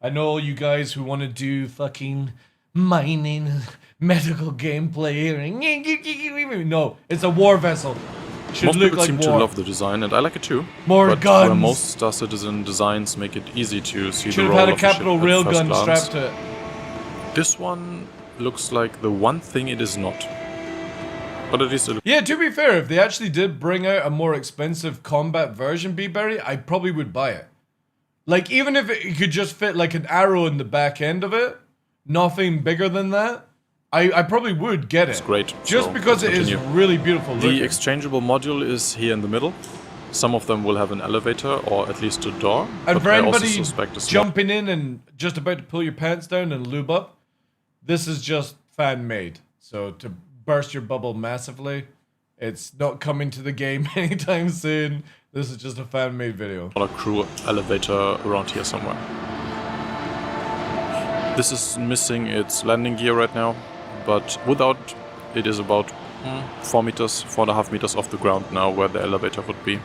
I know all you guys who want to do fucking mining, medical gameplay here. No, it's a war vessel. It should most look people like seem war. to love the design, and I like it too. More but guns. Where most Star Citizen designs make it easy to see Should the have role had a of the ship capital at first railgun glance. strapped to it. This one looks like the one thing it is not. But at least it looks... Yeah, to be fair, if they actually did bring out a more expensive combat version, B-Berry, I probably would buy it. Like, even if it could just fit like an arrow in the back end of it, nothing bigger than that, I probably would get it. It's great. Just so because it continue. is really beautiful looking. The exchangeable module is here in the middle. Some of them will have an elevator or at least a door. And but for I also anybody suspect it's jumping in and just about to pull your pants down and lube up, this is just fan-made. So to burst your bubble massively, it's not coming to the game anytime soon. This is just a fan-made video. A crew elevator around here somewhere. This is missing its landing gear right now, but without it is about 4 meters, 4.5 meters off the ground now where the elevator would be.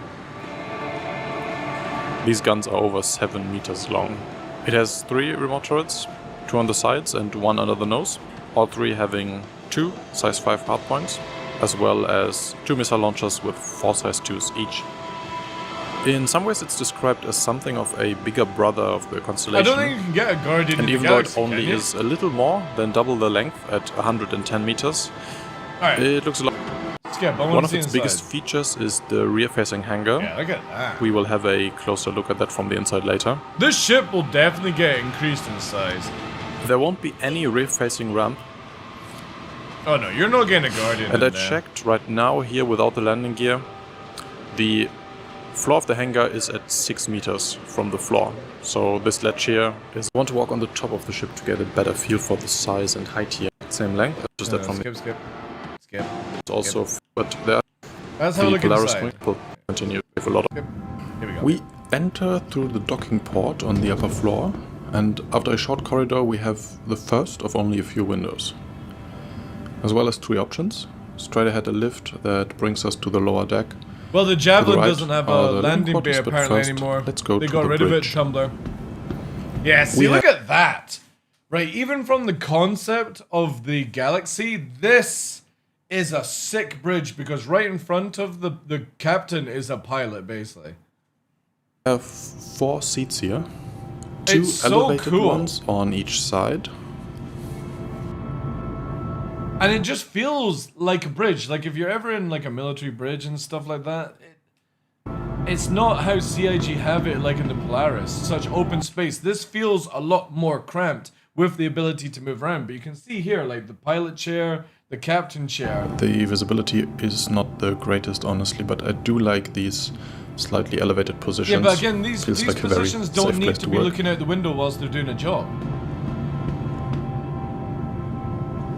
These guns are over 7 meters long. It has 3 remote turrets, 2 on the sides and 1 under the nose, all 3 having 2 size 5 hardpoints, as well as 2 missile launchers with 4 size 2s each. In some ways it's described as something of a bigger brother of the constellation. I don't think you can get a Guardian and in even the though Galaxy, it only is a little more than double the length at 110 meters, it looks a lot. One of its biggest features is the rear-facing hangar. Yeah, look at that. We will have a closer look at that from the inside later. This ship will definitely get increased in size. There won't be any rear-facing ramp. Oh no, you're not getting a Guardian And in I there. checked right now here without the landing gear. The floor of the hangar is at 6 meters from the floor. So this ledge here is... I want to walk on the top of the ship to get a better feel for the size and height here. Same length, just that from skip. It's also... But there Let's have a look Polaris inside. will continue with a lot of... Here we go. We enter through the docking port on the upper floor, and after a short corridor we have the first of only a few windows. As well as 3 options. Straight ahead a lift that brings us to the lower deck. Well, the Javelin right doesn't have are a the landing living bay quarters, but apparently first, anymore. let's go They to got the rid of it, bridge. Tumblr. Yeah, see, We look at that. Right, even from the concept of the galaxy, this is a sick bridge because right in front of the captain is a pilot, basically. We have 4 seats here. 2 It's so elevated cool. ones on each side. And it just feels like a bridge. Like if you're ever in like a military bridge and stuff like that, it's not how CIG have it like in the Polaris, such open space. This feels a lot more cramped with the ability to move around. But you can see here like the pilot chair, the captain chair. The visibility is not the greatest, honestly, but I do like these slightly elevated positions. Yeah, but again, these Feels like a very positions don't safe need place to be work. looking out the window whilst they're doing a job.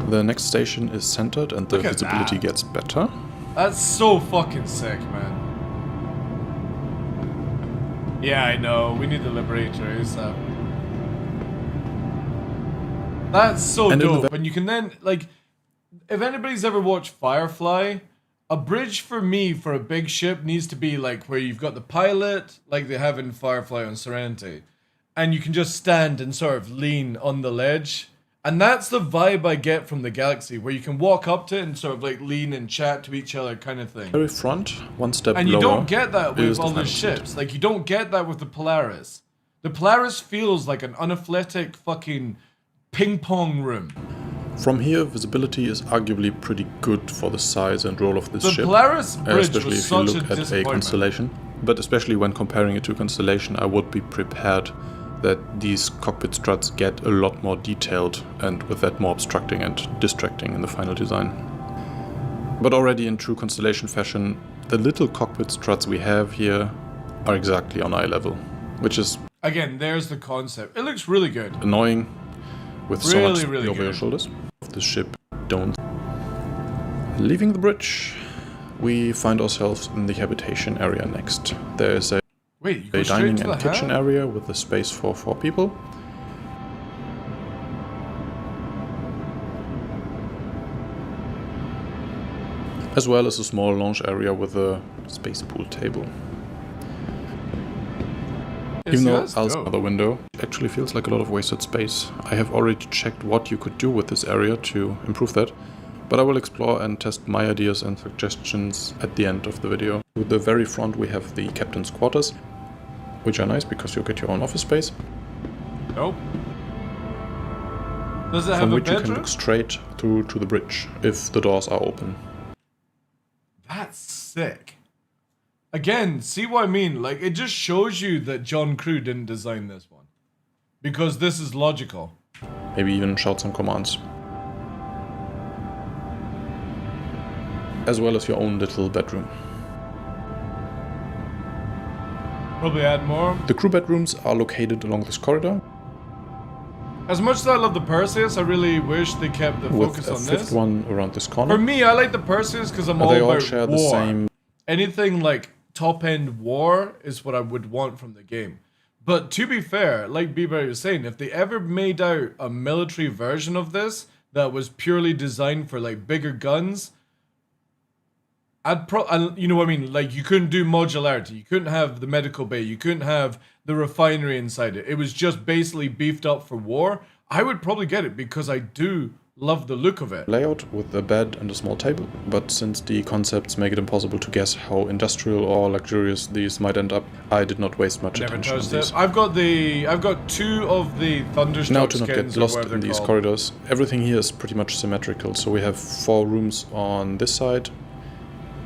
The next station is centered and the Look at visibility that. gets better. That's so fucking sick, man. Yeah, I know. We need the Liberator ASAP. That's so And in the dope. And you can then, like, if anybody's ever watched Firefly, a bridge for me for a big ship needs to be like where you've got the pilot, like they have in Firefly on Serenity, and you can just stand and sort of lean on the ledge. And that's the vibe I get from the Galaxy, where you can walk up to it and sort of like lean and chat to each other kind of thing. Very front, one step And lower. you don't get that with is the all the final seat. ships. Like, you don't get that with the Polaris. The Polaris feels like an unathletic fucking ping pong room. From here, visibility is arguably pretty good for the size and role of this The ship. Polaris bridge especially was if you such look a at a disappointment. Constellation. But especially when comparing it to Constellation, I would be prepared that these cockpit struts get a lot more detailed and with that more obstructing and distracting in the final design. But already in true Constellation fashion, the little cockpit struts we have here are exactly on eye level, which is Again, there's the concept. It looks really good. annoying with so Really, much really over your good. shoulders. The ship don't. Leaving the bridge, we find ourselves in the habitation area next. There is a Wait, you go a straight dining to and the kitchen hat? area with a space for 4 people. As well as a small lounge area with a space pool table. Even though Al's other window actually feels like a lot of wasted space. I have already checked what you could do with this area to improve that, but I will explore and test my ideas and suggestions at the end of the video. With the very front we have the captain's quarters, which are nice because you get your own office space. Nope. Does it have From a which you can bedroom? look straight through to the bridge if the doors are open. That's sick. Again, see what I mean? Like, it just shows you that John Crew didn't design this one. Because this is logical. Maybe even shout some commands. As well as your own little bedroom. Probably add more. The crew bedrooms are located along this corridor. As much as I love the Perseus, I really wish they kept the focus on this. With a fifth one around this corner. For me, I like the Perseus because I'm all they about all share war. the same. Anything like top-end war is what I would want from the game. But to be fair, like B-Berry was saying, if they ever made out a military version of this that was purely designed for like bigger guns, you know what I mean? Like, you couldn't do modularity. You couldn't have the medical bay. You couldn't have the refinery inside it. It was just basically beefed up for war. I would probably get it because I do love the look of it. Layout with a bed and a small table, but since the concepts make it impossible to guess how industrial or luxurious these might end up, I did not waste much attention on these. I've got 2 of the Thunderstruck Now, to not get lost in these corridors, everything here is pretty much symmetrical. So we have 4 rooms on this side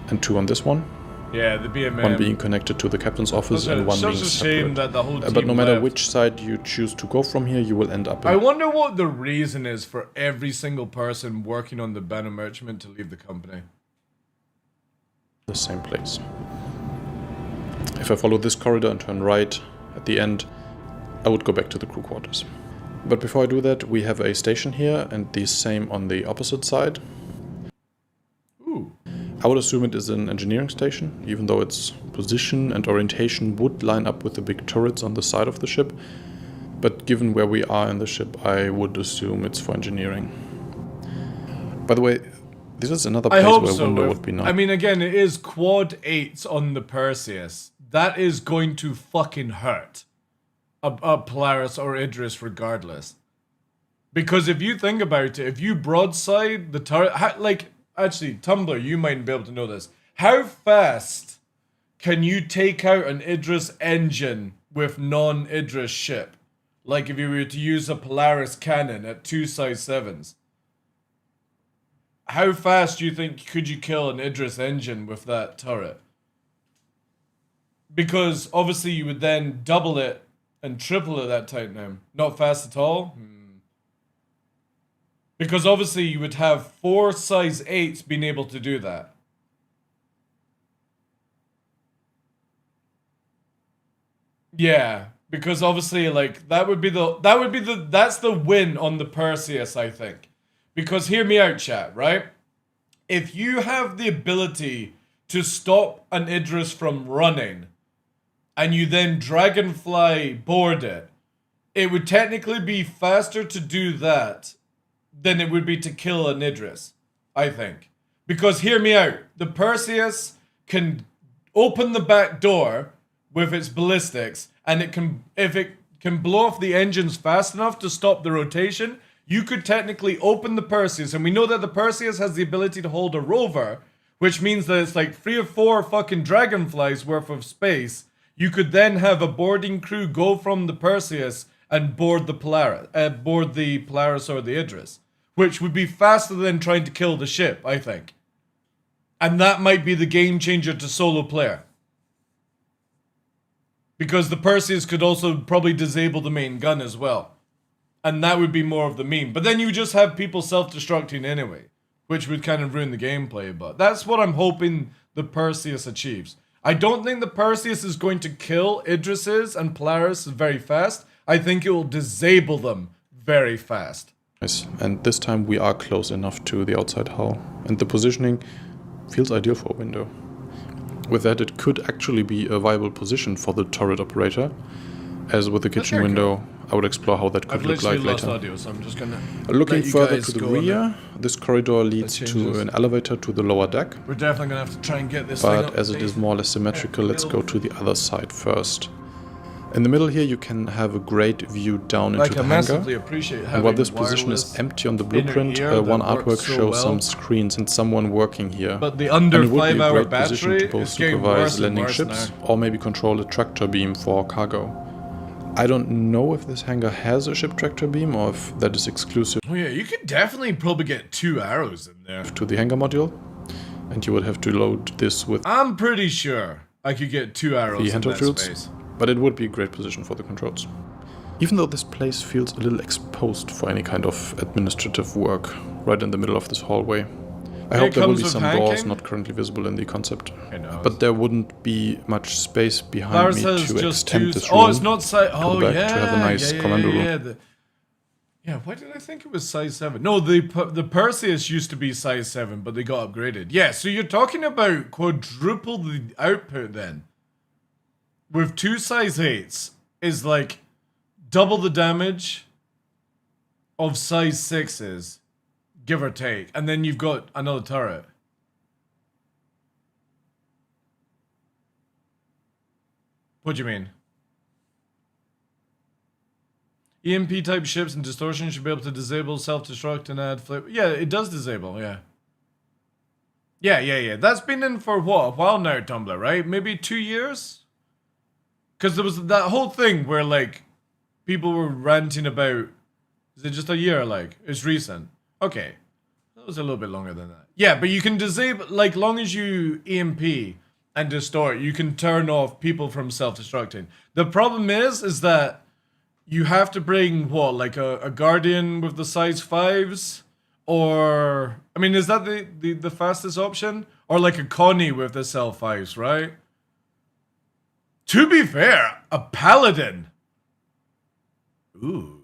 and 2 on this one. Yeah, the BMM. One being connected to the captain's office and one being separate. Such a shame that the whole team but no matter left. which side you choose to go from here, you will end up in... I wonder what the reason is for every single person working on the Banner Merchantman to leave the company. The same place. If I follow this corridor and turn right at the end, I would go back to the crew quarters. But before I do that, we have a station here and the same on the opposite side. Ooh. I would assume it is an engineering station, even though its position and orientation would line up with the big turrets on the side of the ship. But given where we are in the ship, I would assume it's for engineering. By the way, this is another place where a window would be nice. I mean, again, it is quad 8s on the Perseus. That is going to fucking hurt a Polaris or Idris regardless. Because if you think about it, if you broadside the turret, actually, Tumblr, you might be able to know this. How fast can you take out an Idris engine with non-Idris ship? Like if you were to use a Polaris cannon at 2 size 7s. How fast do you think could you kill an Idris engine with that turret? Because obviously you would then double it and triple it that time. Not fast at all? Because obviously you would have 4 size 8s being able to do that. Yeah, because obviously like that's the win on the Perseus, I think. Because hear me out, chat, right? If you have the ability to stop an Idris from running and you then dragonfly board it, it would technically be faster to do that than it would be to kill an Idris, I think. Because hear me out, the Perseus can open the back door with its ballistics, and if it can blow off the engines fast enough to stop the rotation, you could technically open the Perseus, and we know that the Perseus has the ability to hold a rover, which means that it's like 3 or 4 fucking dragonflies worth of space. You could then have a boarding crew go from the Perseus and board the Polaris or the Idris, which would be faster than trying to kill the ship, I think. And that might be the game changer to solo player. Because the Perseus could also probably disable the main gun as well. And that would be more of the meme. But then you just have people self-destructing anyway, which would kind of ruin the gameplay. But that's what I'm hoping the Perseus achieves. I don't think the Perseus is going to kill Idrises and Polaris very fast. I think it will disable them very fast. Nice. And this time we are close enough to the outside hull. And the positioning feels ideal for a window. With that, it could actually be a viable position for the turret operator. As with the kitchen window, I would explore how that could look like later. Audio, so I'm just gonna Looking further to the rear, this corridor leads to an elevator to the lower deck. We're definitely gonna have to try and get this thing up. But as it is more or less symmetrical, let's go to the other side first. In the middle here, you can have a great view down into the hangar. And while this position is empty on the blueprint, one artwork shows some screens and someone working here. But the under 5 hour and it would be a great battery position to both supervise landing ships or maybe control a tractor beam for cargo. I don't know if this hangar has a ship tractor beam or if that is exclusive. Oh yeah, you could definitely probably get 2 arrows in there. To the hangar module, and you would have to load this with... I'm pretty sure I could get 2 arrows the in that shields, space. but it would be a great position for the controls. Even though this place feels a little exposed for any kind of administrative work, right in the middle of this hallway. I hope there will be some doors not currently visible in the concept, but there wouldn't be much space behind me to extend this room. Oh, it's not size. Oh, yeah. To have a nice commando room. Yeah, why did I think it was size 7? No, the Perseus used to be size 7, but they got upgraded. Yeah, so you're talking about quadruple the output then. With 2 size 8s is like double the damage of size 6s, give or take. And then you've got another turret. What do you mean? EMP type ships and distortion should be able to disable self-destruct and add flip. Yeah, it does disable, yeah. Yeah. That's been in for what? A while now, Tumblr, right? Maybe 2 years? Because there was that whole thing where, like, people were ranting about... Is it just a year, like? It's recent. Okay. That was a little bit longer than that. Yeah, but you can disable... Like, long as you EMP and distort, you can turn off people from self-destructing. The problem is that you have to bring, what, like a Guardian with the size 5s? Or, I mean, is that the fastest option? Or like a Connie with the cell 5s, right? To be fair, a Paladin. Ooh.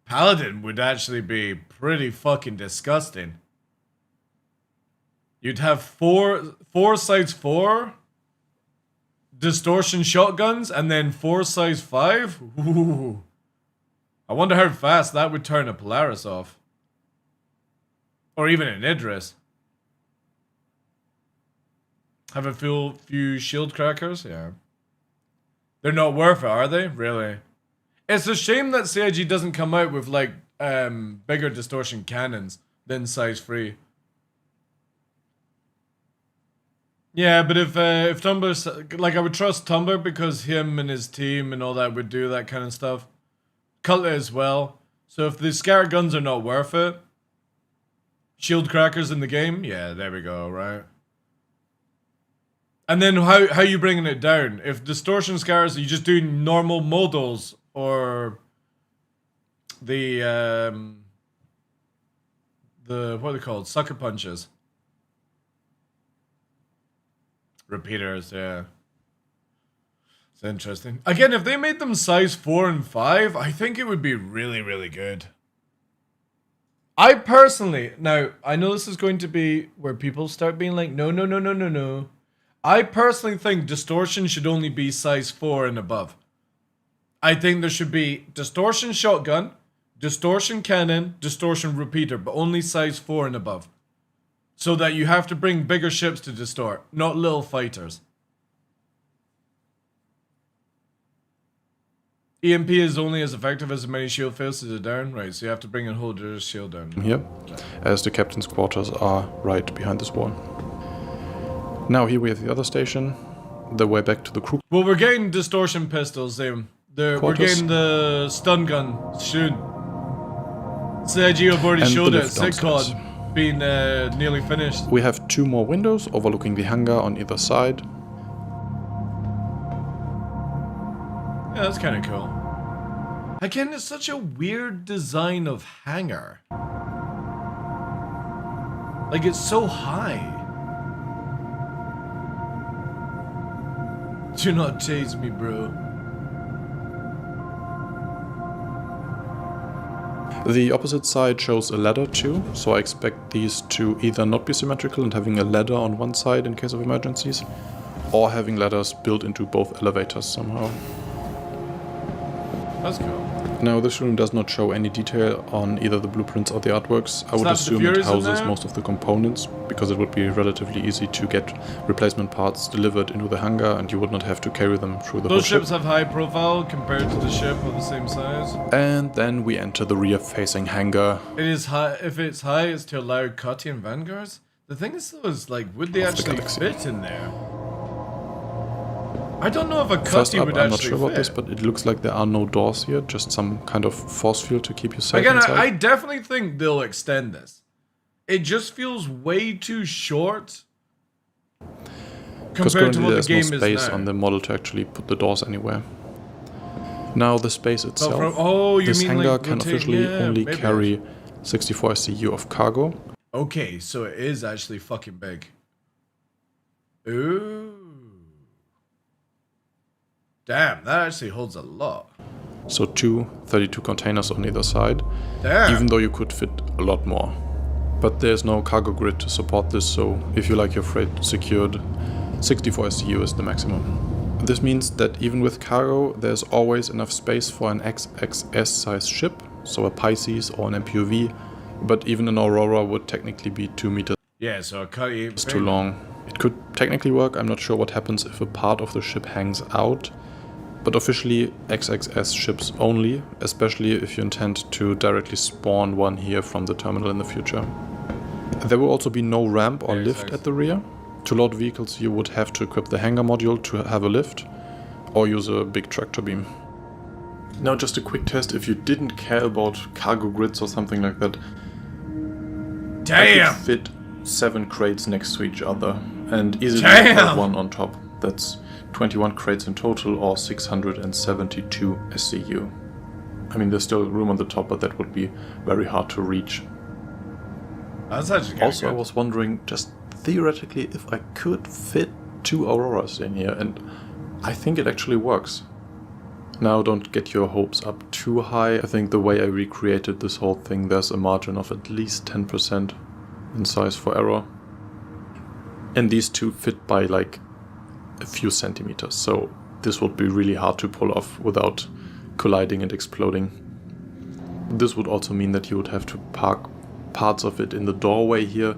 Paladin would actually be pretty fucking disgusting. You'd have four size 4 distortion shotguns and then 4 size 5? Ooh. I wonder how fast that would turn a Polaris off. Or even an Idris. Have a few shield crackers? Yeah. They're not worth it, are they? Really? It's a shame that CIG doesn't come out with, like, bigger distortion cannons than size 3. Yeah, but if Tumblr, like, I would trust Tumblr because him and his team and all that would do that kind of stuff. Cutlet as well. So if the scatter guns are not worth it, shield crackers in the game, yeah, there we go, right? And then how you bringing it down? If distortion scatters, you just do normal modals or the what are they called? Sucker punches. Repeaters, yeah. It's interesting. Again, if they made them size 4 and 5, I think it would be really, really good. I personally, now, I know this is going to be where people start being like, no. I personally think distortion should only be size 4 and above. I think there should be distortion shotgun, distortion cannon, distortion repeater, but only size 4 and above. So that you have to bring bigger ships to distort, not little fighters. EMP is only as effective as many shield faces are down, right? So you have to bring a whole shield down. Here, as the captain's quarters are right behind this wall. Now here we have the other station, the way back to the crew. Well, we're getting distortion pistols, we're getting the stun gun soon. CIG have already showed it, Sitcon being nearly finished. We have 2 more windows overlooking the hangar on either side. Yeah, that's kind of cool. Again, it's such a weird design of hangar. Like, it's so high. Do not chase me, bro. The opposite side shows a ladder too, so I expect these to either not be symmetrical and having a ladder on one side in case of emergencies, or having ladders built into both elevators somehow. That's cool. Now, this room does not show any detail on either the blueprints or the artworks. I would assume it houses most of the components, because it would be relatively easy to get replacement parts delivered into the hangar, and you would not have to carry them through the whole ship. Those ships have high profile compared to the ship of the same size. And then we enter the rear-facing hangar. It is high. If it's high, it's to allow Cutty and Vanguards. The thing is, though, is like, would they actually fit in there? I don't know if a Cutty would actually fit. I'm not sure about this, but it looks like there are no doors here, just some kind of force field to keep you safe. Again, inside. I definitely think they'll extend this. It just feels way too short Because compared to currently what the there's no game is space now. on the model to actually put the doors anywhere. Now the space itself, this mean hangar like can rotate- officially yeah, only maybe. carry 64 SCU of cargo. Okay, so it is actually fucking big. Ooh. Damn, that actually holds a lot. So 32 containers on either side, Damn. even though you could fit a lot more. But there's no cargo grid to support this, so if you like your freight secured, 64 SCU is the maximum. This means that even with cargo, there's always enough space for an XXS size ship, so a Pisces or an MPUV, but even an Aurora would technically be 2 meters. Yeah, so I cut you. It's too long. It could technically work, I'm not sure what happens if a part of the ship hangs out, but officially XXS ships only, especially if you intend to directly spawn one here from the terminal in the future. There will also be no ramp or lift at the rear. To load vehicles you would have to equip the hangar module to have a lift, or use a big tractor beam. Now just a quick test, if you didn't care about cargo grids or something like that. Damn! I could fit 7 crates next to each other, and easily Damn! put one on top. That's 21 crates in total, or 672 SCU. I mean, there's still room on the top, but that would be very hard to reach. That's actually Also, good. I was wondering, just theoretically, if I could fit 2 Auroras in here, and I think it actually works. Now, don't get your hopes up too high. I think the way I recreated this whole thing, there's a margin of at least 10% in size for error. And these two fit by like a few centimeters, so this would be really hard to pull off without colliding and exploding. This would also mean that you would have to park parts of it in the doorway here,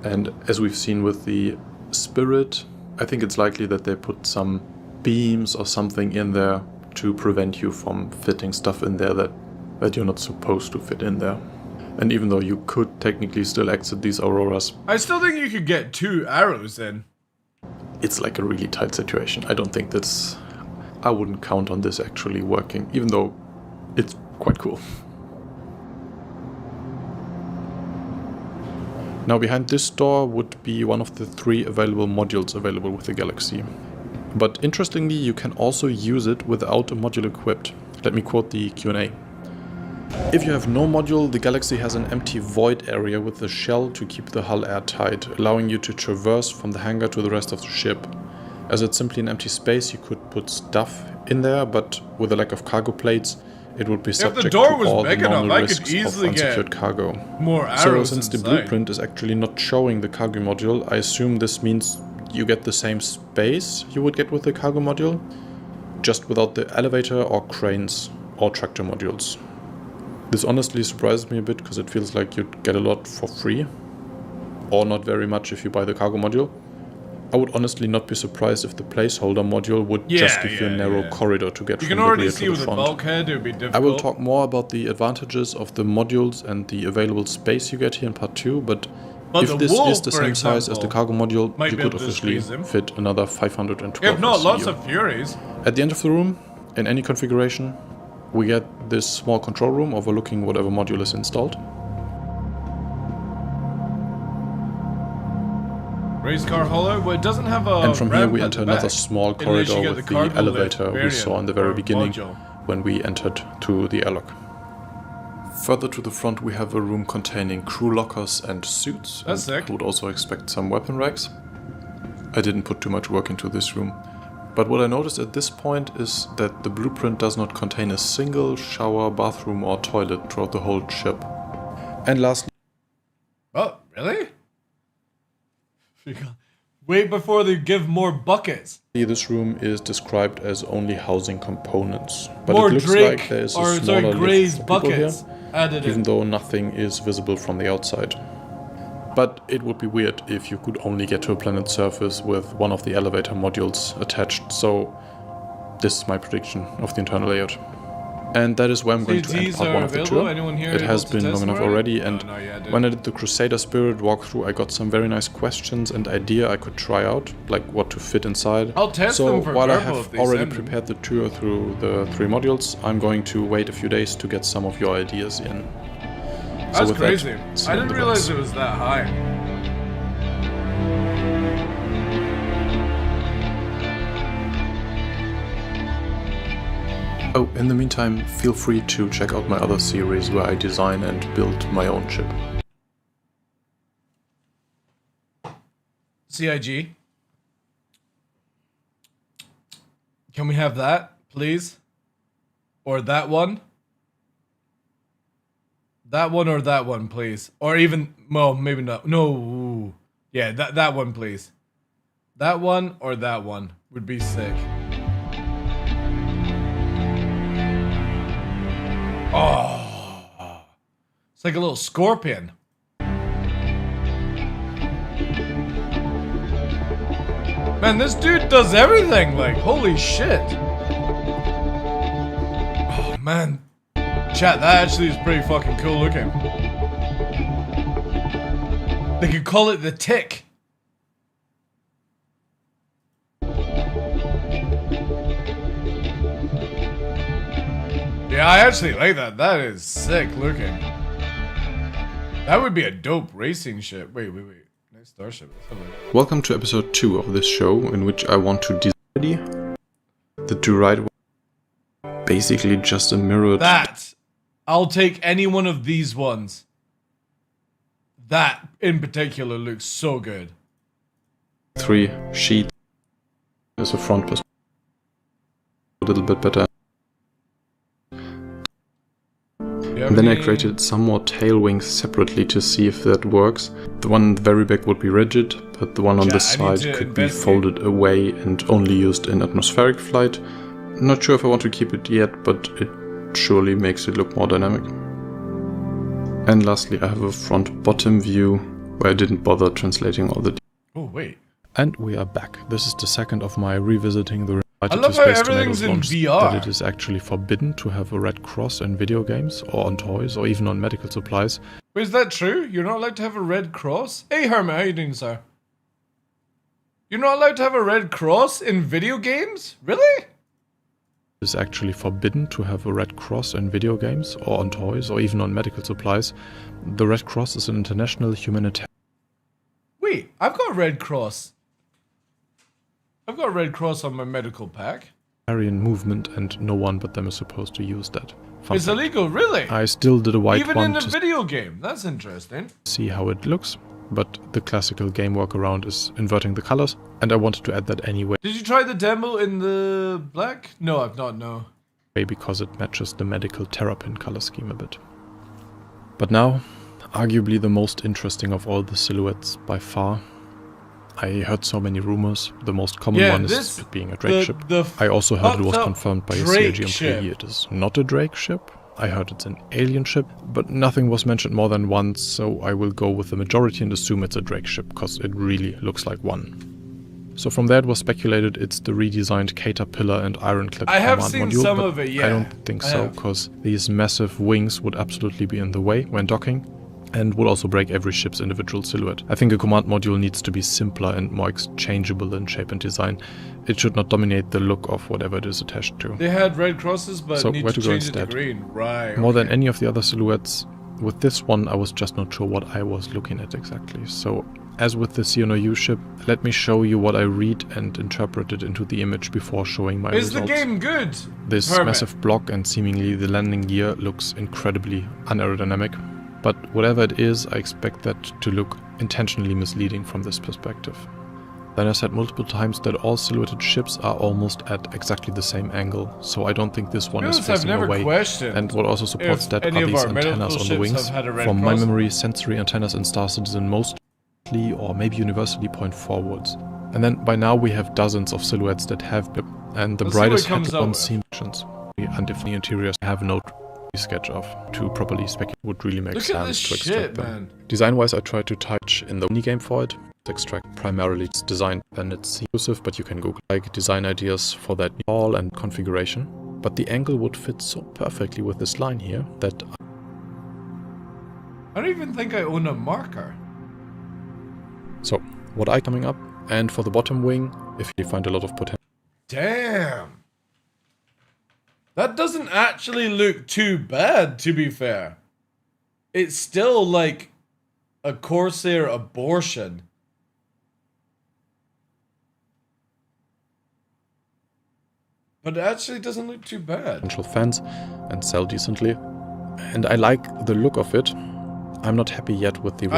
and as we've seen with the Spirit, I think it's likely that they put some beams or something in there to prevent you from fitting stuff in there that you're not supposed to fit in there. And even though you could technically still exit these Auroras, I still think you could get 2 arrows in. it's like a really tight situation. I don't think that's... I wouldn't count on this actually working, even though it's quite cool. Now behind this door would be one of the 3 available modules available with the Galaxy. But interestingly, you can also use it without a module equipped. Let me quote the Q&A. If you have no module, the Galaxy has an empty void area with a shell to keep the hull airtight, allowing you to traverse from the hangar to the rest of the ship. As it's simply an empty space, you could put stuff in there, but with a lack of cargo plates, it would be subject to all the normal risks of unsecured cargo. More arrows So since the inside. blueprint is actually not showing the cargo module, I assume this means you get the same space you would get with the cargo module, just without the elevator or cranes or tractor modules. This honestly surprises me a bit, because it feels like you'd get a lot for free, or not very much if you buy the cargo module. I would honestly not be surprised if the placeholder module would just give you a narrow corridor to get from the rear to the front. Bulkhead, it would be difficult. I will talk more about the advantages of the modules and the available space you get here in part 2, but if this is the same size as the cargo module, you could officially fit another 512 If not, lots SCU. of Furies. At the end of the room, in any configuration, we get this small control room overlooking whatever module is installed. Race car hollow? Well, it doesn't have a And from here ramp we at enter the another back, small unless you corridor get with the the cargo elevator lift we variant saw in the very or beginning module. when we entered to the airlock. Further to the front we have a room containing crew lockers and suits. That's and sick. I would also expect some weapon racks. I didn't put too much work into this room. But what I noticed at this point is that the blueprint does not contain a single shower, bathroom or toilet throughout the whole ship. And lastly... Oh, really? Wait before they give more buckets. This room is described as only housing components, but More it looks Drake, like there is or a sorry, smaller Gray's lift for people here, buckets added even in. though nothing is visible from the outside. But it would be weird if you could only get to a planet's surface with one of the elevator modules attached, so this is my prediction of the internal layout. And that is where I'm going to end CTs part are 1 of the available? tour. Anyone here It has able to been test long enough already? already, and Not yet, dude. when I did the Crusader Spirit walkthrough, I got some very nice questions and idea I could try out, like what to fit inside. I'll test so them for while I verbal if have they already send them. prepared the tour through the 3 modules, I'm going to wait a few days to get some of your ideas in. That's so with crazy. That, see I you in didn't the realize box. it was that high. Oh, in the meantime, feel free to check out my other series where I design and build my own ship. CIG. Can we have that, please? Or that one? That one or that one, please. Or even, well, maybe not. No. Yeah, that one, please. That one or that one would be sick. Oh. It's like a little scorpion. Man, this dude does everything. Like, holy shit. Oh, man. Chat, that actually is pretty fucking cool looking. They could call it the Tick. Yeah, I actually like that. That is sick looking. That would be a dope racing ship. Wait. Nice starship. Welcome to episode 2 of this show, in which I want to design the to right one. Basically just a mirrored... That! I'll take any one of these ones. That, in particular, looks so good. 3 sheet as a front perspective. A little bit better. And then I created some more tail wings separately to see if that works. The one in the very back would be rigid, but the one on the side could be folded away and only used in atmospheric flight. Not sure if I want to keep it yet, but it surely makes it look more dynamic. And lastly, I have a front-bottom view where I didn't bother translating all the details. Oh, wait. And we are back. This is the second of my revisiting the I love how everything's in VR. That it is actually forbidden to have a red cross in video games, or on toys, or even on medical supplies. Wait, is that true? You're not allowed to have a red cross? Hey, Hermit, how you doing, sir? You're not allowed to have a red cross in video games? Really? It is actually forbidden to have a red cross in video games, or on toys, or even on medical supplies. The Red Cross is an international humanitarian... Wait, I've got a red cross. I've got a red cross on my medical pack. movement, and no one but them is supposed to use that. It's illegal, really? I still did a white one. Even in a video game. That's interesting. See how it looks, but the classical game workaround is inverting the colors, and I wanted to add that anyway. Did you try the demo in the black? No, I've not, no. Because it matches the medical terrapin color scheme a bit. But now, arguably the most interesting of all the silhouettes by far. I heard so many rumors. The most common one is it being a Drake ship. I also heard it was confirmed by a CIG employee. It is not a Drake ship. I heard it's an alien ship, but nothing was mentioned more than once, so I will go with the majority and assume it's a Drake ship, because it really looks like one. So from there it was speculated it's the redesigned Caterpillar and Ironclad command module, some of it, yeah. I don't think so, because these massive wings would absolutely be in the way when docking, and would also break every ship's individual silhouette. I think a command module needs to be simpler and more exchangeable in shape and design. It should not dominate the look of whatever it is attached to. They had red crosses, but need to change it to green. Right. More than any of the other silhouettes, with this one I was just not sure what I was looking at exactly. So, as with the CNOU ship, let me show you what I read and interpreted into the image before showing my results. Is the game good? This massive block and seemingly the landing gear looks incredibly unaerodynamic. But whatever it is, I expect that to look intentionally misleading from this perspective. Then I said multiple times that all silhouetted ships are almost at exactly the same angle, so I don't think this one is facing away. And what also supports that are these antennas on the wings. From my memory, sensory antennas in Star Citizen mostly or maybe universally point forwards. And then by now we have dozens of silhouettes that have, and the brightest had one seam sections. And if the interiors have no sketch of to properly spec would really make sense to extract them. Design-wise, I tried to touch in the minigame for it. Extract primarily its design, then it's exclusive, but you can Google like design ideas for that all and configuration. But the angle would fit so perfectly with this line here that I don't even think I own a marker. So, what I coming up, and for the bottom wing, if you find a lot of potential. Damn. That doesn't actually look too bad, to be fair. It's still like a Corsair abortion. But it actually doesn't look too bad. Potential fans and sell decently. And I like the look of it. I'm not happy yet with the...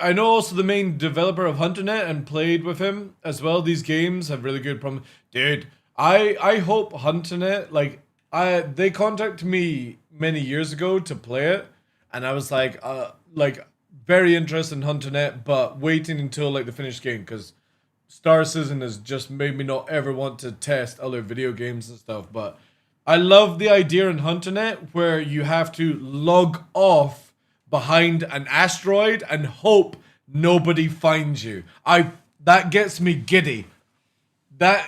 I know also the main developer of HunterNet and played with him as well. These games have really good problems. Dude, I hope HunterNet, like, they contacted me many years ago to play it. And I was like very interested in HunterNet, but waiting until like the finished game, because Star Citizen has just made me not ever want to test other video games and stuff. But I love the idea in HunterNet where you have to log off behind an asteroid and hope nobody finds you. That gets me giddy. That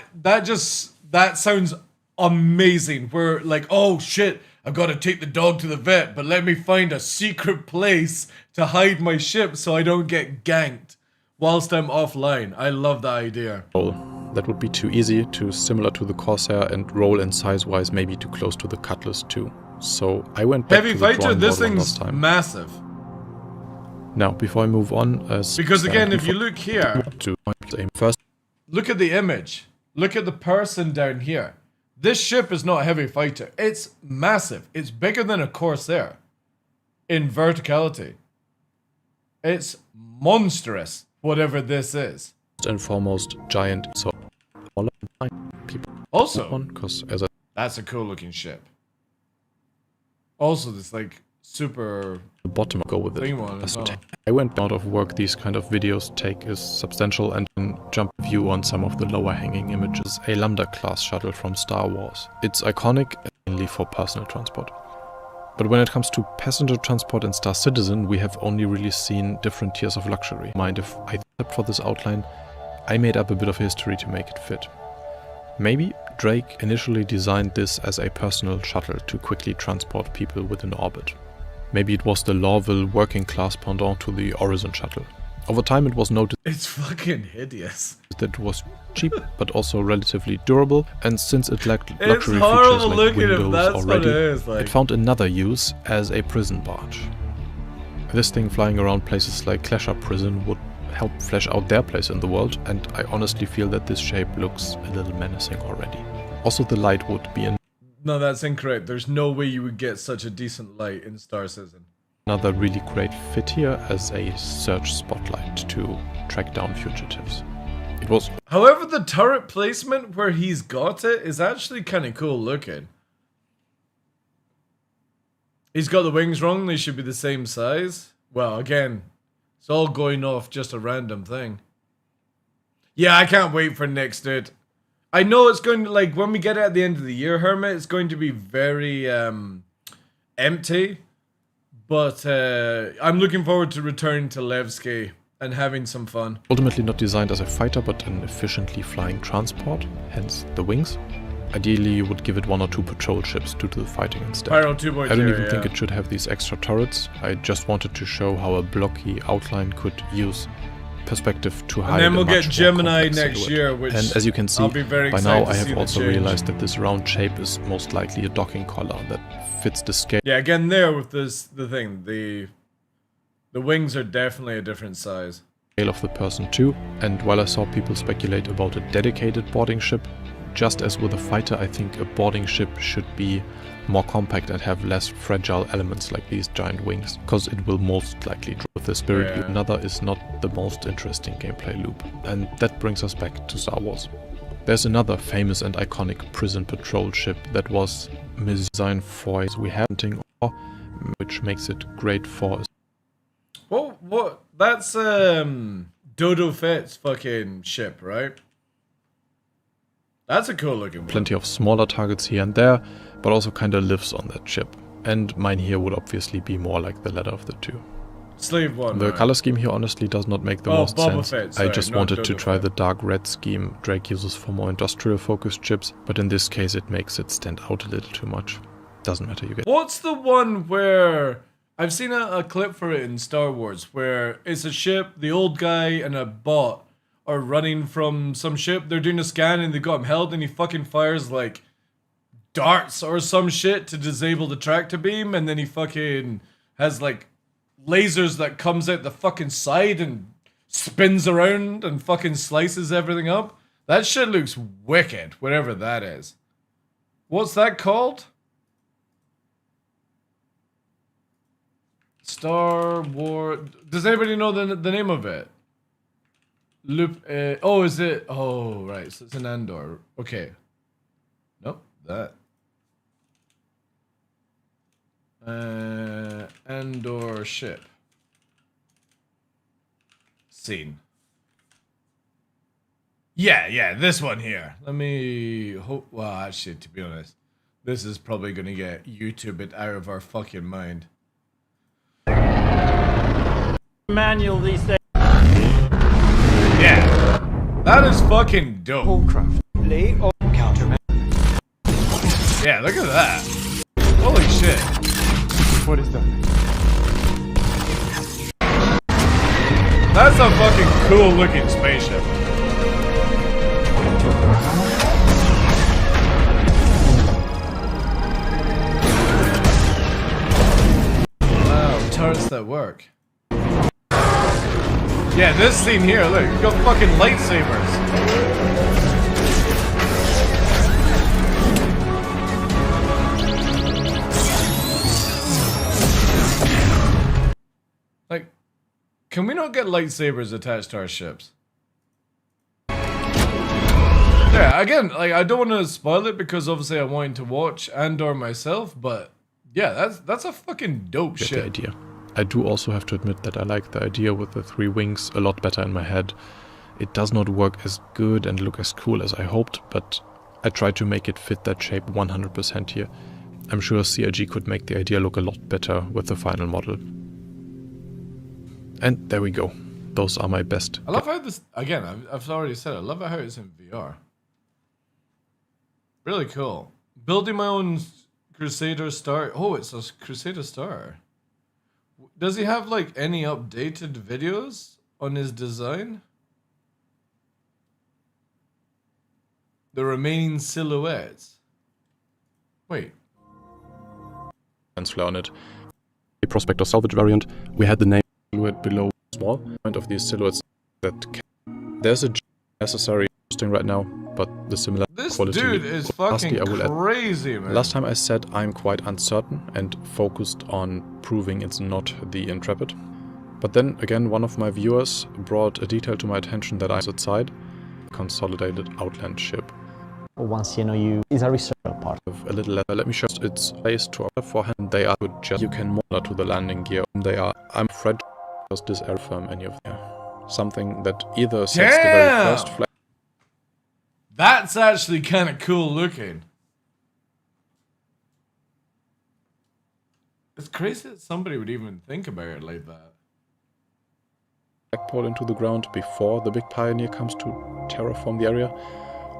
sounds amazing. Where like, oh shit, I've got to take the dog to the vet, but let me find a secret place to hide my ship so I don't get ganked whilst I'm offline. I love that idea. That would be too easy, too similar to the Corsair, and roll and size-wise maybe too close to the Cutlass too. So I went back Heavy to the Fighter, drawing this board one thing's last time. massive. Now, before I move on... because again, if you look here, first, look at the image. Look at the person down here. This ship is not a heavy fighter. It's massive. It's bigger than a Corsair in verticality. It's monstrous, whatever this is. First and foremost, giant. So people also, because as that's a cool looking ship. Also, this like super the bottom go with it. One as well. I went out of work. These kind of videos take is substantial, and then jump view on some of the lower hanging images. A Lambda class shuttle from Star Wars. It's iconic mainly for personal transport. But when it comes to passenger transport in Star Citizen, we have only really seen different tiers of luxury. Mind if I except for this outline, I made up a bit of history to make it fit. Maybe Drake initially designed this as a personal shuttle to quickly transport people within orbit. Maybe it was the Lawville working class pendant to the Horizon shuttle. Over time it was noticed it's fucking hideous. That it was cheap but also relatively durable, and since it lacked luxury it's features horrible like looking windows if that's already, what it is, like. it found another use as a prison barge. This thing flying around places like Clasher Prison would help flesh out their place in the world, and I honestly feel that this shape looks a little menacing already. Also the light would be No, that's incorrect. There's no way you would get such a decent light in Star Citizen. another really great fit here as a search spotlight to track down fugitives. It was... However, the turret placement where he's got it is actually kind of cool looking. He's got the wings wrong. They should be the same size. Well, again, it's all going off just a random thing. Yeah, I can't wait for next, dude. I know it's going to, like, when we get it at the end of the year, Hermit, it's going to be very empty. But I'm looking forward to returning to Levski and having some fun. Ultimately not designed as a fighter, but an efficiently flying transport, hence the wings. Ideally, you would give it 1 or 2 patrol ships due to the fighting instead. Pyro 2.0, I don't even think it should have these extra turrets. I just wanted to show how a blocky outline could use perspective to hide. And then we'll a much get Gemini more complex next silhouette. year, which and as you can see, I'll be very by now excited I to have see the also change. realized that this round shape is most likely a docking collar that fits the scale. Yeah, again there with this, the thing, the wings are definitely a different size. Of the person too, and while I saw people speculate about a dedicated boarding ship, just as with a fighter, I think a boarding ship should be more compact and have less fragile elements like these giant wings, because it will most likely drop with the spirit. Yeah. Another is not the most interesting gameplay loop, and that brings us back to Star Wars. There's another famous and iconic prison patrol ship that was designed for we hunting, which makes it great for. What? That's Dodo Fett's fucking ship, right? That's a cool looking one. Plenty of smaller targets here and there, but also kinda lives on that ship. And mine here would obviously be more like the latter of the two. Slave one. The right. color scheme here honestly does not make the most Boba sense. Fett, sorry, I just not wanted Dodo to try Fett. the dark red scheme Drake uses for more industrial focused chips, but in this case it makes it stand out a little too much. Doesn't matter, you get. What's the one where I've seen a clip for it in Star Wars where it's a ship, the old guy and a bot are running from some ship. They're doing a scan and they got him held, and he fucking fires like darts or some shit to disable the tractor beam, and then he fucking has like lasers that comes out the fucking side and spins around and fucking slices everything up. That shit looks wicked, whatever that is. What's that called? Star Wars. Does anybody know the name of it? Loop. Oh, is it? Oh, right. So it's an Andor. Okay. Nope. That. Andor ship. Scene. Yeah, this one here. Let me hope. Well, actually, to be honest, this is probably gonna get YouTube it out of our fucking mind. Manual these days. Yeah, that is fucking dope. Lay or counter. Yeah, look at that. Holy shit. What is that? That's a fucking cool looking spaceship. Wow, turrets that work. Yeah, this scene here, look, you got fucking lightsabers. Like, can we not get lightsabers attached to our ships? Yeah, again, like, I don't want to spoil it because obviously I wanted to watch Andor myself, but yeah, that's a fucking dope Get shit. the idea. I do also have to admit that I like the idea with the 3 wings a lot better in my head. It does not work as good and look as cool as I hoped, but I tried to make it fit that shape 100% here. I'm sure CIG could make the idea look a lot better with the final model. And there we go. Those are my best. I love how this, again, I've already said it, I love how it's in VR. Really cool. Building my own Crusader Star. Oh, it's a Crusader Star. Does he have like any updated videos on his design? The remaining silhouettes. Wait. Flare on it. A Prospector salvage variant. We had the name silhouette below small point of these silhouettes that there's a necessary posting right now, but the similar This quality. dude is fucking crazy, man. Last time I said I'm quite uncertain and focused on proving it's not the Intrepid. But then again, one of my viewers brought a detail to my attention that I outside consolidated Outland ship. Once you know you is a reserve part of a little letter. Let me show its face to order for hand. They are good. Just you can monitor to the landing gear. They are. I'm afraid just this airfirm any of them. Something that either sets the very first flag. That's actually kind of cool looking. It's crazy that somebody would even think about it like that. Flagpole into the ground before the big Pioneer comes to terraform the area,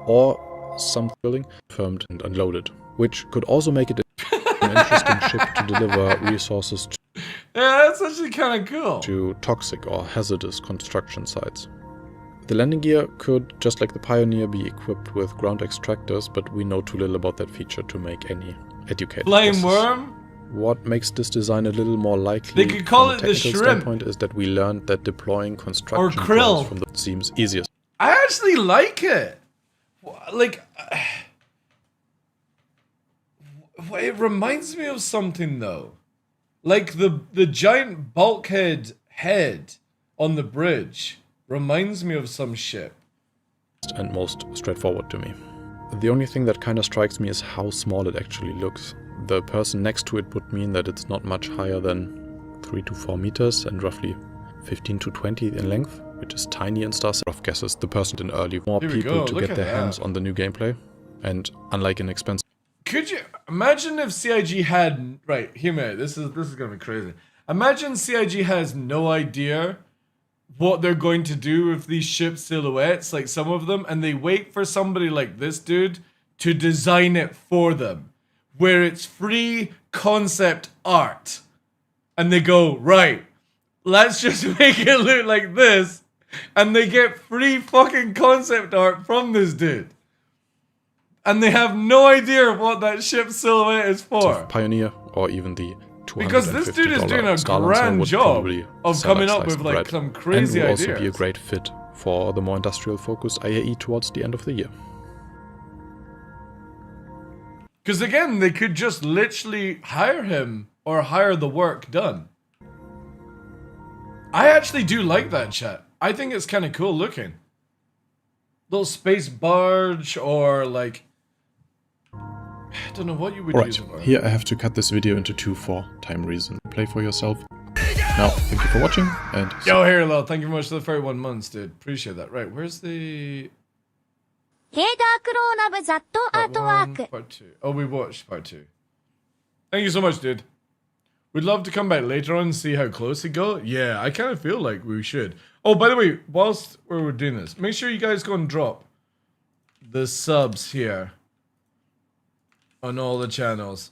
or some building firmed and unloaded, which could also make it an interesting ship to deliver resources to, yeah, that's actually kind of cool, to toxic or hazardous construction sites. The landing gear could, just like the Pioneer, be equipped with ground extractors, but we know too little about that feature to make any educated Flame guesses. worm? What makes this design a little more likely They could call from it a the technical shrimp. standpoint is that we learned that deploying construction Or krill. flows from the seems easiest. I actually like it. Like, it reminds me of something though. Like the giant bulkhead head on the bridge reminds me of some ship. And most straightforward to me. The only thing that kind of strikes me is how small it actually looks. The person next to it would mean that it's not much higher than 3 to 4 meters and roughly 15 to 20 in length, which is tiny in Star Rough guesses. The person in early more people to get their hands on the new gameplay, and unlike an expensive. Could you imagine if CIG had right? Hear me out. This is gonna be crazy. Imagine CIG has no idea what they're going to do with these ship silhouettes, like some of them, and they wait for somebody like this dude to design it for them. Where it's free concept art. And they go, right, let's just make it look like this. And they get free fucking concept art from this dude. And they have no idea what that ship silhouette is for. Pioneer or even the $250 because this dude is doing a Starlancer grand would job probably of sell coming up sliced with like bread. some crazy and will ideas. also be a great fit for the more industrial focused IAE towards the end of the year. Because again, they could just literally hire him or hire the work done. I actually do like that, chat. I think it's kind of cool looking. Little space barge or like... I don't know what you would use it for. Here I have to cut this video into 2 for time reason. Play for yourself. Now, thank you for watching, and... Yo, here, lol. Thank you very much for the 31 months, dude. Appreciate that. Right, where's the... Part 2. Oh, we watched part 2. Thank you so much, dude. We'd love to come back later on and see how close it go. Yeah, I kind of feel like we should. Oh, by the way, whilst we're doing this, make sure you guys go and drop the subs here on all the channels.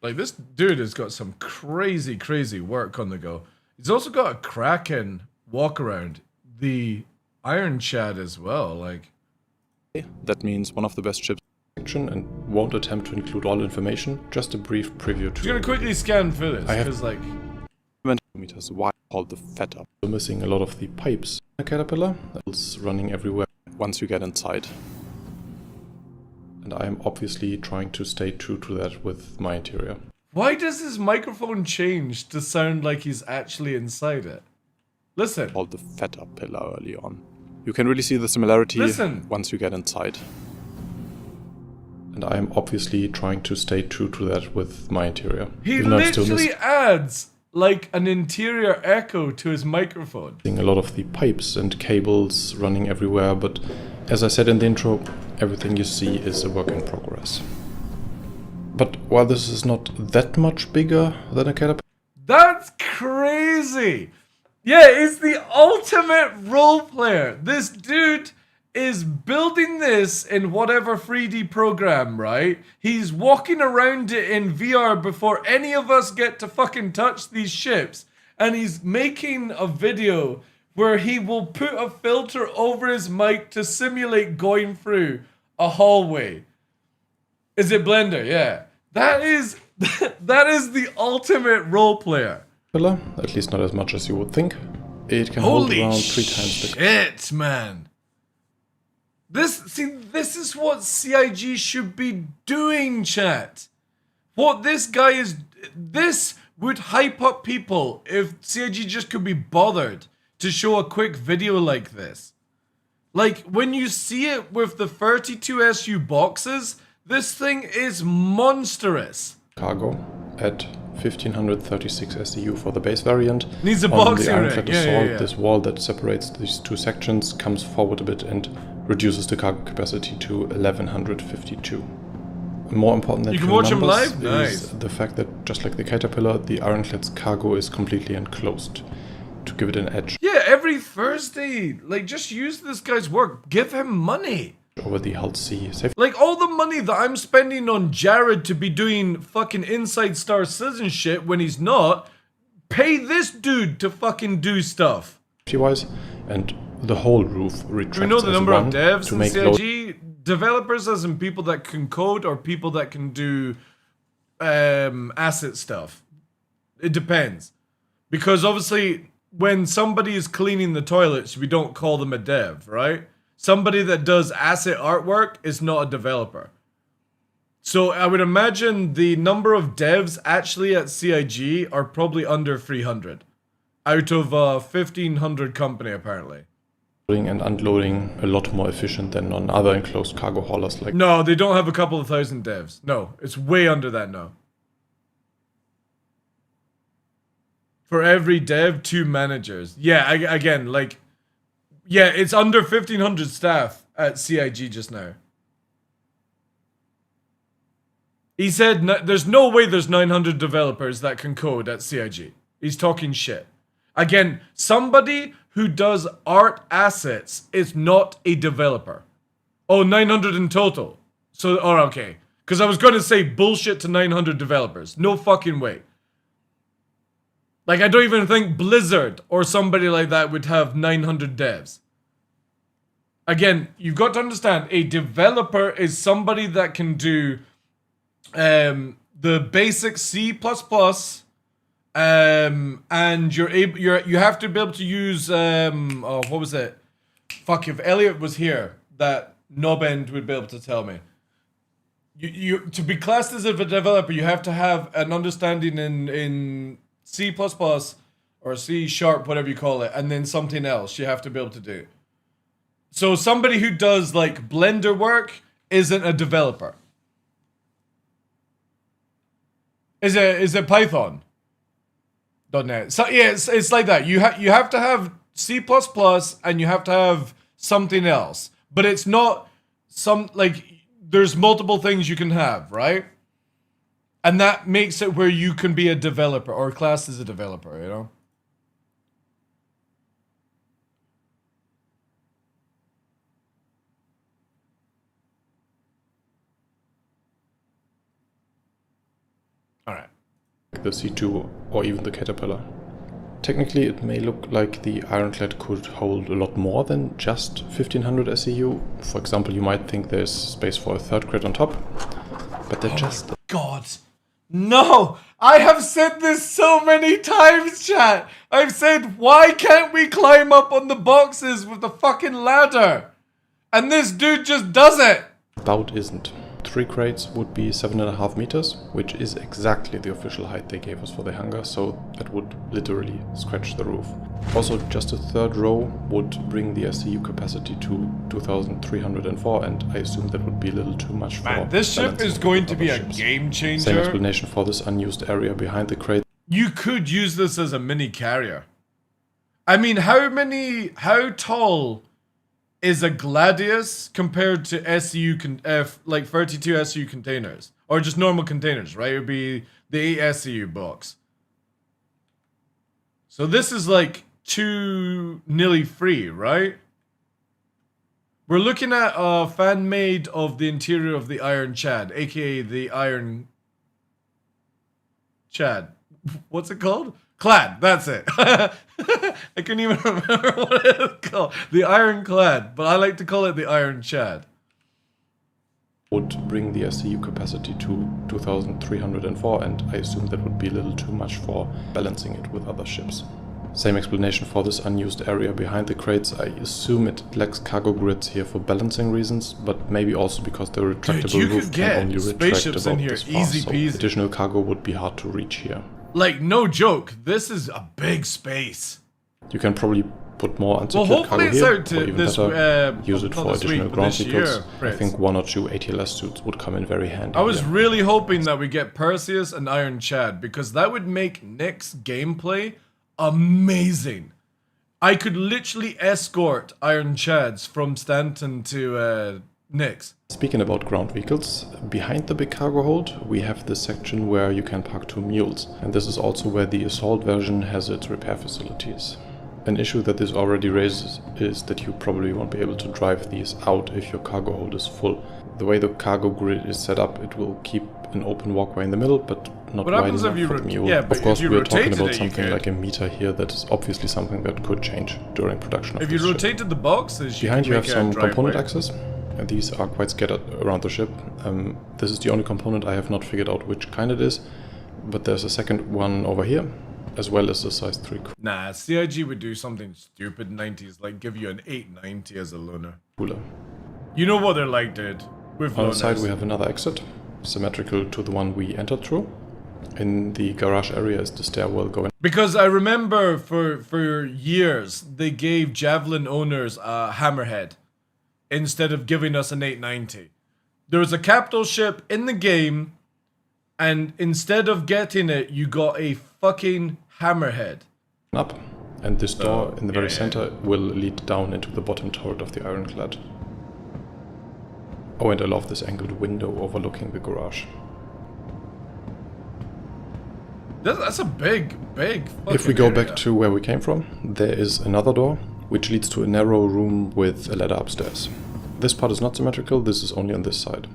Like, this dude has got some crazy, crazy work on the go. He's also got a cracking walk around. The Iron Chad as well, like... That means one of the best ships in action and won't attempt to include all information, just a brief preview to... I'm gonna quickly scan through this, because like... meters wide called the fetter. So missing a lot of the pipes. A caterpillar that's running everywhere once you get inside. And I am obviously trying to stay true to that with my interior. Why does his microphone change to sound like he's actually inside it? Listen. Called the fetter pillar early on. You can really see the similarity once you get inside. And I am obviously trying to stay true to that with my interior. He literally adds like an interior echo to his microphone. A lot of the pipes and cables running everywhere, but as I said in the intro, everything you see is a work in progress. But while this is not that much bigger than a caterpillar... That's crazy! Yeah, it's the ultimate role player. This dude is building this in whatever 3D program, right? He's walking around it in VR before any of us get to fucking touch these ships. And he's making a video where he will put a filter over his mic to simulate going through a hallway. Is it Blender? Yeah. That is the ultimate role player. At least not as much as you would think. It can hold around 3 times the... shit, man. This is what CIG should be doing, chat. What this guy is... This would hype up people if CIG just could be bothered to show a quick video like this. Like, when you see it with the 32SU boxes, this thing is monstrous. Cargo at 1536 SDU for the base variant. Needs a box here, right? This wall that separates these 2 sections comes forward a bit and reduces the cargo capacity to 1152. More important than you can watch him live? Is the fact that, just like the Caterpillar, the Ironclad's cargo is completely enclosed to give it an edge. Yeah, every Thursday, like, just use this guy's work. Give him money. Over the Hull C. Like, all the money that I'm spending on Jared to be doing fucking Inside Star Citizen shit when he's not, pay this dude to fucking do stuff. Wise, and the whole roof retracts. Do we know the number of devs in CIG? Developers as in people that can code or people that can do asset stuff? It depends. Because obviously, when somebody is cleaning the toilets, we don't call them a dev, right? Somebody that does asset artwork is not a developer. So I would imagine the number of devs actually at CIG are probably under 300. Out of a 1,500 company, apparently. Loading and unloading a lot more efficient than on other enclosed cargo haulers. Like no, they don't have a couple of thousand devs. No, it's way under that now. For every dev, 2 managers. Yeah, again, like... Yeah, it's under 1,500 staff at CIG just now. He said there's no way there's 900 developers that can code at CIG. He's talking shit. Again, somebody who does art assets is not a developer. Oh, 900 in total. So, oh, okay. Because I was going to say bullshit to 900 developers. No fucking way. Like, I don't even think Blizzard or somebody like that would have 900 devs. Again, you've got to understand, a developer is somebody that can do the basic C++, and you have to be able to use oh, what was it? Fuck, if Elliot was here, that knobend would be able to tell me. You to be classed as a developer, you have to have an understanding in C++ or C#, whatever you call it, and then something else you have to be able to do. So somebody who does like Blender work isn't a developer. Is it Python? .NET. So yeah, it's like that. You have to have C++ and you have to have something else, but it's not some like there's multiple things you can have, right? And that makes it where you can be a developer or classed as a developer, you know? Alright. The C2 or even the Caterpillar. Technically, it may look like the Ironclad could hold a lot more than just 1500 SEU. For example, you might think there's space for a third crate on top, but they're just... God! No! I have said this so many times, chat! I've said, why can't we climb up on the boxes with the fucking ladder? And this dude just does it! About isn't. 3 crates would be 7.5 meters, which is exactly the official height they gave us for the hangar, so that would literally scratch the roof. Also, just a third row would bring the SCU capacity to 2,304, and I assume that would be a little too much for... Man, this ship is going to be a game changer. Same explanation for this unused area behind the crate. You could use this as a mini carrier. I mean, how tall is a Gladius compared to SU like 32 SU containers, or just normal containers, right? It would be the 8 SU box. So this is like nearly free, right? We're looking at a fan made of the interior of the Iron Chad, aka the Iron Chad. What's it called? Clad, that's it. I couldn't even remember what it's called. The Ironclad, but I like to call it the Iron Chad. Would bring the SCU capacity to 2,304, and I assume that would be a little too much for balancing it with other ships. Same explanation for this unused area behind the crates. I assume it lacks cargo grids here for balancing reasons, but maybe also because the retractable roof can only retract about this far, so additional cargo would be hard to reach here. Like, no joke, this is a big space. You can probably put more unsecured cargo here, or even better, use it for additional ground vehicles. I think 1 or 2 ATLS suits would come in very handy. I was really hoping that we get Perseus and Iron Chad, because that would make Nick's gameplay amazing. I could literally escort Iron Chads from Stanton to Nick's. Speaking about ground vehicles, behind the big cargo hold we have this section where you can park 2 mules, and this is also where the assault version has its repair facilities. An issue that this already raises is that you probably won't be able to drive these out if your cargo hold is full. The way the cargo grid is set up, it will keep an open walkway in the middle, but not wide enough for the mule. Yeah, of course, we're talking about something like a meter here. That is obviously something that could change during production of If you rotated the boxes, behind you have some component access, and these are quite scattered around the ship. This is the only component I have not figured out which kind it is, but there's a second one over here, as well as the size 3. Nah, CIG would do something stupid 90s, like give you an 890 as a loaner. Cooler. You know what they're like, dude. With on the side we have another exit, symmetrical to the one we entered through. In the garage area is the stairwell going. Because I remember for years, they gave Javelin owners a hammerhead instead of giving us an 890. There was a capital ship in the game, and instead of getting it, you got a fucking hammerhead. Up, and this door in the very center will lead down into the bottom turret of the Ironclad. Oh, and I love this angled window overlooking the garage. That's a big If we go back to where we came from, there is another door, which leads to a narrow room with a ladder upstairs. This part is not symmetrical, this is only on this side.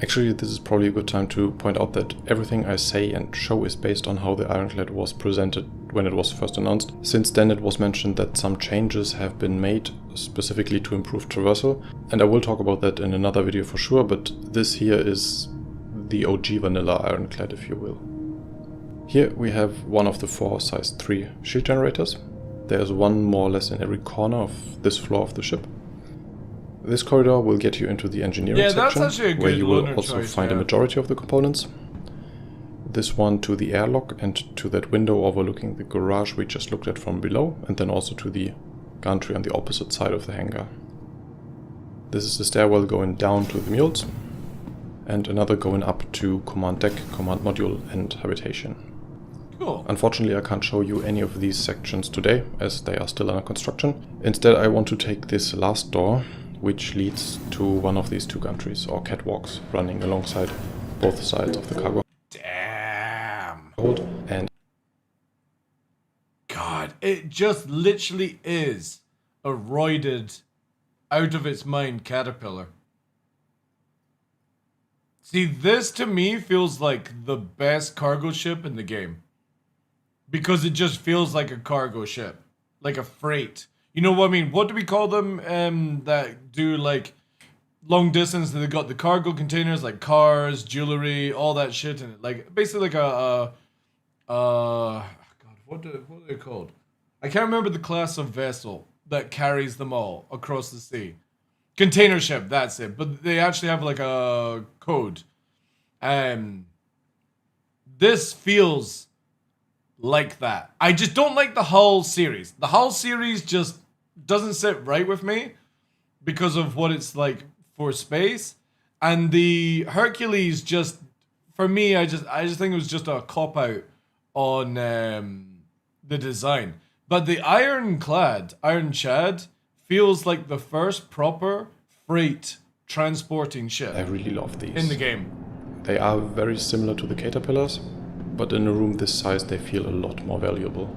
Actually, this is probably a good time to point out that everything I say and show is based on how the Ironclad was presented when it was first announced. Since then it was mentioned that some changes have been made specifically to improve traversal, and I will talk about that in another video for sure, but this here is the OG vanilla Ironclad, if you will. Here we have one of the 4 size 3 shield generators. There's one more or less in every corner of this floor of the ship. This corridor will get you into the engineering section, where you will also find a majority of the components. This one to the airlock and to that window overlooking the garage we just looked at from below, and then also to the gantry on the opposite side of the hangar. This is the stairwell going down to the mules, and another going up to command deck, command module and habitation. Cool. Unfortunately, I can't show you any of these sections today, as they are still under construction. Instead, I want to take this last door, which leads to one of these 2 gantries, or catwalks, running alongside both sides of the cargo. Damn. Hold and God, it just literally is a roided, out of its mind caterpillar. See, this to me feels like the best cargo ship in the game. Because it just feels like a cargo ship. Like a freight. You know what I mean? What do we call them that do like long distance? They got the cargo containers like cars, jewelry, all that shit in it. Like basically like God, what are they called? I can't remember the class of vessel that carries them all across the sea. Container ship, that's it. But they actually have like a code. This feels like that. I just don't like the Hull series. The Hull series just doesn't sit right with me because of what it's like for space. And the Hercules just, for me, I just think it was just a cop-out on the design. But the Iron Chad, feels like the first proper freight transporting ship. I really love these. In the game. They are very similar to the Caterpillars, but in a room this size they feel a lot more valuable.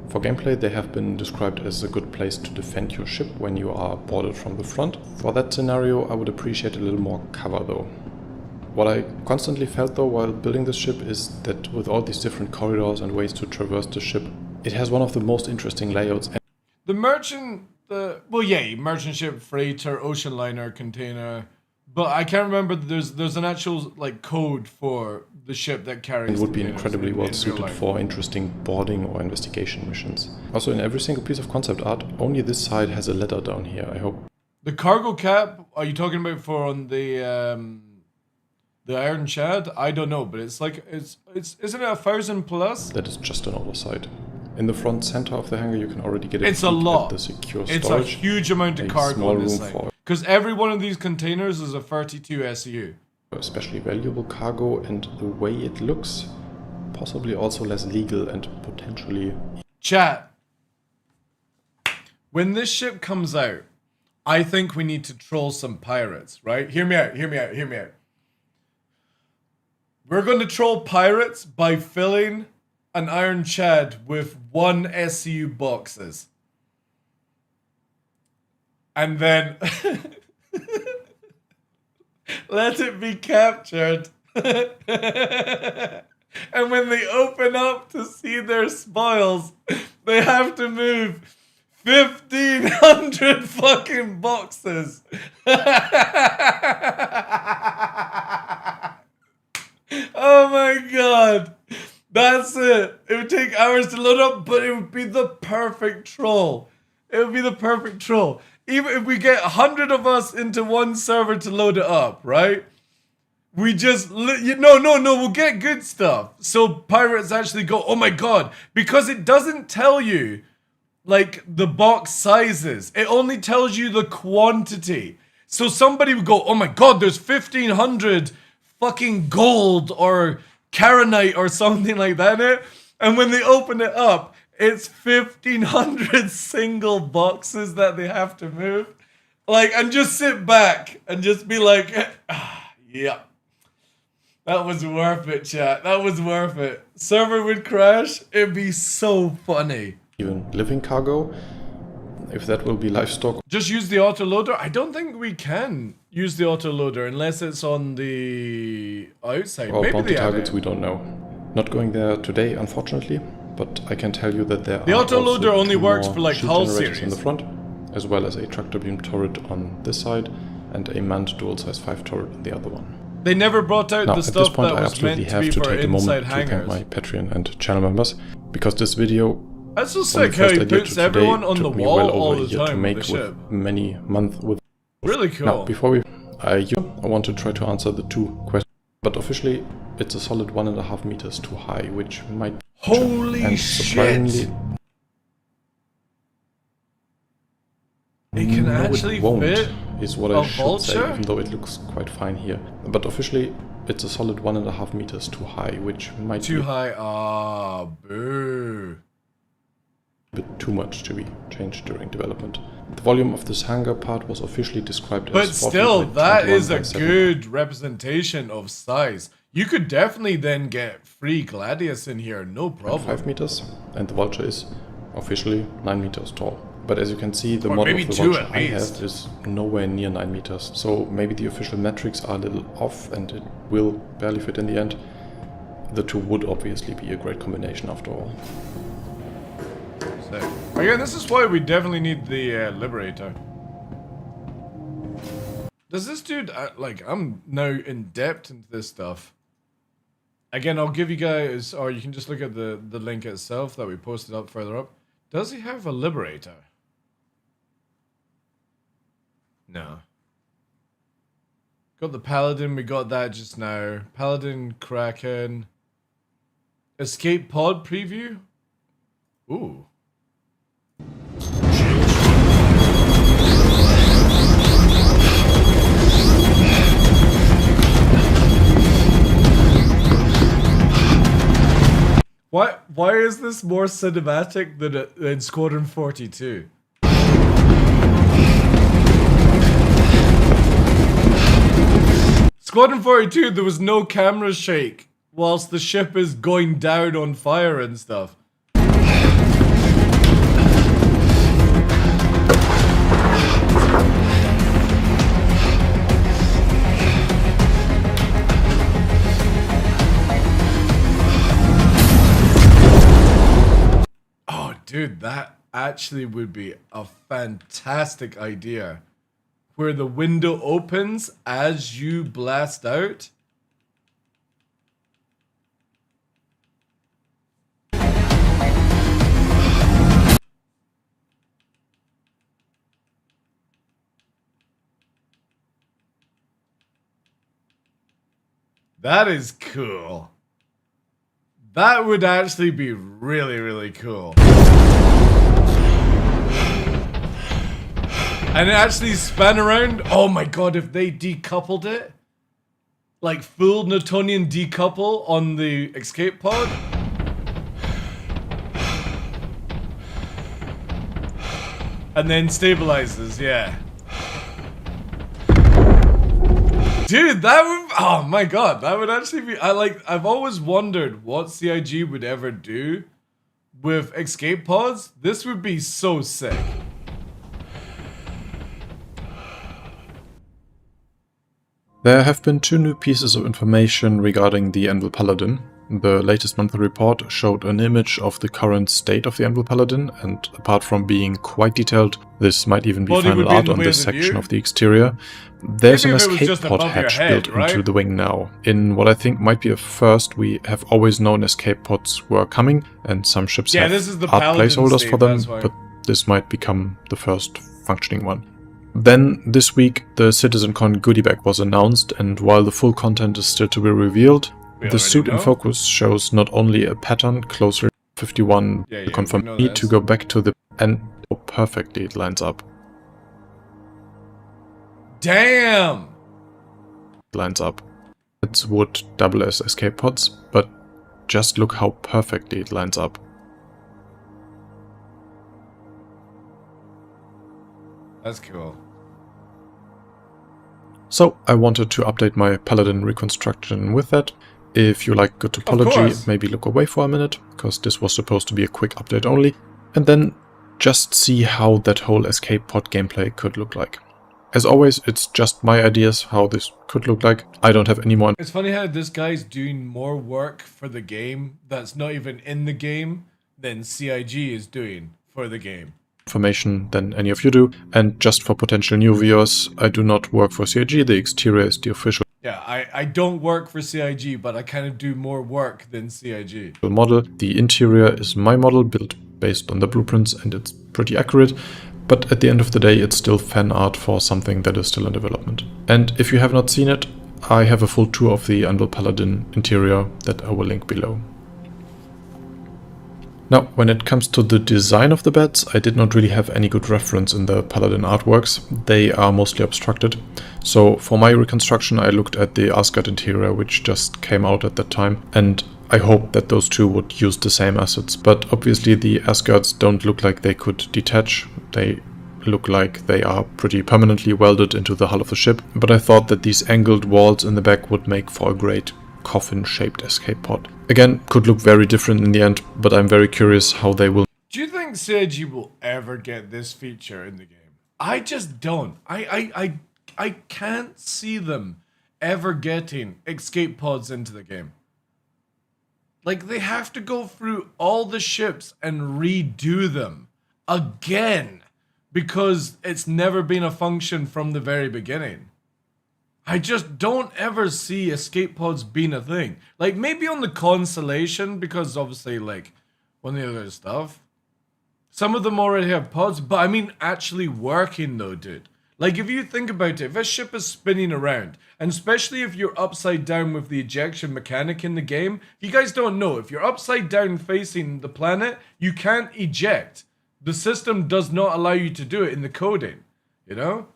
For gameplay they have been described as a good place to defend your ship when you are boarded from the front. For that scenario I would appreciate a little more cover though. What I constantly felt though while building this ship is that with all these different corridors and ways to traverse the ship, it has one of the most interesting layouts. The merchant ship, freighter, ocean liner, container. But I can't remember. There's an actual like code for the ship that carries. It would be incredibly well suited for interesting boarding or investigation missions. Also, in every single piece of concept art, only this side has a letter down here. I hope. The cargo cap. Are you talking about for on the Iron Chad? I don't know, but it's like it's isn't it 1,000 plus? That is just an oversight. In the front center of the hangar, you can already get a lot. The secure it's storage. A huge amount of cargo on this side. Because every one of these containers is a 32 SU. Especially valuable cargo, and the way it looks, possibly also less legal and potentially... Chat. When this ship comes out, I think we need to troll some pirates, right? Hear me out. We're going to troll pirates by filling an Iron Chad with 1 SU boxes. And then let it be captured. And when they open up to see their spoils, they have to move 1,500 fucking boxes. Oh my god. That's it. It would take hours to load up, but it would be the perfect troll. It would be the perfect troll. Even if we get 100 of us into one server to load it up, right? We just... we'll get good stuff. So pirates actually go, oh my god. Because it doesn't tell you, like, the box sizes. It only tells you the quantity. So somebody would go, oh my god, there's 1,500 fucking gold or Karenite or something like that in it. And when they open it up, it's 1,500 single boxes that they have to move. Like, and just sit back and just be like, yeah. That was worth it, chat. That was worth it. Server would crash. It'd be so funny. Even living cargo, if that will be livestock. Just use the autoloader? I don't think we can use the autoloader unless it's on the outside. Or maybe bounty they have targets, it. we don't know. Not going there today, unfortunately. But I can tell you that there the are autoloader only works for like hull Hull series in the front, as well as a tractor beam turret on this side and a manned dual size 5 turret on the other one. They never brought out now, the at this stuff point, that I was absolutely meant to have be to for take a inside moment to thank hangars. my Patreon and channel members, because this video, That's so from the sick how first he idea puts to today, everyone on the took me wall well all over a the year to time make with the with ship. many months with. Really cool. Now, before I want to try to answer the two questions, but officially it's a solid 1.5 meters too high, which might be Holy and shit! surprisingly, It can no, actually it won't, fit is what a I should say, vulture? even though it looks quite fine here. But officially, it's a solid 1.5 meters too high, which might Too be high. Ah, boo. a bit too much to be changed during development. The volume of this hangar part was officially described But as 4 still, feet by that 21 is by a 7. good representation of size. You could definitely then get free Gladius in here, no problem. 5 meters, and the vulture is officially 9 meters tall. But as you can see, the Or model maybe of the 2 vulture at I have least. is nowhere near 9 meters. So maybe the official metrics are a little off and it will barely fit in the end. The two would obviously be a great combination after all. Sick. Again, this is why we definitely need the Liberator. Does this dude, like, I'm now in depth into this stuff. Again, I'll give you guys, or you can just look at the link itself that we posted up further up. Does he have a Liberator? No. Got the Paladin, we got that just now. Paladin, Kraken. Escape Pod preview? Ooh. Why is this more cinematic than Squadron 42? Squadron 42, there was no camera shake whilst the ship is going down on fire and stuff. Oh, dude, that actually would be a fantastic idea. Where the window opens as you blast out. That is cool. That would actually be really, really cool. And it actually span around. Oh my god, if they decoupled it. Like full Newtonian decouple on the escape pod. And then stabilizes, yeah. Dude, that would, oh my god, that would actually be, I've always wondered what CIG would ever do with escape pods. This would be so sick. There have been two new pieces of information regarding the Anvil Paladin. The latest monthly report showed an image of the current state of the Anvil Paladin, and apart from being quite detailed, this might even be final art on this section of the exterior. There's an escape pod hatch built into the wing now. In what I think might be a first, we have always known escape pods were coming, and some ships have art placeholders for them, but this might become the first functioning one. Then, this week, the CitizenCon goodie bag was announced, and while the full content is still to be revealed, the suit in focus shows not only a pattern closer to 51 to confirm me to go back to the and how perfectly it lines up. Damn! Lines up. It would double as escape pods, but just look how perfectly it lines up. That's cool. So, I wanted to update my Paladin reconstruction with that. If you like good topology, maybe look away for a minute, because this was supposed to be a quick update only, and then just see how that whole escape pod gameplay could look like. As always, it's just my ideas how this could look like. I don't have any more. It's funny how this guy's doing more work for the game that's not even in the game than CIG is doing for the game. Information than any of you do, and just for potential new viewers, I do not work for CIG, the exterior is the official Yeah, I don't work for CIG, but I kind of do more work than CIG. Model. The interior is my model, built based on the blueprints, and it's pretty accurate. But at the end of the day, it's still fan art for something that is still in development. And if you have not seen it, I have a full tour of the Anvil Paladin interior that I will link below. Now, when it comes to the design of the beds, I did not really have any good reference in the Paladin artworks. They are mostly obstructed. So for my reconstruction, I looked at the Asgard interior, which just came out at that time, and I hoped that those two would use the same assets. But obviously the Asgards don't look like they could detach. They look like they are pretty permanently welded into the hull of the ship. But I thought that these angled walls in the back would make for a great coffin-shaped escape pod. Again, could look very different in the end, but I'm very curious how they will. Do you think CIG will ever get this feature in the game? I just don't. I can't see them ever getting escape pods into the game. Like, they have to go through all the ships and redo them again because it's never been a function from the very beginning. I just don't ever see escape pods being a thing. Like, maybe on the Constellation, because obviously, like, one of the other stuff, some of them already have pods, but I mean actually working though, dude. Like, if you think about it, if a ship is spinning around, and especially if you're upside down with the ejection mechanic in the game, you guys don't know, if you're upside down facing the planet, you can't eject. The system does not allow you to do it in the coding, you know?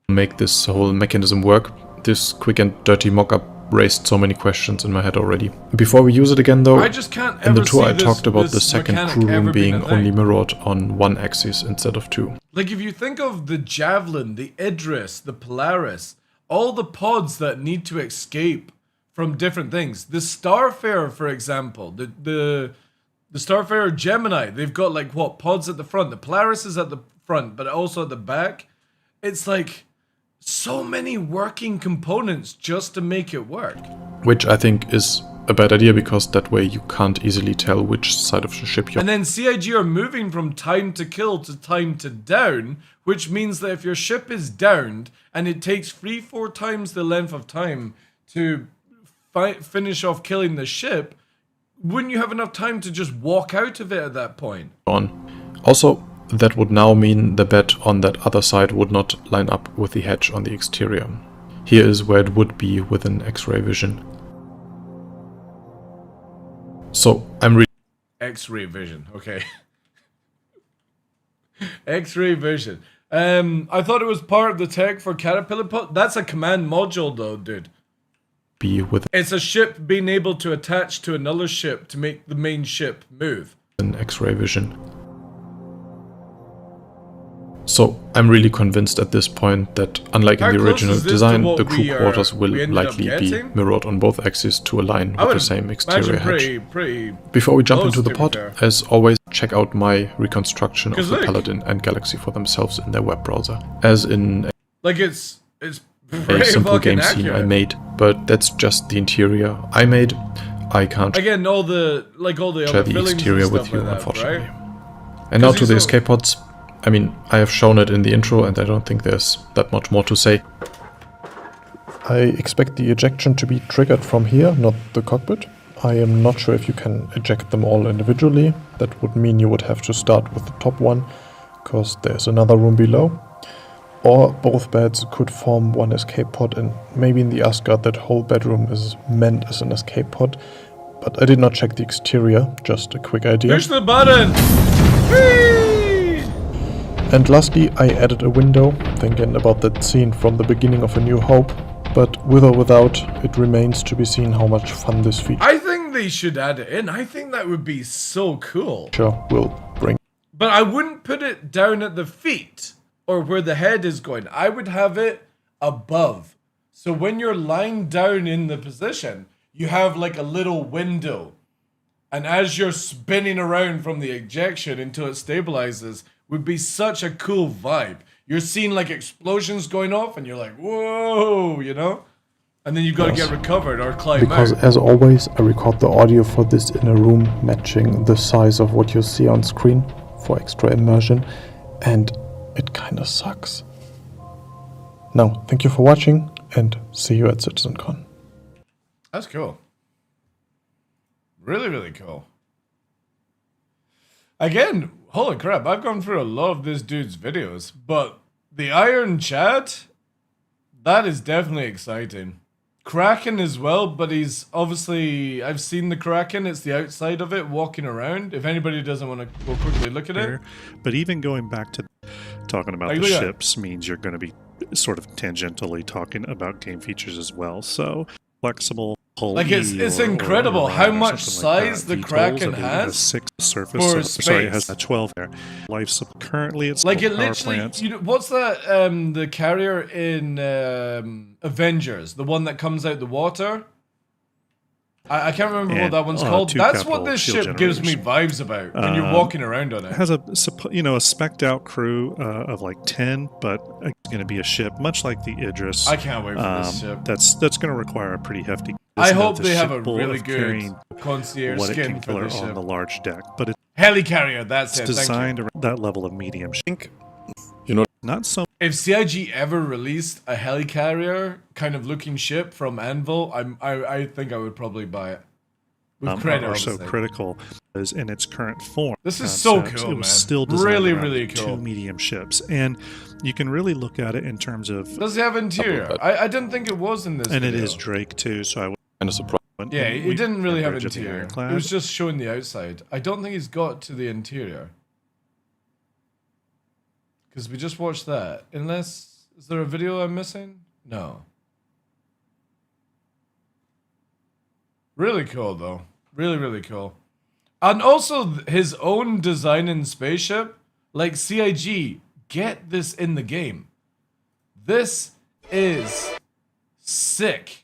Make this whole mechanism work. This quick and dirty mock-up raised so many questions in my head already. Before we use it again though, I just can't ever in the tour see I talked about the this second mechanic crew room ever being being a thing. only mirrored on one axis instead of two. Like, if you think of the Javelin, the Idris, the Polaris, all the pods that need to escape from different things. The Starfarer, for example, the Starfarer Gemini, they've got like what pods at the front. The Polaris is at the front, but also at the back. It's like so many working components just to make it work. Which I think is a bad idea because that way you can't easily tell which side of the ship you're. And then CIG are moving from time to kill to time to down, which means that if your ship is downed and it takes 3-4 times the length of time to finish off killing the ship, wouldn't you have enough time to just walk out of it at that point? Also, that would now mean the bed on that other side would not line up with the hatch on the exterior. Here is where it would be within X-ray vision. So I'm X-ray vision, okay. X-ray vision. I thought it was part of the tech for Caterpillar pod. That's a command module though, dude. It's a ship being able to attach to another ship to make the main ship move. In X-ray vision. So I'm really convinced at this point that, unlike in the original design, the crew quarters will likely be mirrored on both axes to align with the same exterior hatch. Before we jump into the pod, as always, check out my reconstruction of the Paladin and Galaxy for themselves in their web browser. As in like it's a simple game scene I made, but that's just the interior I made. I can't again all the share the exterior with you, unfortunately. And now to the escape pods. I mean, I have shown it in the intro and I don't think there's that much more to say. I expect the ejection to be triggered from here, not the cockpit. I am not sure if you can eject them all individually. That would mean you would have to start with the top one, because there's another room below. Or both beds could form one escape pod, and maybe in the Asgard that whole bedroom is meant as an escape pod. But I did not check the exterior, just a quick idea. Push the button! Whee! And lastly, I added a window, thinking about that scene from the beginning of A New Hope, but with or without, it remains to be seen how much fun this feature I think they should add it in. I think that would be so cool. Will bring. But I wouldn't put it down at the feet, or where the head is going. I would have it above. So when you're lying down in the position, you have like a little window. And as you're spinning around from the ejection until it stabilizes, would be such a cool vibe. You're seeing like explosions going off and you're like, whoa, you know? And then you've got to get recovered or climb because out. As always, I record the audio for this in a room matching the size of what you see on screen for extra immersion, and it kinda sucks. Now, thank you for watching. and see you at CitizenCon. That's cool. Really, really cool. Again, holy crap, I've gone through a lot of this dude's videos, but the Iron Chad, that is definitely exciting. Kraken as well, but he's obviously, I've seen the Kraken, it's the outside of it walking around. If anybody doesn't want to go quickly look at it. But even going back to talking about the ships means you're going to be sort of tangentially talking about game features as well. So flexible. Like it's incredible how much size the Kraken has. 6 surface. For sorry, it has a 12 there. Life support. Currently, it's like it literally. You know, what's that? The carrier in Avengers, the one that comes out the water. I can't remember what that one's called. That's what this ship gives me vibes about when you're walking around on it. It has a specced out crew of like 10, but it's going to be a ship much like the Idris. I can't wait for this ship. That's going to require a pretty hefty. I hope they have a really good concierge skin for the ship on the large deck, but it's helicarrier. That's it. Designed around that level of medium. You know, not so. If CIG ever released a helicarrier kind of looking ship from Anvil, I think I would probably buy it. With credit, are so critical is in its current form. This is so cool, it was man. Still designed really cool. 2 medium ships, and you can really look at it in terms of. Does it have interior? I didn't think it was in this. And video. It is Drake too, so I was kind of surprised. Yeah, it didn't really have interior. It was just showing the outside. I don't think he's got to the interior. Because we just watched that. Unless, is there a video I'm missing? No. Really cool though. Really cool. And also his own design in Spaceship. Like CIG, get this in the game. This is sick.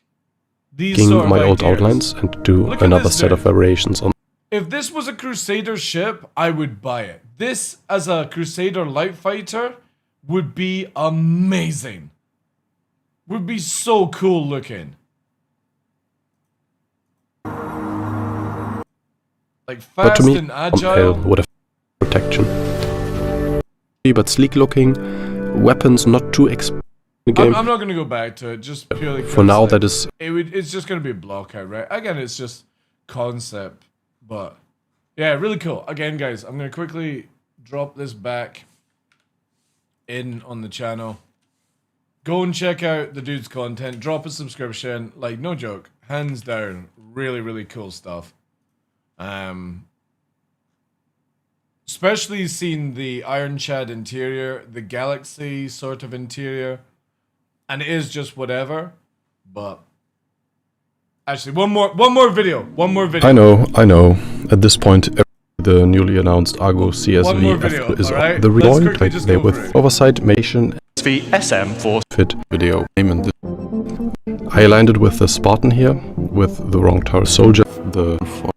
These sort of my old outlines and do another set of variations on. If this was a Crusader ship, I would buy it. This, as a Crusader light fighter, would be amazing. Would be so cool looking. Like fast but to me, and agile. Would have protection. But sleek looking, weapons not too expensive. I'm not going to go back to it, just purely for now. That is. It's just going to be a block out, right? Again, it's just concept, but yeah, really cool. Again, guys, I'm going to quickly drop this back in on the channel. Go and check out the dude's content. Drop a subscription. Like, no joke, hands down, really cool stuff. Especially seeing the Iron Chad interior, the Galaxy sort of interior. And it is just whatever, but actually one more video. I know. At this point, the newly announced Argo CSV is right? the reborn like there with oversight mation SM4 fit video. I aligned it with the Spartan here, with the wrong Taurus soldier. The part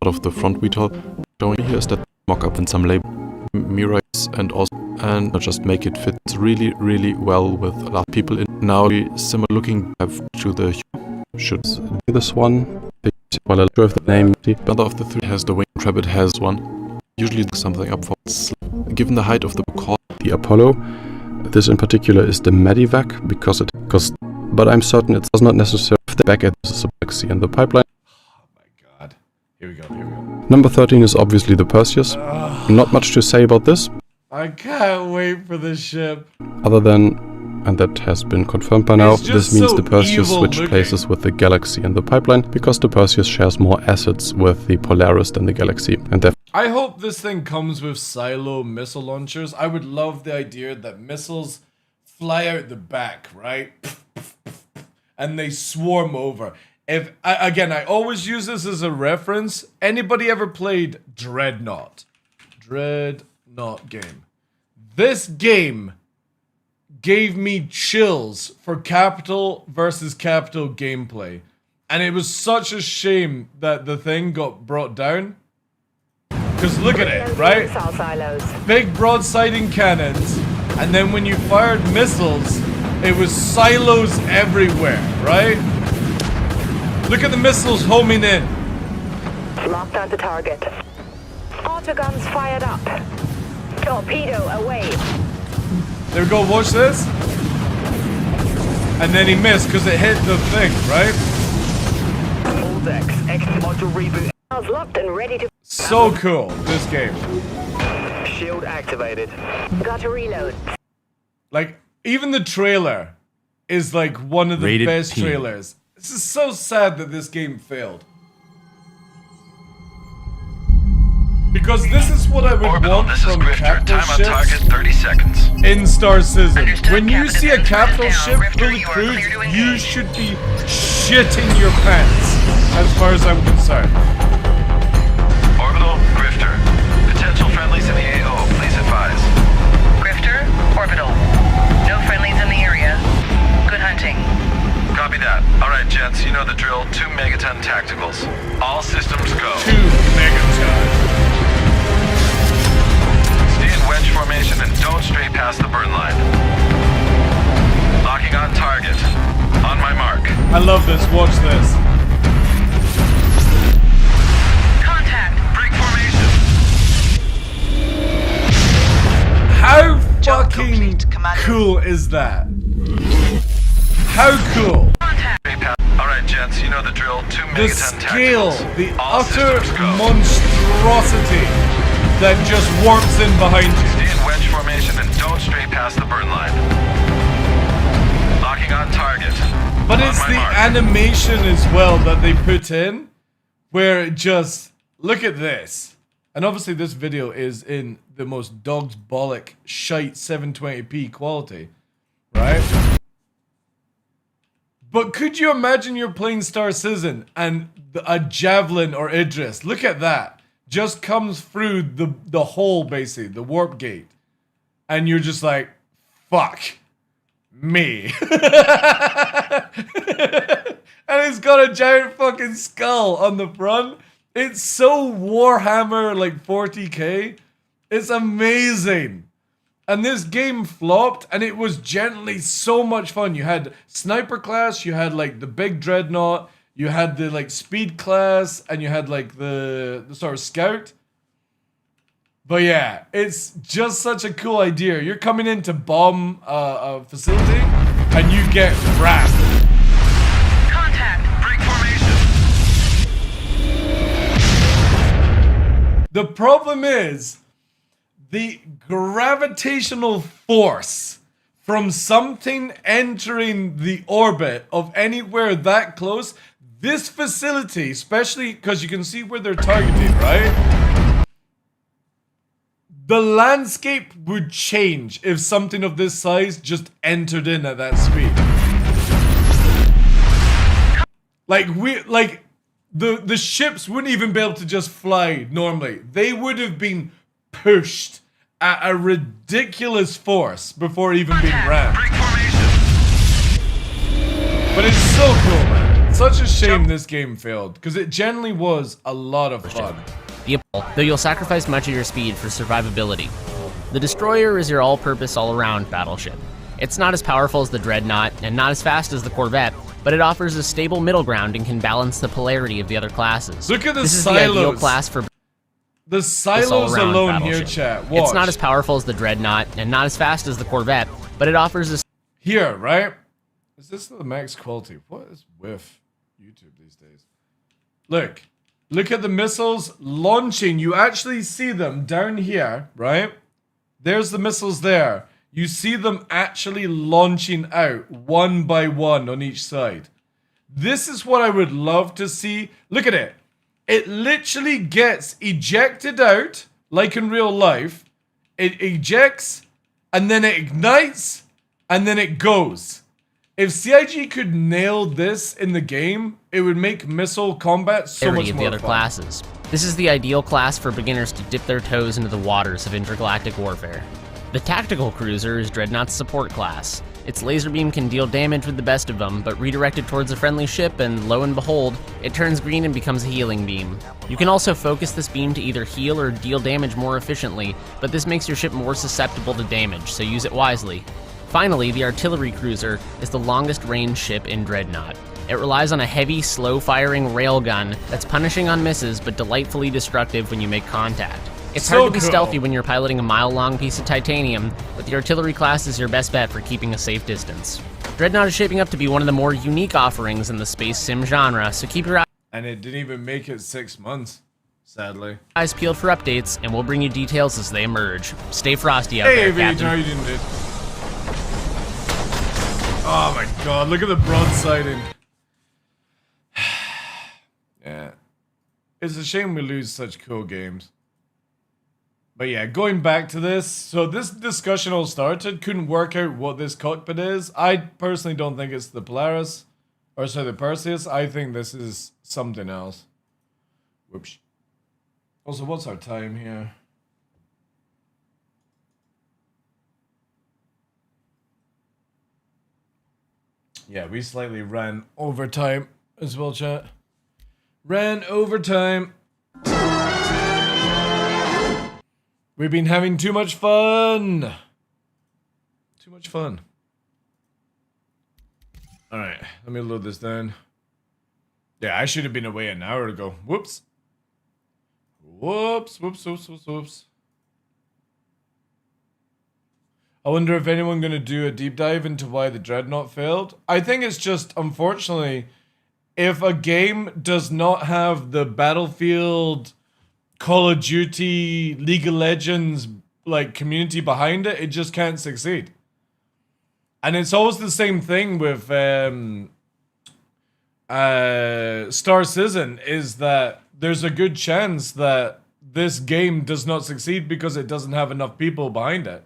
of the front VTOL showing here is that mock-up and some label mirrors and just make it fit really well with a lot of people in. Now the similar looking to the should be this one. Well, I'm sure if the name the other of the 3 has the wing. Rabbit has one. Usually something up for. Given the height of the core, the Apollo, this in particular is the Medivac because but I'm certain it does not necessarily have the back at the Galaxy and the pipeline. Oh my god. Here we go. Number 13 is obviously the Perseus. Not much to say about this. I can't wait for this ship. Other than, and that has been confirmed by now, this means the Perseus switched places with the Galaxy and the pipeline, because the Perseus shares more assets with the Polaris than the Galaxy. And I hope this thing comes with silo missile launchers. I would love the idea that missiles fly out the back, right? And they swarm over. I always use this as a reference. Anybody ever played Dreadnought? Dreadnought game. This game gave me chills for Capital versus Capital gameplay. And it was such a shame that the thing got brought down. Because look at it, right? Big broadsiding cannons. And then when you fired missiles, it was silos everywhere, right? Look at the missiles homing in. Locked on the target. Autoguns fired up. Torpedo away. There we go, watch this. And then he missed because it hit the thing, right? All decks, exit module reboot. Locked and ready to. So cool, this game. Shield activated. Got to reload. Like, even the trailer is like one of the Rated best T. trailers. This is so sad that this game failed. Because this is what I would want from capital ships 30 seconds. in Star Citizen. When you see a capital ship fully crewed, you should be shitting your pants, as far as I'm concerned. Orbital, Grifter. Potential friendlies in the AO, please advise. Grifter, Orbital. No friendlies in the area. Good hunting. Copy that. Alright, gents, you know the drill. 2 megaton tacticals. All systems go. 2 megaton. Stay in wedge formation and don't stray past the burn line. Locking on target. On my mark. I love this. Watch this. Contact. Break formation. How fucking cool is that? How cool? Alright, gents, you know the drill. 2 The megaton scale, tacticals. the All utter systems go. monstrosity that just warps in behind you. Stay in wedge formation and don't stray past the burn line. Locking on target. But On it's my the mark. animation as well that they put in, where it just, look at this. And obviously this video is in the most dog's-bollock shite 720p quality, right? But could you imagine you're playing Star Citizen and a Javelin or Idris, look at that, just comes through the hole, basically, the warp gate. And you're just like, fuck me. And it's got a giant fucking skull on the front. It's so Warhammer, like 40k. It's amazing. And this game flopped, and it was generally so much fun. You had Sniper class, you had like the big Dreadnought, you had the like Speed class, and you had like the sort of Scout. But yeah, it's just such a cool idea. You're coming in to bomb a facility, and you get wrapped. Contact. Break formation. The problem is the gravitational force from something entering the orbit of anywhere that close. This facility, especially because you can see where they're targeting, right? The landscape would change if something of this size just entered in at that speed. Like the ships wouldn't even be able to just fly normally. They would have been pushed at a ridiculous force before even being rammed. But it's so cool, man. Such a shame this game failed, because it generally was a lot of fun. Though you'll sacrifice much of your speed for survivability. The Destroyer is your all-purpose, all-around battleship. It's not as powerful as the Dreadnought, and not as fast as the Corvette, but it offers a stable middle ground and can balance the polarity of the other classes. Look at the This is silos. the ideal class for The silos alone here, chat. Watch. It's not as powerful as the Dreadnought, and not as fast as the Corvette, but it offers a... Here, right? Is this the max quality? What is with YouTube these days? Look at the missiles launching. You actually see them down here, right? There's the missiles there. You see them actually launching out one by one on each side. This is what I would love to see. Look at it. It literally gets ejected out, like in real life. It ejects, and then it ignites, and then it goes. If CIG could nail this in the game, it would make missile combat so much of more the other fun. classes. This is the ideal class for beginners to dip their toes into the waters of intergalactic warfare. The Tactical Cruiser is Dreadnought's support class. Its laser beam can deal damage with the best of them, but redirect it towards a friendly ship and, lo and behold, it turns green and becomes a healing beam. You can also focus this beam to either heal or deal damage more efficiently, but this makes your ship more susceptible to damage, so use it wisely. Finally, the Artillery Cruiser is the longest range ship in Dreadnought. It relies on a heavy, slow-firing railgun that's punishing on misses but delightfully destructive when you make contact. It's So hard to be cool. stealthy when you're piloting a mile-long piece of titanium, but the artillery class is your best bet for keeping a safe distance. Dreadnought is shaping up to be one of the more unique offerings in the space sim genre, so keep your And it didn't even make it 6 months, sadly. eyes peeled for updates, and we'll bring you details as they emerge. Stay frosty out Hey, there, Captain. how you doing, dude? Oh my god, look at the broadsiding. Yeah. It's a shame we lose such cool games. But yeah, going back to this, so this discussion all started, couldn't work out what this cockpit is. I personally don't think it's the Polaris, or sorry, the Perseus. I think this is something else. Whoops. Also, what's our time here? Yeah, we slightly ran overtime as well, chat. Ran overtime. We've been having too much fun. Too much fun. Alright, let me load this down. Yeah, I should have been away an hour ago. Whoops. Whoops, whoops, whoops, whoops, whoops. I wonder if anyone going to do a deep dive into why the Dreadnought failed. I think it's just, unfortunately, if a game does not have the Battlefield, Call of Duty, League of Legends, like, community behind it, it just can't succeed. And it's always the same thing with Star Citizen, is that there's a good chance that this game does not succeed because it doesn't have enough people behind it.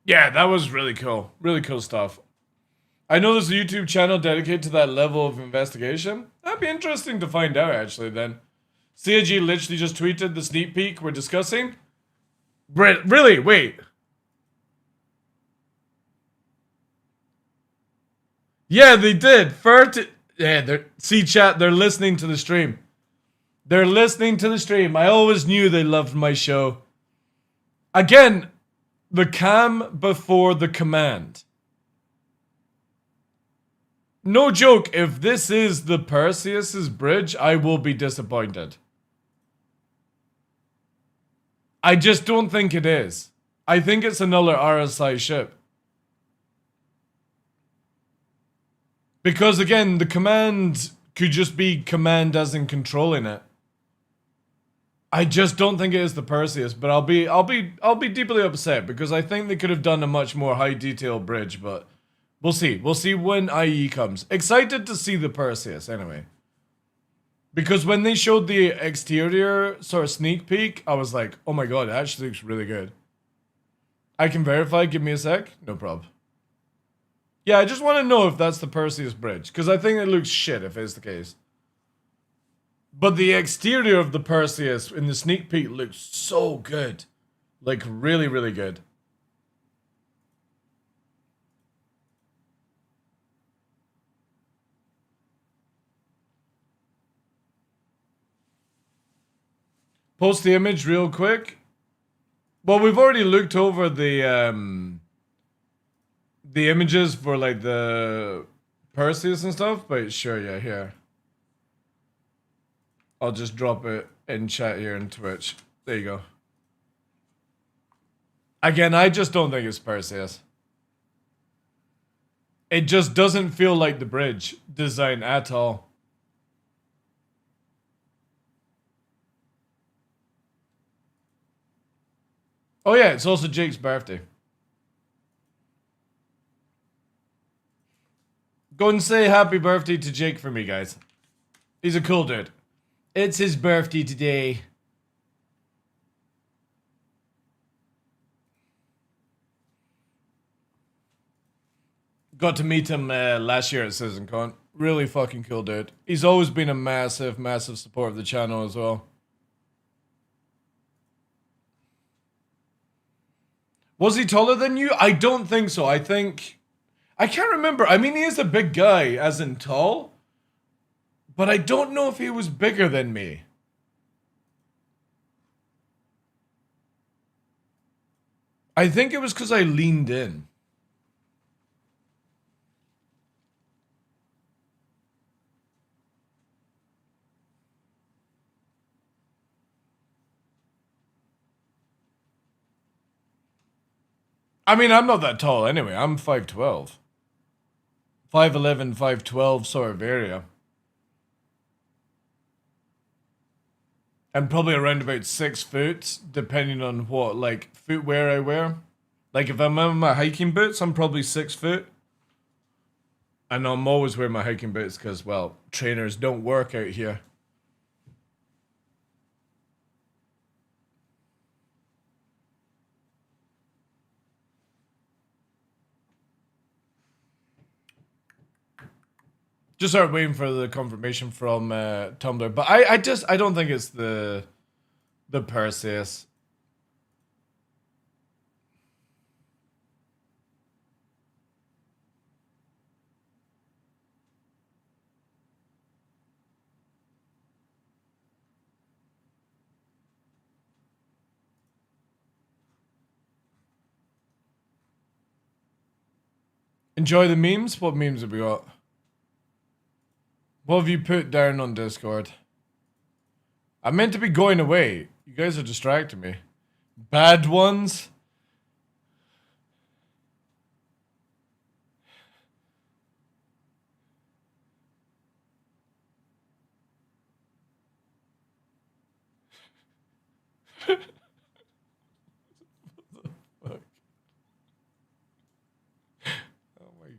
Yeah, that was really cool. Really cool stuff. I know there's a YouTube channel dedicated to that level of investigation. That'd be interesting to find out, actually, then. CIG literally just tweeted the sneak peek we're discussing. Really? Wait. Yeah, they did. See, chat, they're listening to the stream. They're listening to the stream. I always knew they loved my show. Again, the cam before the command. No joke, if this is the Perseus's bridge, I will be disappointed. I just don't think it is. I think it's another RSI ship. Because again, the command could just be command as in controlling it. I just don't think it is the Perseus, but I'll be deeply upset because I think they could have done a much more high detail bridge, but we'll see. We'll see when IE comes. Excited to see the Perseus anyway. Because when they showed the exterior sort of sneak peek, I was like, oh my god, it actually looks really good. I can verify, give me a sec. No problem. Yeah, I just want to know if that's the Perseus bridge, because I think it looks shit if it's the case. But the exterior of the Perseus in the sneak peek looks so good. Like, really, really good. Post the image real quick. Well, we've already looked over the images for, like, the Perseus and stuff, but sure, yeah, here. I'll just drop it in chat here in Twitch. There you go. Again, I just don't think it's Perseus. It just doesn't feel like the bridge design at all. Oh yeah, it's also Jake's birthday. Go and say happy birthday to Jake for me, guys. He's a cool dude. It's his birthday today. Got to meet him last year at CitizenCon. Really fucking cool dude. He's always been a massive, massive support of the channel as well. Was he taller than you? I don't think so. I can't remember. I mean, he is a big guy, as in tall. But I don't know if he was bigger than me. I think it was because I leaned in. I mean, I'm not that tall anyway. I'm 5'12". 5'11", 5'12", sort of area. And probably around about 6 foot, depending on what, like, footwear I wear. Like, if I'm in my hiking boots, I'm probably 6 foot. And I'm always wearing my hiking boots because, well, trainers don't work out here. Just start waiting for the confirmation from Tumblr. But I don't think it's the Perseus. Enjoy the memes? What memes have we got? What have you put down on Discord? I'm meant to be going away. You guys are distracting me. Bad ones?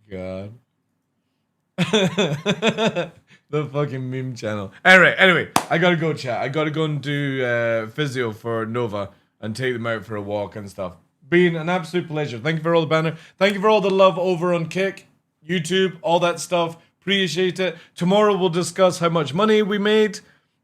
God. The fucking meme channel. Anyway, I gotta go, chat. I gotta go and do physio for Nova and take them out for a walk and stuff. Been an absolute pleasure. Thank you for all the banner. Thank you for all the love over on Kick, YouTube, all that stuff. Appreciate it. Tomorrow we'll discuss how much money we made.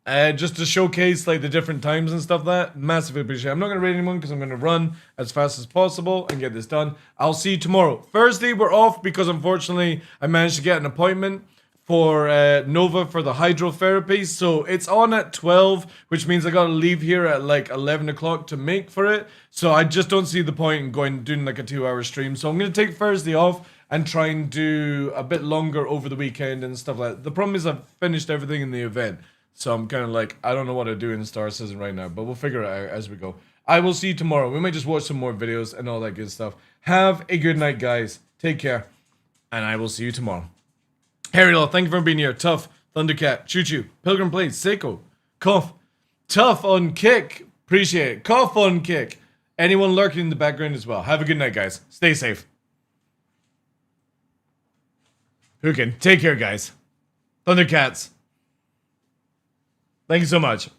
Just to showcase like the different times and stuff that. Massively appreciate it. I'm not going to rate anyone because I'm going to run as fast as possible and get this done. I'll see you tomorrow. Thursday we're off because unfortunately I managed to get an appointment for Nova for the hydrotherapy. So it's on at 12, which means I got to leave here at like 11 o'clock to make for it. So I just don't see the point in doing like a 2-hour stream. So I'm going to take Thursday off and try and do a bit longer over the weekend and stuff like that. The problem is I've finished everything in the event. So I'm kind of like, I don't know what to do in Star Citizen right now, but we'll figure it out as we go. I will see you tomorrow. We might just watch some more videos and all that good stuff. Have a good night, guys. Take care. And I will see you tomorrow. Harry, thank you for being here. Tough, Thundercat, Choo Choo, Pilgrim Plays, Seiko, Cough, Tough on Kick. Appreciate it. Cough on Kick. Anyone lurking in the background as well. Have a good night, guys. Stay safe. Who can? Take care, guys. Thundercats. Thank you so much.